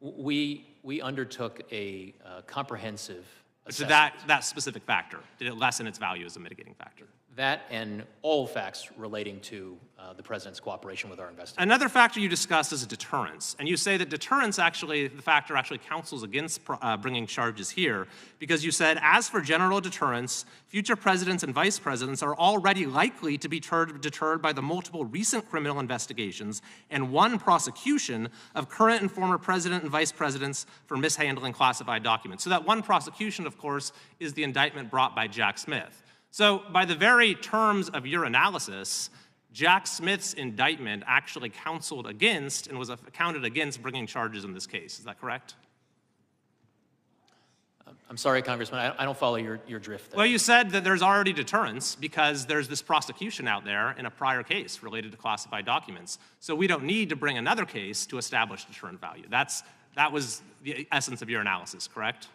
We undertook a comprehensive assessment. So that specific factor, did it lessen its value as a mitigating factor? That and all facts relating to the president's cooperation with our investigation. Another factor you discussed is deterrence. And you say that deterrence actually, the factor actually counsels against bringing charges here, because you said, as for general deterrence, future presidents and vice presidents are already likely to be deterred by the multiple recent criminal investigations and one prosecution of current and former president and vice presidents for mishandling classified documents. So that one prosecution, of course, is the indictment brought by Jack Smith. So by the very terms of your analysis, Jack Smith's indictment actually counseled against and was counted against bringing charges in this case. Is that correct? I'm sorry, Congressman, I don't follow your drift there. Well, you said that there's already deterrence because there's this prosecution out there in a prior case related to classified documents. So we don't need to bring another case to establish deterrent value. That was the essence of your analysis, correct?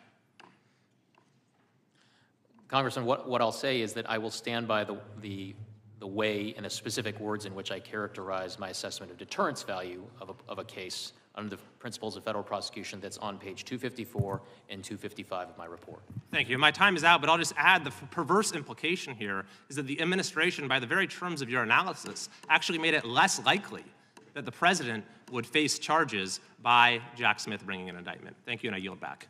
Congressman, what I'll say is that I will stand by the the way and the specific words in which I characterize my assessment of deterrence value of a case under the principles of federal prosecution that's on page 254 and 255 of my report. Thank you. My time is out, but I'll just add the perverse implication here is that the administration, by the very terms of your analysis, actually made it less likely that the president would face charges by Jack Smith bringing an indictment. Thank you, and I yield back.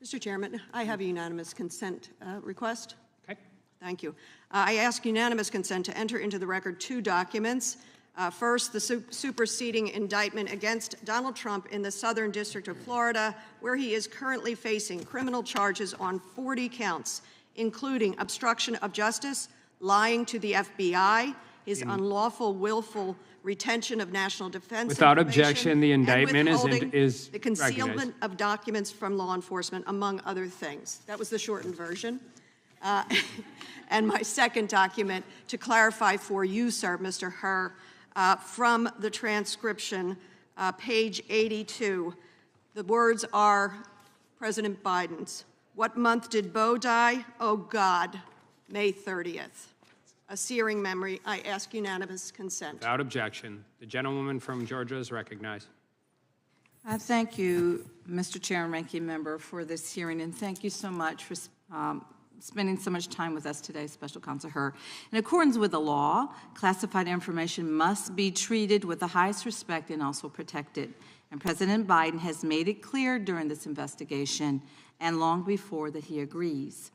Mr. Chairman, I have a unanimous consent request. Okay. Thank you. I ask unanimous consent to enter into the record 2 documents. First, the superseding indictment against Donald Trump in the Southern District of Florida, where he is currently facing criminal charges on 40 counts, including obstruction of justice, lying to the FBI, his unlawful, willful retention of national defense Without information, objection, the indictment and is withholding the recognized. concealment of documents from law enforcement, among other things. That was the shortened version. And my second document, to clarify for you, sir, Mr. Hur, from the transcription, page 82, the words are President Biden's. What month did Beau die? Oh, God, May 30th. A searing memory. I ask unanimous consent. Without objection. The gentlewoman from Georgia is recognized. Thank you, Mr. Chair and Ranking Member, for this hearing, and thank you so much for spending so much time with us today, Special Counsel Hur. In accordance with the law, classified information must be treated with the highest respect and also protected. And President Biden has made it clear during this investigation and long before that he agrees.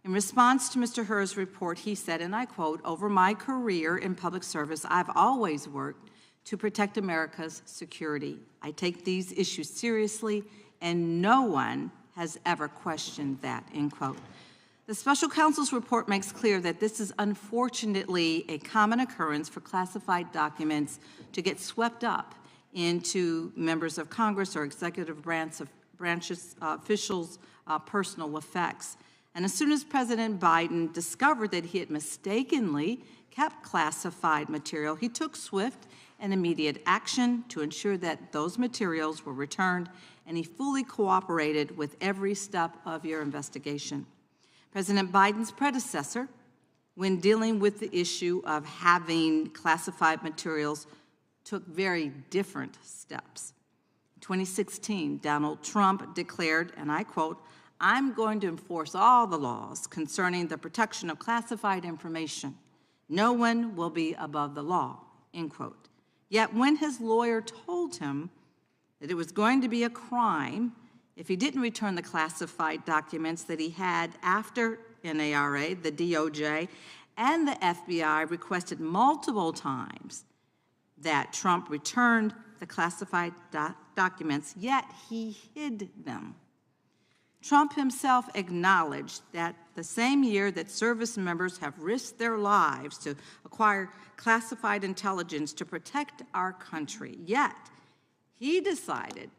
In response to Mr. Hur's report, he said, and I quote, "Over my career in public service, I've always worked to protect America's security. I take these issues seriously, and no one has ever questioned that," end quote. The special counsel's report makes clear that this is unfortunately a common occurrence for classified documents to get swept up into members of Congress or executive branches officials' personal effects. And as soon as President Biden discovered that he had mistakenly kept classified material, he took swift and immediate action to ensure that those materials were returned, and he fully cooperated with every step of your investigation. President Biden's predecessor, when dealing with the issue of having classified materials, took very different steps. In 2016, Donald Trump declared, and I quote, "I'm going to enforce all the laws concerning the protection of classified information. No one will be above the law," end quote. Yet when his lawyer told him that it was going to be a crime if he didn't return the classified documents that he had after NARA, the DOJ, and the FBI requested multiple times that Trump returned the classified documents, yet he hid them. Trump himself acknowledged that the same year that service members have risked their lives to acquire classified intelligence to protect our country, yet he decided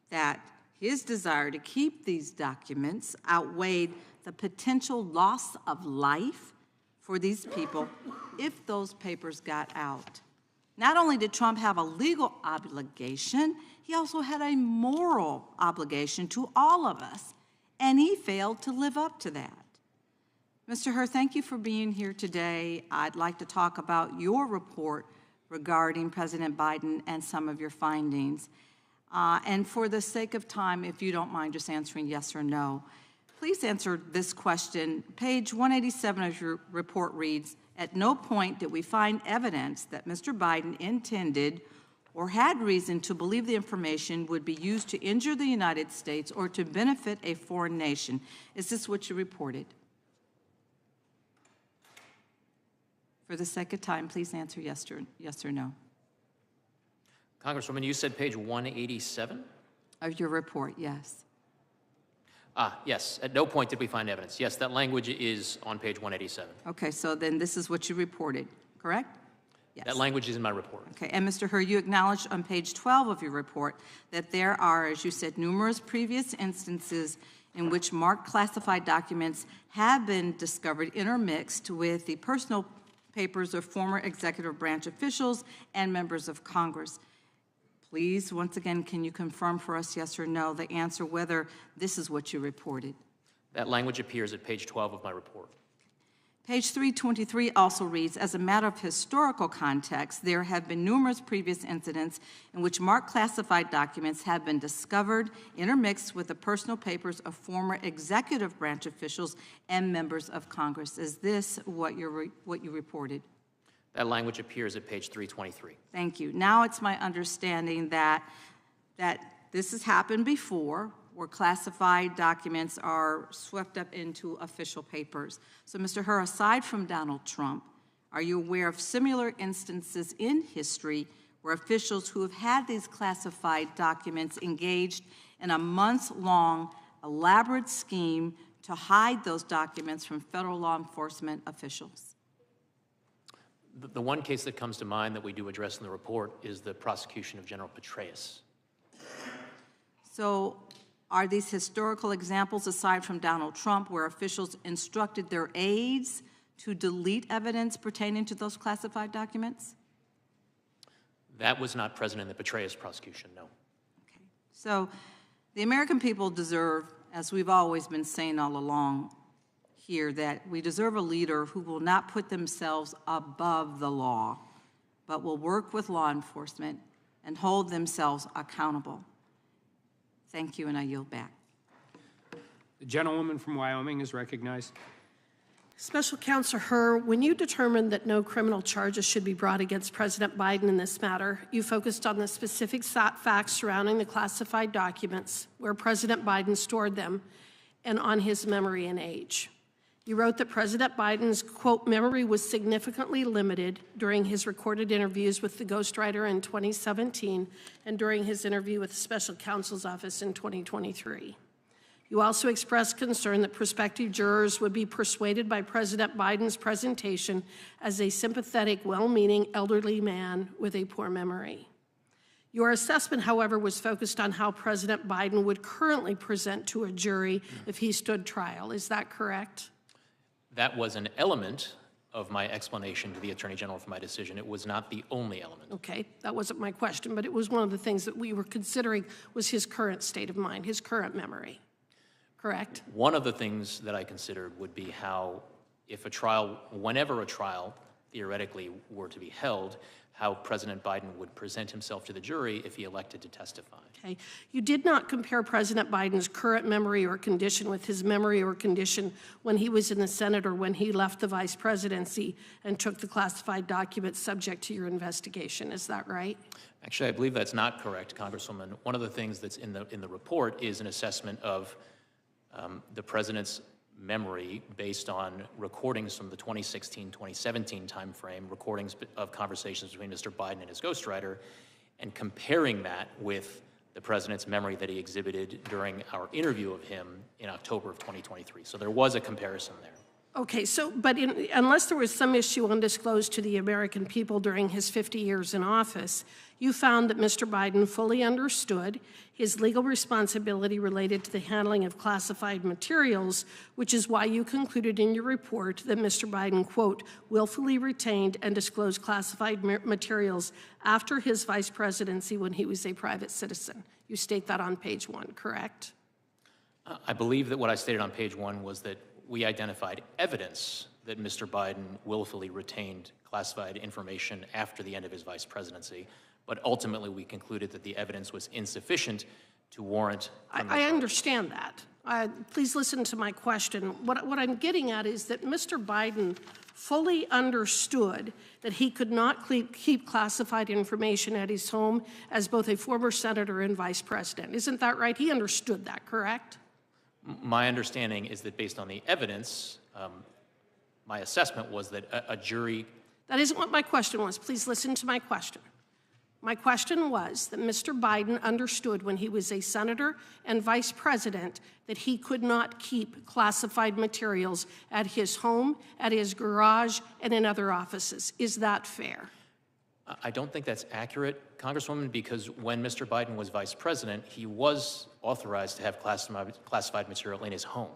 that his desire to keep these documents outweighed the potential loss of life for these people if those papers got out. Not only did Trump have a legal obligation, he also had a moral obligation to all of us, and he failed to live up to that. Mr. Hur, thank you for being here today. I'd like to talk about your report regarding President Biden and some of your findings. And for the sake of time, if you don't mind just answering yes or no, please answer this question. Page 187 of your report reads, "At no point did we find evidence that Mr. Biden intended or had reason to believe the information would be used to injure the United States or to benefit a foreign nation." Is this what you reported? For the sake of time, please answer yes or no. Congresswoman, you said page 187? Of your report, yes. Yes, at no point did we find evidence. Yes, that language is on page 187. Okay, so then this is what you reported, correct? Yes. That language is in my report. Okay, and Mr. Hur, you acknowledged on page 12 of your report that there are, as you said, numerous previous instances in which marked classified documents have been discovered intermixed with the personal papers of former executive branch officials and members of Congress. Please, once again, can you confirm for us, yes or no, the answer whether this is what you reported? That language appears at page 12 of my report. Page 323 also reads, as a matter of historical context, there have been numerous previous incidents in which marked classified documents have been discovered, intermixed with the personal papers of former executive branch officials and members of Congress. Is this what you reported? That language appears at page 323. Thank you. Now it's my understanding that this has happened before, where classified documents are swept up into official papers. So, Mr. Hur, aside from Donald Trump, are you aware of similar instances in history where officials who have had these classified documents engaged in a months-long elaborate scheme to hide those documents from federal law enforcement officials? The one case that comes to mind that we do address in the report is the prosecution of General Petraeus. So, are these historical examples, aside from Donald Trump, where officials instructed their aides to delete evidence pertaining to those classified documents? That was not present in the Petraeus prosecution, no. So the American people deserve, as we've always been saying all along here, that we deserve a leader who will not put themselves above the law, but will work with law enforcement and hold themselves accountable. Thank you, and I yield back. The gentlewoman from Wyoming is recognized. Special Counsel Hur, when you determined that no criminal charges should be brought against President Biden in this matter, you focused on the specific facts surrounding the classified documents, where President Biden stored them, and on his memory and age. You wrote that President Biden's, quote, memory was significantly limited during his recorded interviews with the ghostwriter in 2017 and during his interview with the Special Counsel's Office in 2023. You also expressed concern that prospective jurors would be persuaded by President Biden's presentation as a sympathetic, well-meaning elderly man with a poor memory. Your assessment, however, was focused on how President Biden would currently present to a jury if he stood trial. Is that correct? That was an element of my explanation to the Attorney General for my decision. It was not the only element. Okay, that wasn't my question, but it was one of the things that we were considering was his current state of mind, his current memory. Correct? One of the things that I considered would be how, if a trial, whenever a trial theoretically were to be held, how President Biden would present himself to the jury if he elected to testify. Okay. You did not compare President Biden's current memory or condition with his memory or condition when he was in the Senate or when he left the vice presidency and took the classified documents subject to your investigation. Is that right? Actually, I believe that's not correct, Congresswoman. One of the things that's in the report is an assessment of the president's memory based on recordings from the 2016-2017 timeframe, recordings of conversations between Mr. Biden and his ghostwriter, and comparing that with the president's memory that he exhibited during our interview of him in October of 2023. So there was a comparison there. Okay, so, but unless there was some issue undisclosed to the American people during his 50 years in office, you found that Mr. Biden fully understood his legal responsibility related to the handling of classified materials, which is why you concluded in your report that Mr. Biden, quote, willfully retained and disclosed classified materials after his vice presidency when he was a private citizen. You state that on page 1, correct? I believe that what I stated on page 1 was that we identified evidence that Mr. Biden willfully retained classified information after the end of his vice presidency, but ultimately we concluded that the evidence was insufficient to warrant. I understand that. Please listen to my question. What I'm getting at is that Mr. Biden fully understood that he could not keep classified information at his home as both a former senator and vice president. Isn't that right? He understood that, correct? My understanding is that based on the evidence, my assessment was that a jury... That isn't what my question was. Please listen to my question. My question was that Mr. Biden understood when he was a senator and vice president that he could not keep classified materials at his home, at his garage, and in other offices. Is that fair? I don't think that's accurate, Congresswoman, because when Mr. Biden was vice president, he was authorized to have classified material in his home.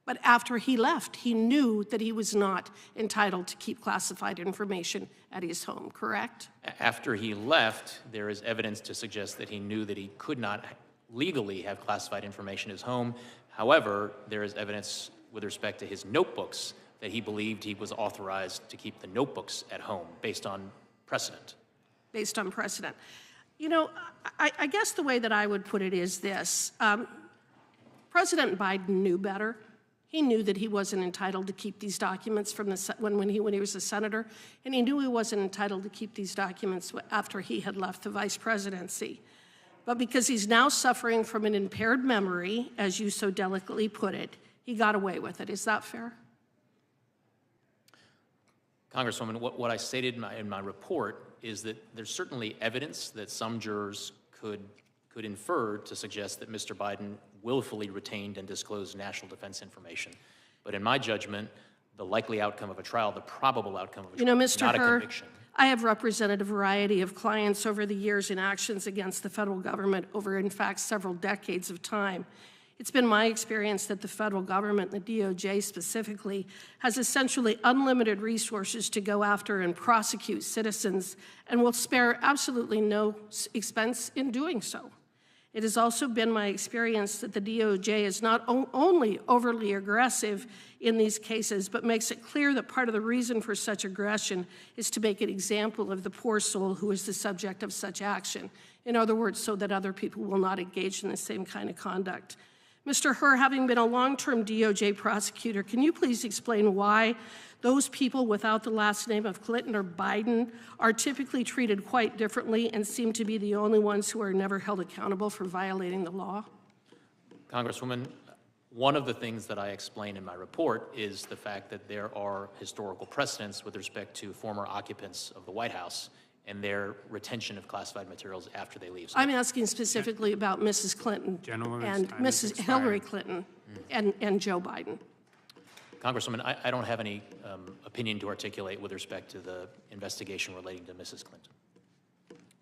But after he left, he knew that he was not entitled to keep classified information at his home, correct? After he left, there is evidence to suggest that he knew that he could not legally have classified information in his home. However, there is evidence with respect to his notebooks that he believed he was authorized to keep the notebooks at home based on precedent. Based on precedent. You know, I guess the way that I would put it is this. President Biden knew better. He knew that he wasn't entitled to keep these documents from when he was a senator, and he knew he wasn't entitled to keep these documents after he had left the vice presidency. But because he's now suffering from an impaired memory, as you so delicately put it, he got away with it. Is that fair? Congresswoman, what I stated in my report is that there's certainly evidence that some jurors could infer to suggest that Mr. Biden willfully retained and disclosed national defense information. But in my judgment, the likely outcome of a trial, the probable outcome of a trial, is not a conviction. I have represented a variety of clients over the years in actions against the federal government over, in fact, several decades of time. It's been my experience that the federal government, the DOJ specifically, has essentially unlimited resources to go after and prosecute citizens and will spare absolutely no expense in doing so. It has also been my experience that the DOJ is not only overly aggressive in these cases, but makes it clear that part of the reason for such aggression is to make an example of the poor soul who is the subject of such action. In other words, so that other people will not engage in the same kind of conduct. Mr. Hur, having been a long-term DOJ prosecutor, can you please explain why those people without the last name of Clinton or Biden are typically treated quite differently and seem to be the only ones who are never held accountable for violating the law? Congresswoman, one of the things that I explain in my report is the fact that there are historical precedents with respect to former occupants of the White House and their retention of classified materials after they leave. So I'm asking specifically about Mrs. Clinton and Mrs. Hillary Clinton and Joe Biden. Congresswoman, I don't have any opinion to articulate with respect to the investigation relating to Mrs. Clinton.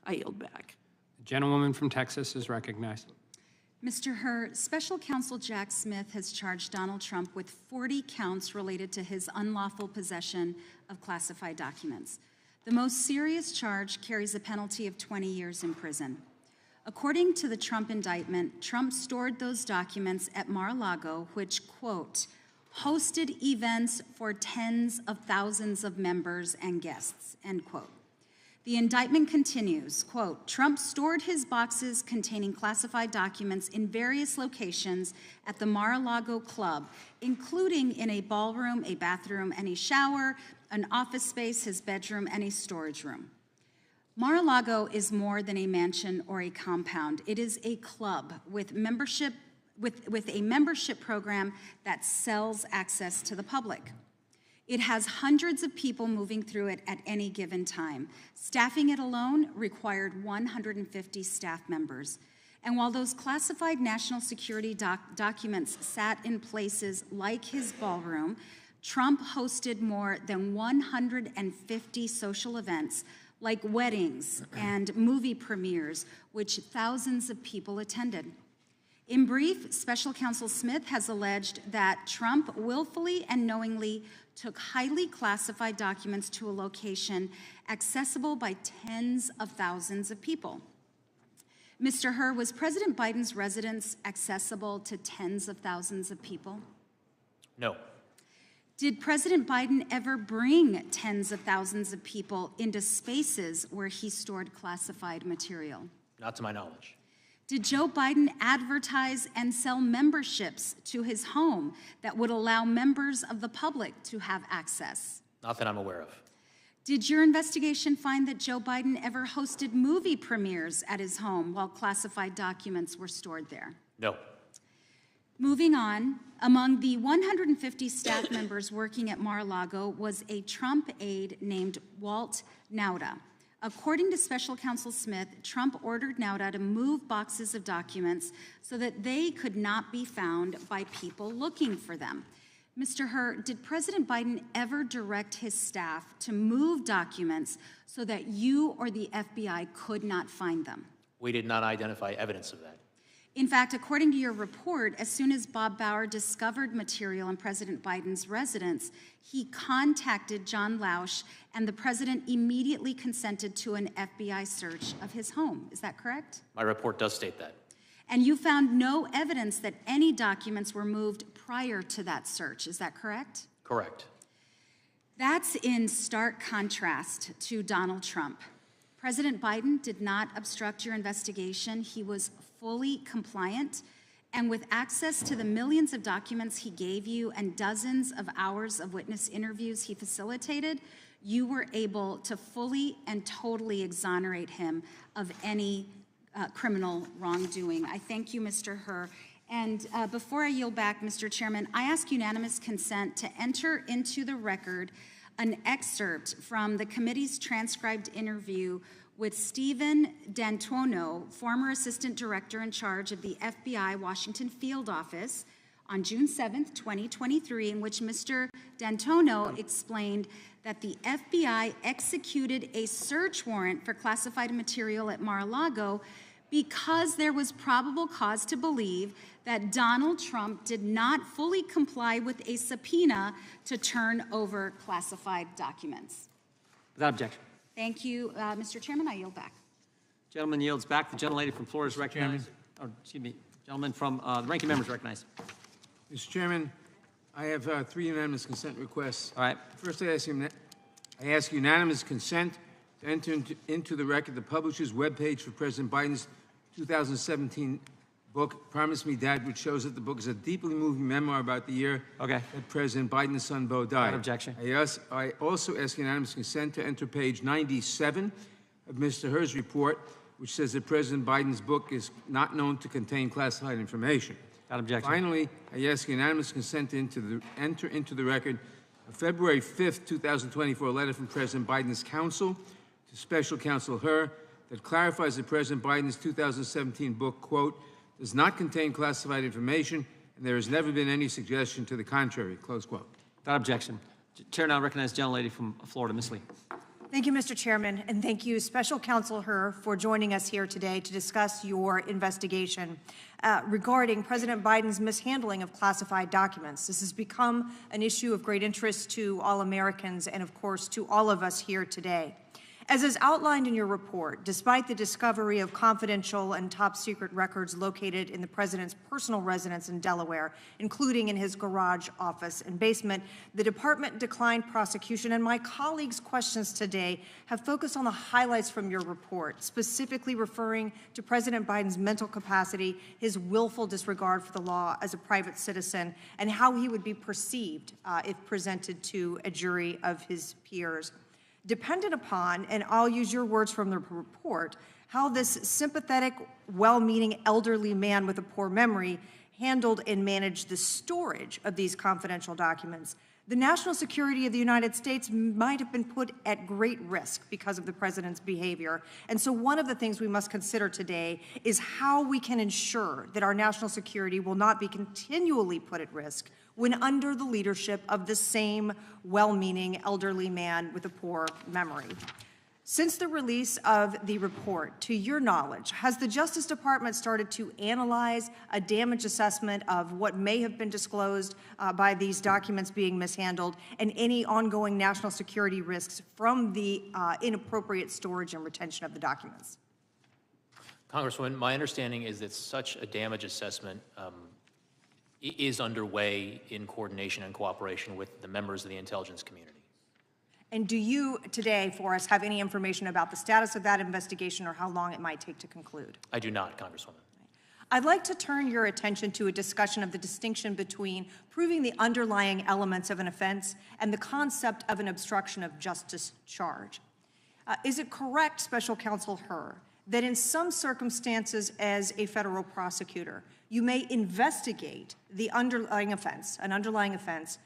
I yield back. The gentlewoman from Texas is recognized. Mr. Hur, Special Counsel Jack Smith has charged Donald Trump with 40 counts related to his unlawful possession of classified documents. The most serious charge carries a penalty of 20 years in prison. According to the Trump indictment, Trump stored those documents at Mar-a-Lago, which, quote, hosted events for tens of thousands of members and guests, end quote. The indictment continues, quote, Trump stored his boxes containing classified documents in various locations at the Mar-a-Lago Club, including in a ballroom, a bathroom, and a shower, an office space, his bedroom, and a storage room. Mar-a-Lago is more than a mansion or a compound. It is a club with a membership program that sells access to the public. It has hundreds of people moving through it at any given time. Staffing it alone required 150 staff members. And while those classified national security documents sat in places like his ballroom, Trump hosted more than 150 social events like weddings and movie premieres, which thousands of people attended. In brief, Special Counsel Smith has alleged that Trump willfully and knowingly took highly classified documents to a location accessible by tens of thousands of people. Mr. Hur, was President Biden's residence accessible to tens of thousands of people? No. Did President Biden ever bring tens of thousands of people into spaces where he stored classified material? Not to my knowledge. Did Joe Biden advertise and sell memberships to his home that would allow members of the public to have access? Not that I'm aware of. Did your investigation find that Joe Biden ever hosted movie premieres at his home while classified documents were stored there? No. Moving on, among the 150 staff members working at Mar-a-Lago was a Trump aide named Walt Nauta. According to Special Counsel Smith, Trump ordered Nauta to move boxes of documents so that they could not be found by people looking for them. Mr. Hur, did President Biden ever direct his staff to move documents so that you or the FBI could not find them? We did not identify evidence of that. In fact, according to your report, as soon as Bob Bauer discovered material in President Biden's residence, he contacted John Lausch, and the president immediately consented to an FBI search of his home. Is that correct? My report does state that. And you found no evidence that any documents were moved prior to that search. Is that correct? Correct. That's in stark contrast to Donald Trump. President Biden did not obstruct your investigation. He was fully compliant, and with access to the millions of documents he gave you and dozens of hours of witness interviews he facilitated, you were able to fully and totally exonerate him of any criminal wrongdoing. I thank you, Mr. Hur. And before I yield back, Mr. Chairman, I ask unanimous consent to enter into the record an excerpt from the committee's transcribed interview with Stephen D'Antuono, former Assistant Director in charge of the FBI Washington Field Office, on June 7th, 2023, in which Mr. D'Antuono explained that the FBI executed a search warrant for classified material at Mar-a-Lago because there was probable cause to believe that Donald Trump did not fully comply with a subpoena to turn over classified documents. Without objection. Thank you, Mr. Chairman. I yield back. Gentleman yields back. The gentlelady from Florida is recognized. Oh, excuse me. Gentleman from the ranking member is recognized. Mr. Chairman, I have 3 unanimous consent requests. All right. First, I ask unanimous consent to enter into the record the publisher's webpage for President Biden's 2017 book, Promise Me Dad, which shows that the book is a deeply moving memoir about the year that President Biden's son, Beau, died. Without objection. I also ask unanimous consent to enter page 97 of Mr. Hur's report, which says that President Biden's book is not known to contain classified information. Without objection. Finally, I ask unanimous consent to enter into the record a February 5th, 2024 letter from President Biden's counsel to Special Counsel Hur that clarifies that President Biden's 2017 book, quote, does not contain classified information, and there has never been any suggestion to the contrary, close quote. Without objection. Chair now recognizes the gentlelady from Florida, Ms. Lee. Thank you, Mr. Chairman, and thank you, Special Counsel Hur, for joining us here today to discuss your investigation regarding President Biden's mishandling of classified documents. This has become an issue of great interest to all Americans and, of course, to all of us here today. As is outlined in your report, despite the discovery of confidential and top-secret records located in the president's personal residence in Delaware, including in his garage, office, and basement, the department declined prosecution, and my colleagues' questions today have focused on the highlights from your report, specifically referring to President Biden's mental capacity, his willful disregard for the law as a private citizen, and how he would be perceived if presented to a jury of his peers. Dependent upon, and I'll use your words from the report, how this sympathetic, well-meaning elderly man with a poor memory handled and managed the storage of these confidential documents, the national security of the United States might have been put at great risk because of the president's behavior. And so one of the things we must consider today is how we can ensure that our national security will not be continually put at risk when under the leadership of the same well-meaning elderly man with a poor memory. Since the release of the report, to your knowledge, has the Justice Department started to analyze a damage assessment of what may have been disclosed by these documents being mishandled and any ongoing national security risks from the inappropriate storage and retention of the documents? Congresswoman, my understanding is that such a damage assessment is underway in coordination and cooperation with the members of the intelligence community. And do you today, for us, have any information about the status of that investigation or how long it might take to conclude? I do not, Congresswoman. I'd like to turn your attention to a discussion of the distinction between proving the underlying elements of an offense and the concept of an obstruction of justice charge. Is it correct, Special Counsel Hur, that in some circumstances as a federal prosecutor, you may investigate the underlying offense, an underlying offense,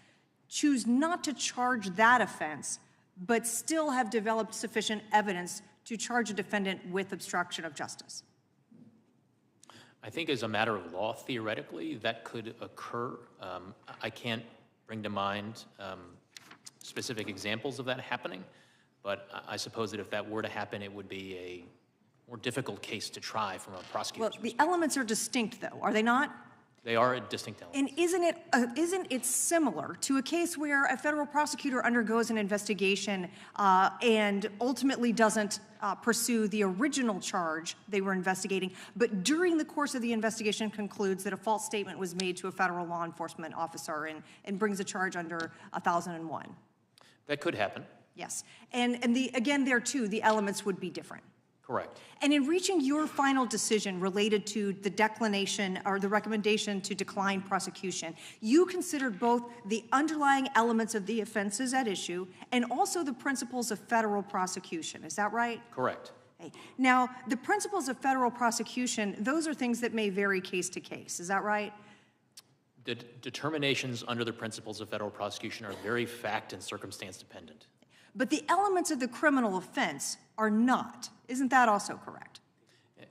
choose not to charge that offense, but still have developed sufficient evidence to charge a defendant with obstruction of justice? I think as a matter of law, theoretically, that could occur. I can't bring to mind specific examples of that happening, but I suppose that if that were to happen, it would be a more difficult case to try from a prosecutor's Well, the elements are distinct, though, are they not? They are a distinct element. And isn't it similar to a case where a federal prosecutor undergoes an investigation and ultimately doesn't pursue the original charge they were investigating, but during the course of the investigation concludes that a false statement was made to a federal law enforcement officer and brings a charge under 1001? That could happen. Yes. And again, there too, the elements would be different. Correct. And in reaching your final decision related to the declination or the recommendation to decline prosecution, you considered both the underlying elements of the offenses at issue and also the principles of federal prosecution. Is that right? Correct. Okay. Now, the principles of federal prosecution, those are things that may vary case to case. Is that right? The determinations under the principles of federal prosecution are very fact and circumstance dependent. But the elements of the criminal offense are not. Isn't that also correct?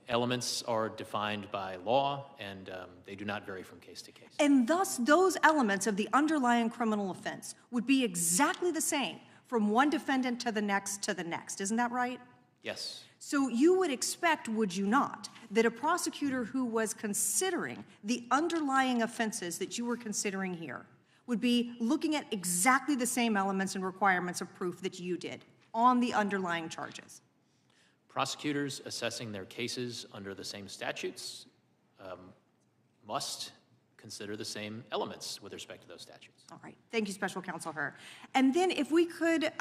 Elements are defined by law, and they do not vary from case to case. And thus, those elements of the underlying criminal offense would be exactly the same from one defendant to the next. Isn't that right? Yes. So you would expect, would you not, that a prosecutor who was considering the underlying offenses that you were considering here would be looking at exactly the same elements and requirements of proof that you did on the underlying charges? Prosecutors assessing their cases under the same statutes must consider the same elements with respect to those statutes. All right. Thank you, Special Counsel Hur. And then if we could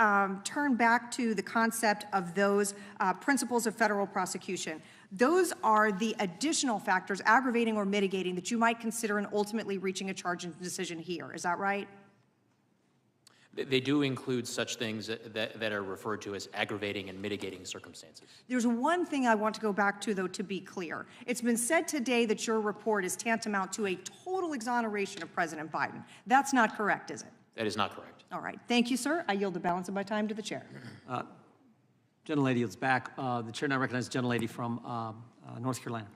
turn back to the concept of those principles of federal prosecution, those are the additional factors, aggravating or mitigating, that you might consider in ultimately reaching a charge and decision here. Is that right? They do include such things that are referred to as aggravating and mitigating circumstances. There's one thing I want to go back to, though, to be clear. It's been said today that your report is tantamount to a total exoneration of President Biden. That's not correct, is it? That is not correct. All right. Thank you, sir. I yield the balance of my time to the chair. Gentlelady is back. The chair now recognizes the gentlelady from North Carolina.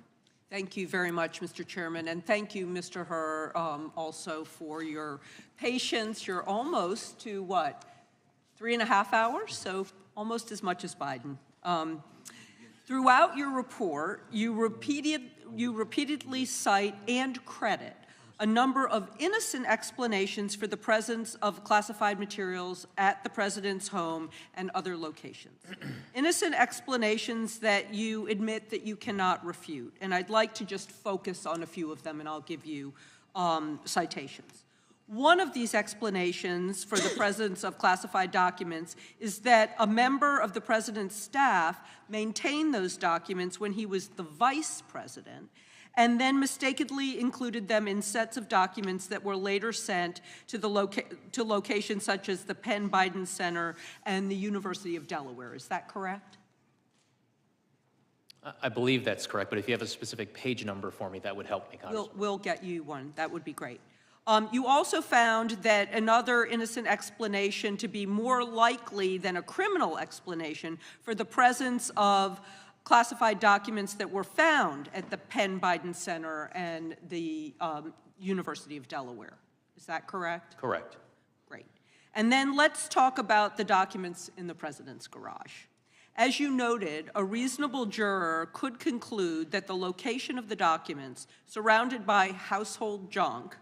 Thank you very much, Mr. Chairman, and thank you, Mr. Hur, also for your patience. You're almost to, what, 3.5 hours? So almost as much as Biden. Throughout your report, you repeatedly cite and credit a number of innocent explanations for the presence of classified materials at the president's home and other locations. Innocent explanations that you admit that you cannot refute. And I'd like to just focus on a few of them, and I'll give you citations. One of these explanations for the presence of classified documents is that a member of the president's staff maintained those documents when he was the vice president, and then mistakenly included them in sets of documents that were later sent to locations such as the Penn Biden Center and the University of Delaware. Is that correct? I believe that's correct, but if you have a specific page number for me, that would help me, Congressman. We'll get you one. That would be great. You also found that another innocent explanation to be more likely than a criminal explanation for the presence of classified documents that were found at the Penn Biden Center and the University of Delaware. Is that correct? Correct. Great. And then let's talk about the documents in the president's garage. As you noted, a reasonable juror could conclude that the location of the documents, surrounded by household junk,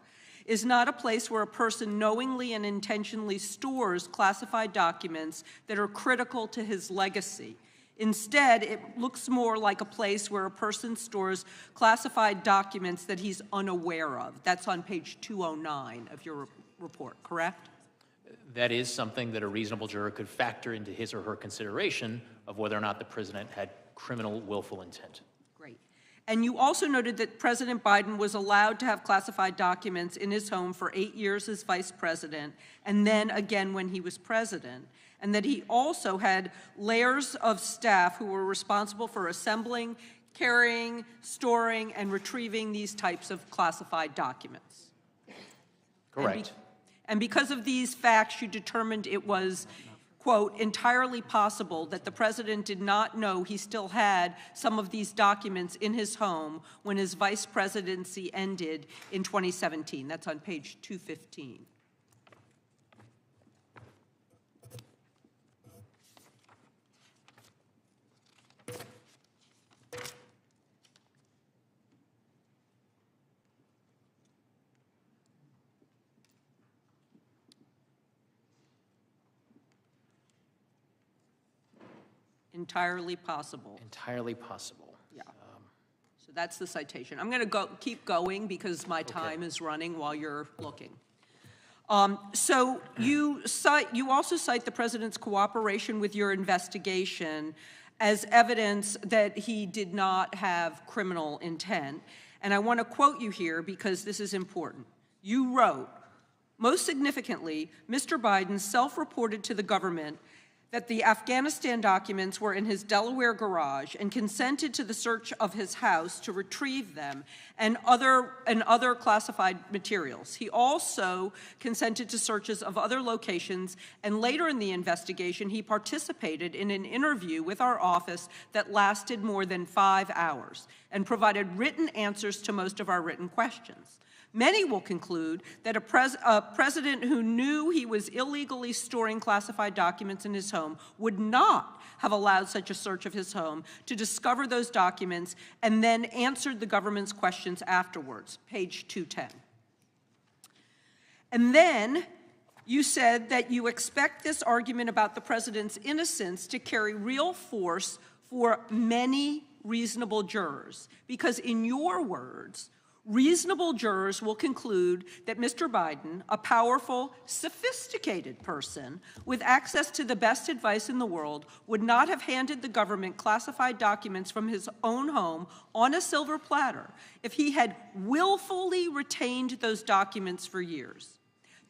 is not a place where a person knowingly and intentionally stores classified documents that are critical to his legacy. Instead, it looks more like a place where a person stores classified documents that he's unaware of. That's on page 209 of your report, correct? That is something that a reasonable juror could factor into his or her consideration of whether or not the president had criminal willful intent. Great. And you also noted that President Biden was allowed to have classified documents in his home for 8 years as vice president, and then again when he was president, and that he also had layers of staff who were responsible for assembling, carrying, storing, and retrieving these types of classified documents. Correct. And because of these facts, you determined it was, quote, entirely possible that the president did not know he still had some of these documents in his home when his vice presidency ended in 2017. That's on page 215. Entirely possible. Entirely possible. Yeah. So that's the citation. I'm going to keep going because my time is running while you're looking. So you also cite the president's cooperation with your investigation as evidence that he did not have criminal intent. And I want to quote you here because this is important. You wrote, most significantly, Mr. Biden self-reported to the government that the Afghanistan documents were in his Delaware garage and consented to the search of his house to retrieve them and other classified materials. He also consented to searches of other locations, and later in the investigation, he participated in an interview with our office that lasted more than 5 hours and provided written answers to most of our written questions. Many will conclude that a president who knew he was illegally storing classified documents in his home would not have allowed such a search of his home to discover those documents and then answered the government's questions afterwards, page 210. And then you said that you expect this argument about the president's innocence to carry real force for many reasonable jurors, because in your words, reasonable jurors will conclude that Mr. Biden, a powerful, sophisticated person with access to the best advice in the world, would not have handed the government classified documents from his own home on a silver platter if he had willfully retained those documents for years.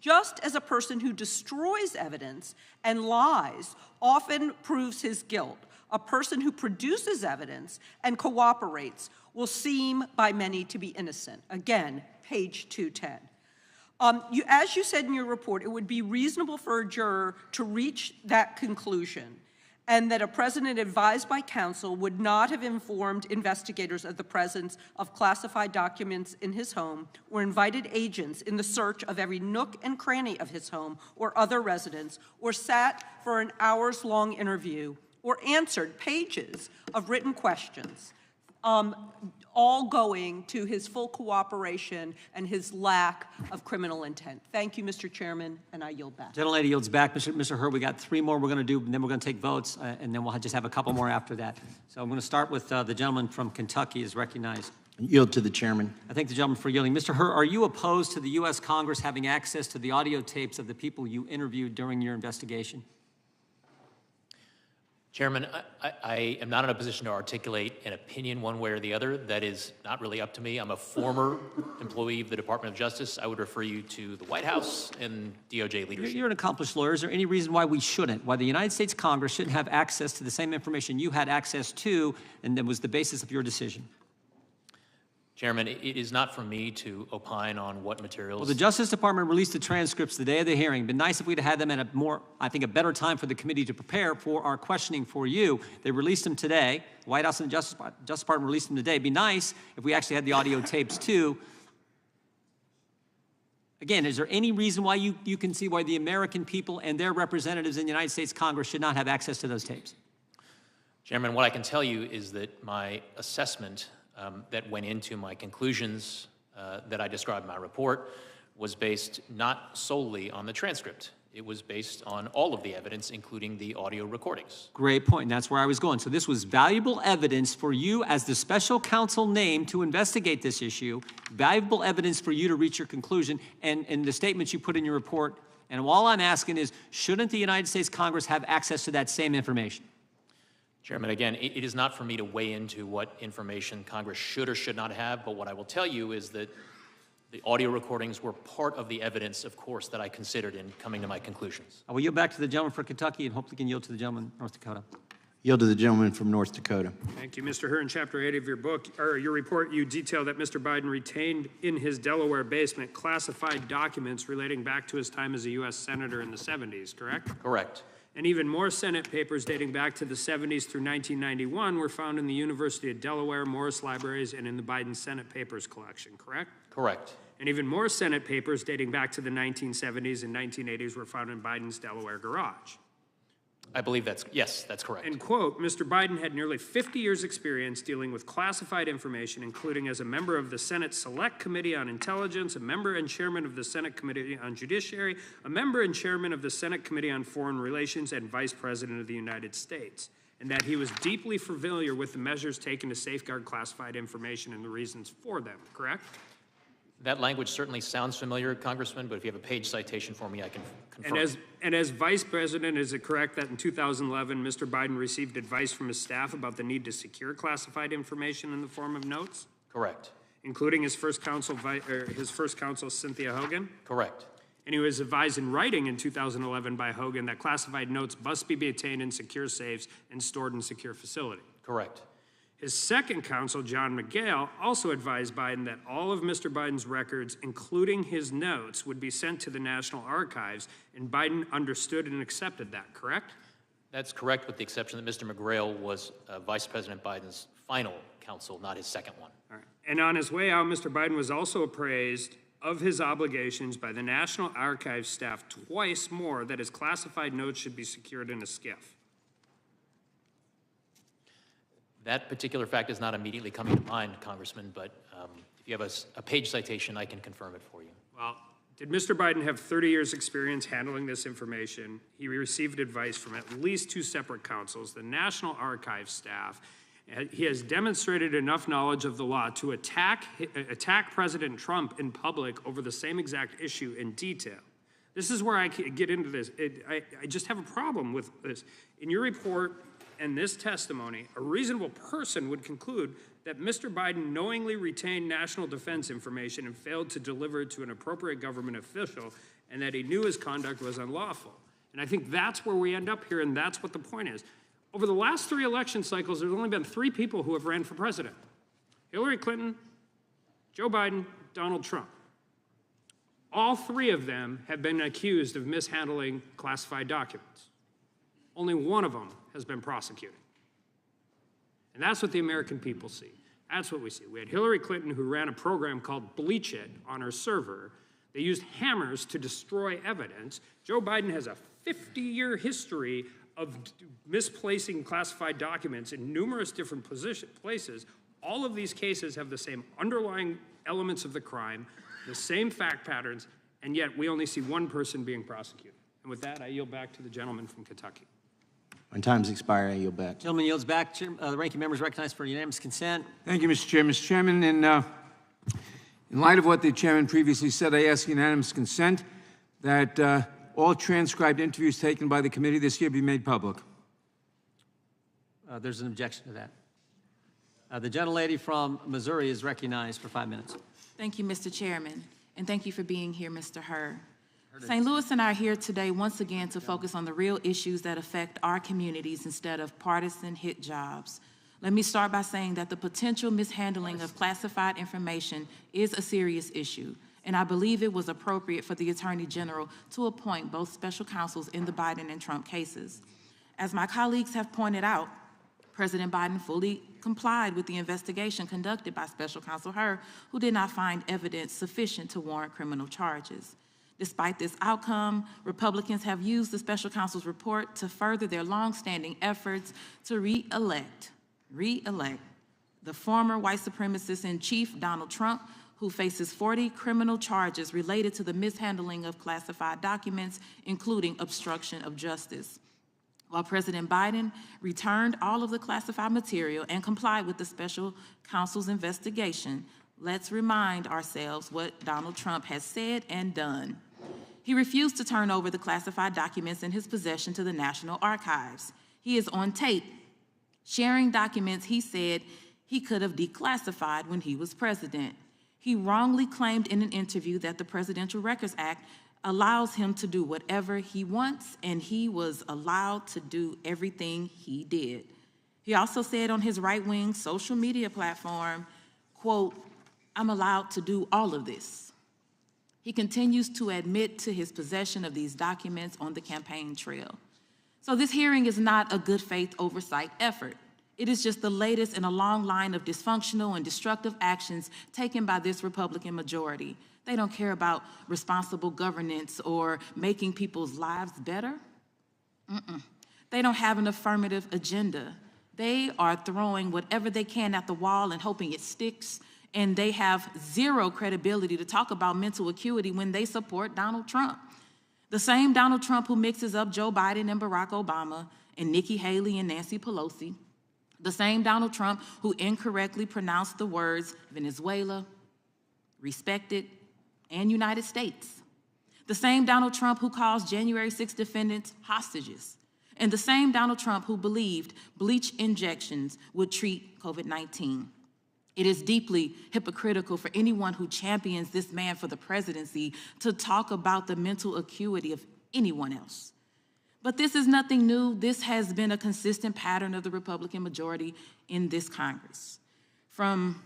Just as a person who destroys evidence and lies often proves his guilt, a person who produces evidence and cooperates will seem by many to be innocent. Again, page 210. As you said in your report, it would be reasonable for a juror to reach that conclusion, and that a president advised by counsel would not have informed investigators of the presence of classified documents in his home or invited agents in the search of every nook and cranny of his home or other residence, or sat for an hours-long interview, or answered pages of written questions, all going to his full cooperation and his lack of criminal intent. Thank you, Mr. Chairman, and I yield back. Gentlelady yields back. Mr. Hur, we got 3 more we're going to do, and then we're going to take votes, and then we'll just have a couple more after that. So I'm going to start with the gentleman from Kentucky is recognized. Yield to the chairman. I thank the gentleman for yielding. Mr. Hur, are you opposed to the U.S. Congress having access to the audio tapes of the people you interviewed during your investigation? Chairman, I am not in a position to articulate an opinion one way or the other. That is not really up to me. I'm a former employee of the Department of Justice. I would refer you to the White House and DOJ leadership. You're an accomplished lawyer. Is there any reason why we shouldn't, why the United States Congress shouldn't have access to the same information you had access to and that was the basis of your decision? Chairman, it is not for me to opine on what materials. Well, the Justice Department released the transcripts the day of the hearing. It'd been nice if we'd had them at a better time for the committee to prepare for our questioning for you. They released them today. The White House and the Justice Department released them today. It'd be nice if we actually had the audio tapes too. Again, is there any reason why you can see why the American people and their representatives in the United States Congress should not have access to those tapes? Chairman, what I can tell you is that my assessment that went into my conclusions that I described in my report was based not solely on the transcript. It was based on all of the evidence, including the audio recordings. Great point, and that's where I was going. So this was valuable evidence for you as the special counsel named to investigate this issue, valuable evidence for you to reach your conclusion, and the statements you put in your report. And all I'm asking is, shouldn't the United States Congress have access to that same information? Chairman, again, it is not for me to weigh into what information Congress should or should not have, but what I will tell you is that the audio recordings were part of the evidence, of course, that I considered in coming to my conclusions. I will yield back to the gentleman from Kentucky and hopefully can yield to the gentleman from North Dakota. Yield to the gentleman from North Dakota. Thank you, Mr. Hur. In Chapter 8 of your book, or your report, you detail that Mr. Biden retained in his Delaware basement classified documents relating back to his time as a U.S. Senator in the 70s, correct? Correct. And even more Senate papers dating back to the 70s through 1991 were found in the University of Delaware, Morris Libraries, and in the Biden Senate Papers collection, correct? Correct. And even more Senate papers dating back to the 1970s and 1980s were found in Biden's Delaware garage. I believe yes, that's correct. And quote, Mr. Biden had nearly 50 years experience dealing with classified information, including as a member of the Senate Select Committee on Intelligence, a member and chairman of the Senate Committee on Judiciary, a member and chairman of the Senate Committee on Foreign Relations, and vice president of the United States. And that he was deeply familiar with the measures taken to safeguard classified information and the reasons for them, correct? That language certainly sounds familiar, Congressman, but if you have a page citation for me, I can confirm. And as Vice President, is it correct that in 2011, Mr. Biden received advice from his staff about the need to secure classified information in the form of notes? Correct. Including his first counsel, Cynthia Hogan? Correct. And he was advised in writing in 2011 by Hogan that classified notes must be obtained in secure safes and stored in secure facility. Correct. His second counsel, John McGail, also advised Biden that all of Mr. Biden's records, including his notes, would be sent to the National Archives, and Biden understood and accepted that, correct? That's correct, with the exception that Mr. McGrail was Vice President Biden's final counsel, not his second one. All right. And on his way out, Mr. Biden was also appraised of his obligations by the National Archives staff twice more that his classified notes should be secured in a SCIF. That particular fact is not immediately coming to mind, Congressman, but if you have a page citation, I can confirm it for you. Well, did Mr. Biden have 30 years' experience handling this information? He received advice from at least 2 separate counsels, the National Archives staff. He has demonstrated enough knowledge of the law to attack President Trump in public over the same exact issue in detail. This is where I get into this. I just have a problem with this. In your report and this testimony, a reasonable person would conclude that Mr. Biden knowingly retained national defense information and failed to deliver it to an appropriate government official, and that he knew his conduct was unlawful. And I think that's where we end up here, and that's what the point is. Over the last 3 election cycles, there's only been 3 people who have ran for president: Hillary Clinton, Joe Biden, Donald Trump. All 3 of them have been accused of mishandling classified documents. Only one of them has been prosecuted. And that's what the American people see. That's what we see. We had Hillary Clinton, who ran a program called Bleach It on her server. They used hammers to destroy evidence. Joe Biden has a 50-year history of misplacing classified documents in numerous different places. All of these cases have the same underlying elements of the crime, the same fact patterns, and yet we only see one person being prosecuted. And with that, I yield back to the gentleman from Kentucky. When time's expired, I yield back. Gentleman yields back. The ranking member is recognized for unanimous consent. Thank you, Mr. Chairman. Mr. Chairman, in light of what the chairman previously said, I ask unanimous consent that all transcribed interviews taken by the committee this year be made public. There's an objection to that. The gentlelady from Missouri is recognized for 5 minutes. Thank you, Mr. Chairman, and thank you for being here, Mr. Hur. St. Louis and I are here today once again to focus on the real issues that affect our communities instead of partisan hit jobs. Let me start by saying that the potential mishandling of classified information is a serious issue, and I believe it was appropriate for the Attorney General to appoint both special counsels in the Biden and Trump cases. As my colleagues have pointed out, President Biden fully complied with the investigation conducted by Special Counsel Hur, who did not find evidence sufficient to warrant criminal charges. Despite this outcome, Republicans have used the special counsel's report to further their longstanding efforts to re-elect the former white supremacist in chief, Donald Trump, who faces 40 criminal charges related to the mishandling of classified documents, including obstruction of justice. While President Biden returned all of the classified material and complied with the special counsel's investigation, let's remind ourselves what Donald Trump has said and done. He refused to turn over the classified documents in his possession to the National Archives. He is on tape sharing documents he said he could have declassified when he was president. He wrongly claimed in an interview that the Presidential Records Act allows him to do whatever he wants, and he was allowed to do everything he did. He also said on his right-wing social media platform, quote, "I'm allowed to do all of this." He continues to admit to his possession of these documents on the campaign trail. So this hearing is not a good faith oversight effort. It is just the latest in a long line of dysfunctional and destructive actions taken by this Republican majority. They don't care about responsible governance or making people's lives better. They don't have an affirmative agenda. They are throwing whatever they can at the wall and hoping it sticks, and they have zero credibility to talk about mental acuity when they support Donald Trump. The same Donald Trump who mixes up Joe Biden and Barack Obama and Nikki Haley and Nancy Pelosi. The same Donald Trump who incorrectly pronounced the words Venezuela, respected, and United States. The same Donald Trump who calls January 6 defendants hostages, and the same Donald Trump who believed bleach injections would treat COVID-19. It is deeply hypocritical for anyone who champions this man for the presidency to talk about the mental acuity of anyone else. But this is nothing new. This has been a consistent pattern of the Republican majority in this Congress. From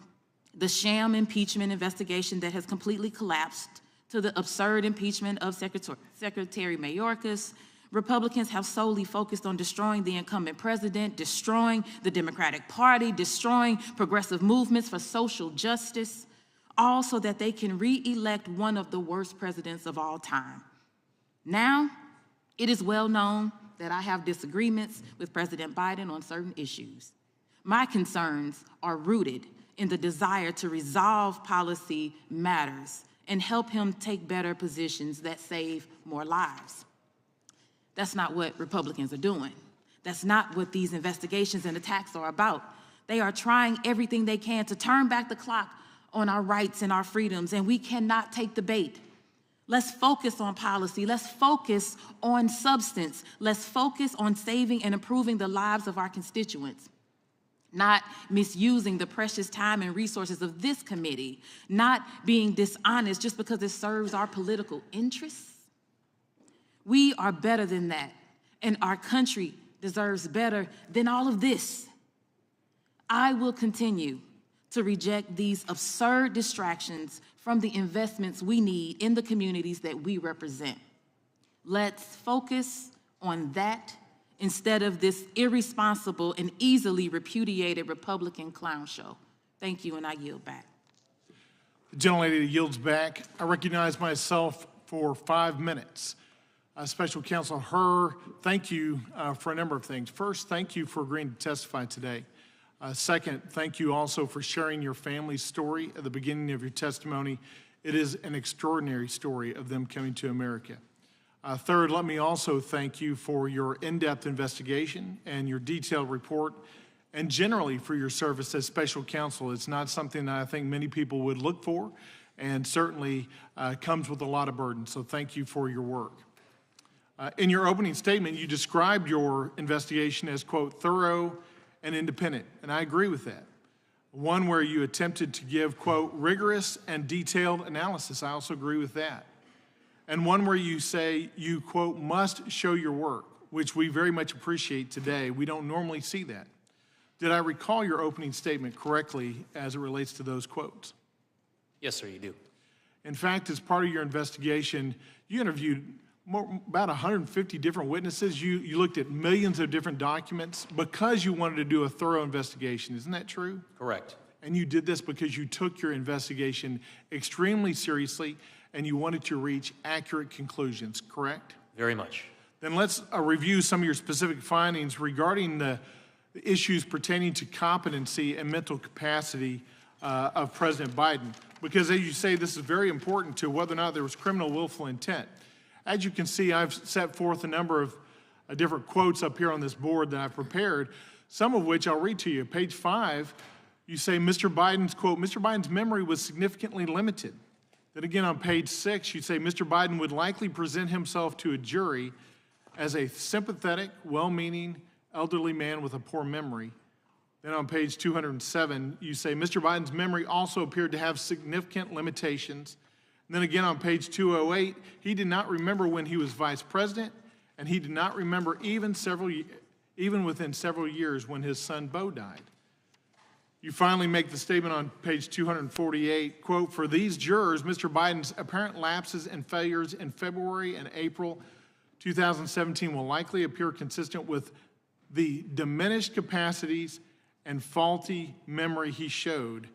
the sham impeachment investigation that has completely collapsed to the absurd impeachment of Secretary Mayorkas, Republicans have solely focused on destroying the incumbent president, destroying the Democratic Party, destroying progressive movements for social justice, all so that they can re-elect one of the worst presidents of all time. Now, it is well known that I have disagreements with President Biden on certain issues. My concerns are rooted in the desire to resolve policy matters and help him take better positions that save more lives. That's not what Republicans are doing. That's not what these investigations and attacks are about. They are trying everything they can to turn back the clock on our rights and our freedoms, and we cannot take the bait. Let's focus on policy. Let's focus on substance. Let's focus on saving and improving the lives of our constituents, not misusing the precious time and resources of this committee, not being dishonest just because it serves our political interests. We are better than that, and our country deserves better than all of this. I will continue to reject these absurd distractions from the investments we need in the communities that we represent. Let's focus on that instead of this irresponsible and easily repudiated Republican clown show. Thank you, and I yield back. The gentlelady yields back. I recognize myself for 5 minutes. Special Counsel Hur, thank you for a number of things. First, thank you for agreeing to testify today. Second, thank you also for sharing your family's story at the beginning of your testimony. It is an extraordinary story of them coming to America. Third, let me also thank you for your in-depth investigation and your detailed report, and generally for your service as special counsel. It's not something that I think many people would look for, and certainly comes with a lot of burden, so thank you for your work. In your opening statement, you described your investigation as, quote, thorough and independent, and I agree with that. One where you attempted to give, quote, rigorous and detailed analysis. I also agree with that. And one where you say you, quote, must show your work, which we very much appreciate today. We don't normally see that. Did I recall your opening statement correctly as it relates to those quotes? Yes, sir, you do. In fact, as part of your investigation, you interviewed about 150 different witnesses. You looked at millions of different documents because you wanted to do a thorough investigation. Isn't that true? Correct. And you did this because you took your investigation extremely seriously and you wanted to reach accurate conclusions, correct? Very much. Then let's review some of your specific findings regarding the issues pertaining to competency and mental capacity of President Biden. Because as you say, this is very important to whether or not there was criminal willful intent. As you can see, I've set forth a number of different quotes up here on this board that I've prepared, some of which I'll read to you. Page 5, you say Mr. Biden's, quote, Mr. Biden's memory was significantly limited. Then again on page 6, you say Mr. Biden would likely present himself to a jury as a sympathetic, well-meaning, elderly man with a poor memory. Then on page 207, you say Mr. Biden's memory also appeared to have significant limitations. And then again on page 208, he did not remember when he was vice president, and he did not remember even within several years when his son Beau died. You finally make the statement on page 248, quote, for these jurors, Mr. Biden's apparent lapses and failures in February and April 2017 will likely appear consistent with the diminished capacities and faulty memory he showed.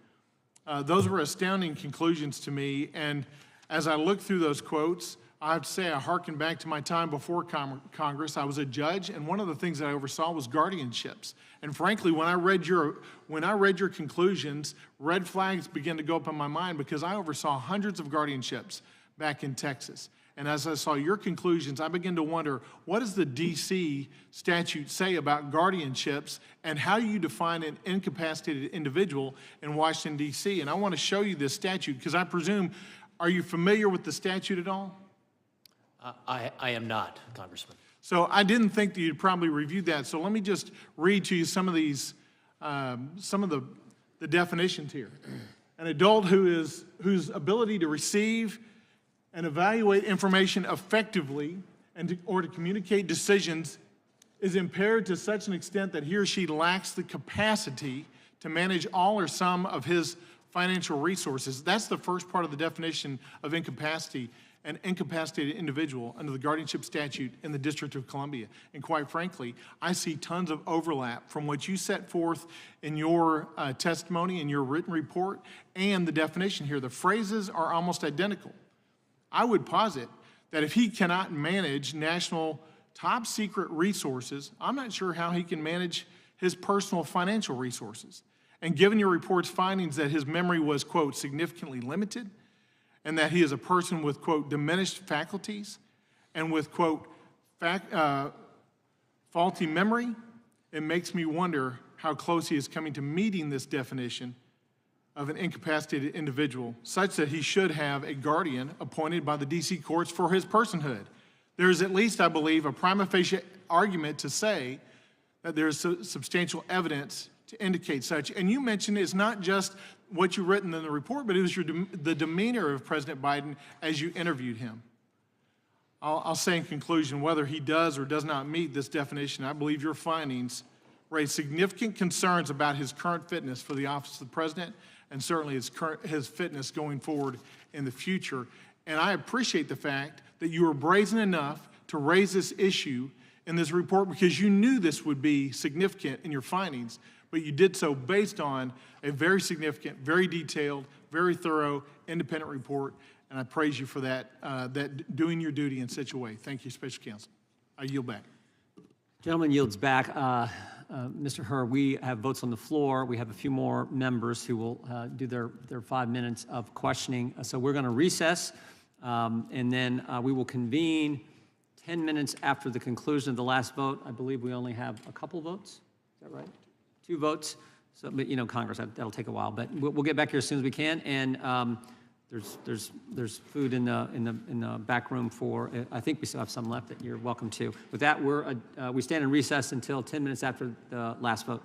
Those were astounding conclusions to me, and as I look through those quotes, I have to say I hearken back to my time before Congress. I was a judge, and one of the things that I oversaw was guardianships. And frankly, when I read your conclusions, red flags began to go up in my mind because I oversaw hundreds of guardianships back in Texas. And as I saw your conclusions, I began to wonder, what does the D.C. statute say about guardianships and how you define an incapacitated individual in Washington, D.C.? And I want to show you this statute because I presume, are you familiar with the statute at all? I am not, Congressman. So I didn't think that you'd probably reviewed that. So let me just read to you some of these, some of the definitions here. An adult whose ability to receive and evaluate information effectively or to communicate decisions is impaired to such an extent that he or she lacks the capacity to manage all or some of his financial resources. That's the first part of the definition of incapacity, an incapacitated individual under the guardianship statute in the District of Columbia. And quite frankly, I see tons of overlap from what you set forth in your testimony, in your written report, and the definition here. The phrases are almost identical. I would posit that if he cannot manage national top secret resources, I'm not sure how he can manage his personal financial resources. And given your report's findings that his memory was, quote, significantly limited, and that he is a person with, quote, diminished faculties, and with, quote, faulty memory, it makes me wonder how close he is coming to meeting this definition of an incapacitated individual, such that he should have a guardian appointed by the D.C. courts for his personhood. There is at least, I believe, a prima facie argument to say that there is substantial evidence to indicate such. And you mentioned it's not just what you've written in the report, but it was the demeanor of President Biden as you interviewed him. I'll say in conclusion, whether he does or does not meet this definition, I believe your findings raise significant concerns about his current fitness for the office of the president, and certainly his fitness going forward in the future. And I appreciate the fact that you were brazen enough to raise this issue in this report because you knew this would be significant in your findings, but you did so based on a very significant, very detailed, very thorough, independent report, and I praise you for that, doing your duty in such a way. Thank you, Special Counsel. I yield back. Gentleman yields back. Mr. Hur, we have votes on the floor. We have a few more members who will do their 5 minutes of questioning. So we're going to recess, and then we will convene 10 minutes after the conclusion of the last vote. I believe we only have a couple votes. Is that right? 2 votes. So, but you know, Congress, that'll take a while. But we'll get back here as soon as we can. And there's food in the back room for. I think we still have some left that you're welcome to. With that, we stand in recess until 10 minutes after the last vote.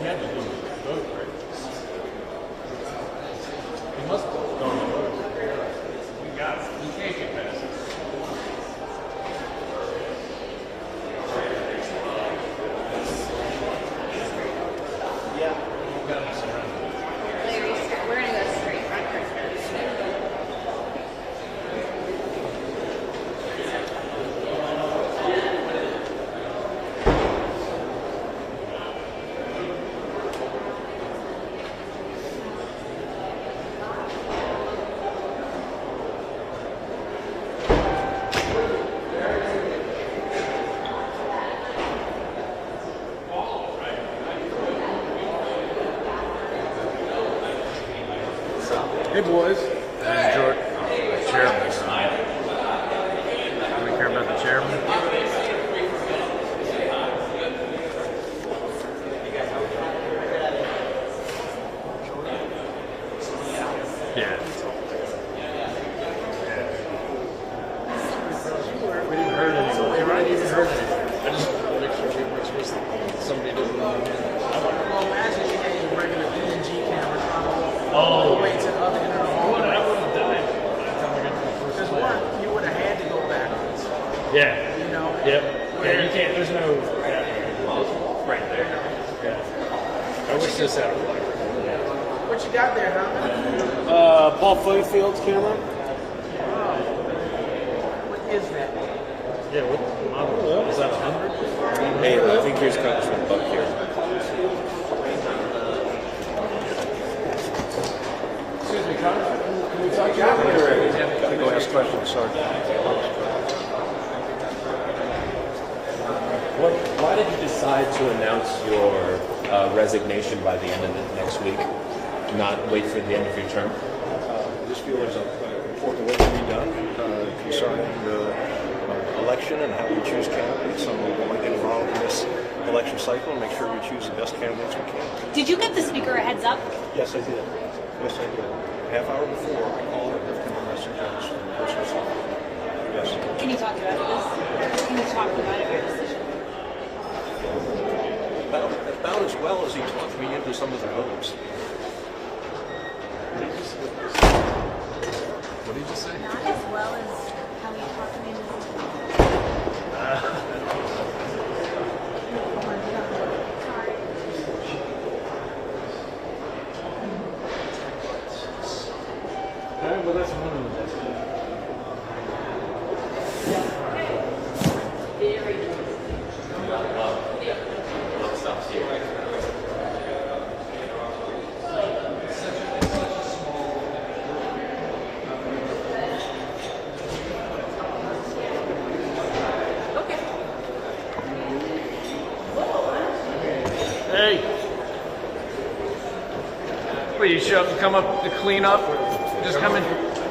had to do with the vote, right? He must have gone to vote. We got it. You can't get past it. We're gonna go straight. Hey, boys. George, chairman. Do we care about the chairman? Yeah. We didn't hurt anyone. You're right, you didn't hurt anyone. I just wanted to make sure we weren't supposed to, somebody didn't know. Well, imagine you had your regular PNG camera all the way to the other end of the hall. I would have died by the time I got to the first Because floor. you would have had to go backwards. Yeah. You know? Yep. Yeah, you can't, there's no, right there. Yeah. I wish this had a light. What you got there, huh? Paul Field's camera. Oh. What is that? Yeah, what model? Is that 100? Hey, I think yours comes from Buck here. Excuse me, Congressman. Can we talk to you? Go ask questions, sorry. Why did you decide to announce your resignation by the end of next week, not wait for the end of your term? I just feel there's an important work to be done concerning the election and how we choose candidates. So we want to get involved in this election cycle and make sure we choose the best candidates we can. Did you give the speaker a heads up? Yes, I did. Yes, I did. Half hour before, I called and left him a message on his personal cell phone. Yes. Can you talk about this? Can you talk about your decision? About as well as he talked me into some of the votes. What did you say? Not as well as how you talked to me. All right, well, that's one of them. Hey. Wait, you show up to come up to clean up? Just come in,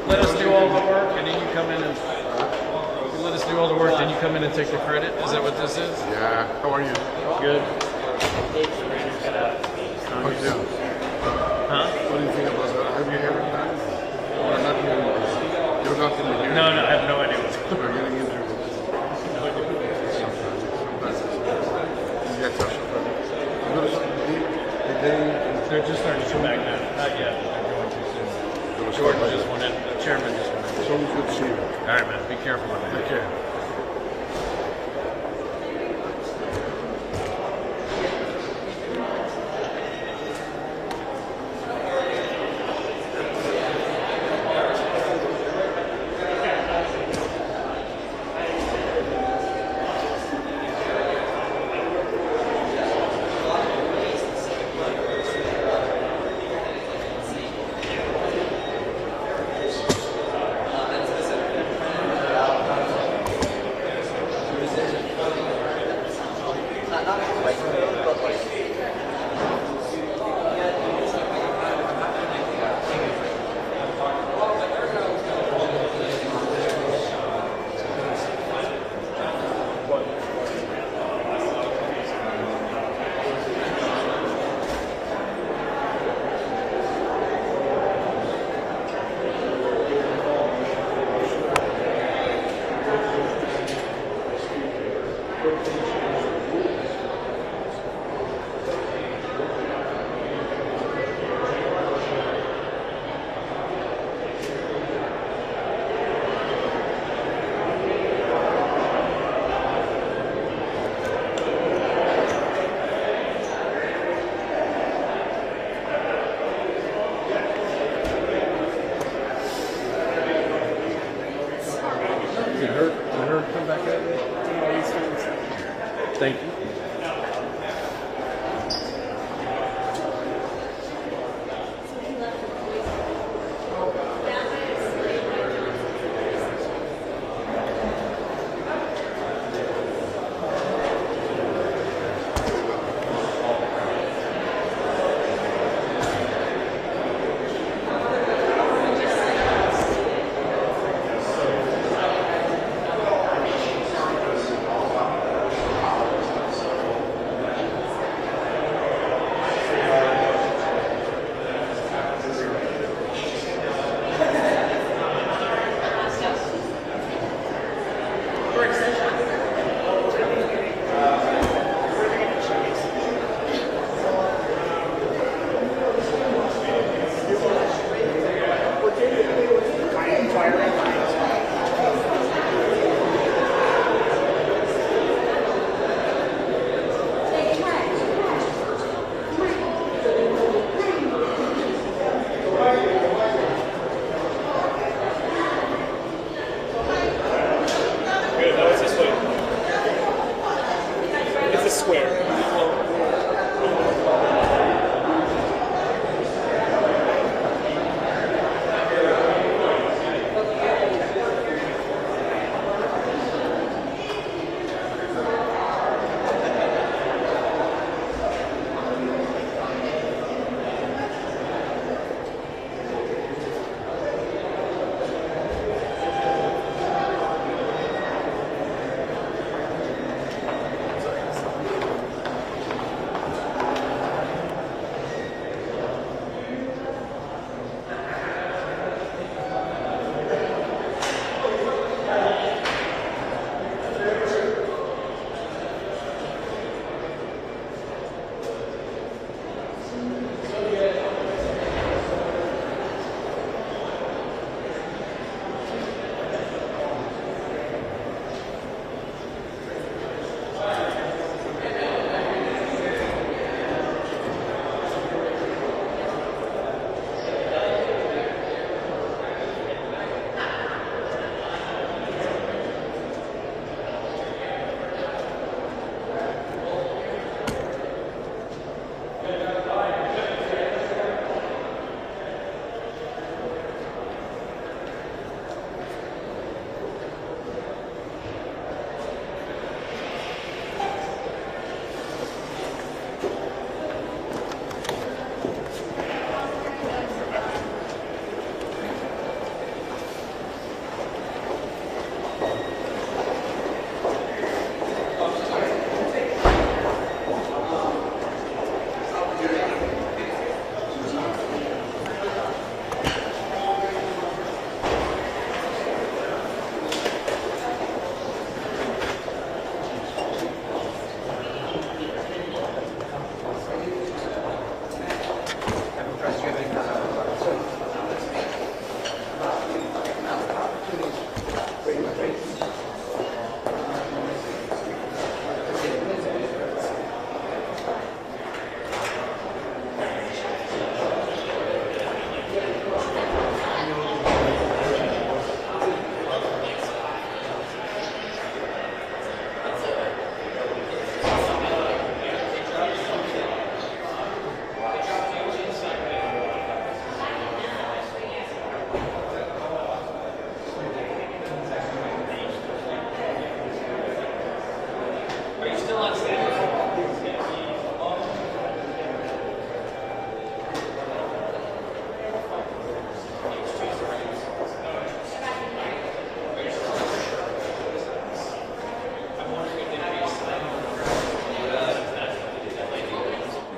let us do all the work, and then you come in and you let us do all the work, then you come in and take the credit? Is that what this is? Yeah. How are you? Good. How you doing? Huh? What do you think about that? Have you ever done it? Or not really? You're not in the hearing? No, I have no idea what's going on. We're getting into it. They're just starting to come back now. Not yet, but they're going to soon. George just went in, the chairman just went in. So good to see you. All right, man. Be careful on that. Okay.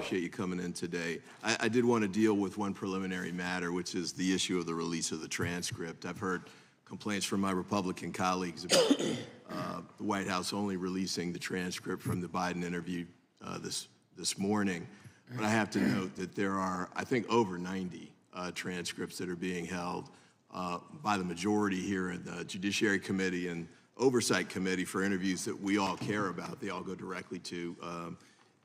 appreciate you coming in today. I did want to deal with one preliminary matter, which is the issue of the release of the transcript. I've heard complaints from my Republican colleagues about the White House only releasing the transcript from the Biden interview this morning. But I have to note that there are, I think, over 90 transcripts that are being held by the majority here in the Judiciary Committee and Oversight Committee for interviews that we all care about. They all go directly to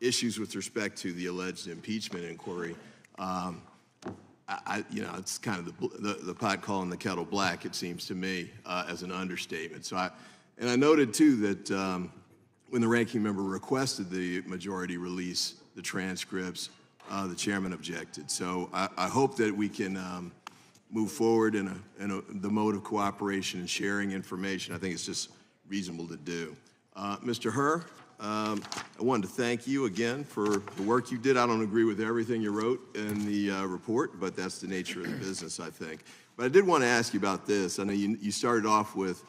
issues with respect to the alleged impeachment inquiry. It's kind of the pot calling the kettle black, it seems to me, as an understatement. So I noted too that when the ranking member requested the majority release the transcripts, the chairman objected. So I hope that we can move forward in the mode of cooperation and sharing information. I think it's just reasonable to do. Mr. Hur, I wanted to thank you again for the work you did. I don't agree with everything you wrote in the report, but that's the nature of the business, I think. But I did want to ask you about this. I know you started off with,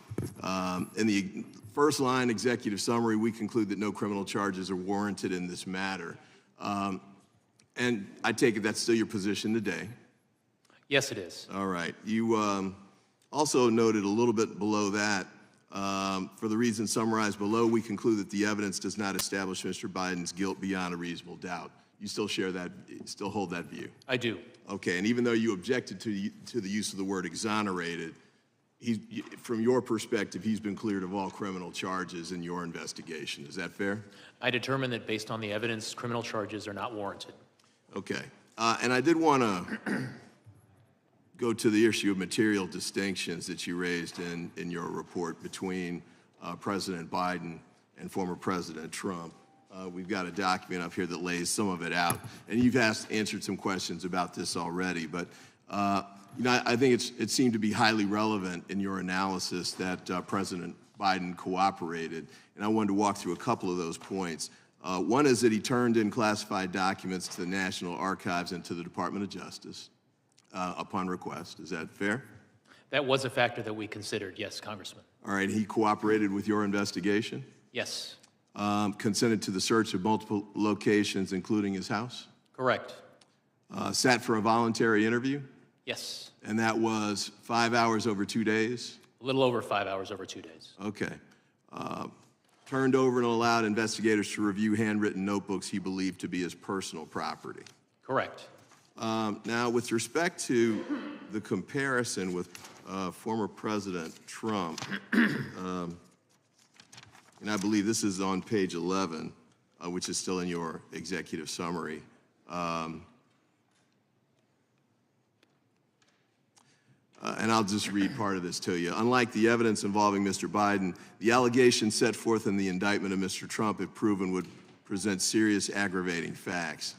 in the first line executive summary, we conclude that no criminal charges are warranted in this matter. And I take it that's still your position today. Yes, it is. All right. You also noted a little bit below that, for the reasons summarized below, we conclude that the evidence does not establish Mr. Biden's guilt beyond a reasonable doubt. You still share that, still hold that view? I do. Okay, and even though you objected to the use of the word exonerated, from your perspective, he's been cleared of all criminal charges in your investigation. Is that fair? I determined that based on the evidence, criminal charges are not warranted. Okay, and I did want to go to the issue of material distinctions that you raised in your report between President Biden and former President Trump. We've got a document up here that lays some of it out, and you've answered some questions about this already, but I think it seemed to be highly relevant in your analysis that President Biden cooperated, and I wanted to walk through a couple of those points. One is that he turned in classified documents to the National Archives and to the Department of Justice upon request. Is that fair? That was a factor that we considered, yes, Congressman. All right, he cooperated with your investigation? Yes. Consented to the search of multiple locations, including his house? Correct. Sat for a voluntary interview? Yes. And that was 5 hours over 2 days? A little over 5 hours over 2 days. Okay. Turned over and allowed investigators to review handwritten notebooks he believed to be his personal property? Correct. Now, with respect to the comparison with former President Trump, and I believe this is on page 11, which is still in your executive summary. And I'll just read part of this to you. Unlike the evidence involving Mr. Biden, the allegations set forth in the indictment of Mr. Trump, if proven, would present serious aggravating facts.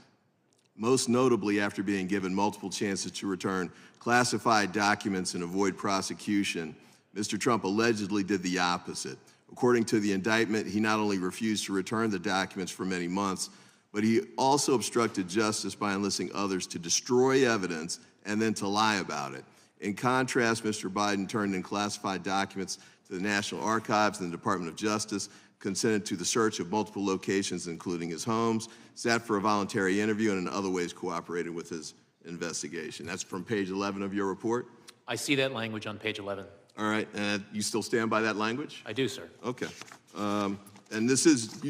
Most notably, after being given multiple chances to return classified documents and avoid prosecution, Mr. Trump allegedly did the opposite. According to the indictment, he not only refused to return the documents for many months, but he also obstructed justice by enlisting others to destroy evidence and then to lie about it. In contrast, Mr. Biden turned in classified documents to the National Archives and the Department of Justice, consented to the search of multiple locations, including his homes, sat for a voluntary interview, and in other ways cooperated with his investigation. That's from page 11 of your report? I see that language on page 11. All right, and you still stand by that language? I do, sir. Okay. And this is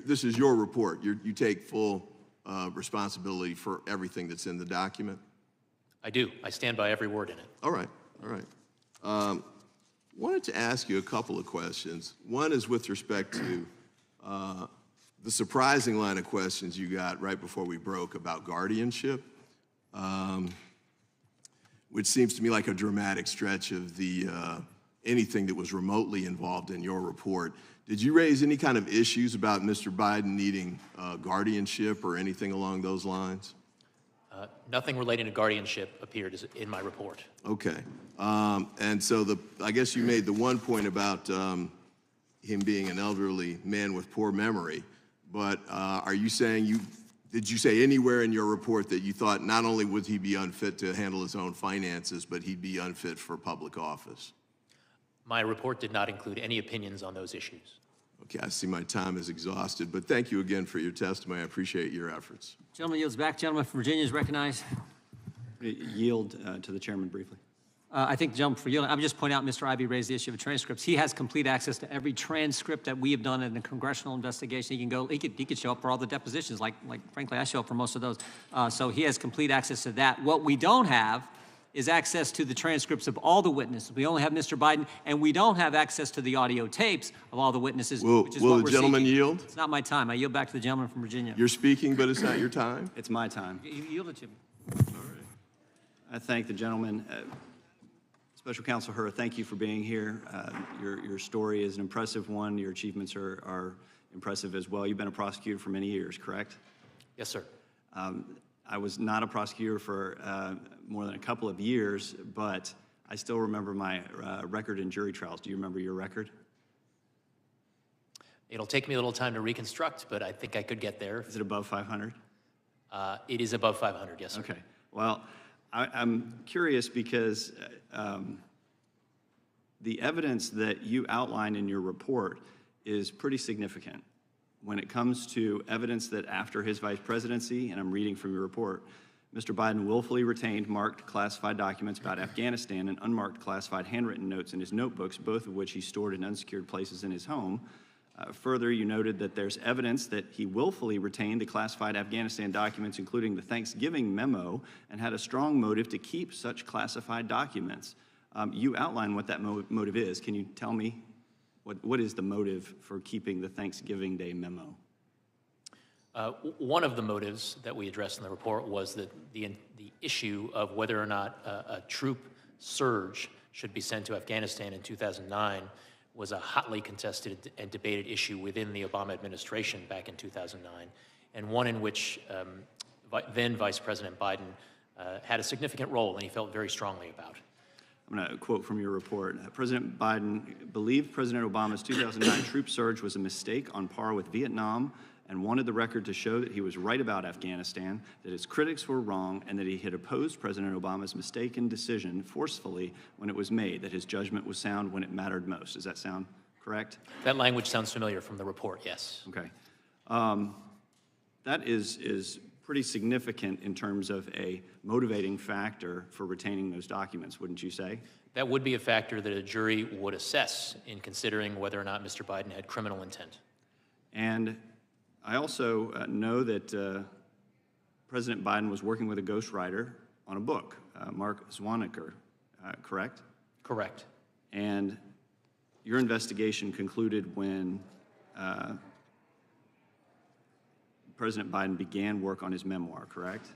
this is your report. You take full responsibility for everything that's in the document? I do. I stand by every word in it. All right, all right. Wanted to ask you a couple of questions. One is with respect to the surprising line of questions you got right before we broke about guardianship, which seems to me like a dramatic stretch of the anything that was remotely involved in your report. Did you raise any kind of issues about Mr. Biden needing guardianship or anything along those lines? Nothing relating to guardianship appeared in my report. Okay. And so I guess you made the one point about him being an elderly man with poor memory, but are you saying did you say anywhere in your report that you thought not only would he be unfit to handle his own finances, but he'd be unfit for public office? My report did not include any opinions on those issues. Okay, I see my time is exhausted, but thank you again for your testimony. I appreciate your efforts. Gentleman yields back. Gentleman from Virginia is recognized. Yield to the chairman briefly. I think the gentleman for yielding, I'm just pointing out Mr. Ivey raised the issue of transcripts. He has complete access to every transcript that we have done in a congressional investigation. He can go, he could show up for all the depositions, like frankly, I show up for most of those. So he has complete access to that. What we don't have is access to the transcripts of all the witnesses. We only have Mr. Biden, and we don't have access to the audio tapes of all the witnesses, which is will what the we're gentleman seeking. yield? It's not my time. I yield back to the gentleman from Virginia. You're speaking, but it's not your time? It's my time. You yield it to me. All right. I thank the gentleman. Special Counsel Hur, thank you for being here. Your story is an impressive one. Your achievements are impressive as well. You've been a prosecutor for many years, correct? Yes, sir. I was not a prosecutor for more than a couple of years, but I still remember my record in jury trials. Do you remember your record? It'll take me a little time to reconstruct, but I think I could get there. Is it above 500? It is above 500, yes, sir. Okay. Well, I'm curious because the evidence that you outline in your report is pretty significant when it comes to evidence that after his vice presidency, and I'm reading from your report, Mr. Biden willfully retained marked classified documents about Afghanistan and unmarked classified handwritten notes in his notebooks, both of which he stored in unsecured places in his home. Further, you noted that there's evidence that he willfully retained the classified Afghanistan documents, including the Thanksgiving memo, and had a strong motive to keep such classified documents. You outline what that motive is. Can you tell me what is the motive for keeping the Thanksgiving Day memo? One of the motives that we addressed in the report was that the issue of whether or not a troop surge should be sent to Afghanistan in 2009 was a hotly contested and debated issue within the Obama administration back in 2009, and one in which then Vice President Biden had a significant role and he felt very strongly about. I'm going to quote from your report. President Biden believed President Obama's 2009 troop surge was a mistake on par with Vietnam and wanted the record to show that he was right about Afghanistan, that his critics were wrong, and that he had opposed President Obama's mistaken decision forcefully when it was made, that his judgment was sound when it mattered most. Does that sound correct? That language sounds familiar from the report, yes. Okay. That is pretty significant in terms of a motivating factor for retaining those documents, wouldn't you say? That would be a factor that a jury would assess in considering whether or not Mr. Biden had criminal intent. And I also know that President Biden was working with a ghostwriter on a book, Mark Zwanecker, correct? Correct. And your investigation concluded when President Biden began work on his memoir, correct?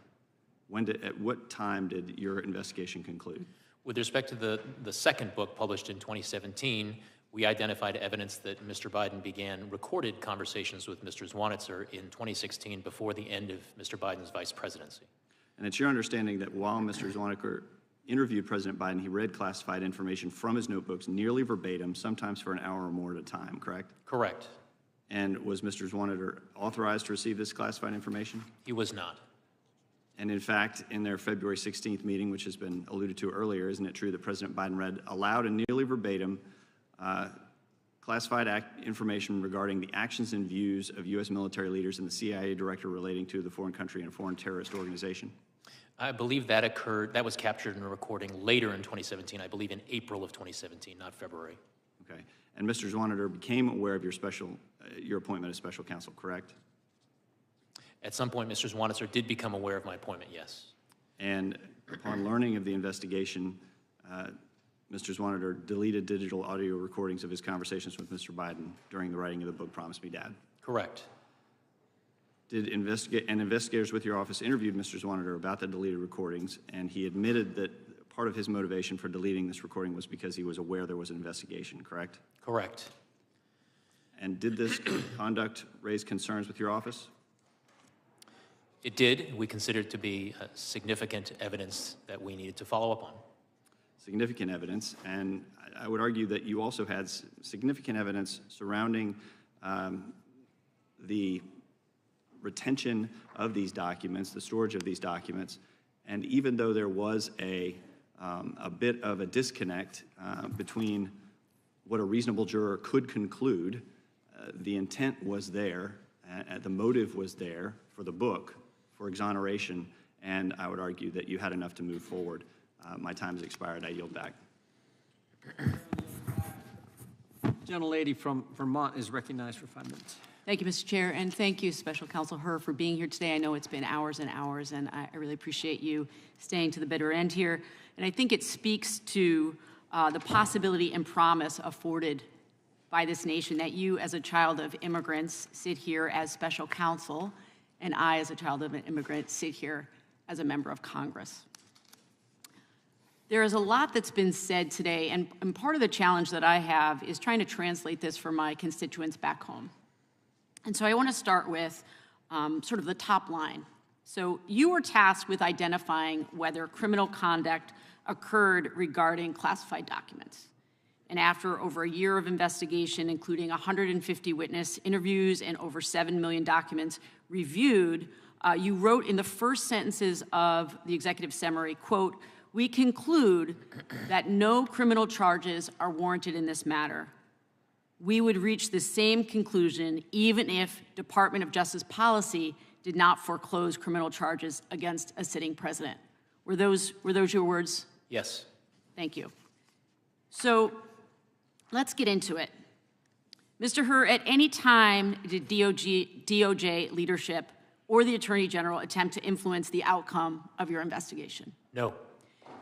At what time did your investigation conclude? With respect to the second book published in 2017, we identified evidence that Mr. Biden began recorded conversations with Mr. Zwanitzer in 2016 before the end of Mr. Biden's vice presidency. And it's your understanding that while Mr. Zwanitzer interviewed President Biden, he read classified information from his notebooks nearly verbatim, sometimes for an hour or more at a time, correct? Correct. And was Mr. Zwanitzer authorized to receive this classified information? He was not. And in fact, in their February 16th meeting, which has been alluded to earlier, isn't it true that President Biden read aloud and nearly verbatim classified information regarding the actions and views of U.S. military leaders and the CIA director relating to the foreign country and a foreign terrorist organization? I believe that occurred, that was captured in a recording later in 2017, I believe in April of 2017, not February. Okay. And Mr. Zwanitzer became aware of your appointment as special counsel, correct? At some point, Mr. Zwanitzer did become aware of my appointment, yes. And upon learning of the investigation, Mr. Zwanitzer deleted digital audio recordings of his conversations with Mr. Biden during the writing of the book, Promise Me, Dad. Correct. Did investigators with your office interviewed Mr. Zwanitzer about the deleted recordings, and he admitted that part of his motivation for deleting this recording was because he was aware there was an investigation, correct? Correct. And did this conduct raise concerns with your office? It did. We considered it to be significant evidence that we needed to follow up on. Significant evidence, and I would argue that you also had significant evidence surrounding the retention of these documents, the storage of these documents, and even though there was a bit of a disconnect between what a reasonable juror could conclude The intent was there, the motive was there for the book, for exoneration, and I would argue that you had enough to move forward. My time has expired. I yield back. Gentlelady from Vermont is recognized for 5 minutes. Thank you, Mr. Chair, and thank you, Special Counsel Hur, for being here today. I know it's been hours and hours, and I really appreciate you staying to the bitter end here. And I think it speaks to the possibility and promise afforded by this nation that you, as a child of immigrants, sit here as special counsel, and I, as a child of an immigrant, sit here as a member of Congress. There is a lot that's been said today, and part of the challenge that I have is trying to translate this for my constituents back home. And so I want to start with sort of the top line. So you were tasked with identifying whether criminal conduct occurred regarding classified documents. And after over a year of investigation, including 150 witness interviews and over 7 million documents reviewed, you wrote in the first sentences of the executive summary, quote, "We conclude that no criminal charges are warranted in this matter. We would reach the same conclusion even if Department of Justice policy did not foreclose criminal charges against a sitting president." Were those your words? Yes. Thank you. So let's get into it. Mr. Hur, at any time did DOJ leadership or the Attorney General attempt to influence the outcome of your investigation? No.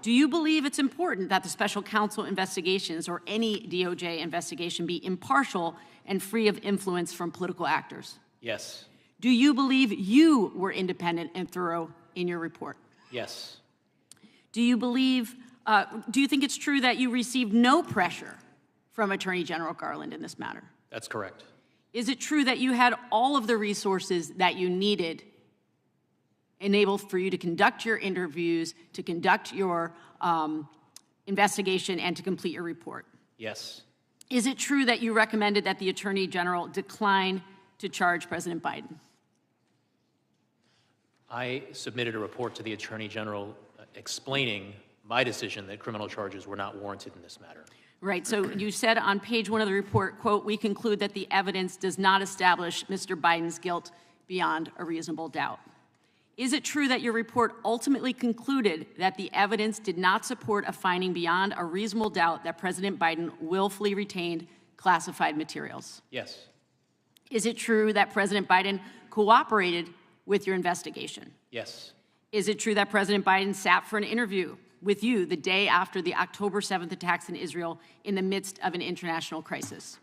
Do you believe it's important that the special counsel investigations or any DOJ investigation be impartial and free of influence from political actors? Yes. Do you believe you were independent and thorough in your report? Yes. Do you think it's true that you received no pressure from Attorney General Garland in this matter? That's correct. Is it true that you had all of the resources that you needed enabled for you to conduct your interviews, to conduct your investigation, and to complete your report? Yes. Is it true that you recommended that the Attorney General decline to charge President Biden? I submitted a report to the Attorney General explaining my decision that criminal charges were not warranted in this matter. Right, so you said on page 1 of the report, quote, "We conclude that the evidence does not establish Mr. Biden's guilt beyond a reasonable doubt." Is it true that your report ultimately concluded that the evidence did not support a finding beyond a reasonable doubt that President Biden willfully retained classified materials? Yes. Is it true that President Biden cooperated with your investigation? Yes. Is it true that President Biden sat for an interview with you the day after the October 7th attacks in Israel in the midst of an international crisis?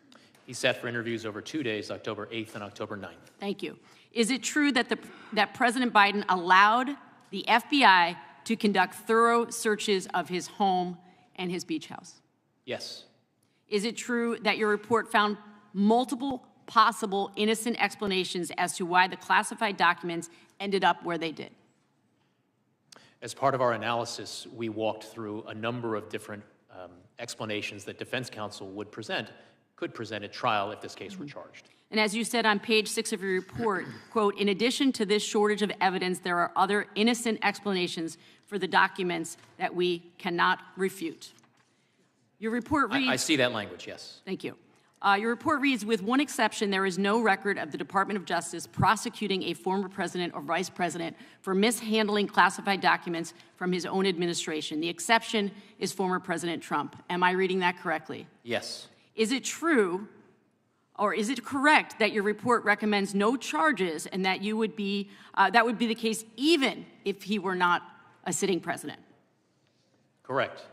He sat for interviews over 2 days, October 8th and October 9th. Thank you. Is it true that that President Biden allowed the FBI to conduct thorough searches of his home and his beach house? Yes. Is it true that your report found multiple possible innocent explanations as to why the classified documents ended up where they did? As part of our analysis, we walked through a number of different explanations that defense counsel could present at trial if this case were charged. And as you said on page 6 of your report, quote, "In addition to this shortage of evidence, there are other innocent explanations for the documents that we cannot refute." Your report reads— I see that language, yes. Thank you. Your report reads, "With one exception, there is no record of the Department of Justice prosecuting a former president or vice president for mishandling classified documents from his own administration. The exception is former President Trump." Am I reading that correctly? Yes. Is it true, or is it correct that your report recommends no charges and that that would be the case even if he were not a sitting president? Correct.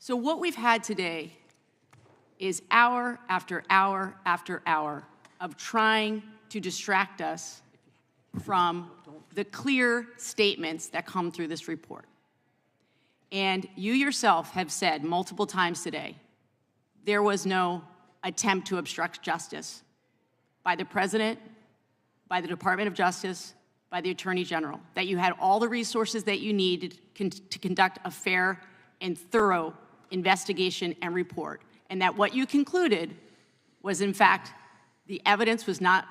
So what we've had today is hour after hour after hour of trying to distract us from the clear statements that come through this report. And you yourself have said multiple times today, there was no attempt to obstruct justice by the president, by the Department of Justice, by the Attorney General, that you had all the resources that you needed to conduct a fair and thorough investigation and report, and that what you concluded was, in fact, the evidence was not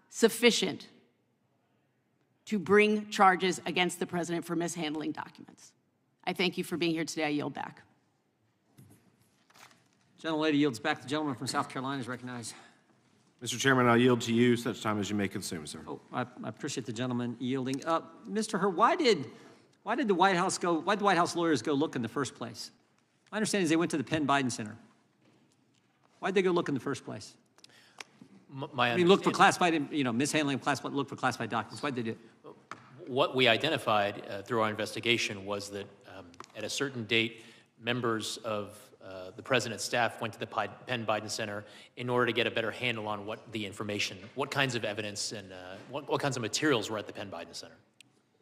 sufficient to bring charges against the president for mishandling documents. I thank you for being here today. I yield back. Gentlelady yields back. The gentleman from South Carolina is recognized. Mr. Chairman, I'll yield to you such time as you may consume, sir. Oh, I appreciate the gentleman yielding. Mr. Hur, why did the White House lawyers go look in the first place? My understanding is they went to the Penn Biden Center. Why'd they go look in the first place? Look for classified, mishandling of classified, look for classified documents. Why'd they do it? What we identified through our investigation was that at a certain date, members of the president's staff went to the Penn Biden Center in order to get a better handle on what the information, what kinds of evidence and what kinds of materials were at the Penn Biden Center.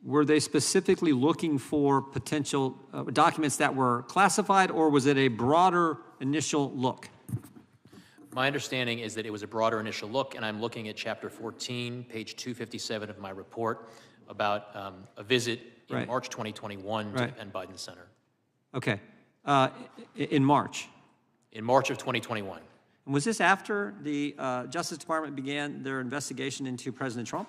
Were they specifically looking for potential documents that were classified, or was it a broader initial look? My understanding is that it was a broader initial look, and I'm looking at Chapter 14, page 257 of my report about a visit in March 2021 to the Penn Biden Center. Okay. In March? In March of 2021. And was this after the Justice Department began their investigation into President Trump?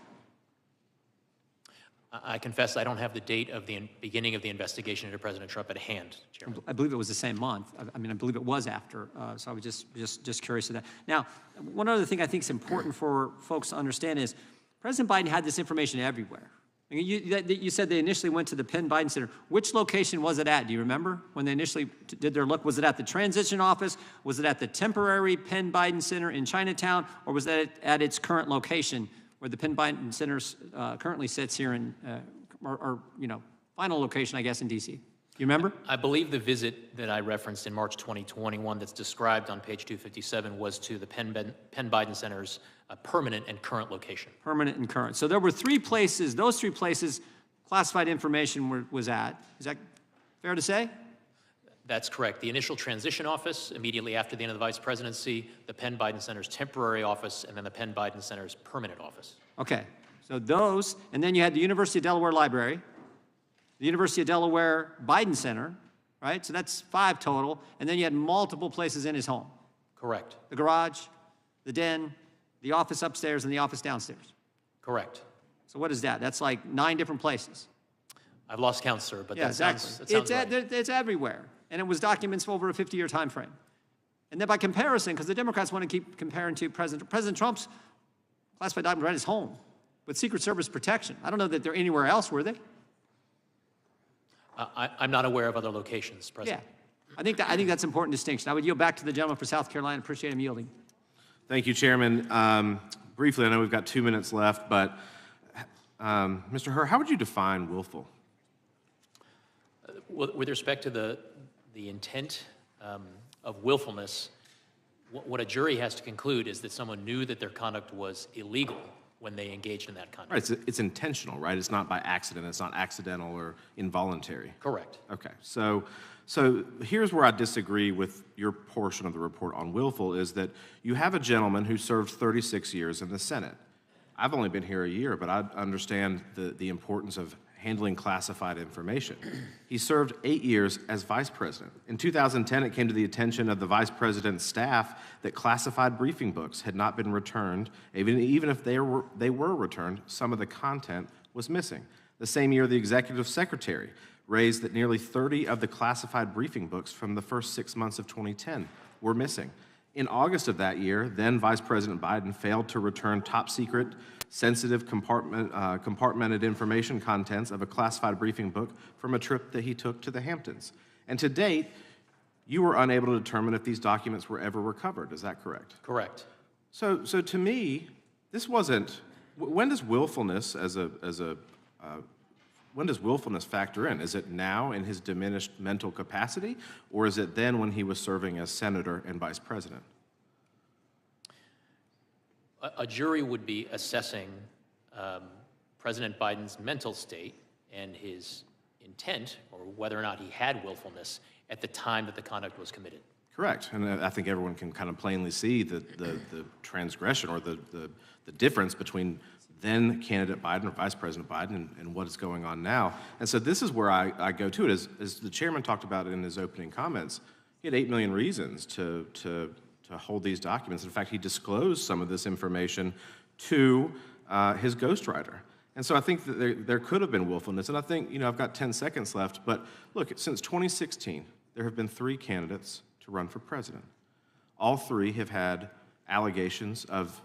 I confess I don't have the date of the beginning of the investigation into President Trump at hand, Chairman. I believe it was the same month. I believe it was after, so I was just curious of that. Now, one other thing I think is important for folks to understand is President Biden had this information everywhere. You said they initially went to the Penn Biden Center. Which location was it at? Do you remember when they initially did their look? Was it at the transition office? Was it at the temporary Penn Biden Center in Chinatown? Or was that at its current location where the Penn Biden Center currently sits here in, final location, I guess, in D.C.? You remember? I believe the visit that I referenced in March 2021 that's described on page 257 was to the Penn Biden Center's permanent and current location. Permanent and current. So there were three places, those three places classified information was at. Is that fair to say? That's correct. The initial transition office, immediately after the end of the vice presidency, the Penn Biden Center's temporary office, and then the Penn Biden Center's permanent office. Okay. So those, and then you had the University of Delaware Library, the University of Delaware Biden Center, right? So that's 5 total. And then you had multiple places in his home. Correct. The garage, the den, the office upstairs, and the office downstairs. Correct. So what is that? That's like 9 different places. I've lost count, sir, but Yeah, that sounds right. It's everywhere. And it was documents over a 50-year time frame. And then by comparison, because the Democrats want to keep comparing to President Trump's classified documents right at his home with Secret Service protection. I don't know that they're anywhere else, were they? I'm not aware of other locations, President. Yeah. I think that's an important distinction. I would yield back to the gentleman for South Carolina. Appreciate him yielding. Thank you, Chairman. Briefly, I know we've got 2 minutes left, but Mr. Hur, how would you define willful? With respect to the intent of willfulness, what a jury has to conclude is that someone knew that their conduct was illegal when they engaged in that conduct. Right, it's intentional, right? It's not by accident. It's not accidental or involuntary. Correct. Okay, so here's where I disagree with your portion of the report on willful, is that you have a gentleman who served 36 years in the Senate. I've only been here a year, but I understand the importance of handling classified information. He served 8 years as vice president. In 2010, it came to the attention of the vice president's staff that classified briefing books had not been returned. Even if they were returned, some of the content was missing. The same year, the executive secretary raised that nearly 30 of the classified briefing books from the first 6 months of 2010 were missing. In August of that year, then Vice President Biden failed to return top-secret, sensitive, compartmented information contents of a classified briefing book from a trip that he took to the Hamptons. And to date, you were unable to determine if these documents were ever recovered. Is that correct? Correct. So to me, this wasn't. When does willfulness when does willfulness factor in? Is it now in his diminished mental capacity, or is it then when he was serving as senator and vice president? A jury would be assessing President Biden's mental state and his intent, or whether or not he had willfulness at the time that the conduct was committed. Correct, and I think everyone can kind of plainly see the transgression or the difference between then candidate Biden or Vice President Biden and what is going on now. And so this is where I go to it. As the chairman talked about it in his opening comments, he had 8 million reasons to hold these documents. In fact, he disclosed some of this information to his ghostwriter. And so I think that there could have been willfulness. And I think, I've got 10 seconds left, but look, since 2016, there have been 3 candidates to run for president. All three have had allegations of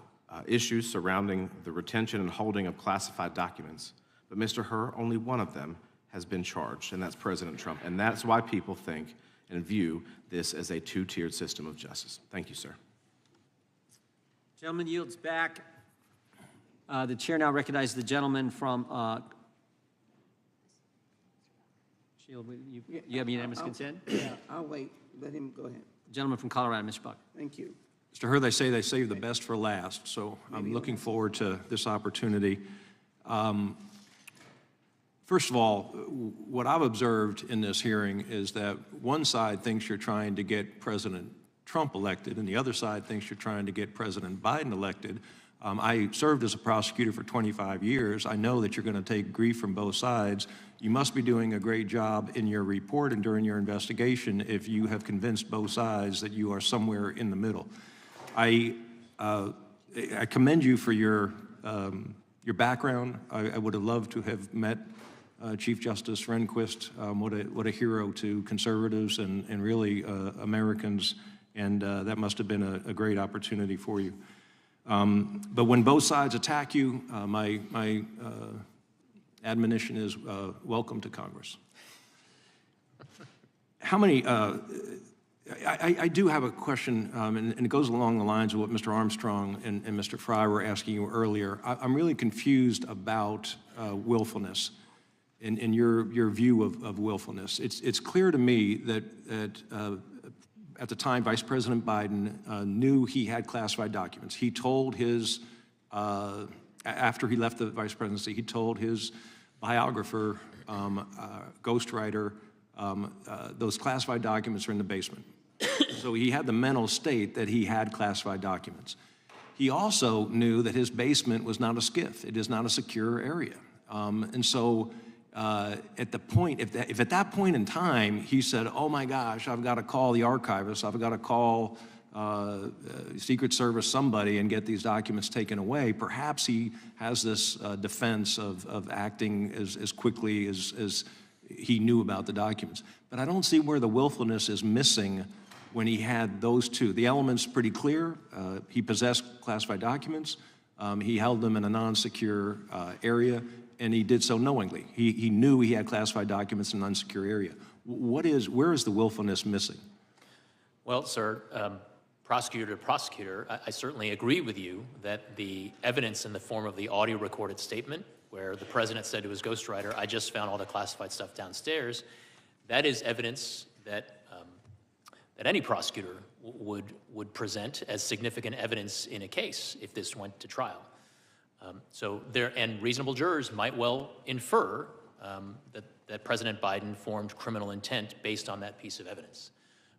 issues surrounding the retention and holding of classified documents. But Mr. Hur, only one of them has been charged, and that's President Trump. And that's why people think and view this as a two-tiered system of justice. Thank you, sir. Gentleman yields back. The chair now recognizes the gentleman from Shield. You have unanimous consent? Yeah, I'll wait. Let him go ahead. Gentleman from Colorado, Mr. Buck. Thank you. Mr. Hur, they say they save the best for last, so I'm looking forward to this opportunity. First of all, what I've observed in this hearing is that one side thinks you're trying to get President Trump elected, and the other side thinks you're trying to get President Biden elected. I served as a prosecutor for 25 years. I know that you're going to take grief from both sides. You must be doing a great job in your report and during your investigation if you have convinced both sides that you are somewhere in the middle. I commend you for your background. I would have loved to have met Chief Justice Rehnquist. What a hero to conservatives and really Americans, and that must have been a great opportunity for you. But when both sides attack you, my admonition is welcome to Congress. How many, I do have a question, and it goes along the lines of what Mr. Armstrong and Mr. Fry were asking you earlier. I'm really confused about willfulness and your view of willfulness. It's clear to me that at the time, Vice President Biden knew he had classified documents. He told his, after he left the vice presidency, he told his biographer, ghostwriter, those classified documents are in the basement. So he had the mental state that he had classified documents. He also knew that his basement was not a SCIF. It is not a secure area. And so at the point, if at that point in time he said, oh my gosh, I've got to call the archivist, I've got to call Secret Service, somebody, and get these documents taken away, perhaps he has this defense of acting as quickly as he knew about the documents. But I don't see where the willfulness is missing when he had those two. The element's pretty clear. He possessed classified documents. He held them in a non-secure area, and he did so knowingly. He knew he had classified documents in an unsecure area. Where is the willfulness missing? Well, sir, prosecutor to prosecutor, I certainly agree with you that the evidence in the form of the audio recorded statement where the president said to his ghostwriter, I just found all the classified stuff downstairs, that is evidence that that any prosecutor would present as significant evidence in a case if this went to trial. And reasonable jurors might well infer that President Biden formed criminal intent based on that piece of evidence.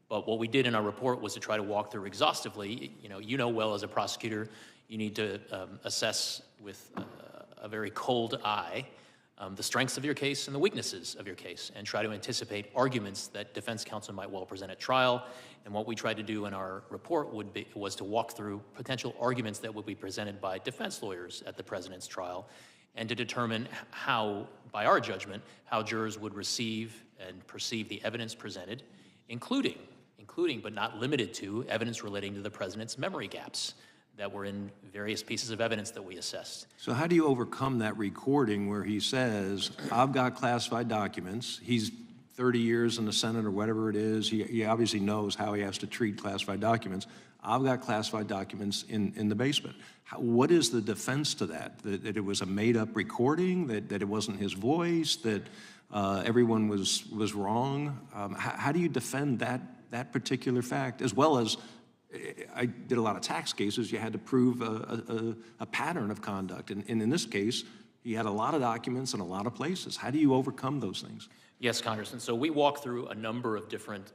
But what we did in our report was to try to walk through exhaustively. You know well as a prosecutor, you need to assess with a very cold eye the strengths of your case and the weaknesses of your case, and try to anticipate arguments that defense counsel might well present at trial. And what we tried to do in our report was to walk through potential arguments that would be presented by defense lawyers at the president's trial, and to determine how, by our judgment, how jurors would receive and perceive the evidence presented, including but not limited to evidence relating to the president's memory gaps that were in various pieces of evidence that we assessed. So how do you overcome that recording where he says, I've got classified documents? He's 30 years in the Senate or whatever it is. He obviously knows how he has to treat classified documents. I've got classified documents in the basement. What is the defense to that? That it was a made-up recording, that it wasn't his voice, that everyone was wrong? How do you defend that particular fact, as well as I did a lot of tax cases. You had to prove a pattern of conduct. And in this case, he had a lot of documents in a lot of places. How do you overcome those things? Yes, Congressman. So we walk through a number of different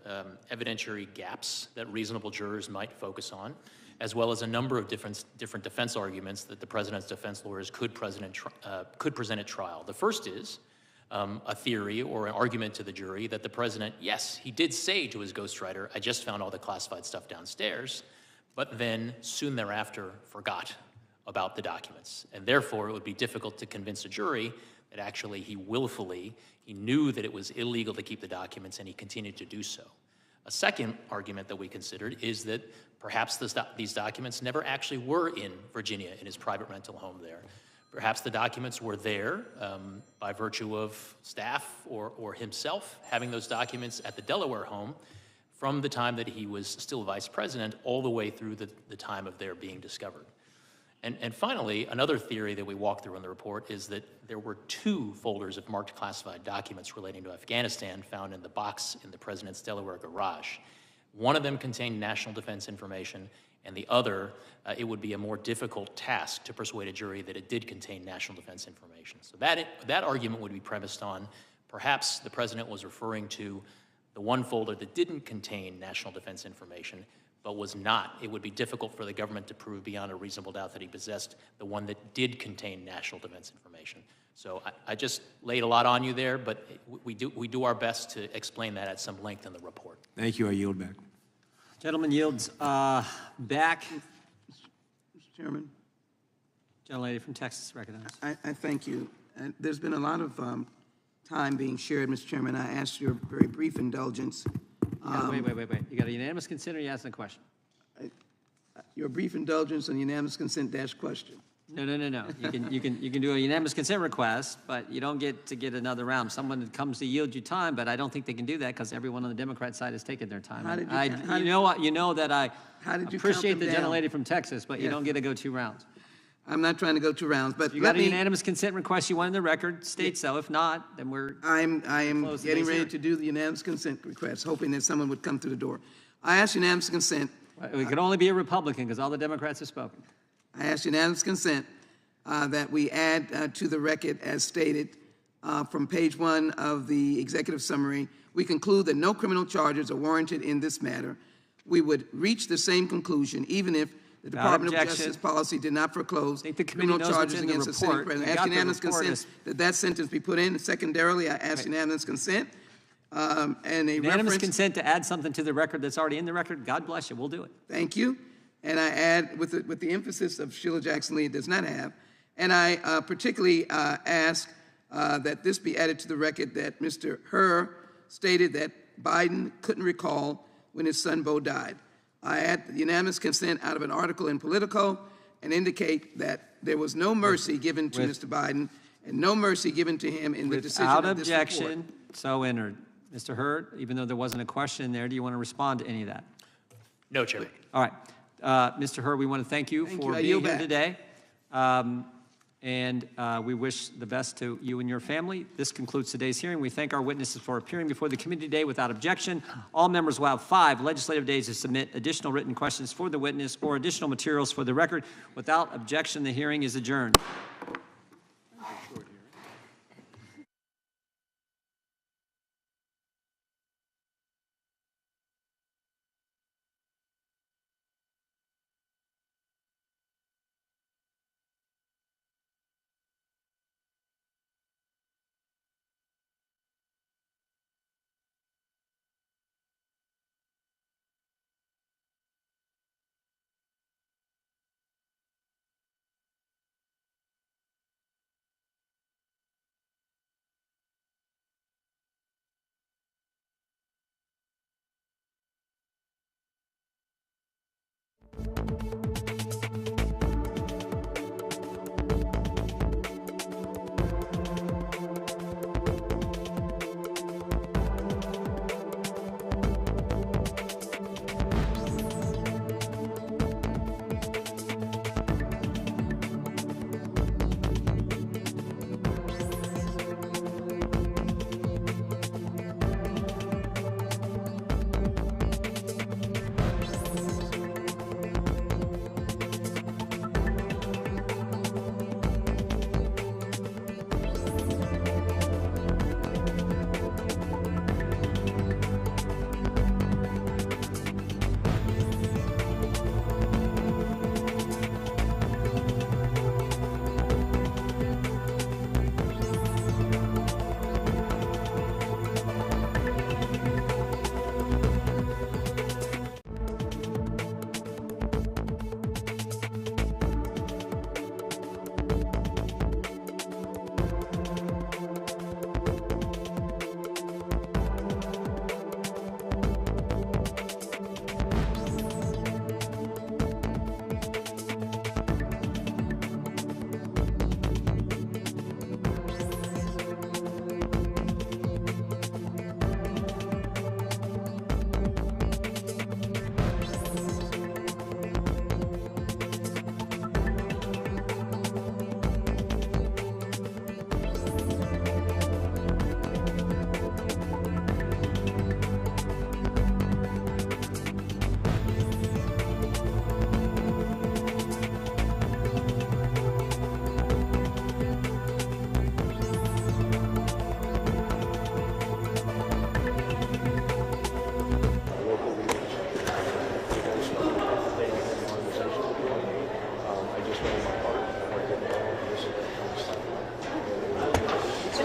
evidentiary gaps that reasonable jurors might focus on, as well as a number of different defense arguments that the president's defense lawyers could present at trial. The first is a theory or an argument to the jury that the president, yes, he did say to his ghostwriter, I just found all the classified stuff downstairs, but then soon thereafter forgot about the documents. And therefore, it would be difficult to convince a jury that actually he willfully, he knew that it was illegal to keep the documents and he continued to do so. A second argument that we considered is that perhaps these documents never actually were in Virginia in his private rental home there. Perhaps the documents were there by virtue of staff or himself having those documents at the Delaware home from the time that he was still vice president all the way through the time of their being discovered. And finally, another theory that we walk through in the report is that there were 2 folders of marked classified documents relating to Afghanistan found in the box in the president's Delaware garage. One of them contained national defense information, and the other, it would be a more difficult task to persuade a jury that it did contain national defense information. So that argument would be premised on perhaps the president was referring to the one folder that didn't contain national defense information, but was not. It would be difficult for the government to prove beyond a reasonable doubt that he possessed the one that did contain national defense information. So I just laid a lot on you there, but we do our best to explain that at some length in the report. Thank you. I yield back. Gentleman yields back. Mr. Chairman, Gentlelady from Texas recognized. I thank you. There's been a lot of time being shared, Mr. Chairman. I asked your very brief indulgence. Wait. You got a unanimous consent, or you asking a question? Your brief indulgence and unanimous consent dash question. No. You can do a unanimous consent request, but you don't get to get another round. Someone comes to yield you time, but I don't think they can do that because everyone on the Democrat side has taken their time. You know that I appreciate the gentlelady from Texas, but you don't get to go 2 rounds. I'm not trying to go 2 rounds, but you got a unanimous consent request you want in the record, state so. If not, then I am getting ready to do the unanimous consent request, hoping that someone would come through the door. I ask unanimous consent. It could only be a Republican because all the Democrats have spoken. I ask unanimous consent that we add to the record as stated from page 1 of the executive summary. We conclude that no criminal charges are warranted in this matter. We would reach the same conclusion even if the Department of Justice policy did not foreclose criminal charges against the sitting president. I ask unanimous consent that that sentence be put in. Secondarily, I ask unanimous consent and a unanimous consent to add something to the record that's already in the record. God bless you. We'll do it. Thank you. And I add, with the emphasis of Sheila Jackson Lee, it does not have. And I particularly ask that this be added to the record that Mr. Hur stated that Biden couldn't recall when his son Beau died. I add unanimous consent out of an article in Politico and indicate that there was no mercy given to Mr. Biden and no mercy given to him in the decision of this report. Without objection, so entered. Mr. Hur, even though there wasn't a question in there, do you want to respond to any of that? No, Chairman. All right. Mr. Hur, we want to thank you for being here today. And we wish the best to you and your family. This concludes today's hearing. We thank our witnesses for appearing before the committee today without objection. All members will have 5 legislative days to submit additional written questions for the witness or additional materials for the record. Without objection, the hearing is adjourned.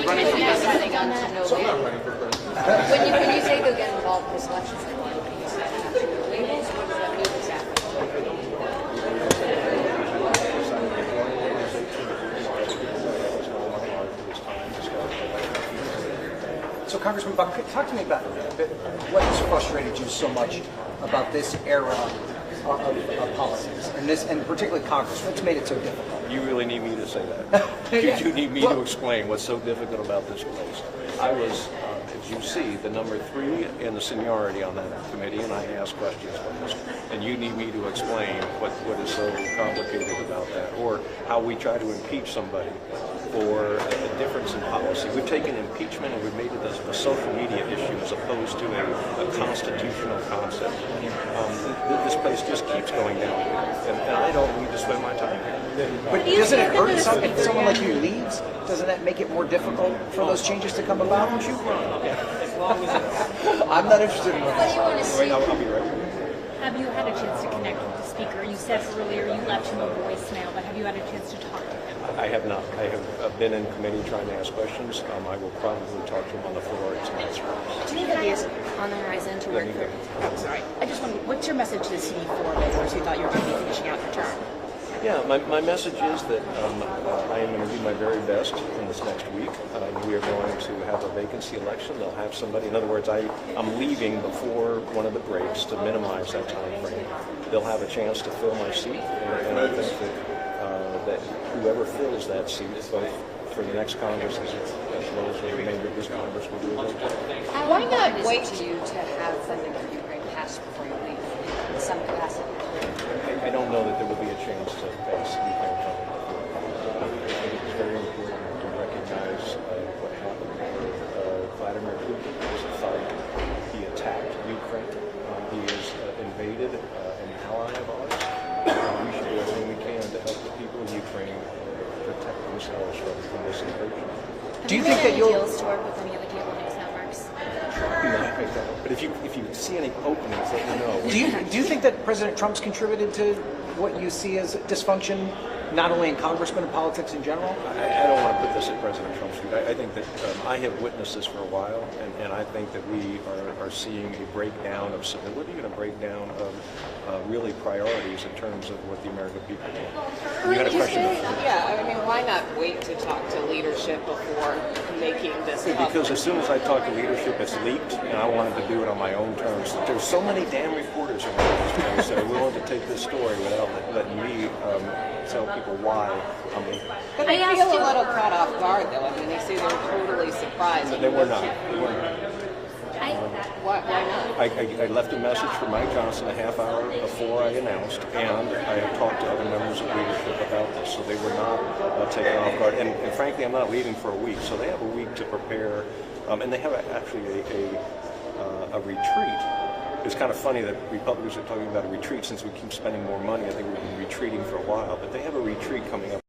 running for president. So I'm not running for president. When you say they'll get involved in this election cycle, can you say that labels? What does that mean exactly? So, Congressman Buck, talk to me about what has frustrated you so much about this era of politics, and particularly Congress. What's made it so difficult? You really need me to say that. You do need me to explain what's so difficult about this place. I was, as you see, the number 3 in the seniority on that committee, and I asked questions on this. And you need me to explain what is so complicated about that, or how we try to impeach somebody for a difference in policy. We've taken impeachment and we've made it a social media issue as opposed to a constitutional concept. This place just keeps going down, and I don't need to spend my time here. But doesn't it hurt if someone like you leaves? Doesn't that make it more difficult for those changes to come about? Don't you? I'm not interested in What do you want to see? I'll be right. Have you had a chance to connect with the speaker? You said earlier you left him a voicemail, but have you had a chance to talk to him? I have not. I have been in committee trying to ask questions. I will probably talk to him on the floor tonight. Do you think ideas on the horizon to work for? Oh, sorry. I just wonder, what's your message to the CD4 members who thought you were going to be finishing out your term? Yeah, my message is that I am going to do my very best in this next week. We are going to have a vacancy election. They'll have somebody. In other words, I'm leaving before one of the breaks to minimize that time frame. They'll have a chance to fill my seat, and I think that whoever fills that seat, both for the next Congress as well as the remainder of this Congress, will do a great job. Why not wait to you to have funding for Ukraine passed before you leave in some capacity? I don't know that there will be a chance to pass Ukraine funding. I think it's very important to recognize what happened with Vladimir Putin. It was a fight. He attacked Ukraine. He is invaded an ally of ours. We should do everything we can to help the people of Ukraine protect themselves from this invasion. Do you think that you'll deals to work with any of the cable news networks? But if you see any openings, let me know. Do you think that President Trump's contributed to what you see as dysfunction, not only in Congress but in politics in general? I don't want to put this at President Trump's feet. I think that I have witnessed this for a while, and I think that we are seeing a breakdown of civility and a breakdown of really priorities in terms of what the American people want. You had a question? Yeah, I mean, why not wait to talk to leadership before making this public? Because as soon as I talk to leadership, it's leaked, and I wanted to do it on my own terms. There's so many damn reporters around this place that are willing to take this story without letting me tell people why I'm leaving. But they feel a little caught off guard, though. I mean, they say they were totally surprised. They were not. They were not. Why not? I left a message for Mike Johnson a half hour before I announced, and I have talked to other members of leadership about this, so they were not taken off guard. And frankly, I'm not leaving for a week, so they have a week to prepare, and they have actually a retreat. It's kind of funny that Republicans are talking about a retreat since we keep spending more money. I think we've been retreating for a while, but they have a retreat coming up.